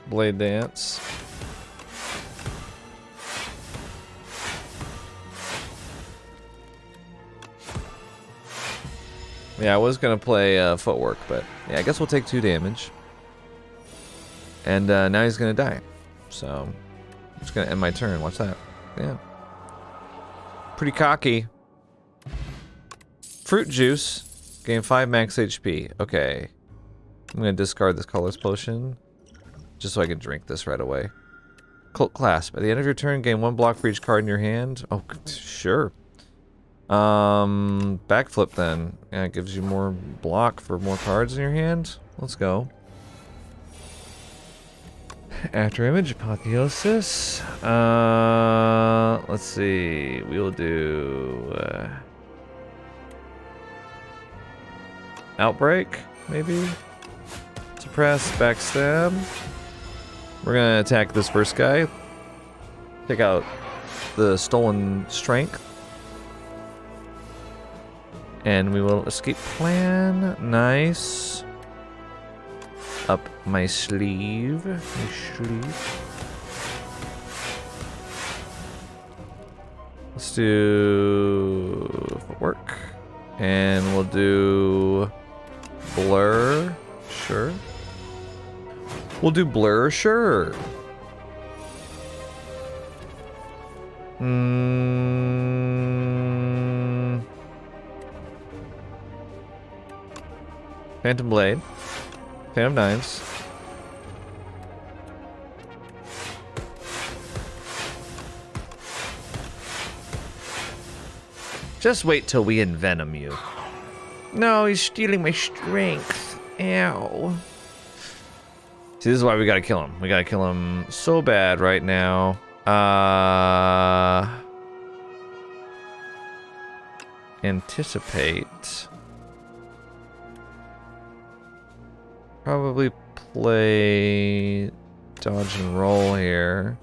Blade Dance. Yeah, I was gonna play Footwork, but yeah, I guess we'll take 2 damage. And now he's gonna die. So I'm just gonna end my turn. Watch that. Yeah. Pretty cocky. Fruit Juice. Gain 5 max HP. Okay. I'm gonna discard this Colorless Potion. Just so I can drink this right away. Cult Clasp. At the end of your turn, gain 1 block for each card in your hand. Oh, sure. Backflip then. Yeah, it gives you more block for more cards in your hand. Let's go. After Image, Apotheosis. Let's see. We'll do Outbreak, maybe. suppress, backstab. We're gonna attack this first guy. Take out the stolen strength. And we will escape plan. Nice. Up my sleeve. Let's do footwork. And we'll do blur. Sure. We'll do blur. Sure. Phantom Blade. Phantom Knives. Just wait till we envenom you. No, he's stealing my strength. Ow. See, this is why we gotta kill him. We gotta kill him so bad right now. Anticipate. Probably play dodge and roll here.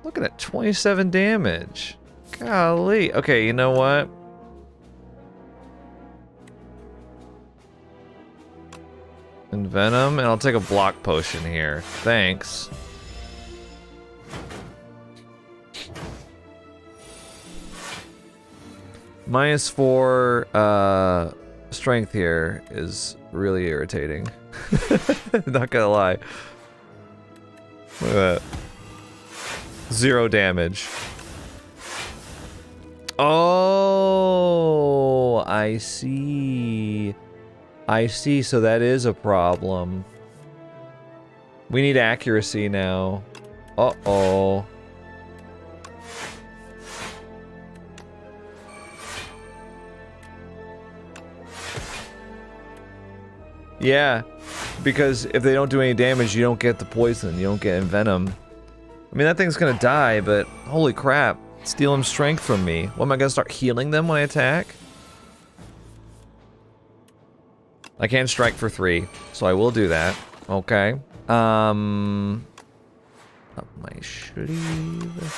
Looking at 27 damage. Golly. Okay, you know what? Envenom, and I'll take a block potion here. Thanks. -4 strength here is really irritating. Not gonna lie. Look at that. 0 damage. Oh, I see. I see, so that is a problem. We need accuracy now. Uh-oh. Yeah, because if they don't do any damage, you don't get the poison. You don't get envenom. I mean, that thing's gonna die, but holy crap. Steal him strength from me. What, am I gonna start healing them when I attack? I can strike for 3, so I will do that. Okay. Up my sleeve.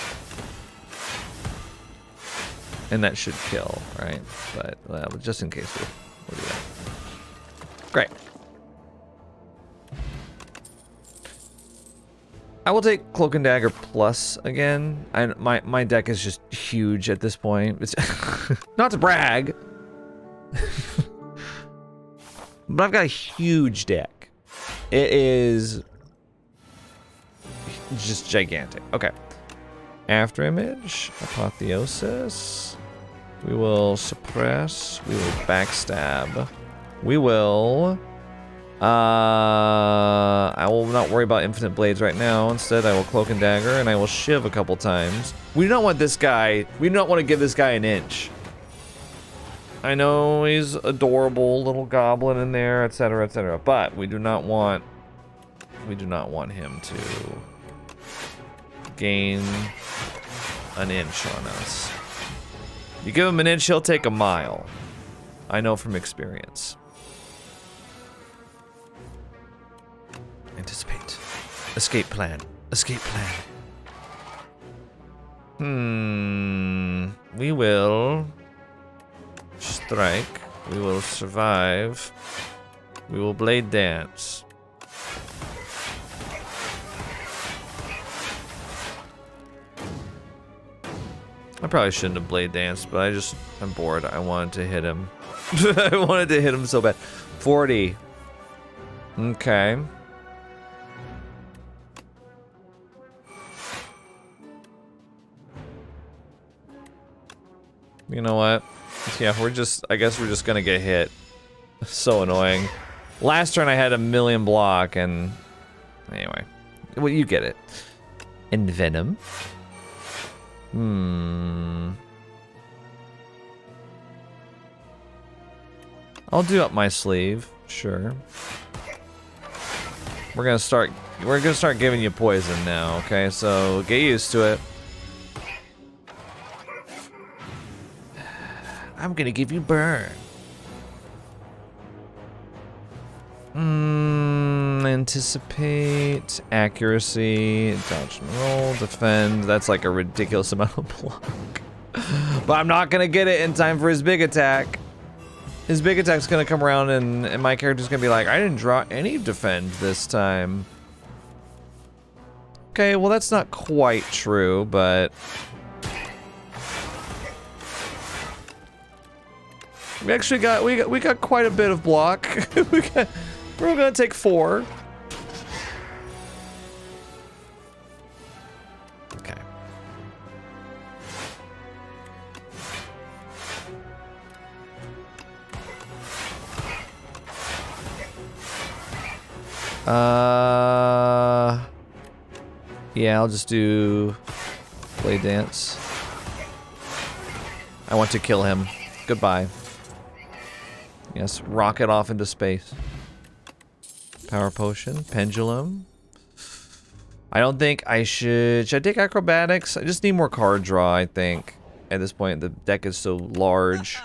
And that should kill, right? But just in case we'll do that. Great. I will take Cloak and Dagger Plus again. My deck is just huge at this point. It's not to brag. But I've got a huge deck. It is just gigantic. Okay. After Image, Apotheosis. We will suppress. We will backstab. We will... I will not worry about Infinite Blades right now. Instead, I will Cloak and Dagger, and I will Shiv a couple times. We do not want this guy... We do not want to give this guy an inch. I know he's adorable little goblin in there, etc., but we do not want him to gain an inch on us. You give him an inch, he'll take a mile. I know from experience. Anticipate. Escape plan. Escape plan. We will strike. We will survive. We will blade dance. I probably shouldn't have blade danced, but I'm bored. I wanted to hit him. I wanted to hit him so bad. 40. Okay. You know what? Yeah, I guess we're just gonna get hit. So annoying. Last turn I had a million block and... Anyway. Well, you get it. Envenom. I'll do up my sleeve. Sure. We're gonna start giving you poison now, okay? So get used to it. I'm gonna give you burn. Anticipate, accuracy, dodge and roll, defend. That's like a ridiculous amount of block. But I'm not gonna get it in time for his big attack. His big attack's gonna come around and my character's gonna be like, I didn't draw any defend this time. Okay, well that's not quite true, but we actually got we got quite a bit of block. We're gonna take 4. Okay. Yeah, I'll just do play dance. I want to kill him. Goodbye. Yes, rocket off into space. Power potion, pendulum. I don't think I should I take acrobatics? I just need more card draw, I think. At this point, the deck is so large.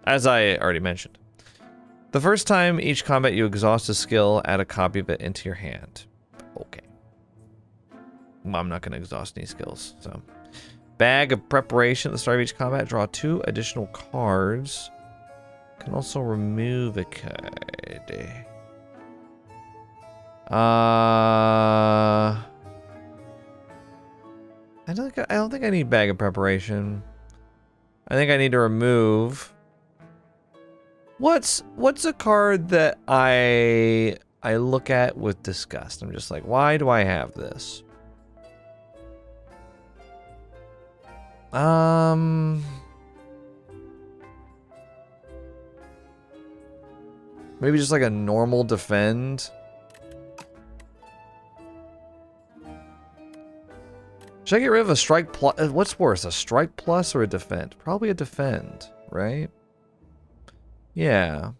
As I already mentioned. The first time each combat you exhaust a skill, add a copy of it into your hand. Okay. Well, I'm not going to exhaust any skills, so. Bag of preparation at the start of each combat. Draw 2 additional cards. Can also remove a card. I don't think I need bag of preparation. I think I need to remove. What's a card that I look at with disgust? I'm just like, why do I have this? Maybe just like a normal defend. Should I get rid of a strike plus? What's worse, a strike plus or a defend? Probably a defend, right? Yeah.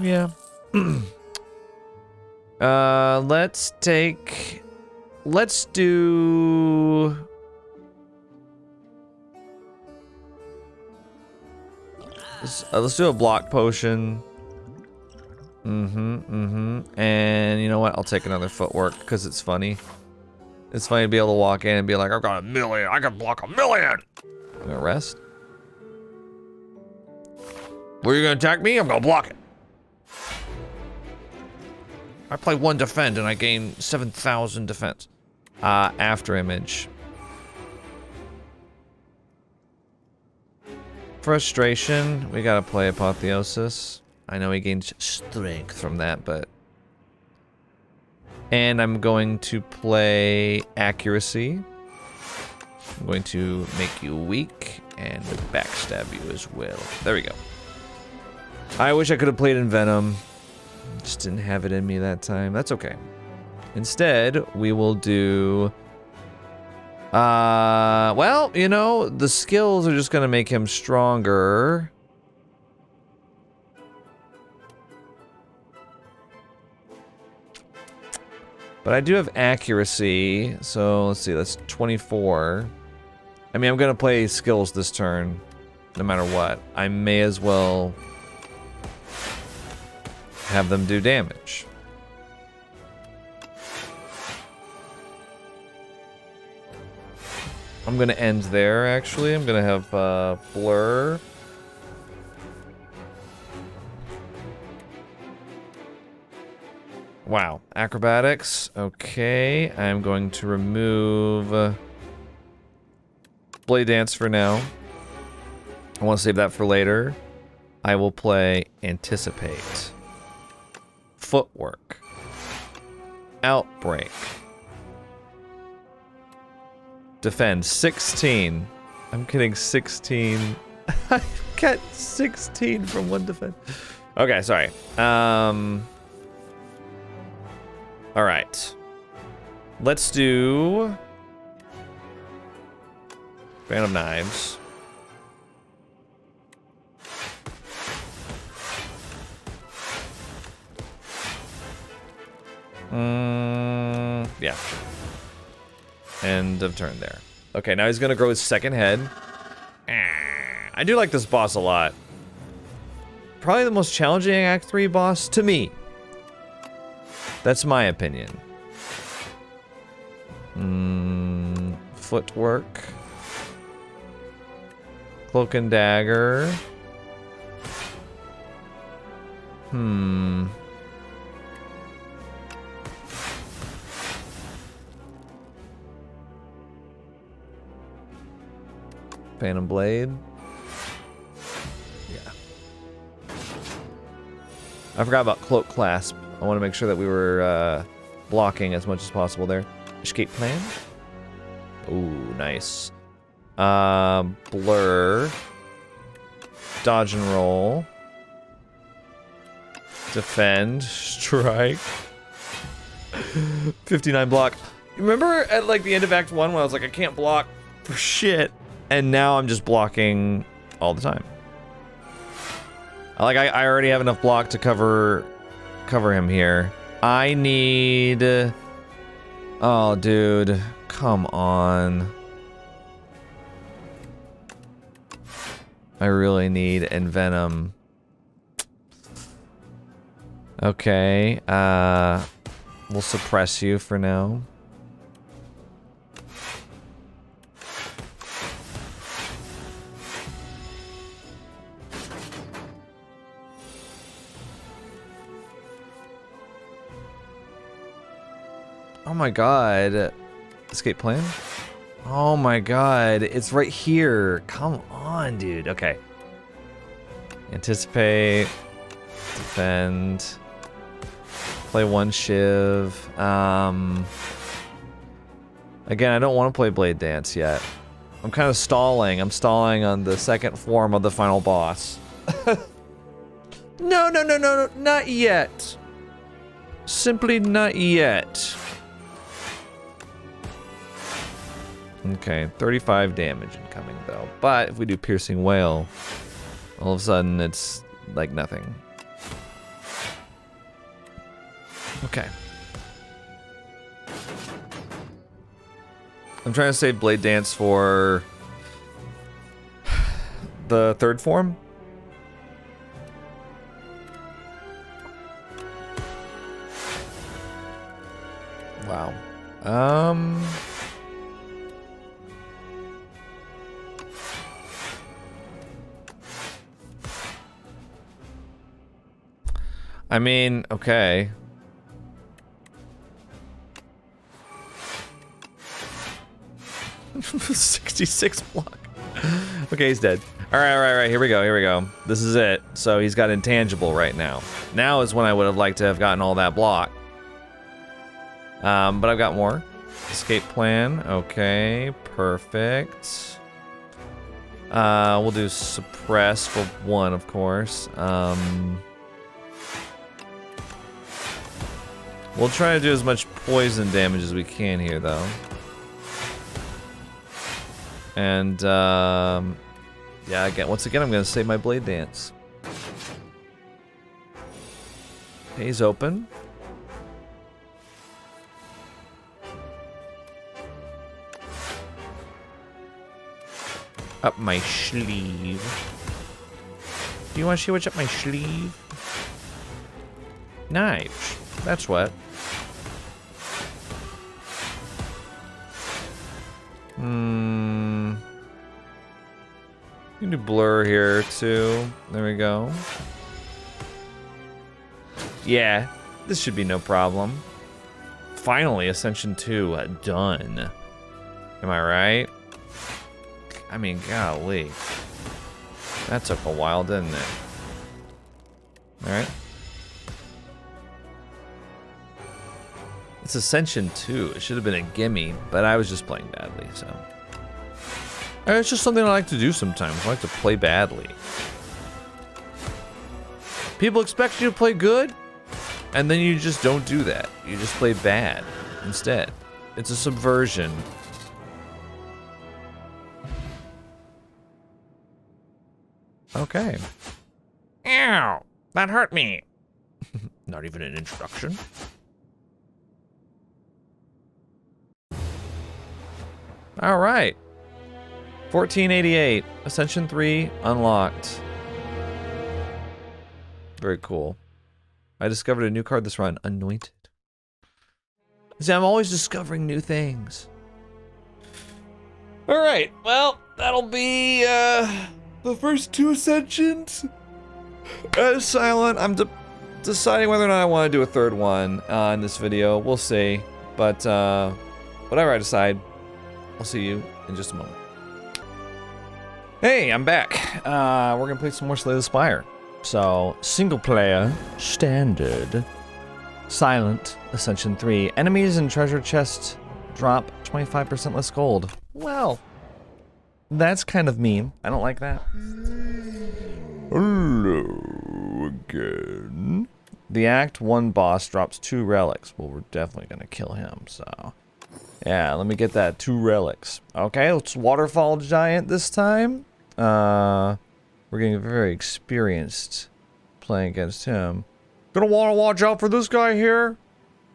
Yeah. Let's do... Let's do a block potion. And you know what? I'll take another footwork because it's funny. It's funny to be able to walk in and be like, I've got 1,000,000. I can block 1,000,000. I'm gonna rest. Were you gonna attack me? I'm gonna block it. I play 1 defend and I gain 7,000 defense. After image. Frustration. We gotta play Apotheosis. I know he gains strength from that, but... And I'm going to play Accuracy. I'm going to make you weak and backstab you as well. There we go. I wish I could have played in Venom. Just didn't have it in me that time. That's okay. Instead, we will do... well, you know, the skills are just gonna make him stronger. But I do have accuracy, so let's see, that's 24. I mean, I'm gonna play skills this turn, no matter what. I may as well have them do damage. I'm gonna end there, actually. I'm gonna have Blur. Wow, acrobatics. Okay, I'm going to remove Blade Dance for now. I want to save that for later. I will play Anticipate. Footwork. Outbreak. Defend. 16. I'm getting 16. I get 16 from 1 defend. Okay, sorry. Alright. Let's do... Fan of Knives. Yeah. End of turn there. Okay, now he's gonna grow his second head. I do like this boss a lot. probably the most challenging Act 3 boss to me. That's my opinion. Footwork. Cloak and dagger. Phantom blade. Yeah. I forgot about cloak clasp. I want to make sure that we were blocking as much as possible there. Escape plan. Ooh, nice. Blur. Dodge and roll. Defend. Strike. 59 block. Remember at like the end of Act 1 when I was like, I can't block for shit. And now I'm just blocking all the time. Like I already have enough block to cover him here. I need... Oh, dude. Come on. I really need Envenom. Okay. We'll suppress you for now. Oh my god. Escape plan? Oh my god. It's right here. Come on, dude. Okay. Anticipate. Defend. Play one Shiv. Again, I don't want to play Blade Dance yet. I'm kind of stalling. I'm stalling on the second form of the final boss. No, not yet. Simply not yet. Okay, 35 damage incoming though. But if we do Piercing Wail, all of a sudden it's like nothing. Okay. I'm trying to save Blade Dance for the third form. Wow. I mean, okay. $66 block. Okay, he's dead. All right. Here we go. This is it. So he's got intangible right now. Now is when I would have liked to have gotten all that block. But I've got more. Escape plan. Okay, perfect. We'll do suppress for one, of course. We'll try to do as much poison damage as we can here, though. And, yeah, once again, I'm gonna save my Blade Dance. He's open. Up my sleeve. Do you want to see what's up my sleeve? Knives. That's what. You can do blur here too. There we go. Yeah, this should be no problem. Finally, Ascension 2 done. Am I right? I mean, golly. That took a while, didn't it? Alright. It's Ascension 2. It should have been a gimme, but I was just playing badly, so. It's just something I like to do sometimes. I like to play badly. People expect you to play good, and then you just don't do that. You just play bad instead. It's a subversion. Okay. Ow! That hurt me. Not even an introduction. All right. 1488. Ascension 3 unlocked. Very cool. I discovered a new card this run, Anointed. See, I'm always discovering new things. Alright, well, that'll be the first 2 Ascensions. As Silent, I'm deciding whether or not I want to do a third one in this video. We'll see. But whatever I decide, I'll see you in just a moment. Hey, I'm back. We're gonna play some more Slay the Spire. So, single player, standard, Silent, Ascension 3. Enemies and treasure chest drop 25% less gold. Well, that's kind of mean. I don't like that. Hello again. The Act 1 boss drops 2 relics. Well, we're definitely gonna kill him, so. Yeah, let me get that 2 relics. Okay, it's Waterfall Giant this time. We're getting very experienced playing against him. Gonna want to watch out for this guy here.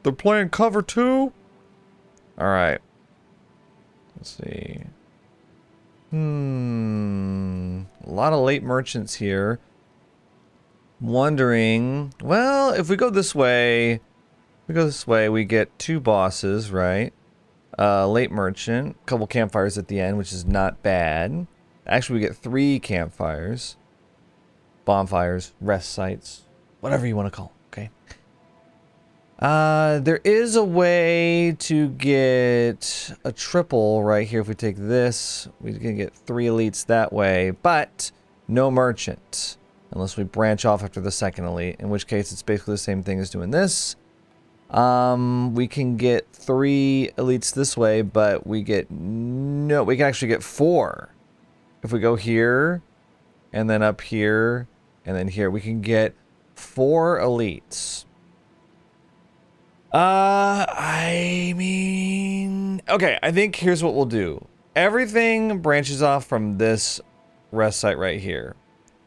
They're playing cover 2. Alright. Let's see. A lot of late merchants here. Wondering, well, if we go this way, we get 2 bosses, right? Late merchant, a couple campfires at the end, which is not bad. Actually, we get 3 campfires, bonfires, rest sites, whatever you want to call them, okay? There is a way to get a triple right here. If we take this, we can get 3 elites that way, but no merchant. Unless we branch off after the second elite, in which case it's basically the same thing as doing this. We can get 3 elites this way, but we get no, we can actually get 4. If we go here, and then up here, and then here, we can get 4 elites. I mean, okay, I think here's what we'll do. Everything branches off from this rest site right here.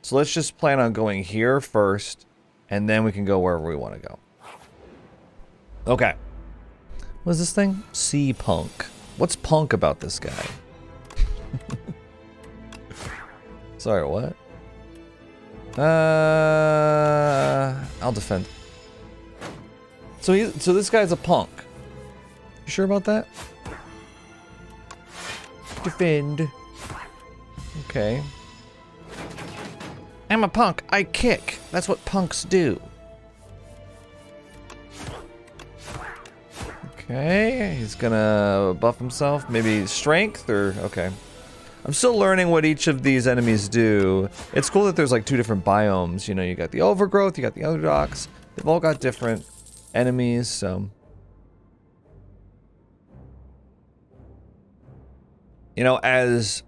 So let's just plan on going here first, and then we can go wherever we want to go. Okay. What is this thing? Sea Punk. What's punk about this guy? Sorry, what? I'll defend. So this guy's a punk. You sure about that? Defend. Okay. I'm a punk. I kick. That's what punks do. Okay, he's gonna buff himself. Maybe strength or... okay. I'm still learning what each of these enemies do. It's cool that there's like 2 different biomes. You know, you got the overgrowth, you got the underdogs. They've all got different enemies, so... you know, as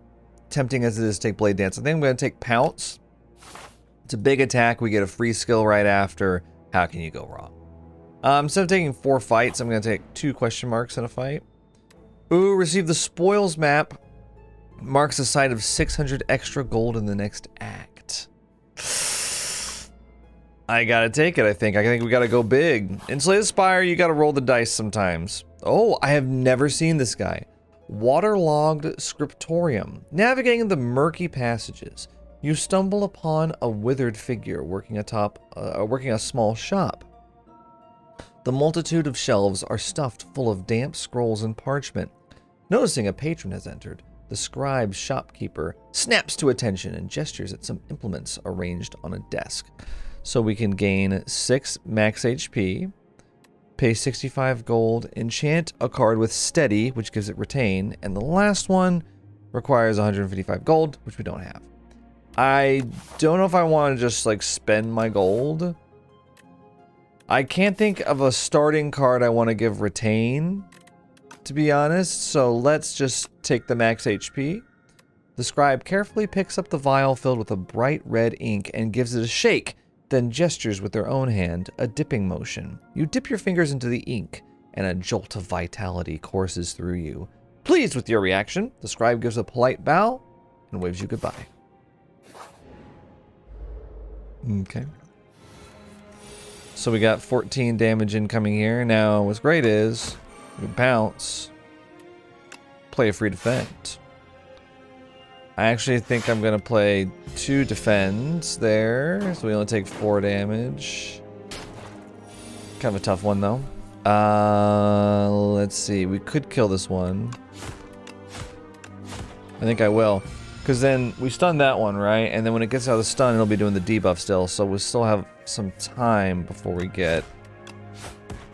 tempting as it is to take Blade Dance, I think I'm gonna take Pounce. It's a big attack. We get a free skill right after. How can you go wrong? Instead of taking 4 fights, I'm going to take 2 question marks in a fight. Ooh, receive the spoils map. Marks a site of 600 extra gold in the next act. I gotta take it, I think. I think we gotta go big. In Slay the Spire, you gotta roll the dice sometimes. Oh, I have never seen this guy. Waterlogged Scriptorium. Navigating the murky passages. You stumble upon a withered figure working a small shop. The multitude of shelves are stuffed full of damp scrolls and parchment. Noticing a patron has entered, the scribe shopkeeper snaps to attention and gestures at some implements arranged on a desk. So we can gain 6 max HP, pay 65 gold, enchant a card with steady, which gives it retain, and the last one requires 155 gold, which we don't have. I don't know if I want to just like spend my gold. I can't think of a starting card I want to give retain, to be honest, so let's just take the max HP. The scribe carefully picks up the vial filled with a bright red ink and gives it a shake, then gestures with their own hand, a dipping motion. You dip your fingers into the ink, and a jolt of vitality courses through you. Pleased with your reaction, the scribe gives a polite bow and waves you goodbye. Okay. So we got 14 damage incoming here. Now, what's great is, we bounce, play a free defend. I actually think I'm gonna play 2 defends there, so we only take 4 damage. Kind of a tough one though. Let's see. We could kill this one. I think I will. Because then we stun that one, right? And then when it gets out of the stun, it'll be doing the debuff still. So we still have some time before we get...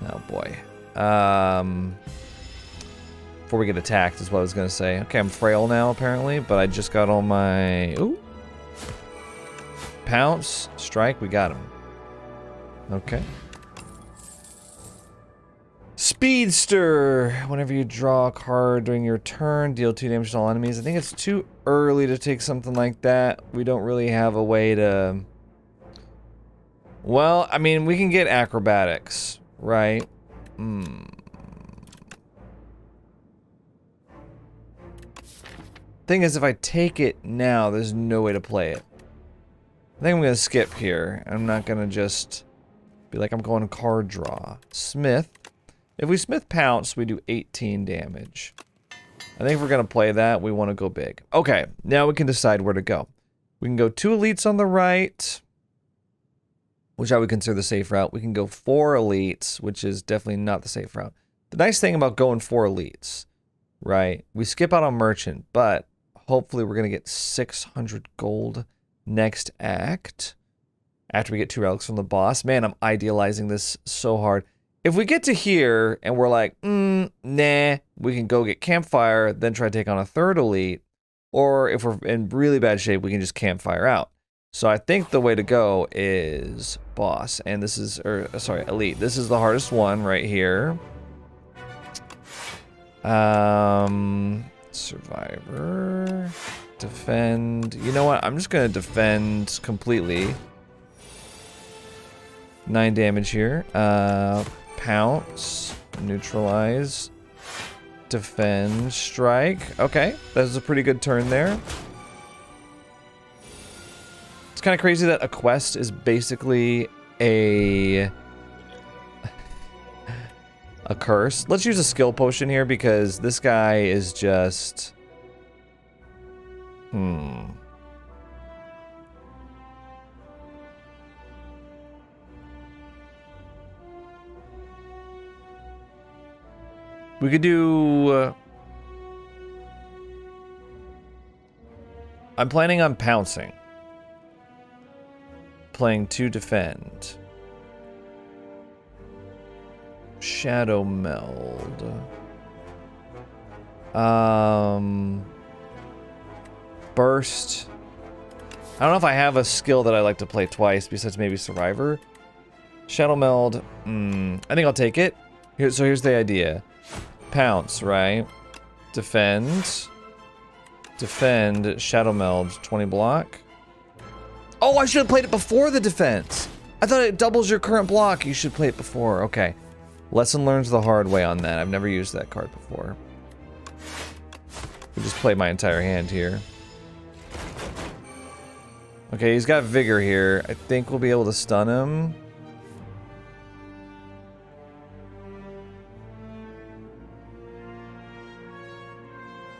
Oh boy. Before we get attacked is what I was going to say. Okay, I'm frail now apparently, but I just got all my... Ooh. Pounce. Strike. We got him. Okay. Speedster! Whenever you draw a card during your turn, deal 2 damage to all enemies. I think it's too early to take something like that. We don't really have a way to... Well, I mean, we can get acrobatics, right? Thing is, if I take it now, there's no way to play it. I think I'm going to skip here. I'm not going to just be like, I'm going card draw. Smith. If we Smith Pounce, we do 18 damage. I think if we're going to play that, we want to go big. Okay, now we can decide where to go. We can go 2 elites on the right, which I would consider the safe route. We can go 4 elites, which is definitely not the safe route. The nice thing about going 4 elites, right? We skip out on Merchant, but hopefully we're going to get 600 gold next act after we get 2 relics from the boss. Man, I'm idealizing this so hard. If we get to here and we're like, nah, we can go get Campfire, then try to take on a 3rd elite. Or if we're in really bad shape, we can just Campfire out. So I think the way to go is boss. And this is, or sorry, elite. This is the hardest one right here. Survivor. Defend. You know what? I'm just going to defend completely. 9 damage here. Pounce, neutralize, defend, strike. Okay, that was a pretty good turn there. It's kind of crazy that a quest is basically a curse. Let's use a skill potion here because this guy is just... We could do... I'm planning on pouncing. Playing 2 defend. Shadow meld. Burst. I don't know if I have a skill that I like to play twice besides maybe Survivor. Shadow meld. I think I'll take it. So here's the idea. Pounce, right? Defend. Defend, Shadow Meld, 20 block. Oh, I should have played it before the defense. I thought it doubles your current block. You should play it before. Okay. Lesson learned the hard way on that. I've never used that card before. We just play my entire hand here. Okay, he's got Vigor here. I think we'll be able to stun him.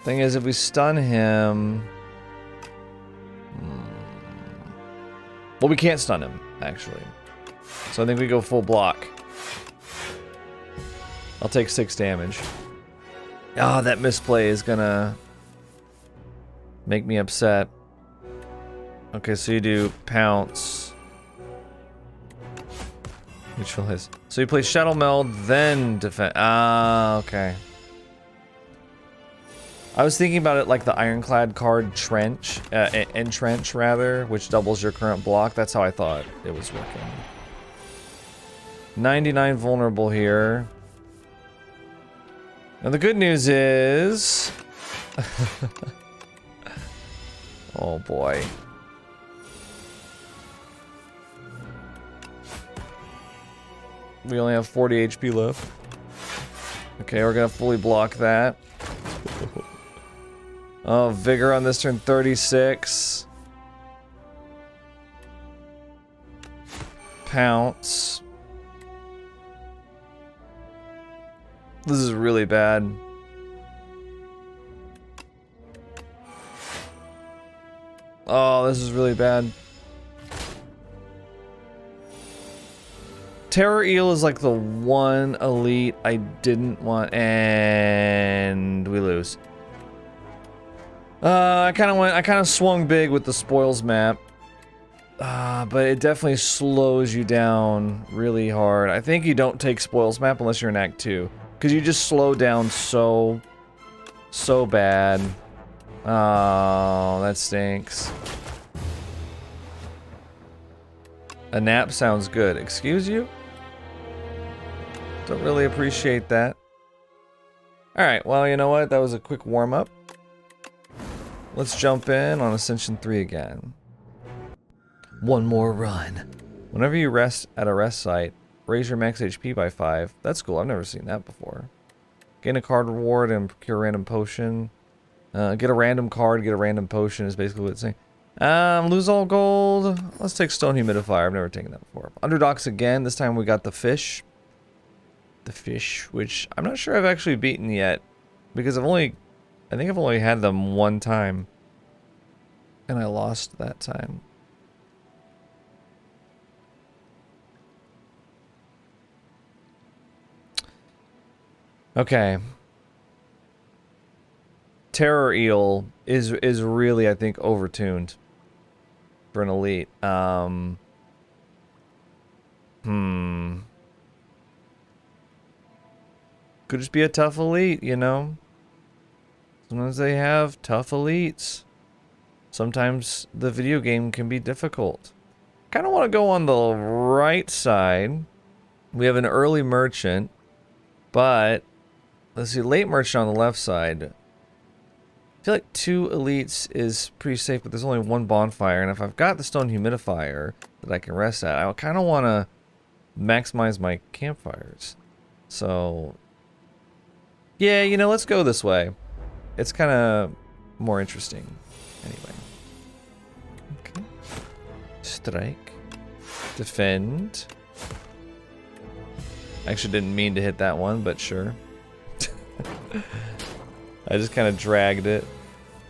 Thing is, if we stun him... Well, we can't stun him, actually. So I think we go full block. I'll take 6 damage. Ah, that misplay is gonna... make me upset. Okay, so you do Pounce. Neutralize. So you play Shadow Meld, then defend. Ah, okay. I was thinking about it like the Ironclad card Trench, Entrench rather, which doubles your current block. That's how I thought it was working. 99 vulnerable here. And the good news is... oh boy. We only have 40 HP left. Okay, we're gonna fully block that. Oh, Vigor on this turn, 36. Pounce. This is really bad. Oh, this is really bad. Terror Eel is like the one elite I didn't want, and we lose. I kind of swung big with the spoils map. But it definitely slows you down really hard. I think you don't take spoils map unless you're in Act 2. Because you just slow down so bad. Oh, that stinks. A nap sounds good. Excuse you? Don't really appreciate that. Alright, well, you know what? That was a quick warm-up. Let's jump in on Ascension 3 again. One more run. Whenever you rest at a rest site, raise your max HP by 5. That's cool. I've never seen that before. Gain a card reward and procure a random potion. Get a random card, get a random potion is basically what it's saying. Lose all gold. Let's take Stone Humidifier. I've never taken that before. Underdogs again. This time we got the fish. The fish, which I'm not sure I've actually beaten yet. Because I think I've only had them one time. And I lost that time. Okay. Terror Eel is really, I think, overtuned for an elite. Could just be a tough elite, you know? Sometimes they have tough elites. Sometimes the video game can be difficult. Kind of want to go on the right side. We have an early merchant, but let's see, late merchant on the left side. I feel like 2 elites is pretty safe, but there's only 1 bonfire, and if I've got the stone humidifier that I can rest at, I kind of want to maximize my campfires. So, yeah, you know, let's go this way. It's kind of more interesting. Anyway. Okay. Strike. Defend. Actually didn't mean to hit that one, but sure. I just kind of dragged it.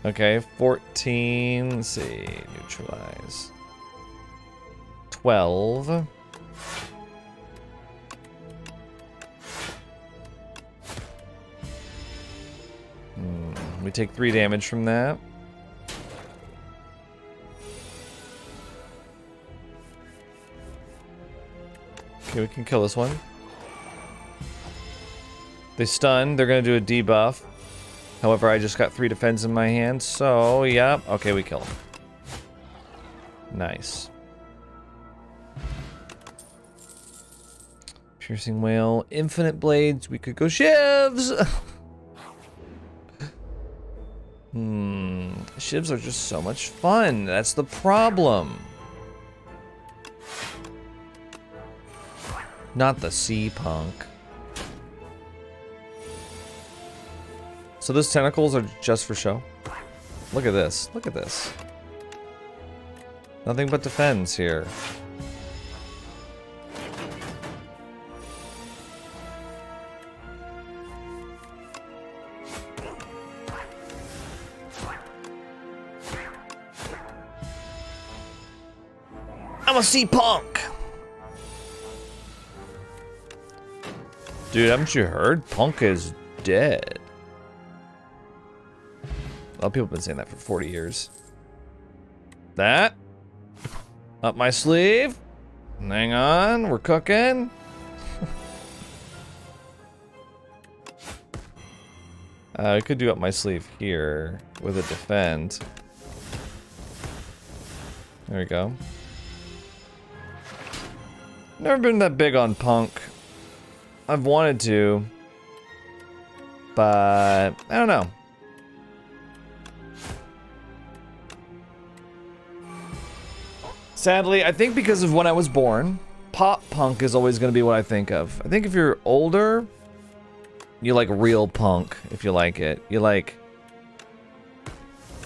Okay, 14. Let's see. Neutralize. 12. We take 3 damage from that. Okay, we can kill this one. They stun. They're going to do a debuff. However, I just got 3 defense in my hand, so, yeah. Okay, we kill him. Nice. Piercing Whale. Infinite Blades. We could go Shivs! Shivs are just so much fun. That's the problem. Not the sea punk. So those tentacles are just for show. Look at this. Look at this. Nothing but defense here. I'm a sea punk. Dude, haven't you heard? Punk is dead. A lot of people have been saying that for 40 years. That. Up my sleeve. Hang on, we're cooking. I could do up my sleeve here with a defend. There we go. Never been that big on punk. I've wanted to, but I don't know. Sadly, I think because of when I was born, pop punk is always going to be what I think of. I think if you're older, you like real punk, if you like it. You like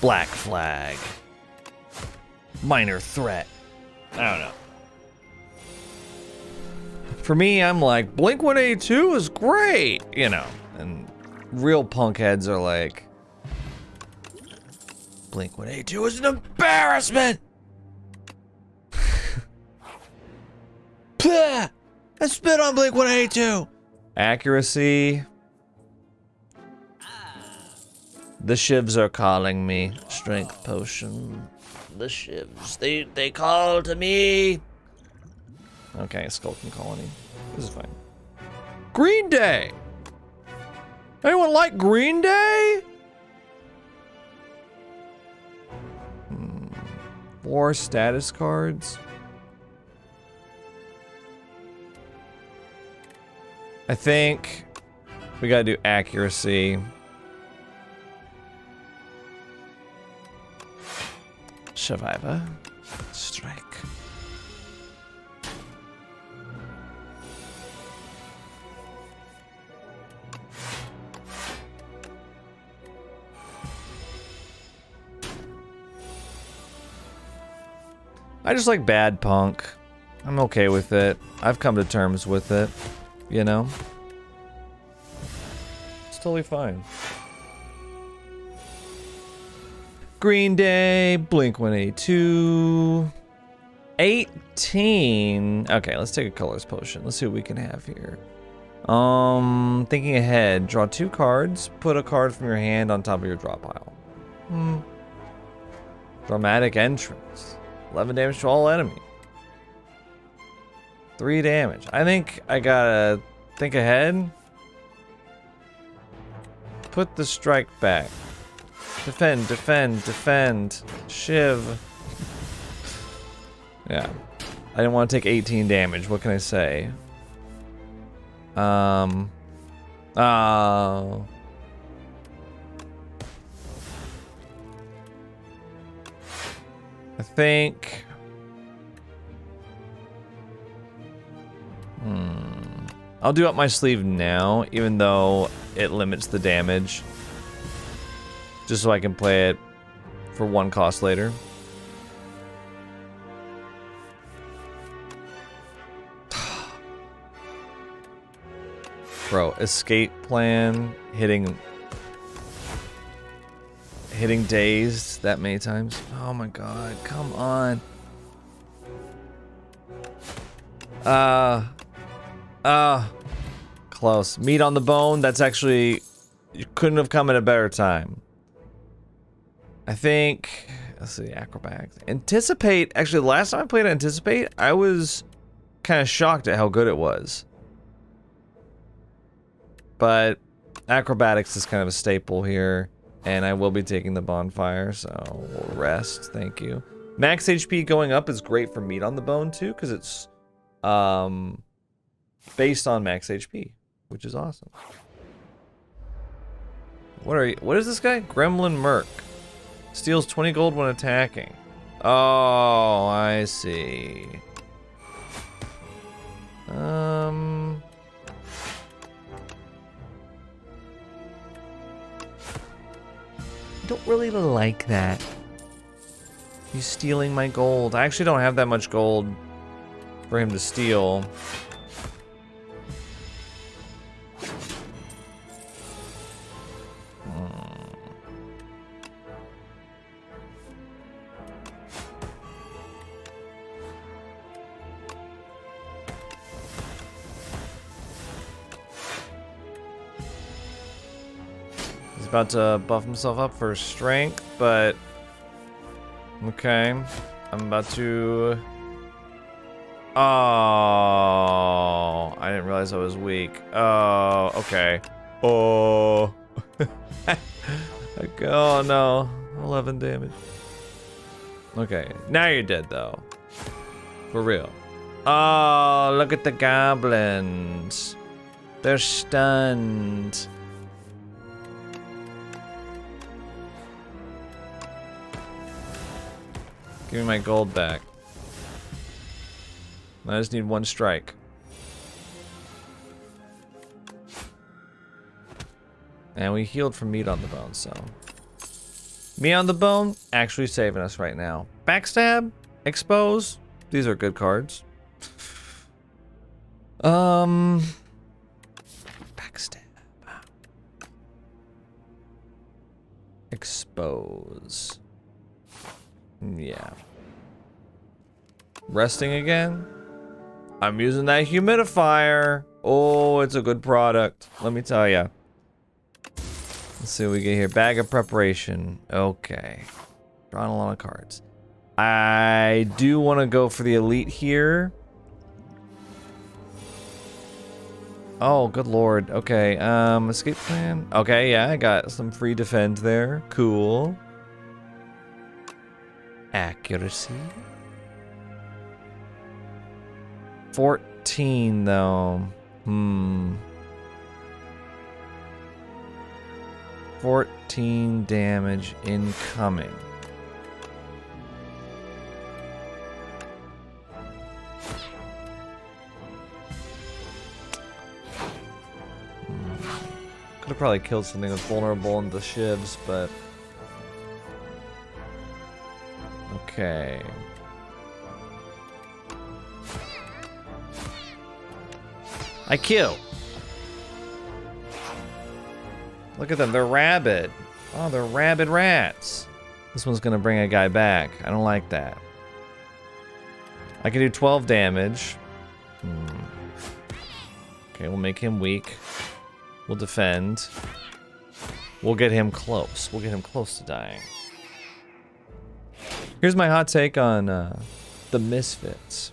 Black Flag, Minor Threat. I don't know. For me, I'm like, Blink-182 is great, you know. And real punk heads are like, Blink-182 is an embarrassment! Blah! I spit on Blink-182! Accuracy. The Shivs are calling me. Strength potion. The Shivs. They call to me. Okay, Skulking Colony. This is fine. Green Day! Anyone like Green Day? 4 status cards. I think we gotta do accuracy. Survivor. Strike. I just like bad punk. I'm okay with it. I've come to terms with it, you know? It's totally fine. Green Day, Blink-182, 18. Okay, let's take a colors potion. Let's see what we can have here. Thinking ahead, draw 2 cards, put a card from your hand on top of your draw pile. Dramatic entrance. 11 damage to all enemy. 3 damage. I think I gotta think ahead. Put the strike back. Defend, defend, defend. Shiv. Yeah. I didn't want to take 18 damage. What can I say? Oh. I think... I'll do up my sleeve now, even though it limits the damage. Just so I can play it for 1 cost later. Bro, escape plan, hitting dazed that many times. Oh my god, come on. Close. Meat on the bone, that's actually, you couldn't have come at a better time. I think, let's see, acrobatics. Anticipate, actually the last time I played Anticipate, I was kind of shocked at how good it was. But acrobatics is kind of a staple here, and I will be taking the bonfire, so we'll rest, thank you. Max HP going up is great for meat on the bone too, because it's based on max HP, which is awesome. What is this guy? Gremlin Merc. Steals 20 gold when attacking. Oh, I see. I don't really like that. He's stealing my gold. I actually don't have that much gold for him to steal. About to buff himself up for strength, but okay. I'm about to. Oh, I didn't realize I was weak. Oh, okay. Oh, oh no, 11 damage. Okay, now you're dead though, for real. Oh, look at the goblins. They're stunned. Give me my gold back. I just need 1 strike. And we healed from meat on the bone, so. Meat on the bone, actually saving us right now. Backstab, expose, these are good cards. Backstab. Expose. Yeah. Resting again? I'm using that humidifier. Oh, it's a good product. Let me tell ya. Let's see what we get here. Bag of preparation. Okay. Drawing a lot of cards. I do want to go for the elite here. Oh, good lord. Okay, escape plan. Okay, yeah, I got some free defend there. Cool. Accuracy. 14, though. 14 damage incoming. Could have probably killed something that's vulnerable in the Shivs, but... Okay. I kill. Look at them, they're rabid. Oh, they're rabid rats. This one's gonna bring a guy back. I don't like that. I can do 12 damage. Okay, we'll make him weak. We'll defend. We'll get him close. We'll get him close to dying. Here's my hot take on the Misfits.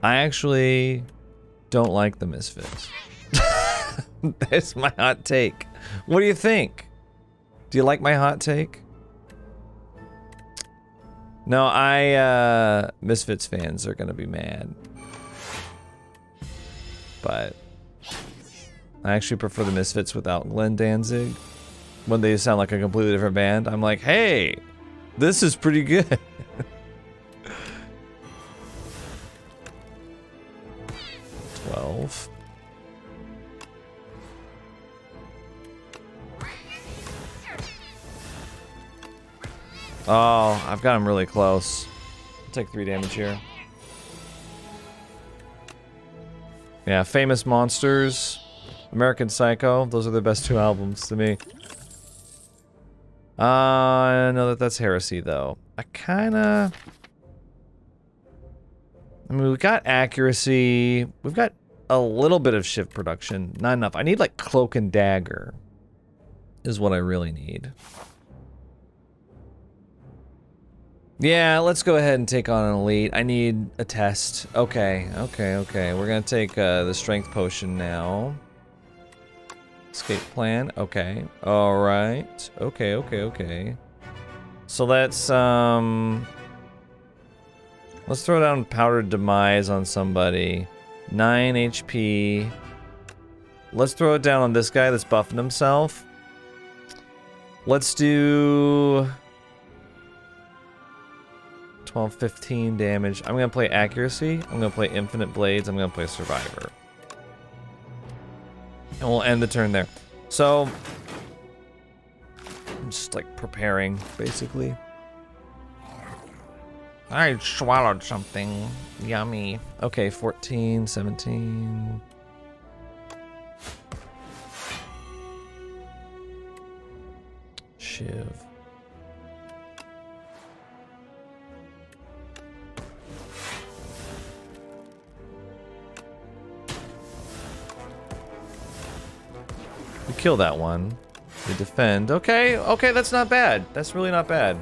I actually don't like the Misfits. That's my hot take. What do you think? Do you like my hot take? No, Misfits fans are gonna be mad. But I actually prefer the Misfits without Glenn Danzig. When they sound like a completely different band, I'm like, hey, this is pretty good. 12. Oh, I've got him really close. I'll take 3 damage here. Yeah, Famous Monsters, American Psycho. Those are the best 2 albums to me. I know that's Heresy, though. I mean, we've got Accuracy. We've got a little bit of Shiv production. Not enough. I need, like, Cloak and Dagger is what I really need. Yeah, let's go ahead and take on an elite. I need a test. Okay. We're gonna take the strength potion now. Escape plan. Okay. Alright. Okay. So let's throw down Powdered Demise on somebody. 9 HP. Let's throw it down on this guy that's buffing himself. Let's do 12, 15 damage. I'm gonna play Accuracy. I'm gonna play Infinite Blades. I'm gonna play Survivor. And we'll end the turn there. So, I'm just like preparing, basically. I swallowed something. Yummy. Okay, 14, 17. Shiv. We kill that one. We defend. Okay, that's not bad. That's really not bad.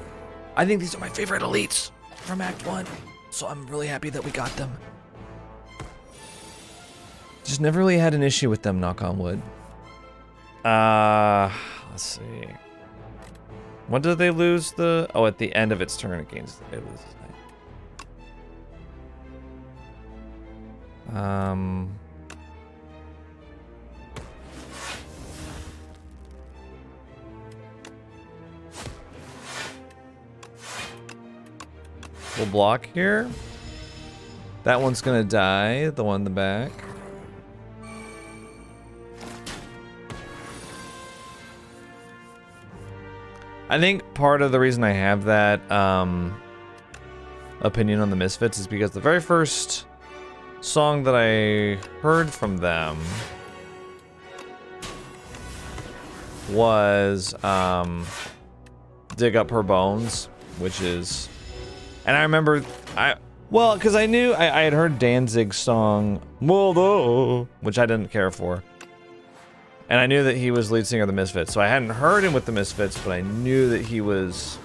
I think these are my favorite elites from Act 1. So I'm really happy that we got them. Just never really had an issue with them, knock on wood. Let's see. When did they lose the... Oh, at the end of its turn against... It loses. We'll block here. That one's gonna die, the one in the back. I think part of the reason I have that opinion on the Misfits is because the very first song that I heard from them was dig up her bones, which is... And I remember, well, because I knew, I had heard Danzig's song, Moldo, which I didn't care for. And I knew that he was lead singer of the Misfits, so I hadn't heard him with the Misfits, but I knew that he was...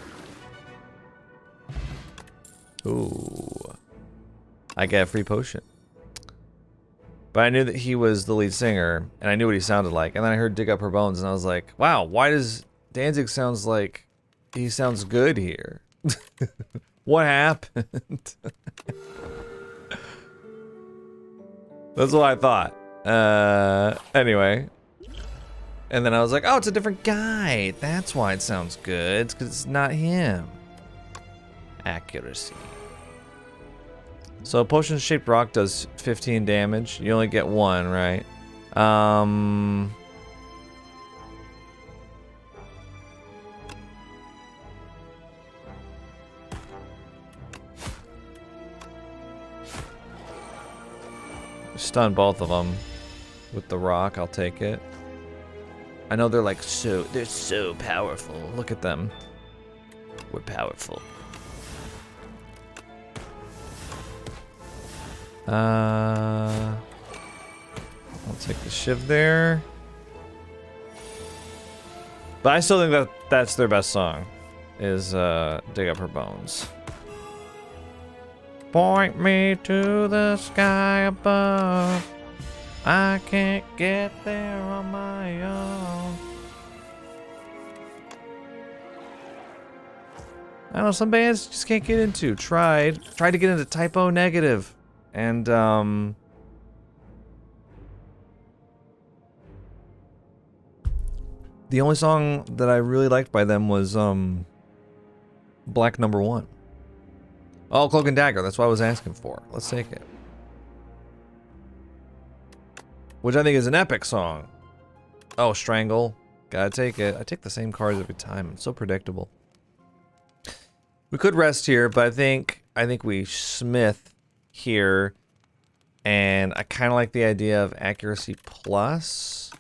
Ooh. I get a free potion. But I knew that he was the lead singer, and I knew what he sounded like. And then I heard Dig Up Her Bones, and I was like, wow, why does Danzig sounds like he sounds good here? What happened? That's what I thought. Anyway. And then I was like, oh, it's a different guy. That's why it sounds good. It's because it's not him. Accuracy. So potion-shaped rock does 15 damage. You only get one, right? Stun both of them with the rock. I'll take it. I know they're like they're so powerful. Look at them. We're powerful. I'll take the Shiv there. But I still think that that's their best song, is Dig Up Her Bones. Point me to the sky above. I can't get there on my own. I don't know, some bands just can't get into. Tried to get into Typo Negative. And, the only song that I really liked by them was, Black Number 1. Oh, Cloak and Dagger, that's what I was asking for. Let's take it. Which I think is an epic song. Oh, Strangle. Gotta take it. I take the same cards every time. It's so predictable. We could rest here, but I think we Smith here. And I kind of like the idea of accuracy plus.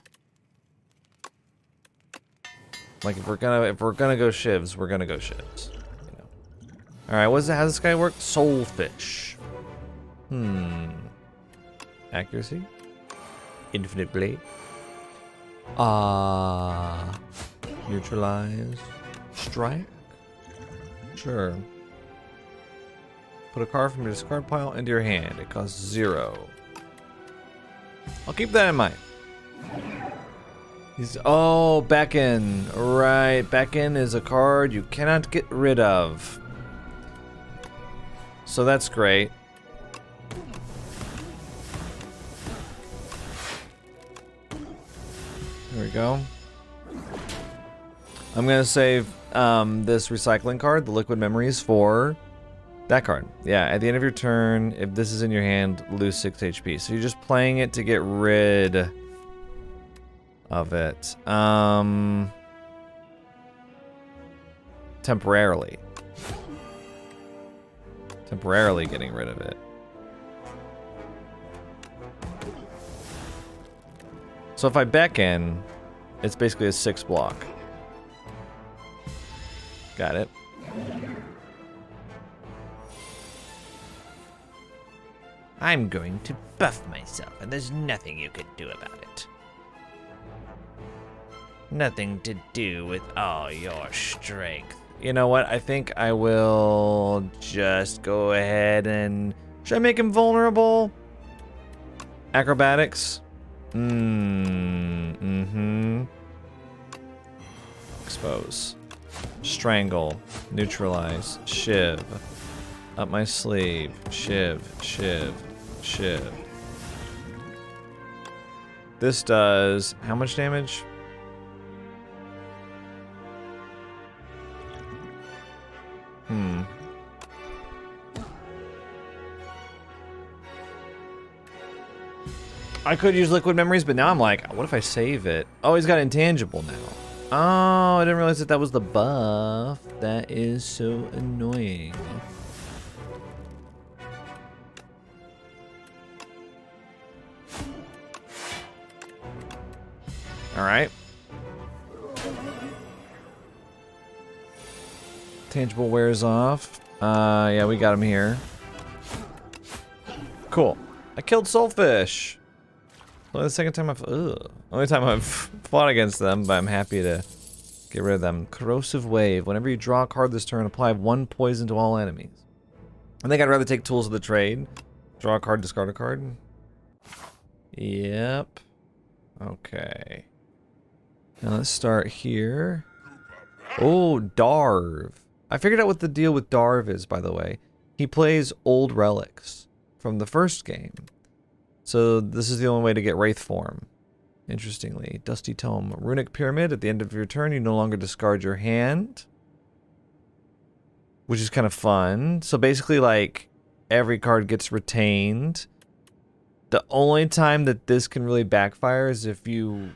Like if we're gonna go Shivs, we're gonna go Shivs. You know. All right, how's this guy work? Soulfish. Accuracy. Infinite blade. Neutralize. Strike. Sure. Put a card from your discard pile into your hand. It costs 0. I'll keep that in mind. Oh, Beckon. Right, Beckon is a card you cannot get rid of. So that's great. There we go. I'm gonna save this recycling card, the Liquid Memories, for that card. Yeah, at the end of your turn, if this is in your hand, lose 6 HP. So you're just playing it to get rid of it. Temporarily. Temporarily getting rid of it. So if I beckon, it's basically a 6 block. Got it. I'm going to buff myself, and there's nothing you can do about it. Nothing to do with all your strength. You know what? I think I will just go ahead and... Should I make him vulnerable? Acrobatics? Expose. Strangle. Neutralize. Shiv. Up my sleeve. Shiv. Shiv. Shiv. This does... How much damage? I could use Liquid Memories, but now I'm like, what if I save it? Oh, he's got Intangible now. Oh, I didn't realize that was the buff. That is so annoying. All right. Tangible wears off. Yeah, we got him here. Cool. I killed Soulfish. Only the second time only time I've fought against them, but I'm happy to get rid of them. Corrosive Wave. Whenever you draw a card this turn, apply 1 poison to all enemies. I think I'd rather take Tools of the Trade. Draw a card, discard a card. Yep. Okay. Now let's start here. Oh, Darv. I figured out what the deal with Darv is, by the way. He plays old relics from the first game. So this is the only way to get Wraith form. Interestingly. Dusty Tome. Runic Pyramid. At the end of your turn, you no longer discard your hand. Which is kind of fun. So basically, like, every card gets retained. The only time that this can really backfire is if you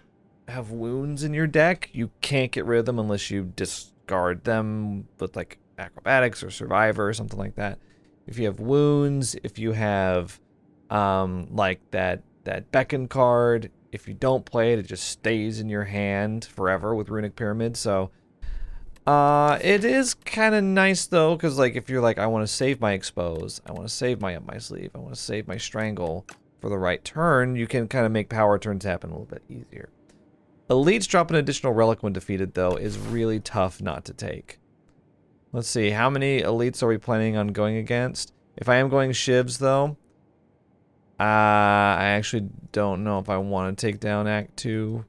have wounds in your deck. You can't get rid of them unless you discard them with, like, Acrobatics or Survivor or something like that. If you have wounds, if you have, like, that Beckon card, if you don't play it, it just stays in your hand forever with Runic Pyramid, so... it is kind of nice though, because like if you're like, I want to save my Expose, I want to save my Up My Sleeve, I want to save my Strangle for the right turn, you can kind of make power turns happen a little bit easier. Elites drop an additional relic when defeated though is really tough not to take. Let's see, how many elites are we planning on going against? If I am going Shivs though, I actually don't know if I want to take down Act 2.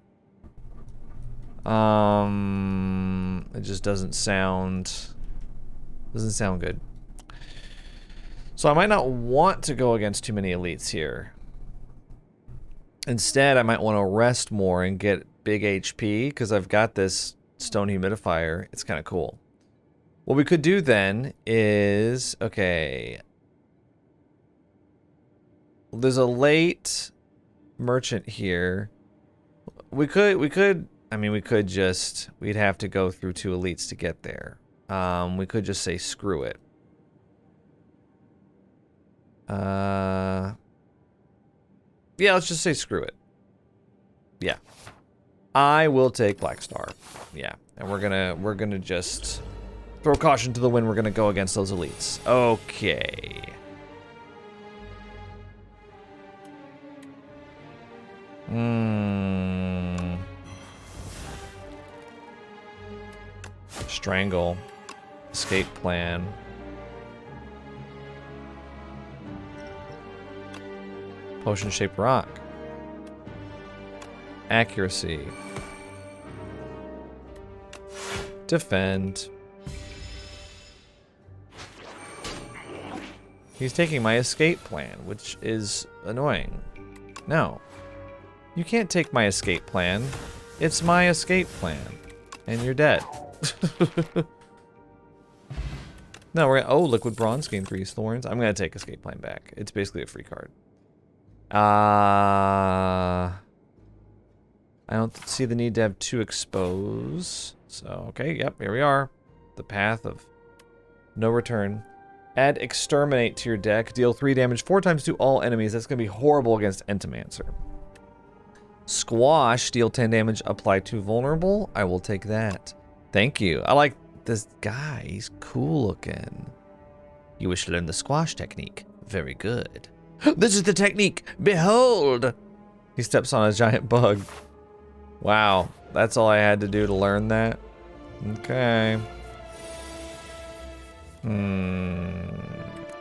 It just doesn't sound good. So I might not want to go against too many elites here. Instead, I might want to rest more and get big HP because I've got this stone humidifier. It's kind of cool. What we could do then is, okay, there's a late merchant here. We could I mean, we could just, we'd have to go through 2 elites to get there. We could just say screw it. Yeah, let's just say screw it. Yeah. I will take Black Star. Yeah, and we're gonna just throw caution to the wind. We're gonna go against those elites. Okay. Strangle. Escape plan. Potion-shaped rock. Accuracy. Defend. He's taking my escape plan, which is annoying. No. You can't take my escape plan. It's my escape plan. And you're dead. No, we're gonna, oh, Liquid Bronze, gain 3 thorns. I'm gonna take escape plan back. It's basically a free card. I don't see the need to have 2 expose. So, okay, yep, here we are. The path of no return. Add Exterminate to your deck. Deal 3 damage 4 times to all enemies. That's gonna be horrible against Entomancer. Squash, deal 10 damage, apply to vulnerable. I will take that. Thank you. I like this guy. He's cool looking. You wish to learn the squash technique. Very good. This is the technique. Behold! He steps on a giant bug. Wow. That's all I had to do to learn that? Okay.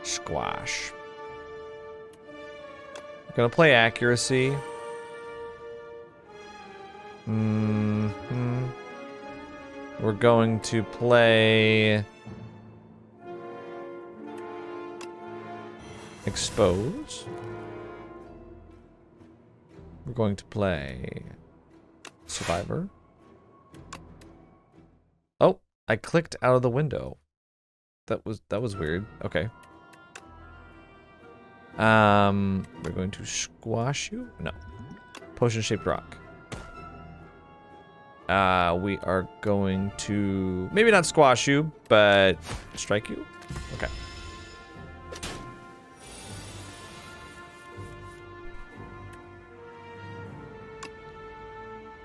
Squash. I'm gonna play accuracy. We're going to play Expose. We're going to play Survivor. Oh, I clicked out of the window. That was weird. Okay. We're going to squash you? No. Potion-shaped rock. We are going to maybe not squash you, but strike you. Okay.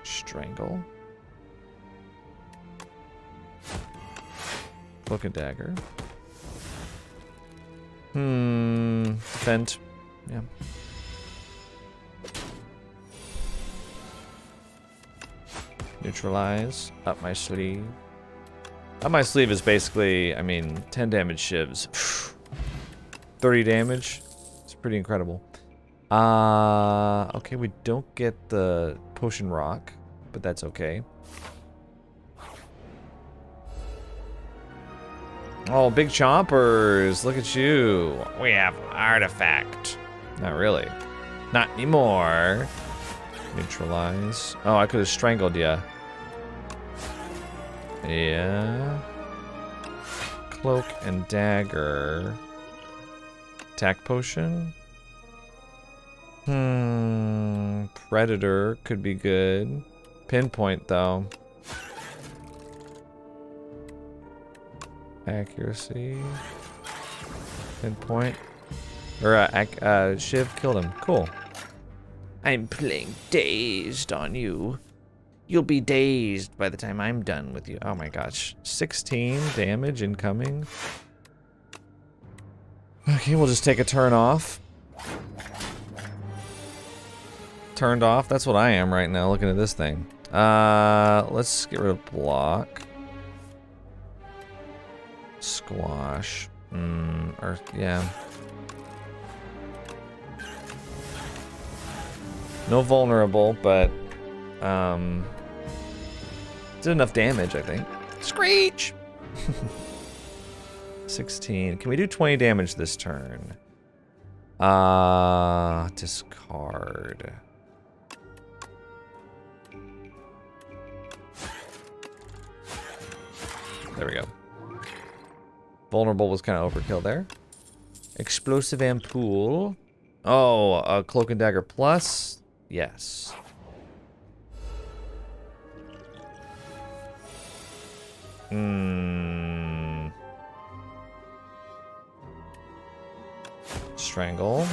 Strangle. Cloak and dagger. Defend. Yeah. Neutralize. Up my sleeve. Up my sleeve is basically, I mean, 10 damage shivs. 30 damage. It's pretty incredible. Okay, we don't get the potion rock, but that's okay. Oh, big chompers. Look at you. We have artifact. Not really. Not anymore. Neutralize. Oh, I could have strangled ya. Yeah. Cloak and dagger. Attack potion. Predator could be good. Pinpoint though. Accuracy. Pinpoint. Or Shiv killed him. Cool. I'm playing dazed on you. You'll be dazed by the time I'm done with you. Oh my gosh. 16 damage incoming. Okay, we'll just take a turn off. Turned off? That's what I am right now looking at this thing. Let's get rid of block. Squash. Yeah. No vulnerable, but did enough damage, I think. Screech! 16. Can we do 20 damage this turn? Discard. There we go. Vulnerable was kind of overkill there. Explosive ampoule. Oh, a cloak and dagger plus? Yes. Strangle.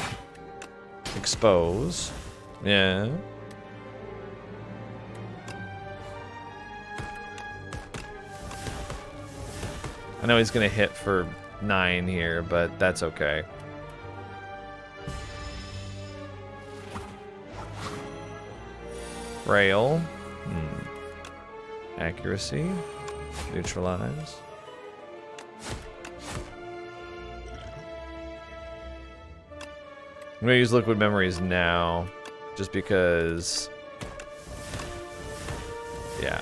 Expose. Yeah. I know he's gonna hit for 9 here, but that's okay. Rail. Accuracy. Neutralize. I'm gonna use liquid memories now, just because. Yeah.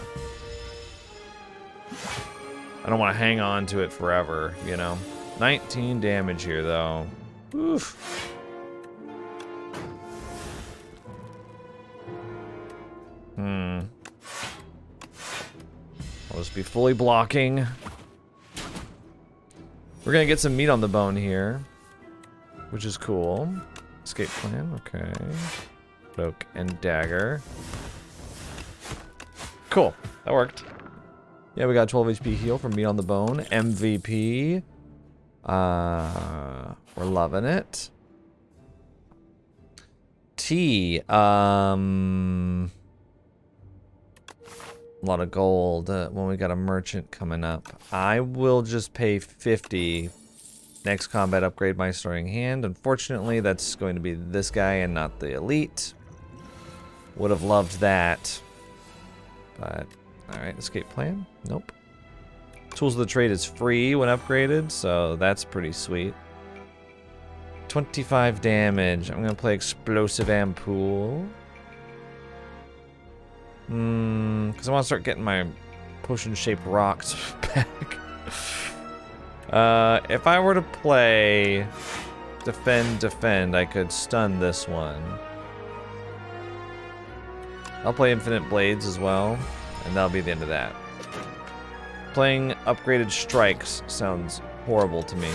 I don't want to hang on to it forever, you know. 19 damage here, though. Oof. I'll just be fully blocking. We're gonna get some meat on the bone here, which is cool. Escape plan, okay. Cloak and dagger. Cool, that worked. Yeah, we got 12 HP heal from meat on the bone. MVP. We're loving it. T. A lot of gold when we got a merchant coming up. I will just pay 50. Next combat, upgrade my starting hand. Unfortunately, that's going to be this guy and not the elite. Would have loved that. But, alright, escape plan. Nope. Tools of the trade is free when upgraded, so that's pretty sweet. 25 damage. I'm gonna play explosive ampoule. Because I want to start getting my potion-shaped rocks back. If I were to play defend, I could stun this one. I'll play infinite blades as well, and that'll be the end of that. Playing upgraded strikes sounds horrible to me.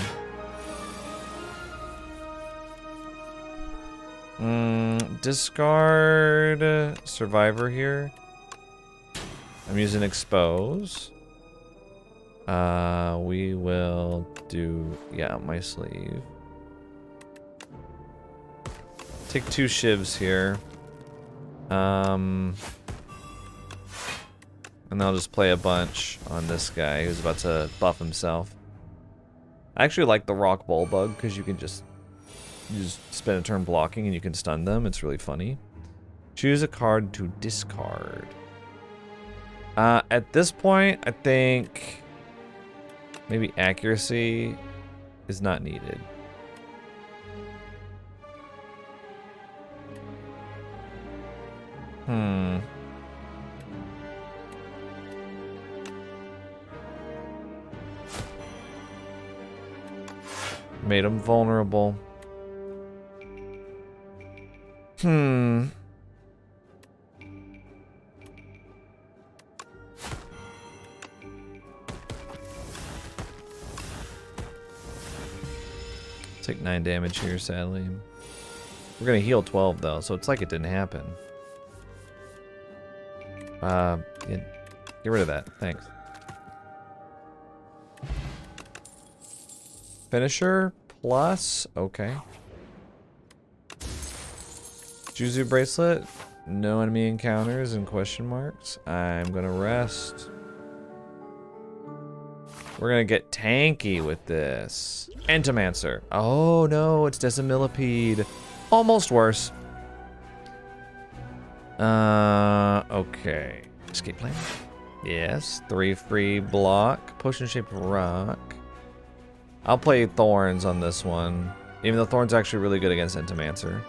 Discard survivor here. I'm using expose. We will do, yeah, my sleeve. Take 2 shivs here. And I'll just play a bunch on this guy who's about to buff himself. I actually like the Rock Ball bug because you just spend a turn blocking and you can stun them. It's really funny. Choose a card to discard. At this point, I think maybe accuracy is not needed. Made him vulnerable. Take 9 damage here, sadly. We're gonna heal 12 though, so it's like it didn't happen. Get rid of that. Thanks. Finisher plus, okay. Juzu bracelet, no enemy encounters and question marks. I'm gonna rest. We're gonna get tanky with this. Entomancer. Oh no, it's Decimillipede. Almost worse. Okay. Escape plan? Yes. 3 free block. Potion-shaped rock. I'll play Thorns on this one. Even though Thorns are actually really good against Entomancer.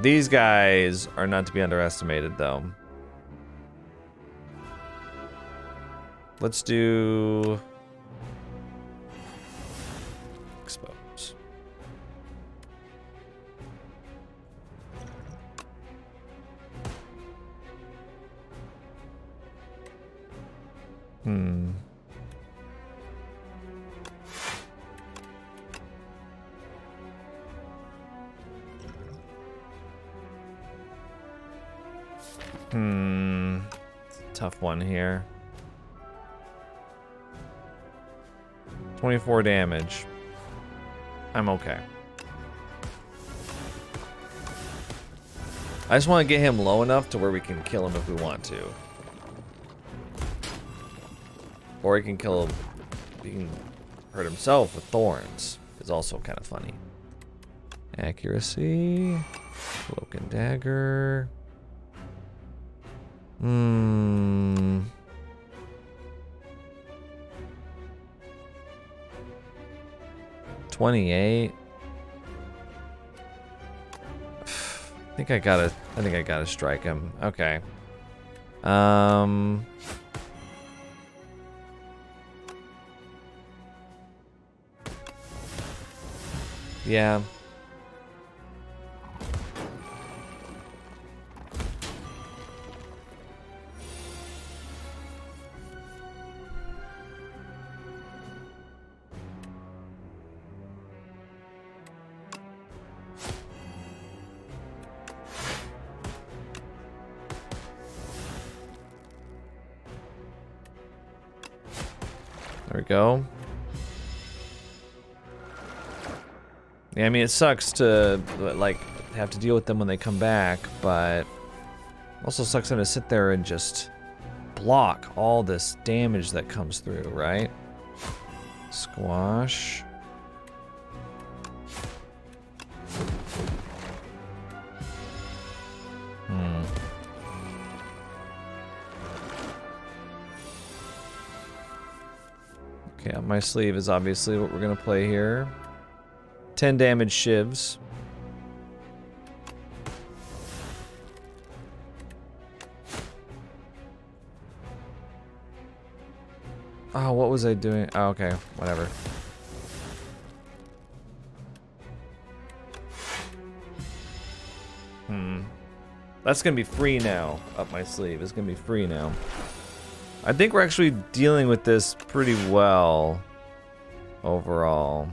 These guys are not to be underestimated, though. Let's do... Expose. Tough one here. 24 damage. I'm okay. I just want to get him low enough to where we can kill him if we want to. Or he can kill him. He can hurt himself with thorns. Is also kind of funny. Accuracy. Cloak and dagger. 28. I think I gotta strike him. Okay. Yeah. There we go. Yeah, I mean, it sucks to, like, have to deal with them when they come back, but also sucks to sit there and just block all this damage that comes through, right? Squash. Okay, up my sleeve is obviously what we're gonna play here. 10 damage shivs. Oh, what was I doing? Oh, okay, whatever. That's gonna be free now. Up my sleeve. It's gonna be free now. I think we're actually dealing with this pretty well overall.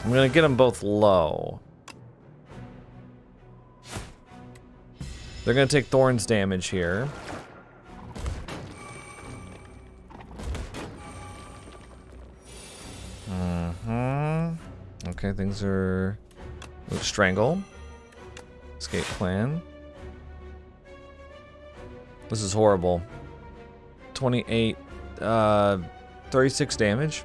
I'm gonna get them both low. They're gonna take Thorns damage here. Okay, things are... Ooh, strangle. Escape plan. This is horrible. 28, 36 damage.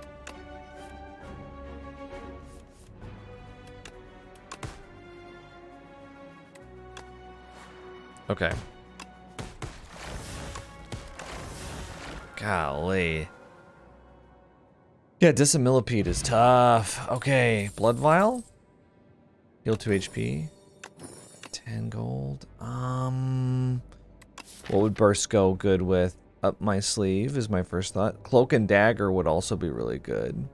Okay. Golly. Yeah, Dissimilipede is tough. Okay, Blood Vial. Heal 2 HP. 10 gold. What would Burst go good with? Up my sleeve is my first thought. Cloak and Dagger would also be really good.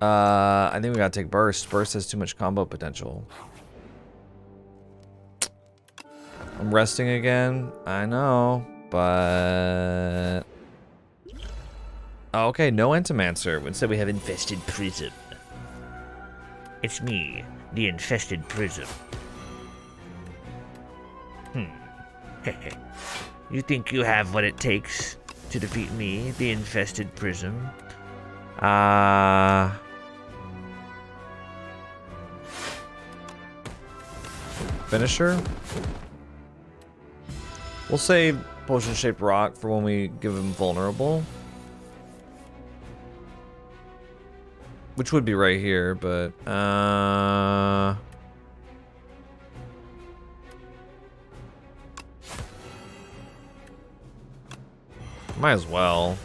I think we gotta take Burst. Burst has too much combo potential. I'm resting again. I know, but... Oh, okay, no Entomancer. Instead we have Infested Prism. It's me, the Infested Prism. You think you have what it takes to defeat me, the Infested Prism? Finisher? We'll save Potion-Shaped Rock for when we give him Vulnerable. Which would be right here, but... Might as well.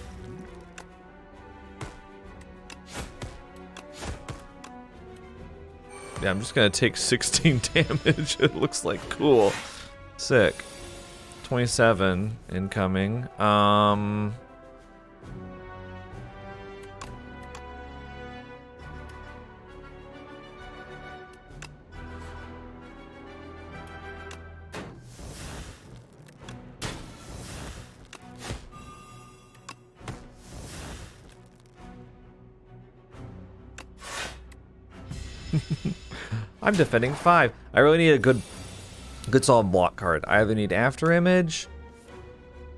Yeah, I'm just gonna take 16 damage. It looks like cool. Sick. 27 incoming. I'm defending 5. I really need a good solid block card. I either need After Image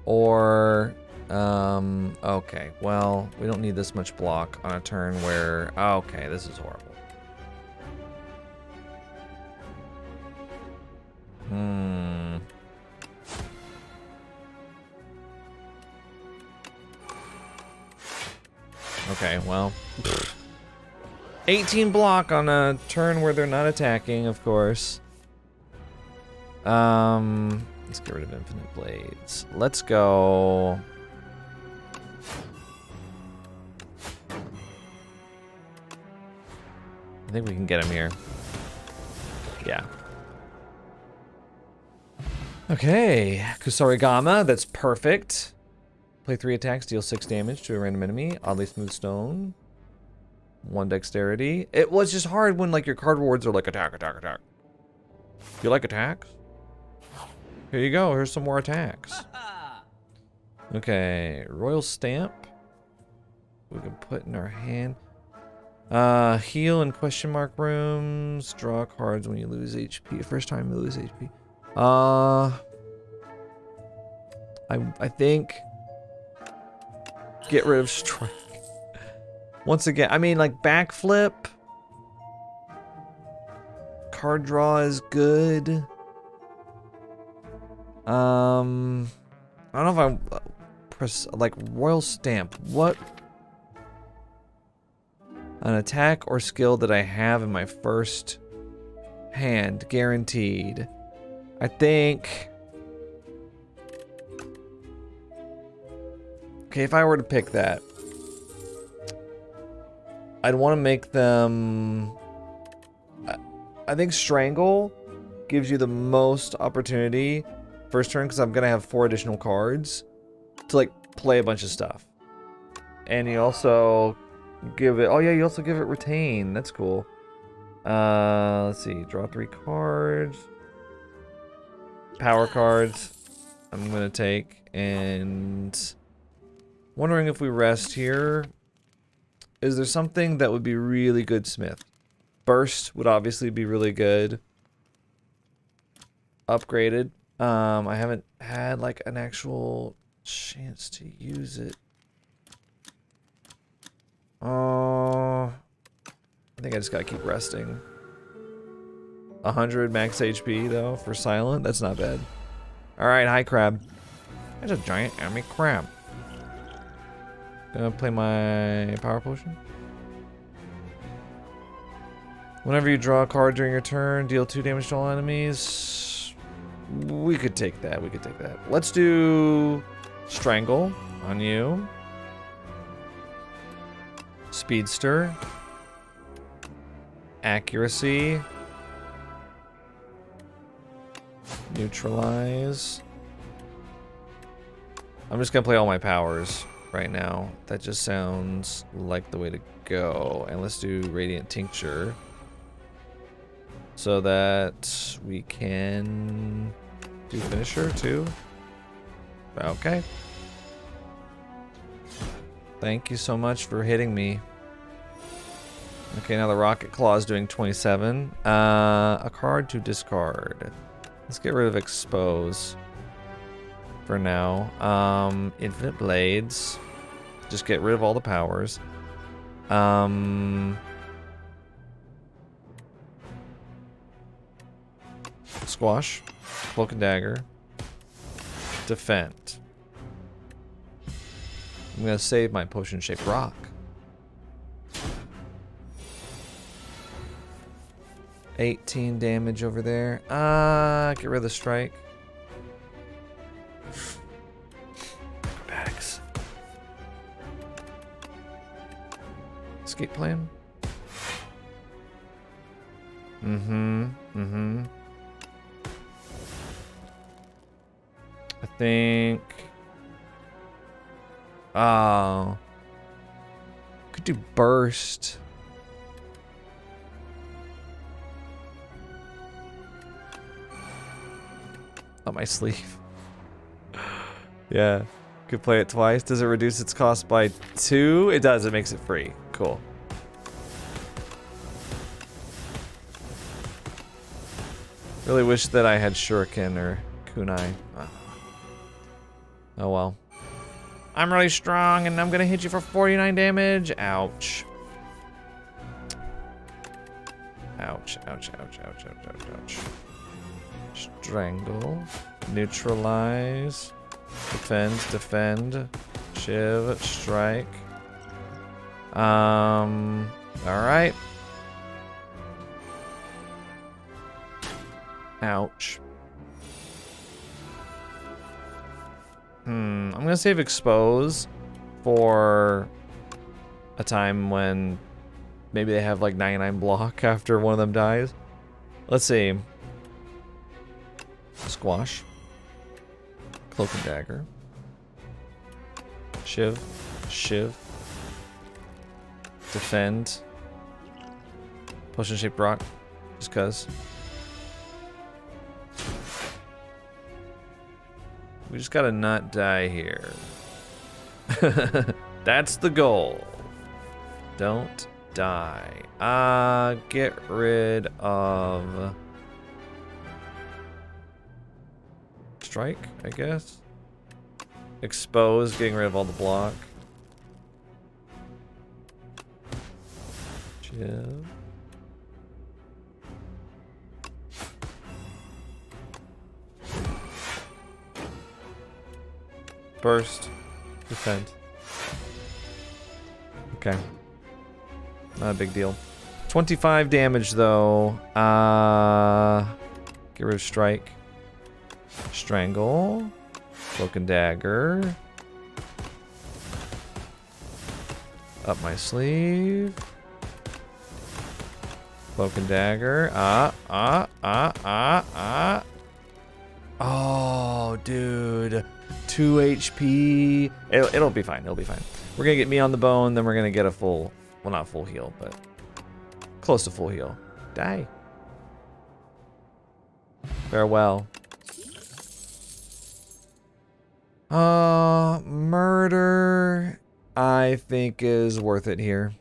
or okay, well, we don't need this much block on a turn where okay, this is horrible. Okay, well, 18 block on a turn where they're not attacking, of course. Let's get rid of Infinite Blades. Let's go. I think we can get him here. Yeah. Okay, Kusarigama, that's perfect. Play 3 attacks, deal 6 damage to a random enemy. Oddly Smooth Stone. 1 dexterity. It was just hard when like your card rewards are like attack, attack, attack. You like attacks? Here you go. Here's some more attacks. Okay, Royal Stamp. We can put in our hand. Heal in question mark rooms. Draw cards when you lose HP. First time you lose HP. I think get rid of strike. Once again, I mean, like, backflip. Card draw is good. I don't know if I press, like, Royal Stamp. What? An attack or skill that I have in my first hand, guaranteed. I think... Okay, if I were to pick that, I'd want to make them... I think Strangle gives you the most opportunity first turn because I'm going to have 4 additional cards to, like, play a bunch of stuff. And you also give it... Oh, yeah, you also give it Retain. That's cool. Let's see. Draw 3 cards. Power cards. I'm going to take. And... Wondering if we rest here. Is there something that would be really good, Smith? Burst would obviously be really good. Upgraded. I haven't had like an actual chance to use it. I think I just gotta keep resting. 100 max HP though for silent. That's not bad. All right, hi crab. There's a giant enemy crab. Gonna play my power potion. Whenever you draw a card during your turn, deal 2 damage to all enemies. We could take that. We could take that. Let's do Strangle on you. Speedster. Accuracy. Neutralize. I'm just gonna play all my powers right now. That just sounds like the way to go. And let's do Radiant Tincture. So that we can do Finisher too. Okay. Thank you so much for hitting me. Okay, now the Rocket Claw is doing 27. A card to discard. Let's get rid of Expose for now. Infinite Blades. Just get rid of all the powers. Squash. Cloak and Dagger. Defend. I'm gonna save my potion-shaped rock. $18 damage over there. Get rid of the strike. Acrobatics. Escape plan. I think. Oh. Could do burst. Up my sleeve. Yeah. Could play it twice. Does it reduce its cost by 2? It does. It makes it free. Cool. Really wish that I had Shuriken or Kunai. Oh well. I'm really strong and I'm gonna hit you for 49 damage. Ouch. Ouch, ouch, ouch, ouch, ouch, ouch, ouch. Strangle. Neutralize. Defend, defend. Shiv, strike. Alright. Ouch. I'm gonna save Expose for a time when maybe they have like 99 block after one of them dies. Let's see. Squash. Cloak and Dagger. Shiv. Shiv. Defend. Potion-shaped rock. Just cuz. We just gotta not die here. That's the goal. Don't die. Get rid of... Strike, I guess. Expose, getting rid of all the block. Shiv. Burst. Defend. Okay. Not a big deal. 25 damage though. Get rid of strike. Strangle. Cloak and Dagger. Up my sleeve. Cloak and Dagger. Oh, dude. 2 HP. It'll be fine. It'll be fine. We're gonna get me on the bone, then we're gonna get a full, well, not full heal, but close to full heal. Die. Farewell. Murder, I think, is worth it here.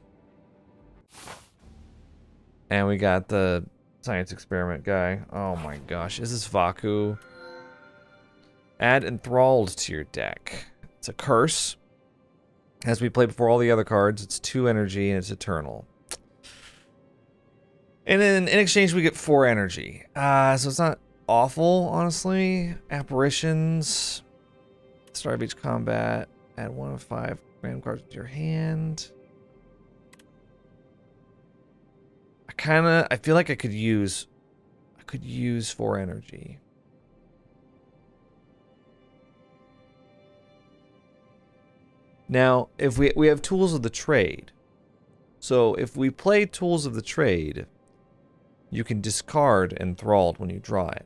And we got the science experiment guy. Oh my gosh, is this Vaku? Add Enthralled to your deck. It's a curse. As we played before all the other cards, it's 2 energy and it's eternal. And then in exchange, we get 4 energy. So it's not awful, honestly. Apparitions. Start of each combat. Add 1 of 5 random cards to your hand. I feel like I could use 4 energy. Now, if we have Tools of the Trade. So if we play Tools of the Trade, you can discard Enthralled when you draw it.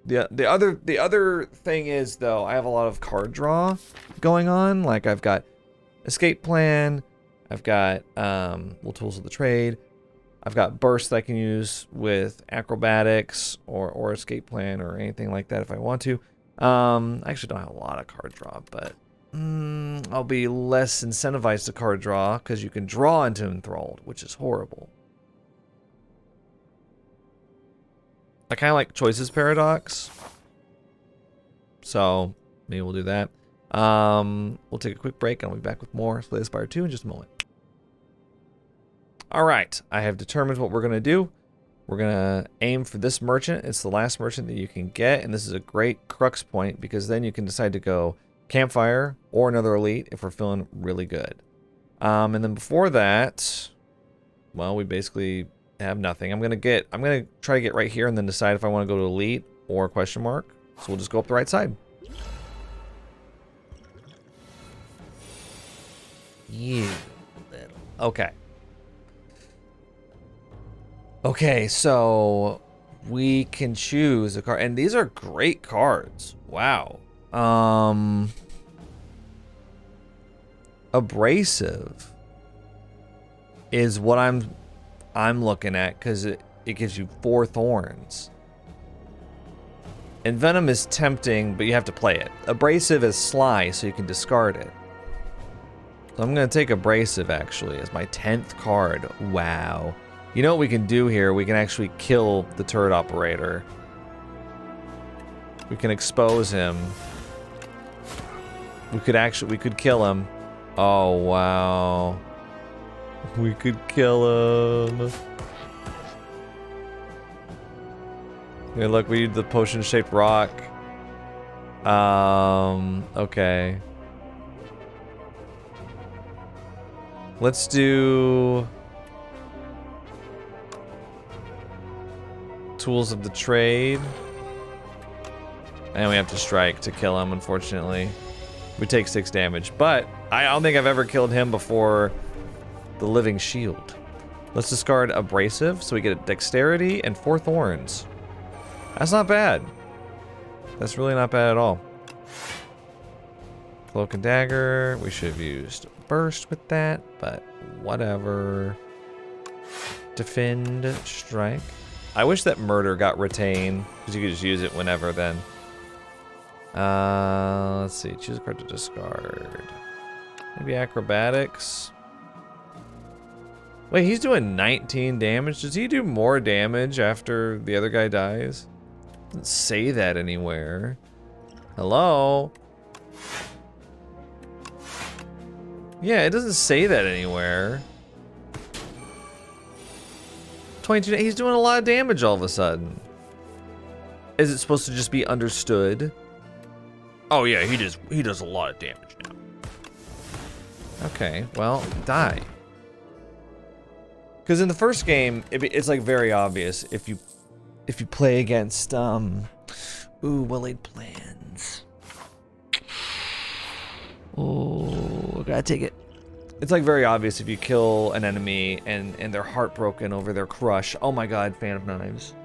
The other thing is, though, I have a lot of card draw going on. Like I've got Escape Plan, I've got Tools of the Trade, I've got Burst that I can use with Acrobatics or Escape Plan or anything like that if I want to. I actually don't have a lot of card draw, but I'll be less incentivized to card draw because you can draw into Enthralled, which is horrible. I kind of like Choices Paradox. So, maybe we'll do that. We'll take a quick break and I'll be back with more. Let's play Spire 2 in just a moment. Alright, I have determined what we're going to do. We're going to aim for this merchant. It's the last merchant that you can get, and this is a great crux point because then you can decide to go Campfire or another elite if we're feeling really good. And then before that, well, we basically have nothing. I'm gonna try to get right here and then decide if I want to go to elite or question mark. So we'll just go up the right side. You little. Okay. Okay, so we can choose a card, and these are great cards. Wow. Abrasive is what I'm looking at because it gives you 4 thorns. And Venom is tempting, but you have to play it. Abrasive is sly, so you can discard it. So I'm gonna take Abrasive actually as my 10th card. Wow. You know what we can do here? We can actually kill the turret operator. We can expose him. We could kill him. Oh, wow. We could kill him. Yeah, look, we need the potion-shaped rock. Okay. Let's do Tools of the Trade. And we have to strike to kill him, unfortunately. We take 6 damage, but I don't think I've ever killed him before the Living Shield. Let's discard Abrasive, so we get a Dexterity and 4 Thorns. That's not bad. That's really not bad at all. Cloak and Dagger. We should have used Burst with that, but whatever. Defend, Strike. I wish that Murder got retained, because you could just use it whenever then. Let's see. Choose a card to discard. Maybe Acrobatics. Wait, he's doing 19 damage. Does he do more damage after the other guy dies? Doesn't say that anywhere. Hello? Yeah, it doesn't say that anywhere. 22. He's doing a lot of damage all of a sudden. Is it supposed to just be understood? Oh yeah, he does a lot of damage now. Okay, well, die. Because in the first game, it's like very obvious if you play against well-laid plans. Oh, gotta take it. It's like very obvious if you kill an enemy and they're heartbroken over their crush. Oh my god, Fan of Knives.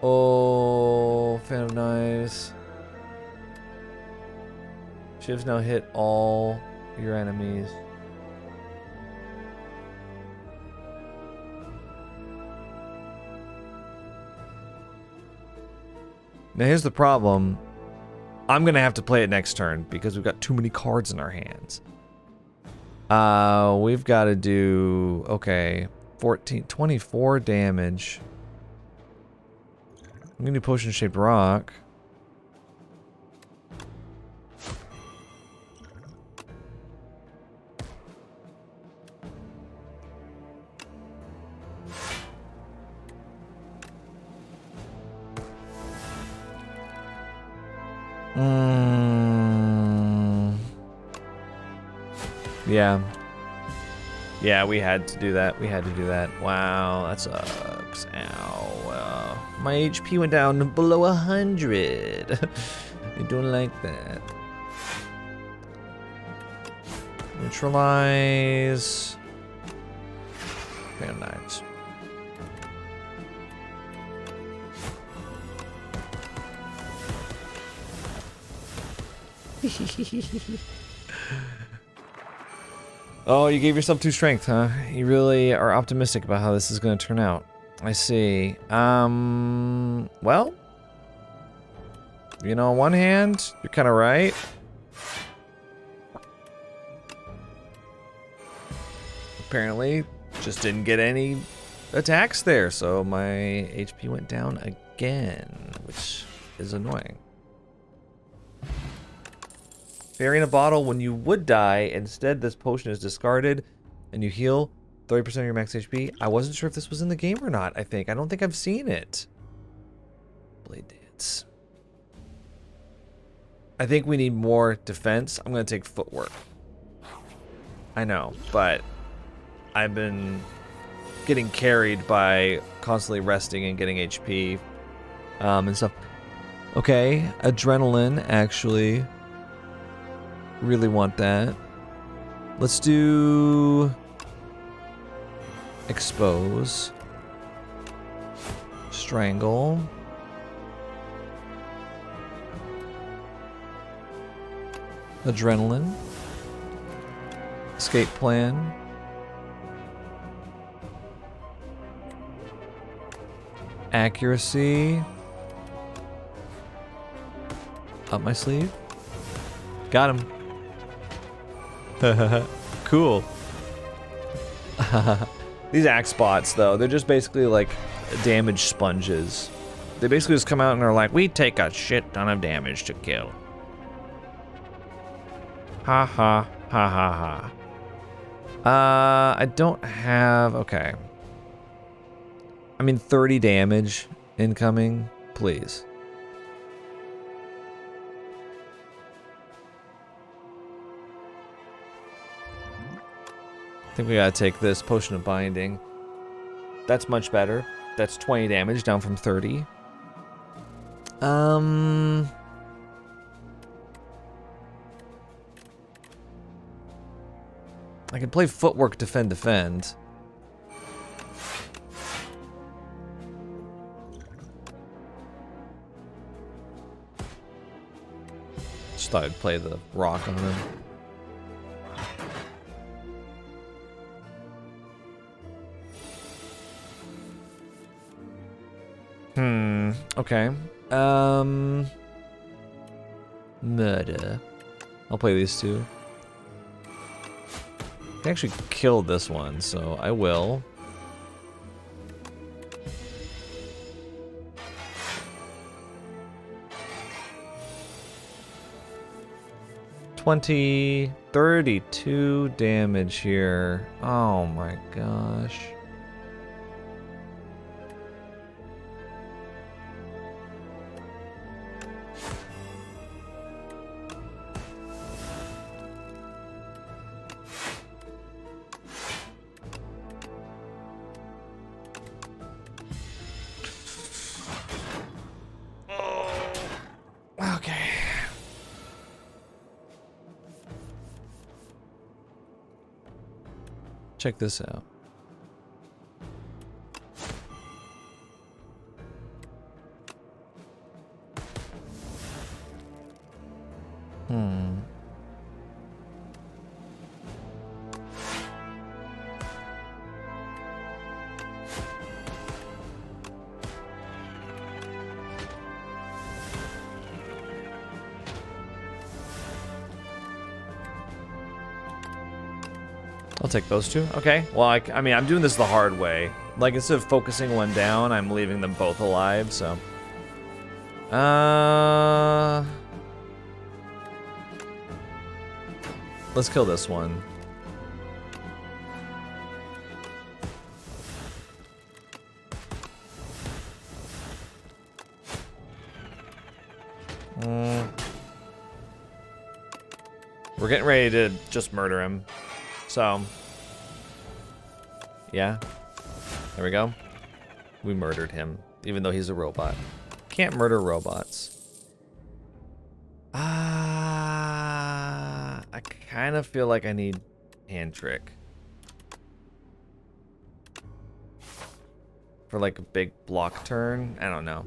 Oh, Fan of Knives. Shiv's now hit all your enemies. Now here's the problem. I'm gonna have to play it next turn because we've got too many cards in our hands. We've got to do, okay, 24 damage. I'm gonna do Potion-Shaped Rock. Yeah. Yeah, we had to do that. We had to do that. Wow, that sucks. Ow. My HP went down below 100. I don't like that. Neutralize. Bam knives. Oh, you gave yourself 2 strength, huh? You really are optimistic about how this is going to turn out. I see. Well, you know, on one hand, you're kind of right. Apparently, just didn't get any attacks there, so my HP went down again, which is annoying. Fairy in a bottle, when you would die, instead this potion is discarded and you heal 30% of your max HP. I wasn't sure if this was in the game or not, I think. I don't think I've seen it. Blade Dance. I think we need more defense. I'm going to take footwork. I know, but I've been getting carried by constantly resting and getting HP and stuff. Okay, adrenaline, actually. Really want that. Let's do expose, strangle, adrenaline, escape plan, accuracy, up my sleeve, got him. Cool. These axe bots, though, they're just basically like damage sponges. They basically just come out and are like, we take a shit ton of damage to kill. Ha ha ha ha ha. I don't have. Okay. I mean, 30 damage incoming, please. I think we gotta take this potion of binding. That's much better. That's 20 damage down from 30. I can play footwork, defend. Just thought I'd play the rock on him. Okay. Murder. I'll play these two. I can actually kill this one, so I will. $20, 32 damage here. Oh my gosh. Check this out. I'll take those two. Okay. Well, I mean, I'm doing this the hard way. Like, instead of focusing one down, I'm leaving them both alive, so. Let's kill this one. We're getting ready to just murder him. So, yeah. There we go. We murdered him, even though he's a robot. Can't murder robots. I kind of feel like I need hand trick. For like a big block turn. I don't know.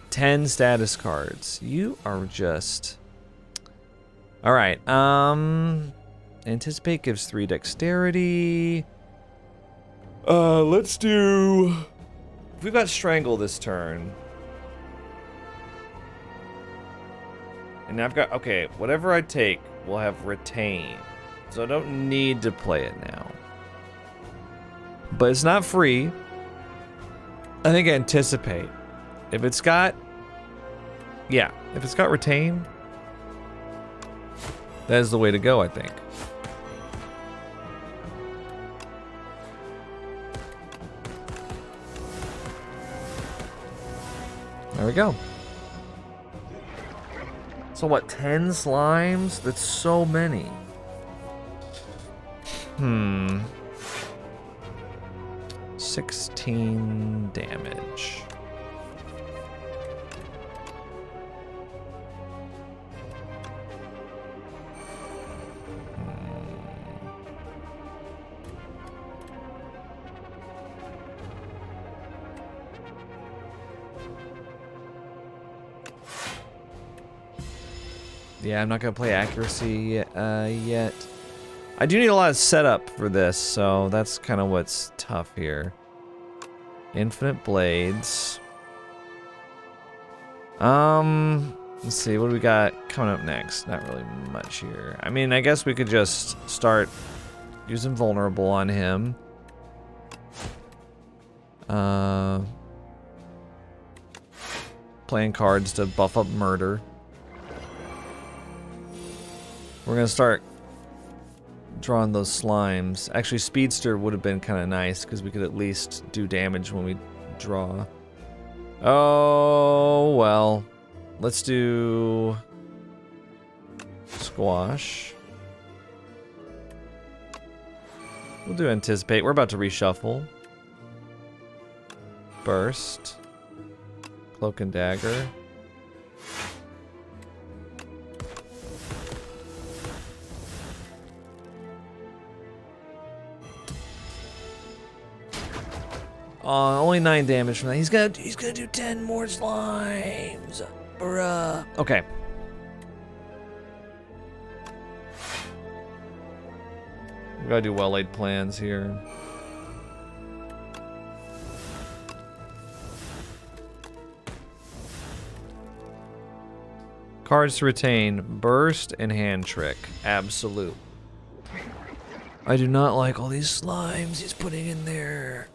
10 status cards. You are just... Alright, Anticipate gives 3 dexterity. Let's do... We've got Strangle this turn. And I've got... Okay, whatever I take will have Retain. So I don't need to play it now. But it's not free. I think Anticipate. If it's got... Yeah, if it's got Retain... That is the way to go, I think. There we go. So what, 10 slimes? That's so many. 16 damage. Yeah, I'm not gonna play accuracy yet. I do need a lot of setup for this, so that's kind of what's tough here. Infinite blades. Let's see, what do we got coming up next? Not really much here. I mean, I guess we could just start using vulnerable on him. Playing cards to buff up murder. We're gonna start drawing those slimes. Actually, Speedster would have been kind of nice because we could at least do damage when we draw. Oh, well. Let's do Squash. We'll do Anticipate. We're about to reshuffle. Burst. Cloak and Dagger. Only 9 damage from that. He's gonna do 10 more slimes. Bruh. Okay. We gotta do well-laid plans here. Cards to retain. Burst and Hand Trick. Absolute. I do not like all these slimes he's putting in there.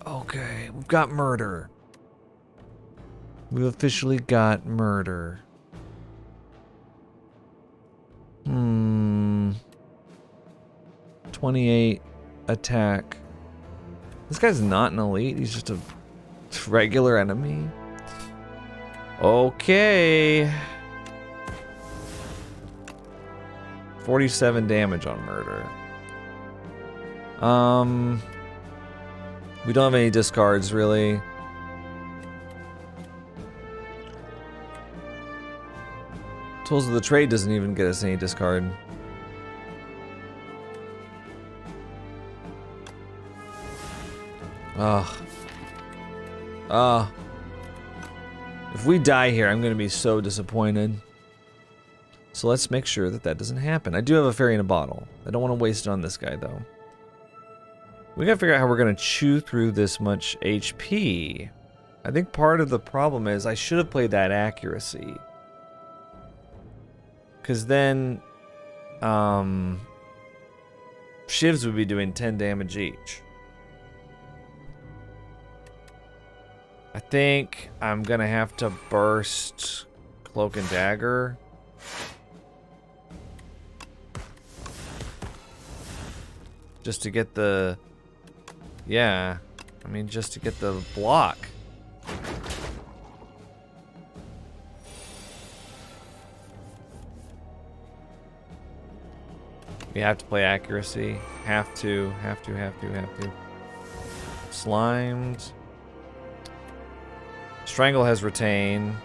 Okay, we've got murder. We've officially got murder. 28 attack. This guy's not an elite, he's just a regular enemy. Okay. 47 damage on murder. We don't have any discards, really. Tools of the Trade doesn't even get us any discard. Ugh. If we die here, I'm gonna be so disappointed. So let's make sure that that doesn't happen. I do have a fairy in a bottle. I don't want to waste it on this guy, though. We gotta figure out how we're gonna chew through this much HP. I think part of the problem is I should have played that accuracy. Because then, Shivs would be doing 10 damage each. I think I'm gonna have to burst Cloak and Dagger. Just to get the... Yeah, I mean, just to get the block. We have to play accuracy. Have to. Slimed. Strangle has retain.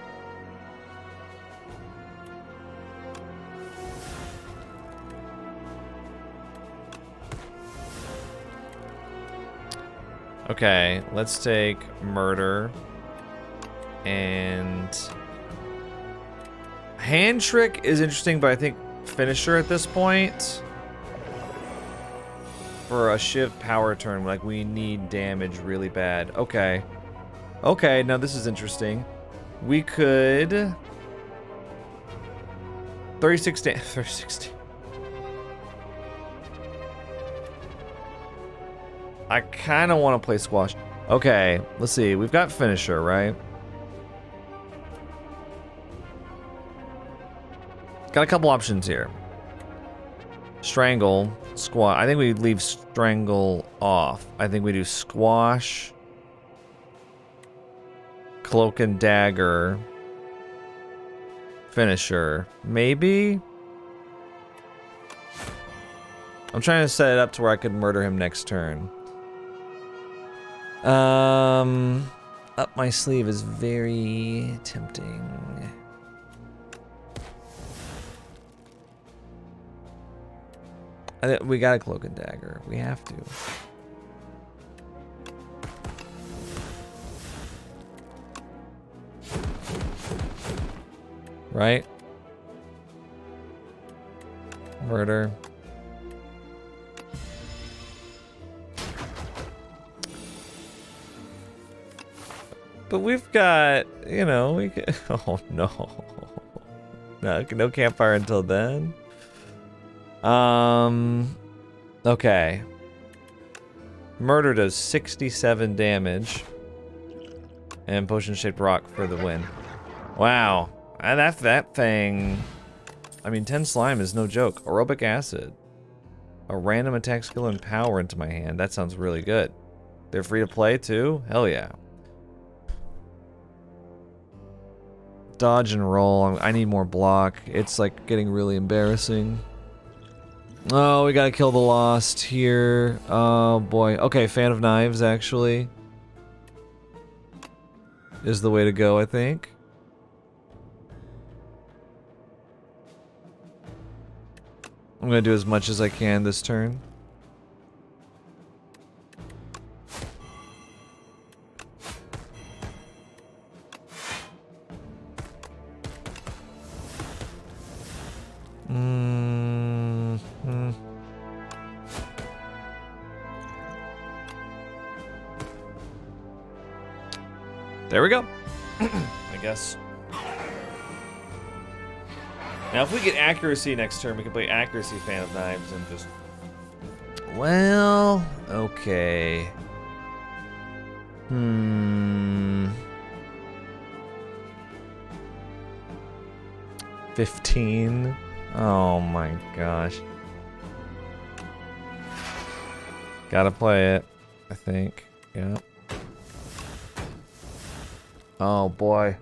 Okay, let's take murder. And hand trick is interesting, but I think finisher at this point. For a Shiv power turn, like we need damage really bad. Okay. Okay, now this is interesting. We could 36 damage. 36. I kind of want to play squash. Okay, let's see. We've got finisher, right? Got a couple options here. Strangle, squash. I think we leave strangle off. I think we do squash, cloak and dagger, finisher. Maybe? I'm trying to set it up to where I could murder him next turn. Up my sleeve is very tempting. I think we got a cloak and dagger. We have to. Right? Murder. But we've got, you know, we can, oh no. No campfire until then. Okay. Murder does 67 damage. And potion shaped rock for the win. Wow. That thing. I mean, 10 slime is no joke. Aerobic acid. A random attack skill and power into my hand. That sounds really good. They're free to play too? Hell yeah. Dodge and roll. I need more block. It's like getting really embarrassing. Oh, we gotta kill the Lost here. Oh boy. Okay, Fan of Knives actually is the way to go, I think. I'm gonna do as much as I can this turn. There we go. I guess. Now, if we get accuracy next turn, we can play accuracy Fan of Knives and just... Well, okay. 15. Oh my gosh. Gotta play it, I think. Yeah. Oh boy.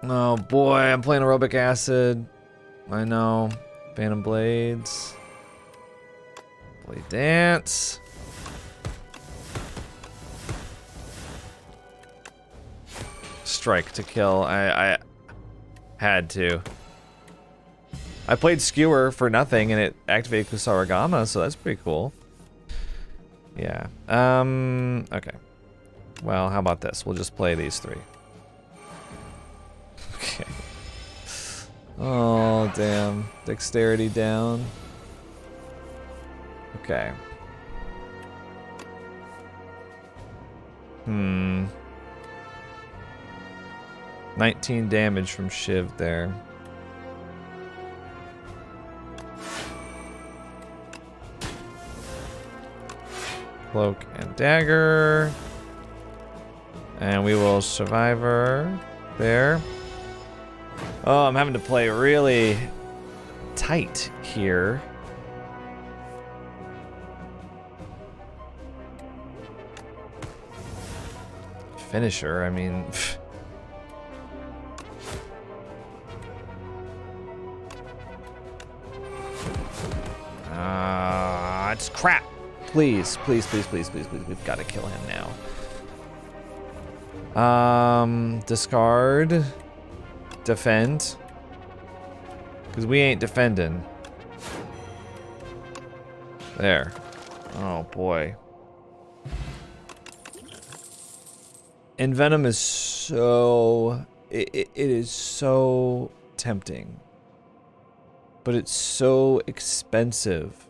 Oh boy, I'm playing Aerobic Acid. I know. Phantom Blades. Play Dance. Strike to kill. I had to. I played Skewer for nothing and it activated Kusarigama, so that's pretty cool. Yeah. Okay. Well, how about this? We'll just play these three. Okay. Oh, damn. Dexterity down. Okay. 19 damage from Shiv there. Cloak and dagger. And we will survivor there. Oh, I'm having to play really tight here. finisher. I mean, it's crap. Please, please, please, please, please, please. We've got to kill him now. Discard. Defend. Because we ain't defending. There. Oh, boy. Envenom is so... It is so tempting. But it's so expensive.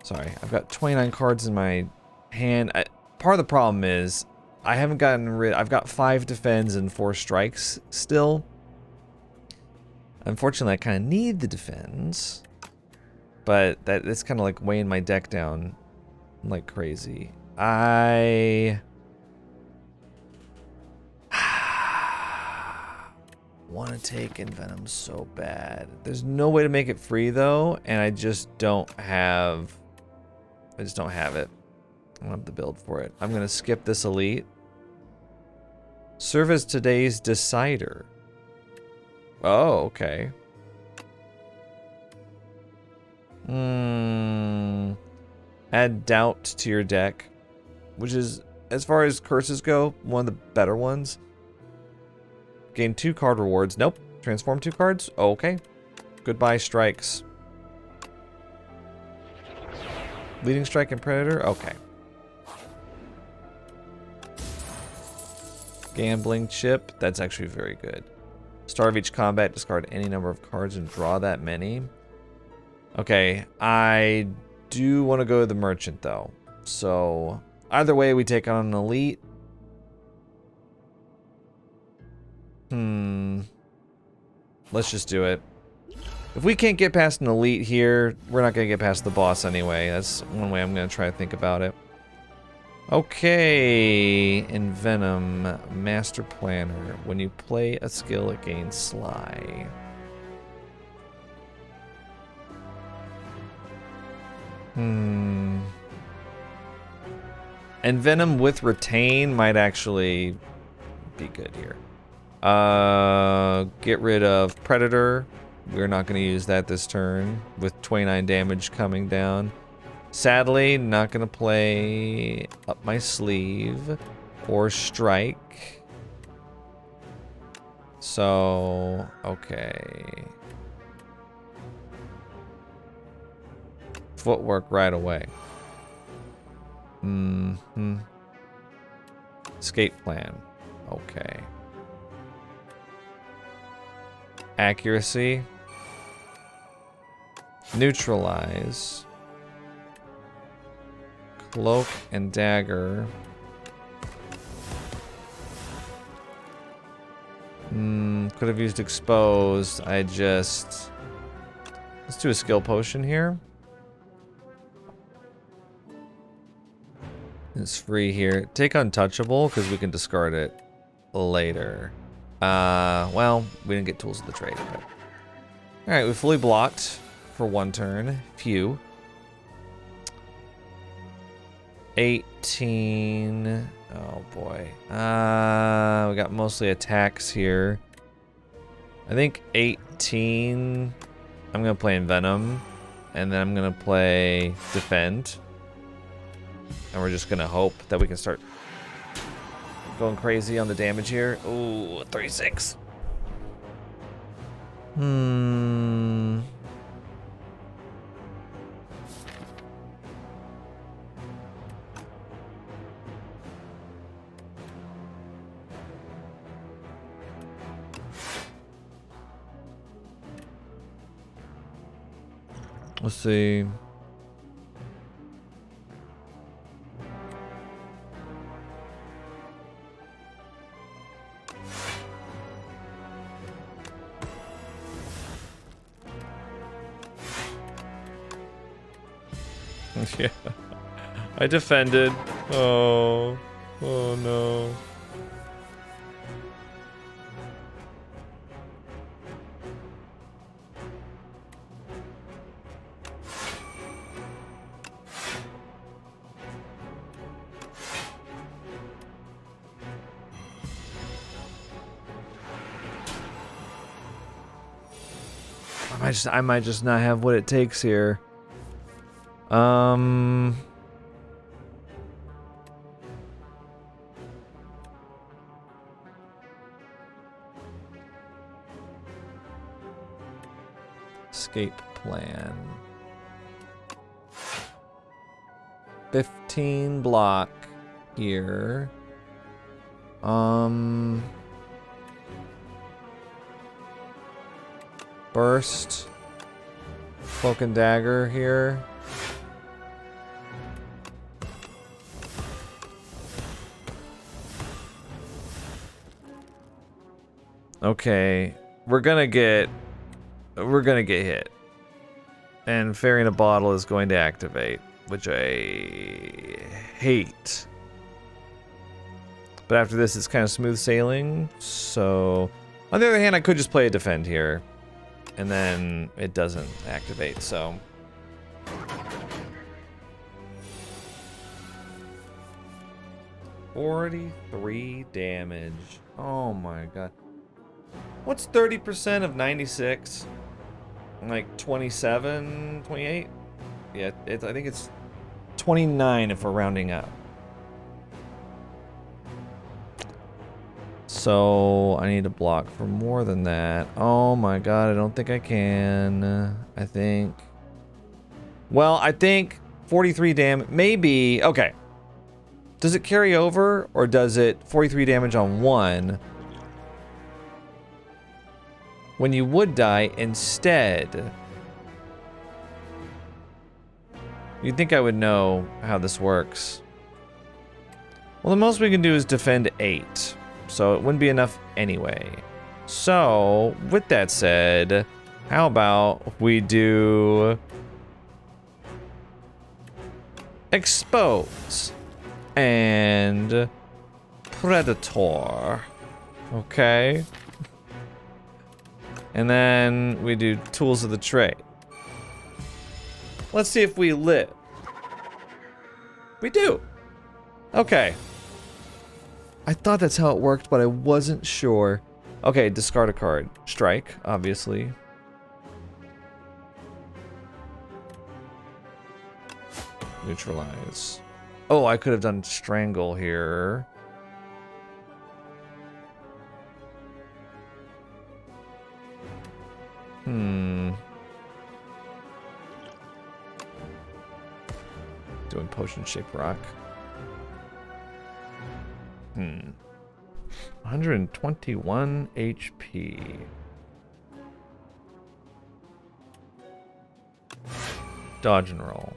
Sorry, I've got 29 cards in my hand. Part of the problem is I haven't gotten rid... I've got 5 defends and 4 strikes still. Unfortunately, I kind of need the defends. But it's kind of like weighing my deck down like crazy. I want to take Envenom so bad. There's no way to make it free though, and I just don't have it. I don't have the build for it. I'm gonna skip this elite. Serve as today's decider. Oh, okay. Add doubt to your deck, which is, as far as curses go, one of the better ones. Gain 2 card rewards. Nope. Transform 2 cards? Okay. Goodbye, strikes. Leading strike and predator? Okay. Gambling chip. That's actually very good. Start of each combat, discard any number of cards and draw that many. Okay, I do want to go to the merchant though. So either way, we take on an elite. Let's just do it. If we can't get past an elite here, we're not going to get past the boss anyway. That's one way I'm going to try to think about it. Okay, Envenom, Master Planner. When you play a skill, it gains Sly. Envenom with Retain might actually be good here. Get rid of Predator. We're not going to use that this turn with 29 damage coming down. Sadly, not going to play Up My Sleeve or Strike. So, okay. Footwork right away. Escape plan. Okay. Accuracy. Neutralize. Cloak and dagger. Could have used exposed. Let's do a skill potion here. It's free here. Take untouchable because we can discard it later. Well, we didn't get tools of the trade. But... Alright, we fully blocked for 1 turn. Phew. 18. Oh boy. We got mostly attacks here. I think 18. I'm gonna play Envenom. And then I'm gonna play Defend. And we're just gonna hope that we can start going crazy on the damage here. Ooh, 36. Let's see. Yeah. I defended. Oh no. I might just not have what it takes here. Escape plan. 15 block here. Burst. Cloak and dagger here. Okay, we're gonna get hit. And Fairy in a Bottle is going to activate, which I hate. But after this, it's kind of smooth sailing. So, on the other hand, I could just play a defend here. And then it doesn't activate, so. $43 damage. Oh my god. What's 30% of 96? Like 27, 28? Yeah, I think it's 29 if we're rounding up. So I need to block for more than that. Oh my god, I don't think I can. I think. Well, I think 43 damage. Maybe. Okay. Does it carry over or does it 43 damage on one? When you would die instead. You'd think I would know how this works. Well, the most we can do is defend 8. So it wouldn't be enough anyway. So, with that said, how about we do Expose and Predator. Okay. And then we do Tools of the Trade. Let's see if we live. We do. Okay. I thought that's how it worked, but I wasn't sure. Okay, discard a card. Strike, obviously. Neutralize. Oh, I could have done Strangle here. Doing Potion Shape Rock. 121 HP. Dodge and roll.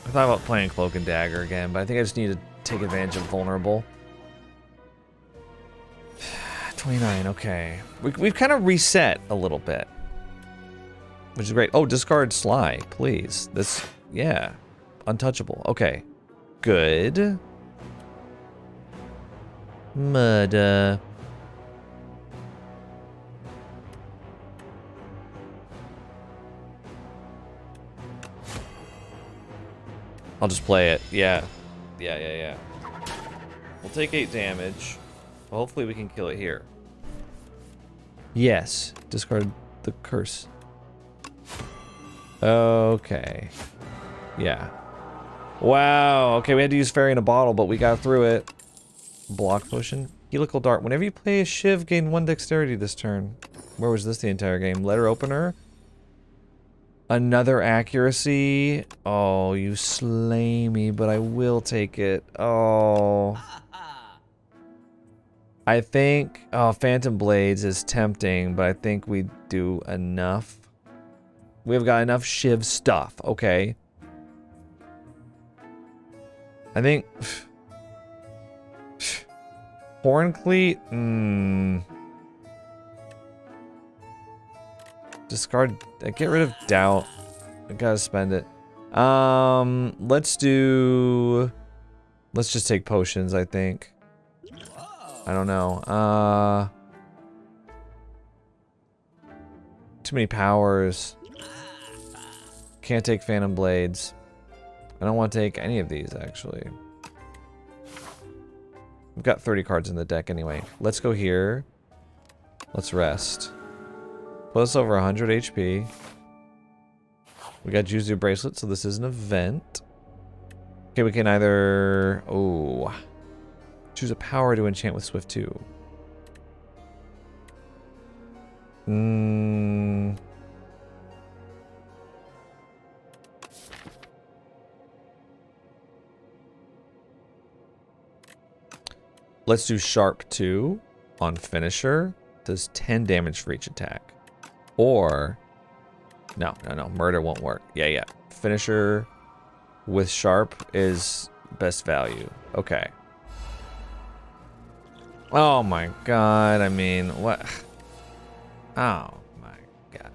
I thought about playing Cloak and Dagger again, but I think I just need to take advantage of Vulnerable. 29, okay. We've kind of reset a little bit. Which is great. Oh, discard Sly, please. This, yeah. Untouchable. Okay. Good. Mud. I'll just play it. Yeah. Yeah. We'll take 8 damage. Well, hopefully we can kill it here. Yes. Discard the curse. Okay. Yeah. Wow. Okay, we had to use Fairy in a Bottle, but we got through it. Block Potion. Helical Dart. Whenever you play a Shiv, gain 1 dexterity this turn. Where was this the entire game? Letter Opener. Another accuracy. Oh, you slay me, but I will take it. Oh. I think... Oh, Phantom Blades is tempting, but I think we do enough. We've got enough Shiv stuff, okay. I think... Horn Cleat? Discard... Get rid of Doubt. I gotta spend it. Let's do... Let's just take potions, I think. I don't know. Too many powers. Can't take Phantom Blades. I don't want to take any of these, actually. We've got 30 cards in the deck anyway. Let's go here. Let's rest. Put us over 100 HP. We got Juzu Bracelet, so this is an event. Okay, we can either... Oh. Choose a power to enchant with Swift 2. Let's do Sharp 2 on Finisher. Does 10 damage for each attack. Or... No. Murder won't work. Yeah. Finisher with Sharp is best value. Okay. Oh my god, I mean, what? Oh my god.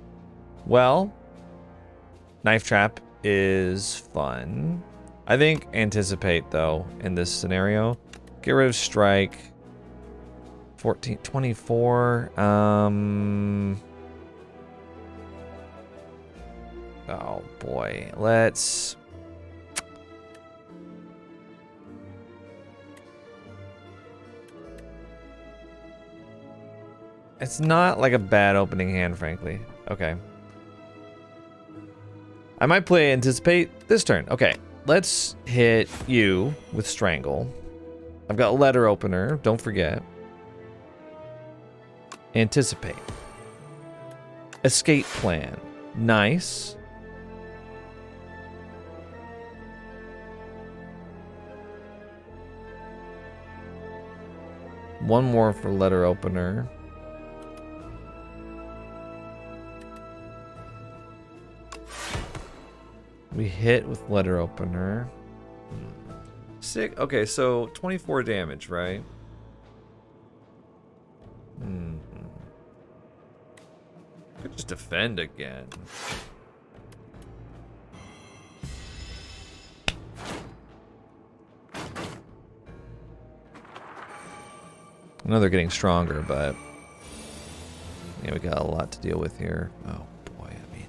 Well, Knife Trap is fun. I think Anticipate, though, in this scenario. Get rid of Strike. 14, 24. Oh boy. Let's... It's not like a bad opening hand, frankly. Okay. I might play Anticipate this turn. Okay. Let's hit you with Strangle. I've got Letter Opener. Don't forget. Anticipate. Escape Plan. Nice. One more for Letter Opener. We hit with Letter Opener. Sick. Okay, so 24 damage, right? Could just defend again. I know they're getting stronger, but yeah, we got a lot to deal with here. Oh boy, I mean,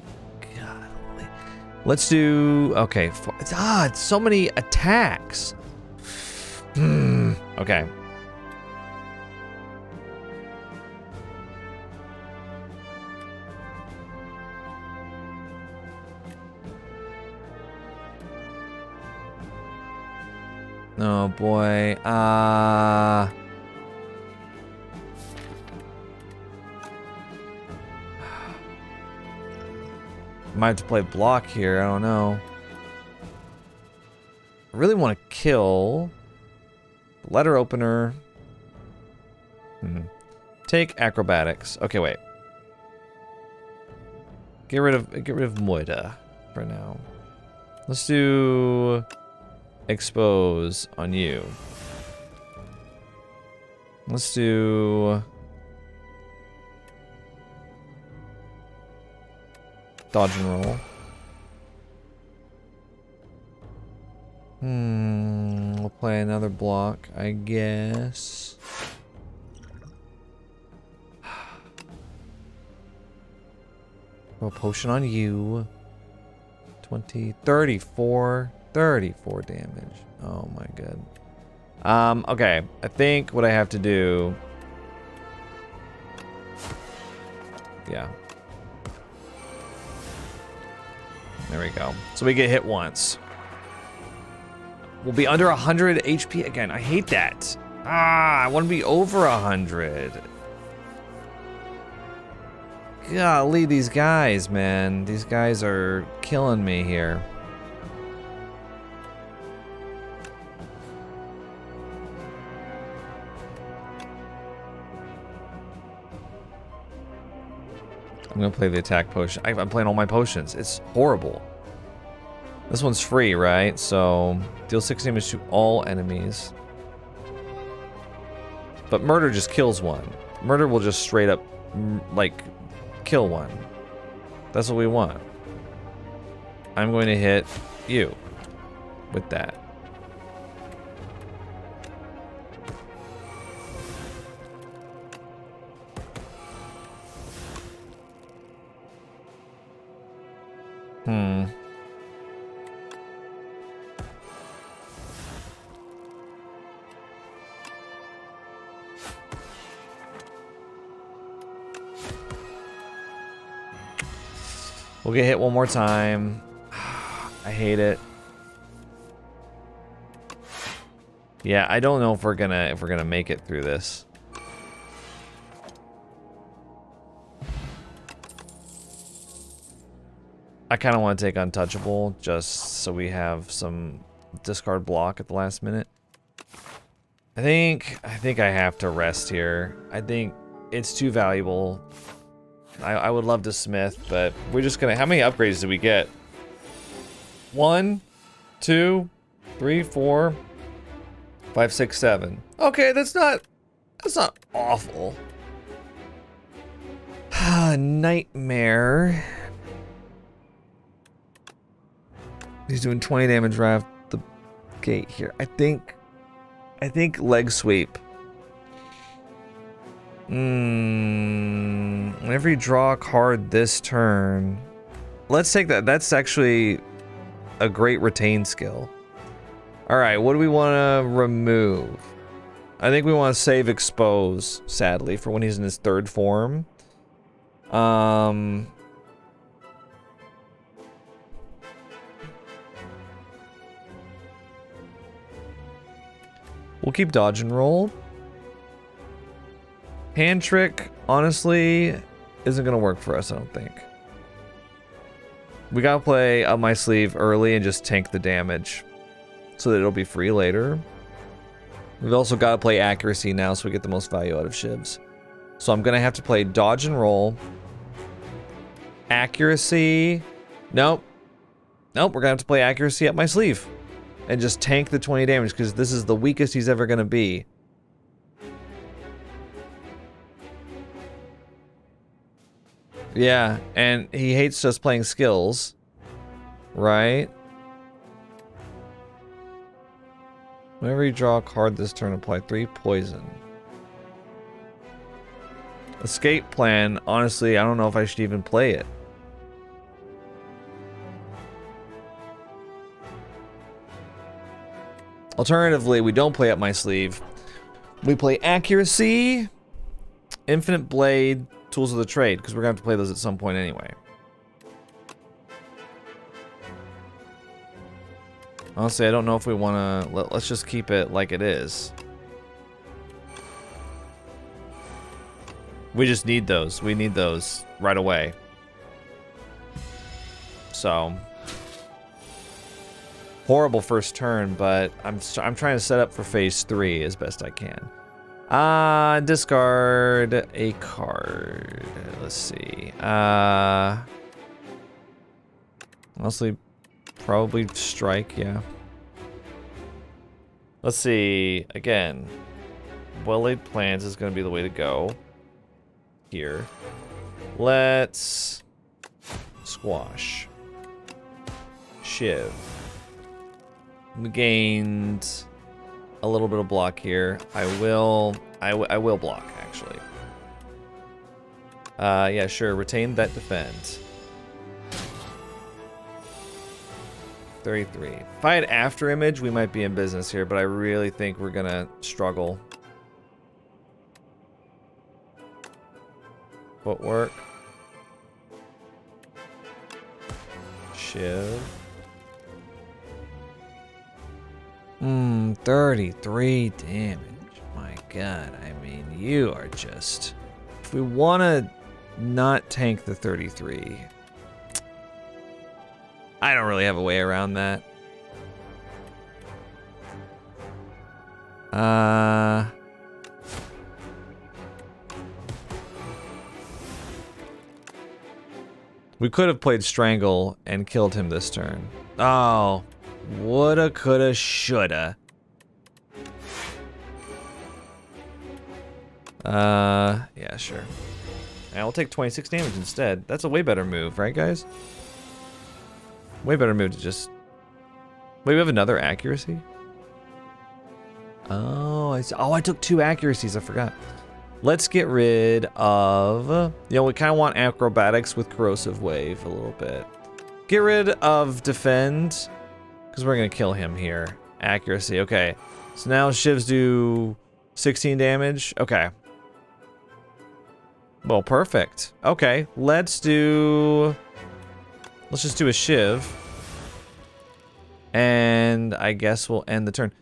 golly. Let's do okay. It's so many attacks. Okay. Oh boy. Might have to play block here. I don't know. I really want to kill Letter Opener. Take Acrobatics. Okay, wait. Get rid of Moida for now. Let's do Expose on you. Let's do Dodge and Roll. We'll play another block, I guess. Throw a potion on you. 20, 34 damage. Oh my god. Okay. I think what I have to do... Yeah. There we go. So we get hit once. We'll be under 100 HP again. I hate that. I want to be over 100. Golly, these guys, man. These guys are killing me here. I'm gonna play the attack potion. I'm playing all my potions. It's horrible. This one's free, right? So, deal 6 damage to all enemies. But Murder just kills one. Murder will just straight up, like, kill one. That's what we want. I'm going to hit you with that. We'll get hit one more time. I hate it. Yeah, I don't know if we're gonna make it through this. I kind of want to take Untouchable just so we have some discard block at the last minute. I think I have to rest here. I think it's too valuable. I would love to Smith, but we're just gonna. How many upgrades did we get? 1, 2, 3, 4, 5, 6, 7. Okay, that's not awful. Nightmare. He's doing 20 damage right off the gate here. I think leg sweep. Whenever you draw a card this turn, let's take that. That's actually a great retain skill. All right, what do we want to remove? I think we want to save Expose, sadly, for when he's in his third form. We'll keep dodge and roll. Hand trick, honestly, isn't gonna work for us, I don't think. We gotta play Up My Sleeve early and just tank the damage so that it'll be free later. We've also gotta play accuracy now so we get the most value out of Shivs. So I'm gonna have to play dodge and roll. Accuracy. Nope, we're gonna have to play accuracy Up My Sleeve. And just tank the 20 damage, because this is the weakest he's ever going to be. Yeah, and he hates just playing skills. Right? Whenever you draw a card this turn, apply 3 poison. Escape plan, honestly, I don't know if I should even play it. Alternatively, we don't play Up My Sleeve. We play Accuracy, Infinite Blade, Tools of the Trade, because we're going to have to play those at some point anyway. Honestly, I don't know if we want to... Let's just keep it like it is. We just need those. We need those right away. So... horrible first turn, but I'm trying to set up for phase 3 as best I can. Discard a card. Let's see. Mostly, probably strike. Yeah. Let's see. Again, well-laid plans is going to be the way to go. Here, let's squash. Shiv. We gained a little bit of block here. I will block, actually. Yeah, sure. Retain that defend. 33. If I had after image, we might be in business here, but I really think we're gonna struggle. Footwork. Shiv. 33 damage. My god, I mean, you are just... If we want to not tank the 33... I don't really have a way around that. We could have played Strangle and killed him this turn. Oh... woulda, coulda, shoulda. Yeah, sure. And we'll take 26 damage instead. That's a way better move, right, guys? Way better move to just... Wait, we have another accuracy? Oh, I took 2 accuracies, I forgot. Let's get rid of... You know, we kind of want acrobatics with corrosive wave a little bit. Get rid of defend... because we're going to kill him here. Accuracy, okay. So now Shivs do 16 damage. Okay. Well, perfect. Okay, let's do Let's just do a Shiv. And I guess we'll end the turn.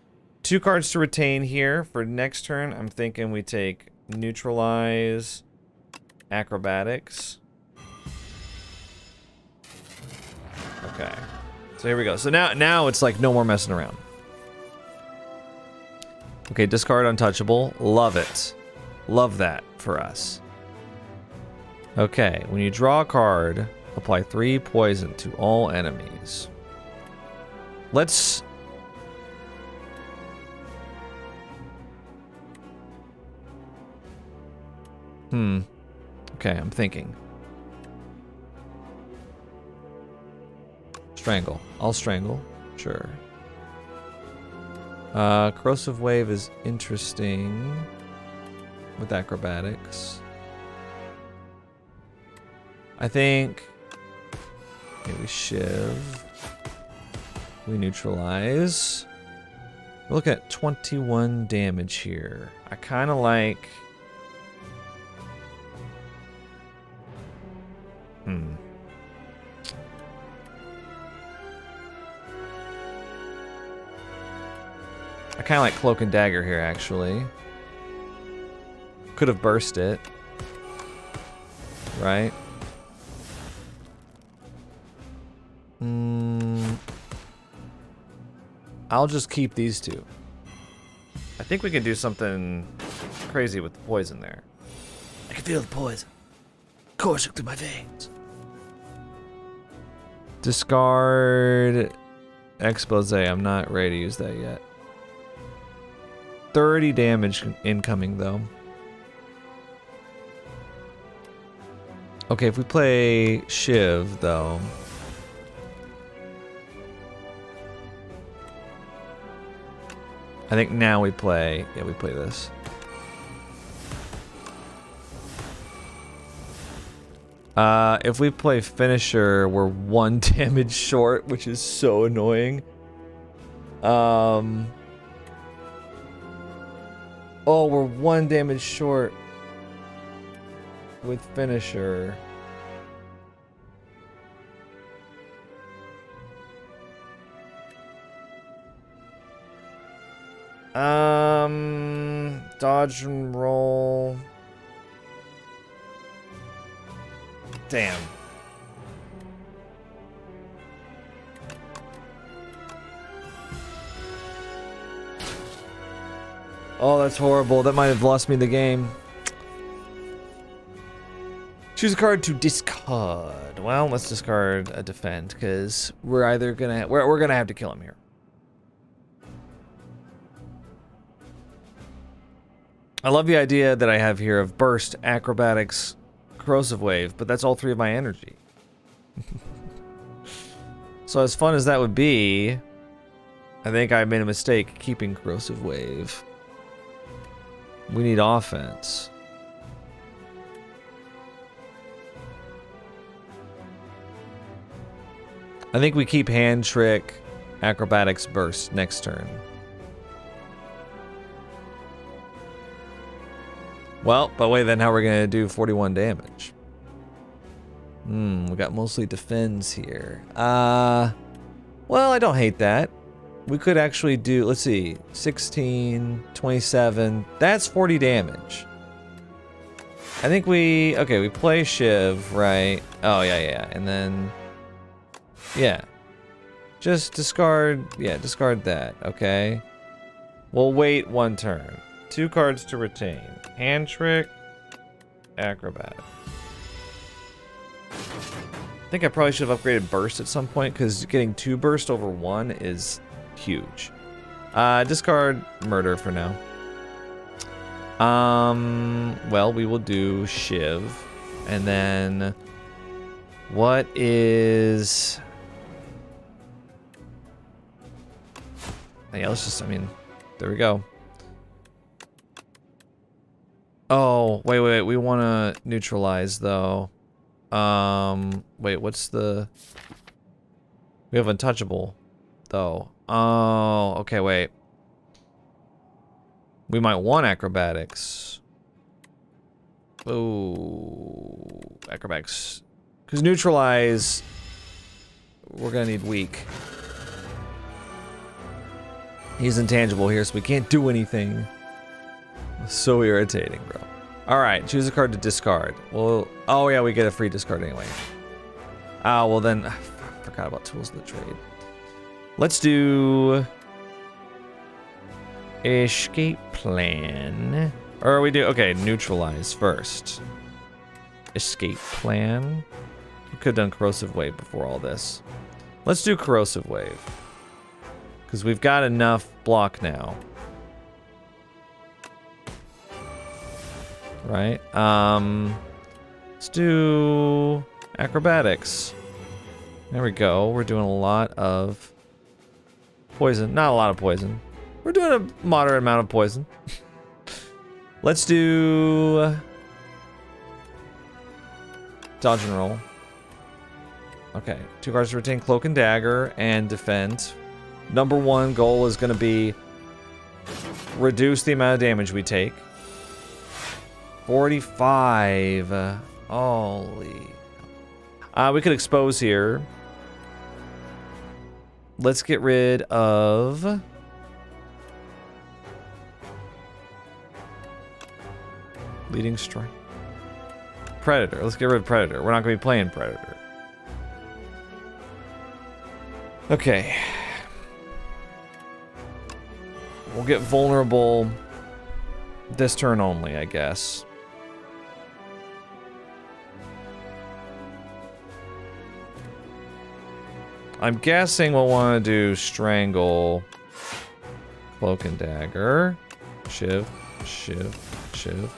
2 cards to retain here. For next turn, I'm thinking we take Neutralize, Acrobatics. Okay. So here we go. So now it's like no more messing around. Okay, discard Untouchable. Love it. Love that for us. Okay, when you draw a card, apply 3 poison to all enemies. Let's... Okay, I'm thinking. Strangle. I'll strangle. Sure. Corrosive Wave is interesting with acrobatics. I think maybe Shiv. We neutralize. We're looking at 21 damage here. I kind of like... I kind of like Cloak and Dagger here, actually. Could have burst it. Right? I'll just keep these 2. I think we can do something crazy with the poison there. I can feel the poison coursing through my veins. Discard Expose. I'm not ready to use that yet. 30 damage incoming, though. Okay, if we play Shiv, though... I think now we play... Yeah, we play this. If we play Finisher, we're 1 damage short, which is so annoying. Oh, we're 1 damage short with Finisher. Dodge and roll. Damn. Oh, that's horrible. That might have lost me the game. Choose a card to discard. Well, let's discard a defend, because we're either gonna we're gonna have to kill him here. I love the idea that I have here of burst, acrobatics, corrosive wave, but that's all 3 of my energy. So as fun as that would be, I think I made a mistake keeping corrosive wave. We need offense. I think we keep hand trick, acrobatics, burst next turn. Well, but wait, then how are we gonna do 41 damage? We got mostly defends here. Well, I don't hate that. We could actually do, let's see, 16, 27. That's 40 damage. I think we play Shiv, right? Oh, yeah. And then, yeah. Just discard, discard that, okay? We'll wait 1 turn. 2 cards to retain. Hand trick, acrobat. I think I probably should have upgraded burst at some point, because getting 2 burst over 1 is huge. Discard murder for now. Well, we will do Shiv. And then what is... Yeah, let's just, there we go. Oh, wait, we want to neutralize, though. Wait, what's the... We have Untouchable, though. Oh, okay, wait. We might want Acrobatics. Oh, Acrobatics. Because Neutralize we're gonna need weak. He's intangible here, so we can't do anything. So irritating, bro. All right, choose a card to discard. Well, oh yeah, we get a free discard anyway. Oh, well then, I forgot about tools of the trade. Let's do escape plan. Or we do, okay, neutralize first. Escape plan. We could have done corrosive wave before all this. Let's do corrosive wave. Because we've got enough block now. Right? Let's do acrobatics. There we go. We're doing a lot of poison. Not a lot of poison. We're doing a moderate amount of poison. Let's do dodge and roll. Okay. 2 cards to retain cloak and dagger and defend. Number 1 goal is going to be reduce the amount of damage we take. 45. Holy. We could expose here. Let's get rid of leading strike. Predator. Let's get rid of Predator. We're not going to be playing Predator. Okay. We'll get vulnerable this turn only, I guess. I'm guessing we'll want to do Strangle, Cloak and Dagger, Shiv, Shiv, Shiv.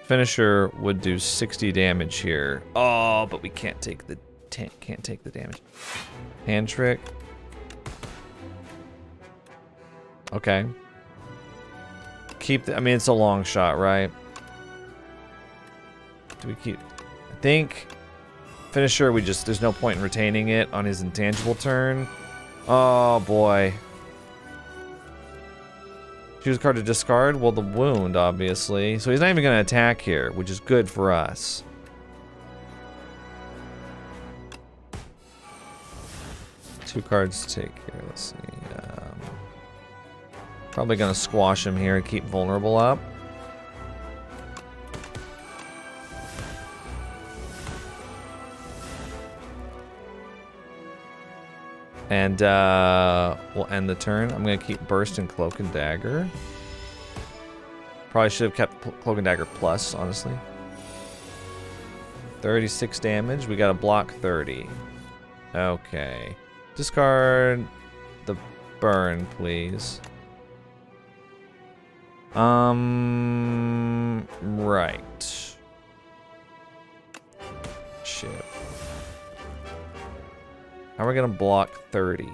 Finisher would do 60 damage here. Oh, but we can't take the damage. Hand trick. Okay. Keep the, I mean, it's a long shot, right? Do we keep? I think Finisher, there's no point in retaining it on his intangible turn. Oh boy. Choose a card to discard. Well, the wound, obviously. So he's not even going to attack here, which is good for us. Two cards to take here. Let's see. Probably going to squash him here and keep vulnerable up. And we'll end the turn. I'm going to keep Burst and Cloak and Dagger. Probably should have kept Cloak and Dagger plus, honestly. 36 damage. We got to block 30. Okay. Discard the burn, please. Right. Shit. How are we gonna block 30?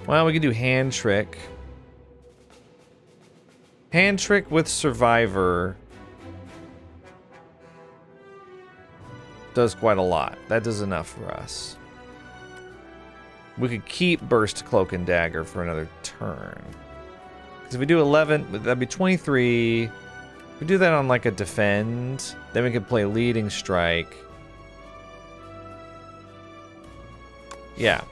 Well, we can do hand trick. Hand trick with survivor does quite a lot. That does enough for us. We could keep burst cloak and dagger for another turn. Because if we do 11, that'd be 23. If we do that on like a defend, then we could play leading strike. Yeah.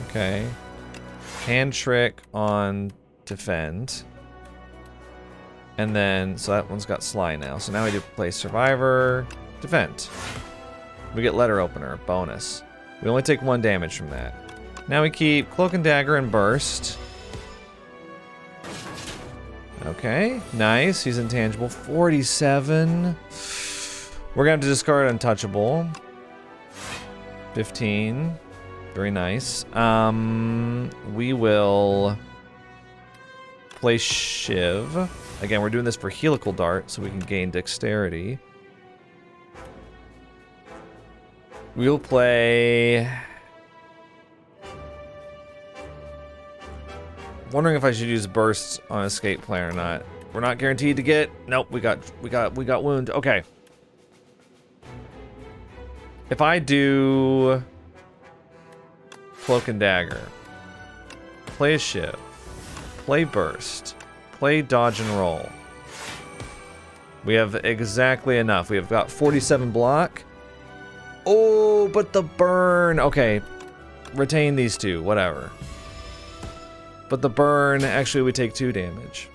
Okay. Hand trick on defend. And then, so that one's got sly now. So now we do play survivor, defend. We get letter opener, bonus. We only take 1 damage from that. Now we keep cloak and dagger and burst. Okay, nice. He's intangible. 47. We're gonna have to discard untouchable. 15. Very nice. We will play Shiv. Again, we're doing this for helical dart, so we can gain dexterity. We'll play. Wondering if I should use bursts on escape plan or not. We're not guaranteed to get. Nope, we got wound. Okay. If I do cloak and dagger, play a Shiv. Play burst. Play dodge and roll. We have exactly enough. We have got 47 block. Oh, but the burn. Okay. Retain these two, whatever. But the burn, actually we take 2 damage.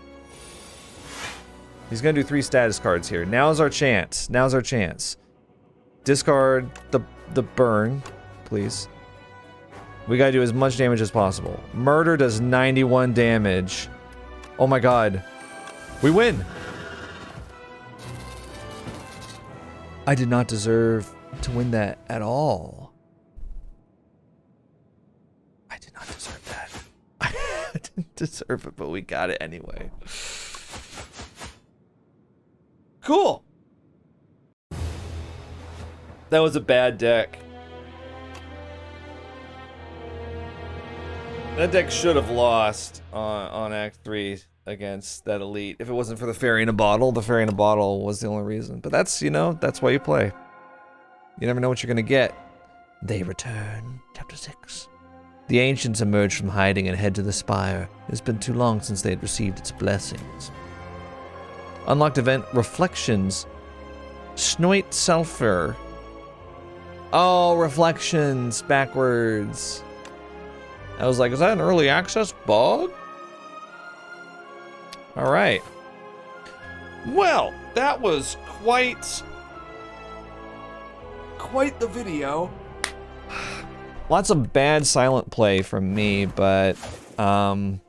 He's gonna do 3 status cards here. Now's our chance. Now's our chance. Discard the burn, please. We gotta do as much damage as possible. Murder does 91 damage. Oh my god. We win! I did not deserve to win that at all. I did not deserve that. I didn't deserve it, but we got it anyway. Cool! That was a bad deck. That deck should have lost on Act 3 against that elite. If it wasn't for the fairy in a bottle, the fairy in a bottle was the only reason. But that's, you know, that's why you play. You never know what you're gonna get. They return. Chapter 6. The ancients emerge from hiding and head to the Spire. It has been too long since they had received its blessings. Unlocked event, Reflections. Snoit Sulfur. Oh, Reflections, backwards. I was like, is that an early access bug? All right. Well, that was quite the video. Lots of bad silent play from me, but I'd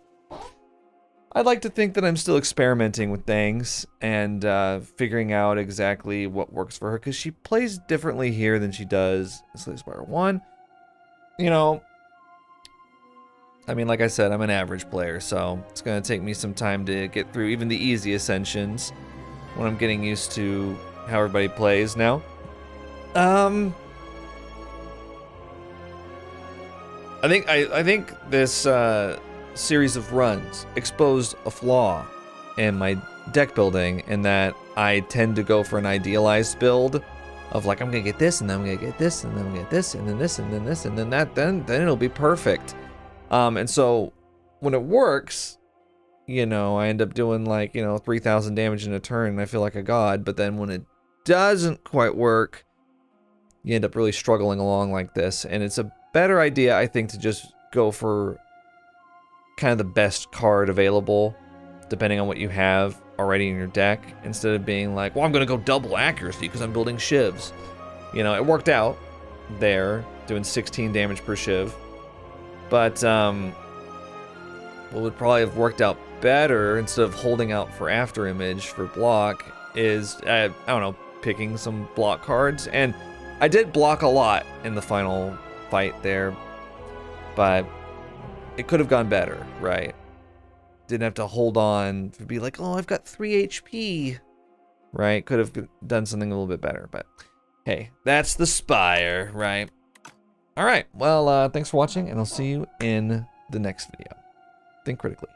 like to think that I'm still experimenting with things and figuring out exactly what works for her, because she plays differently here than she does in Slay Spire 1. You know, I mean, like I said, I'm an average player, so it's going to take me some time to get through even the easy Ascensions when I'm getting used to how everybody plays now. I think this series of runs exposed a flaw in my deck building, in that I tend to go for an idealized build of like, I'm gonna get this, and then I'm gonna get this, and then I'm gonna get this, and then this, and then this, and then that, then it'll be perfect. And so when it works, you know, I end up doing like, you know, 3,000 damage in a turn, and I feel like a god. But then when it doesn't quite work, you end up really struggling along like this. And it's a better idea, I think, to just go for kind of the best card available, depending on what you have already in your deck, instead of being like, well, I'm gonna go double accuracy because I'm building Shivs. You know, it worked out there, doing 16 damage per Shiv. But what would probably have worked out better, instead of holding out for After Image for block, is, I don't know, picking some block cards. And I did block a lot in the final fight there, but it could have gone better, right? Didn't have to hold on to be like, oh, I've got 3 HP, right? Could have done something a little bit better, but hey, that's the Spire, right? All right, well, thanks for watching, and I'll see you in the next video. Think critically.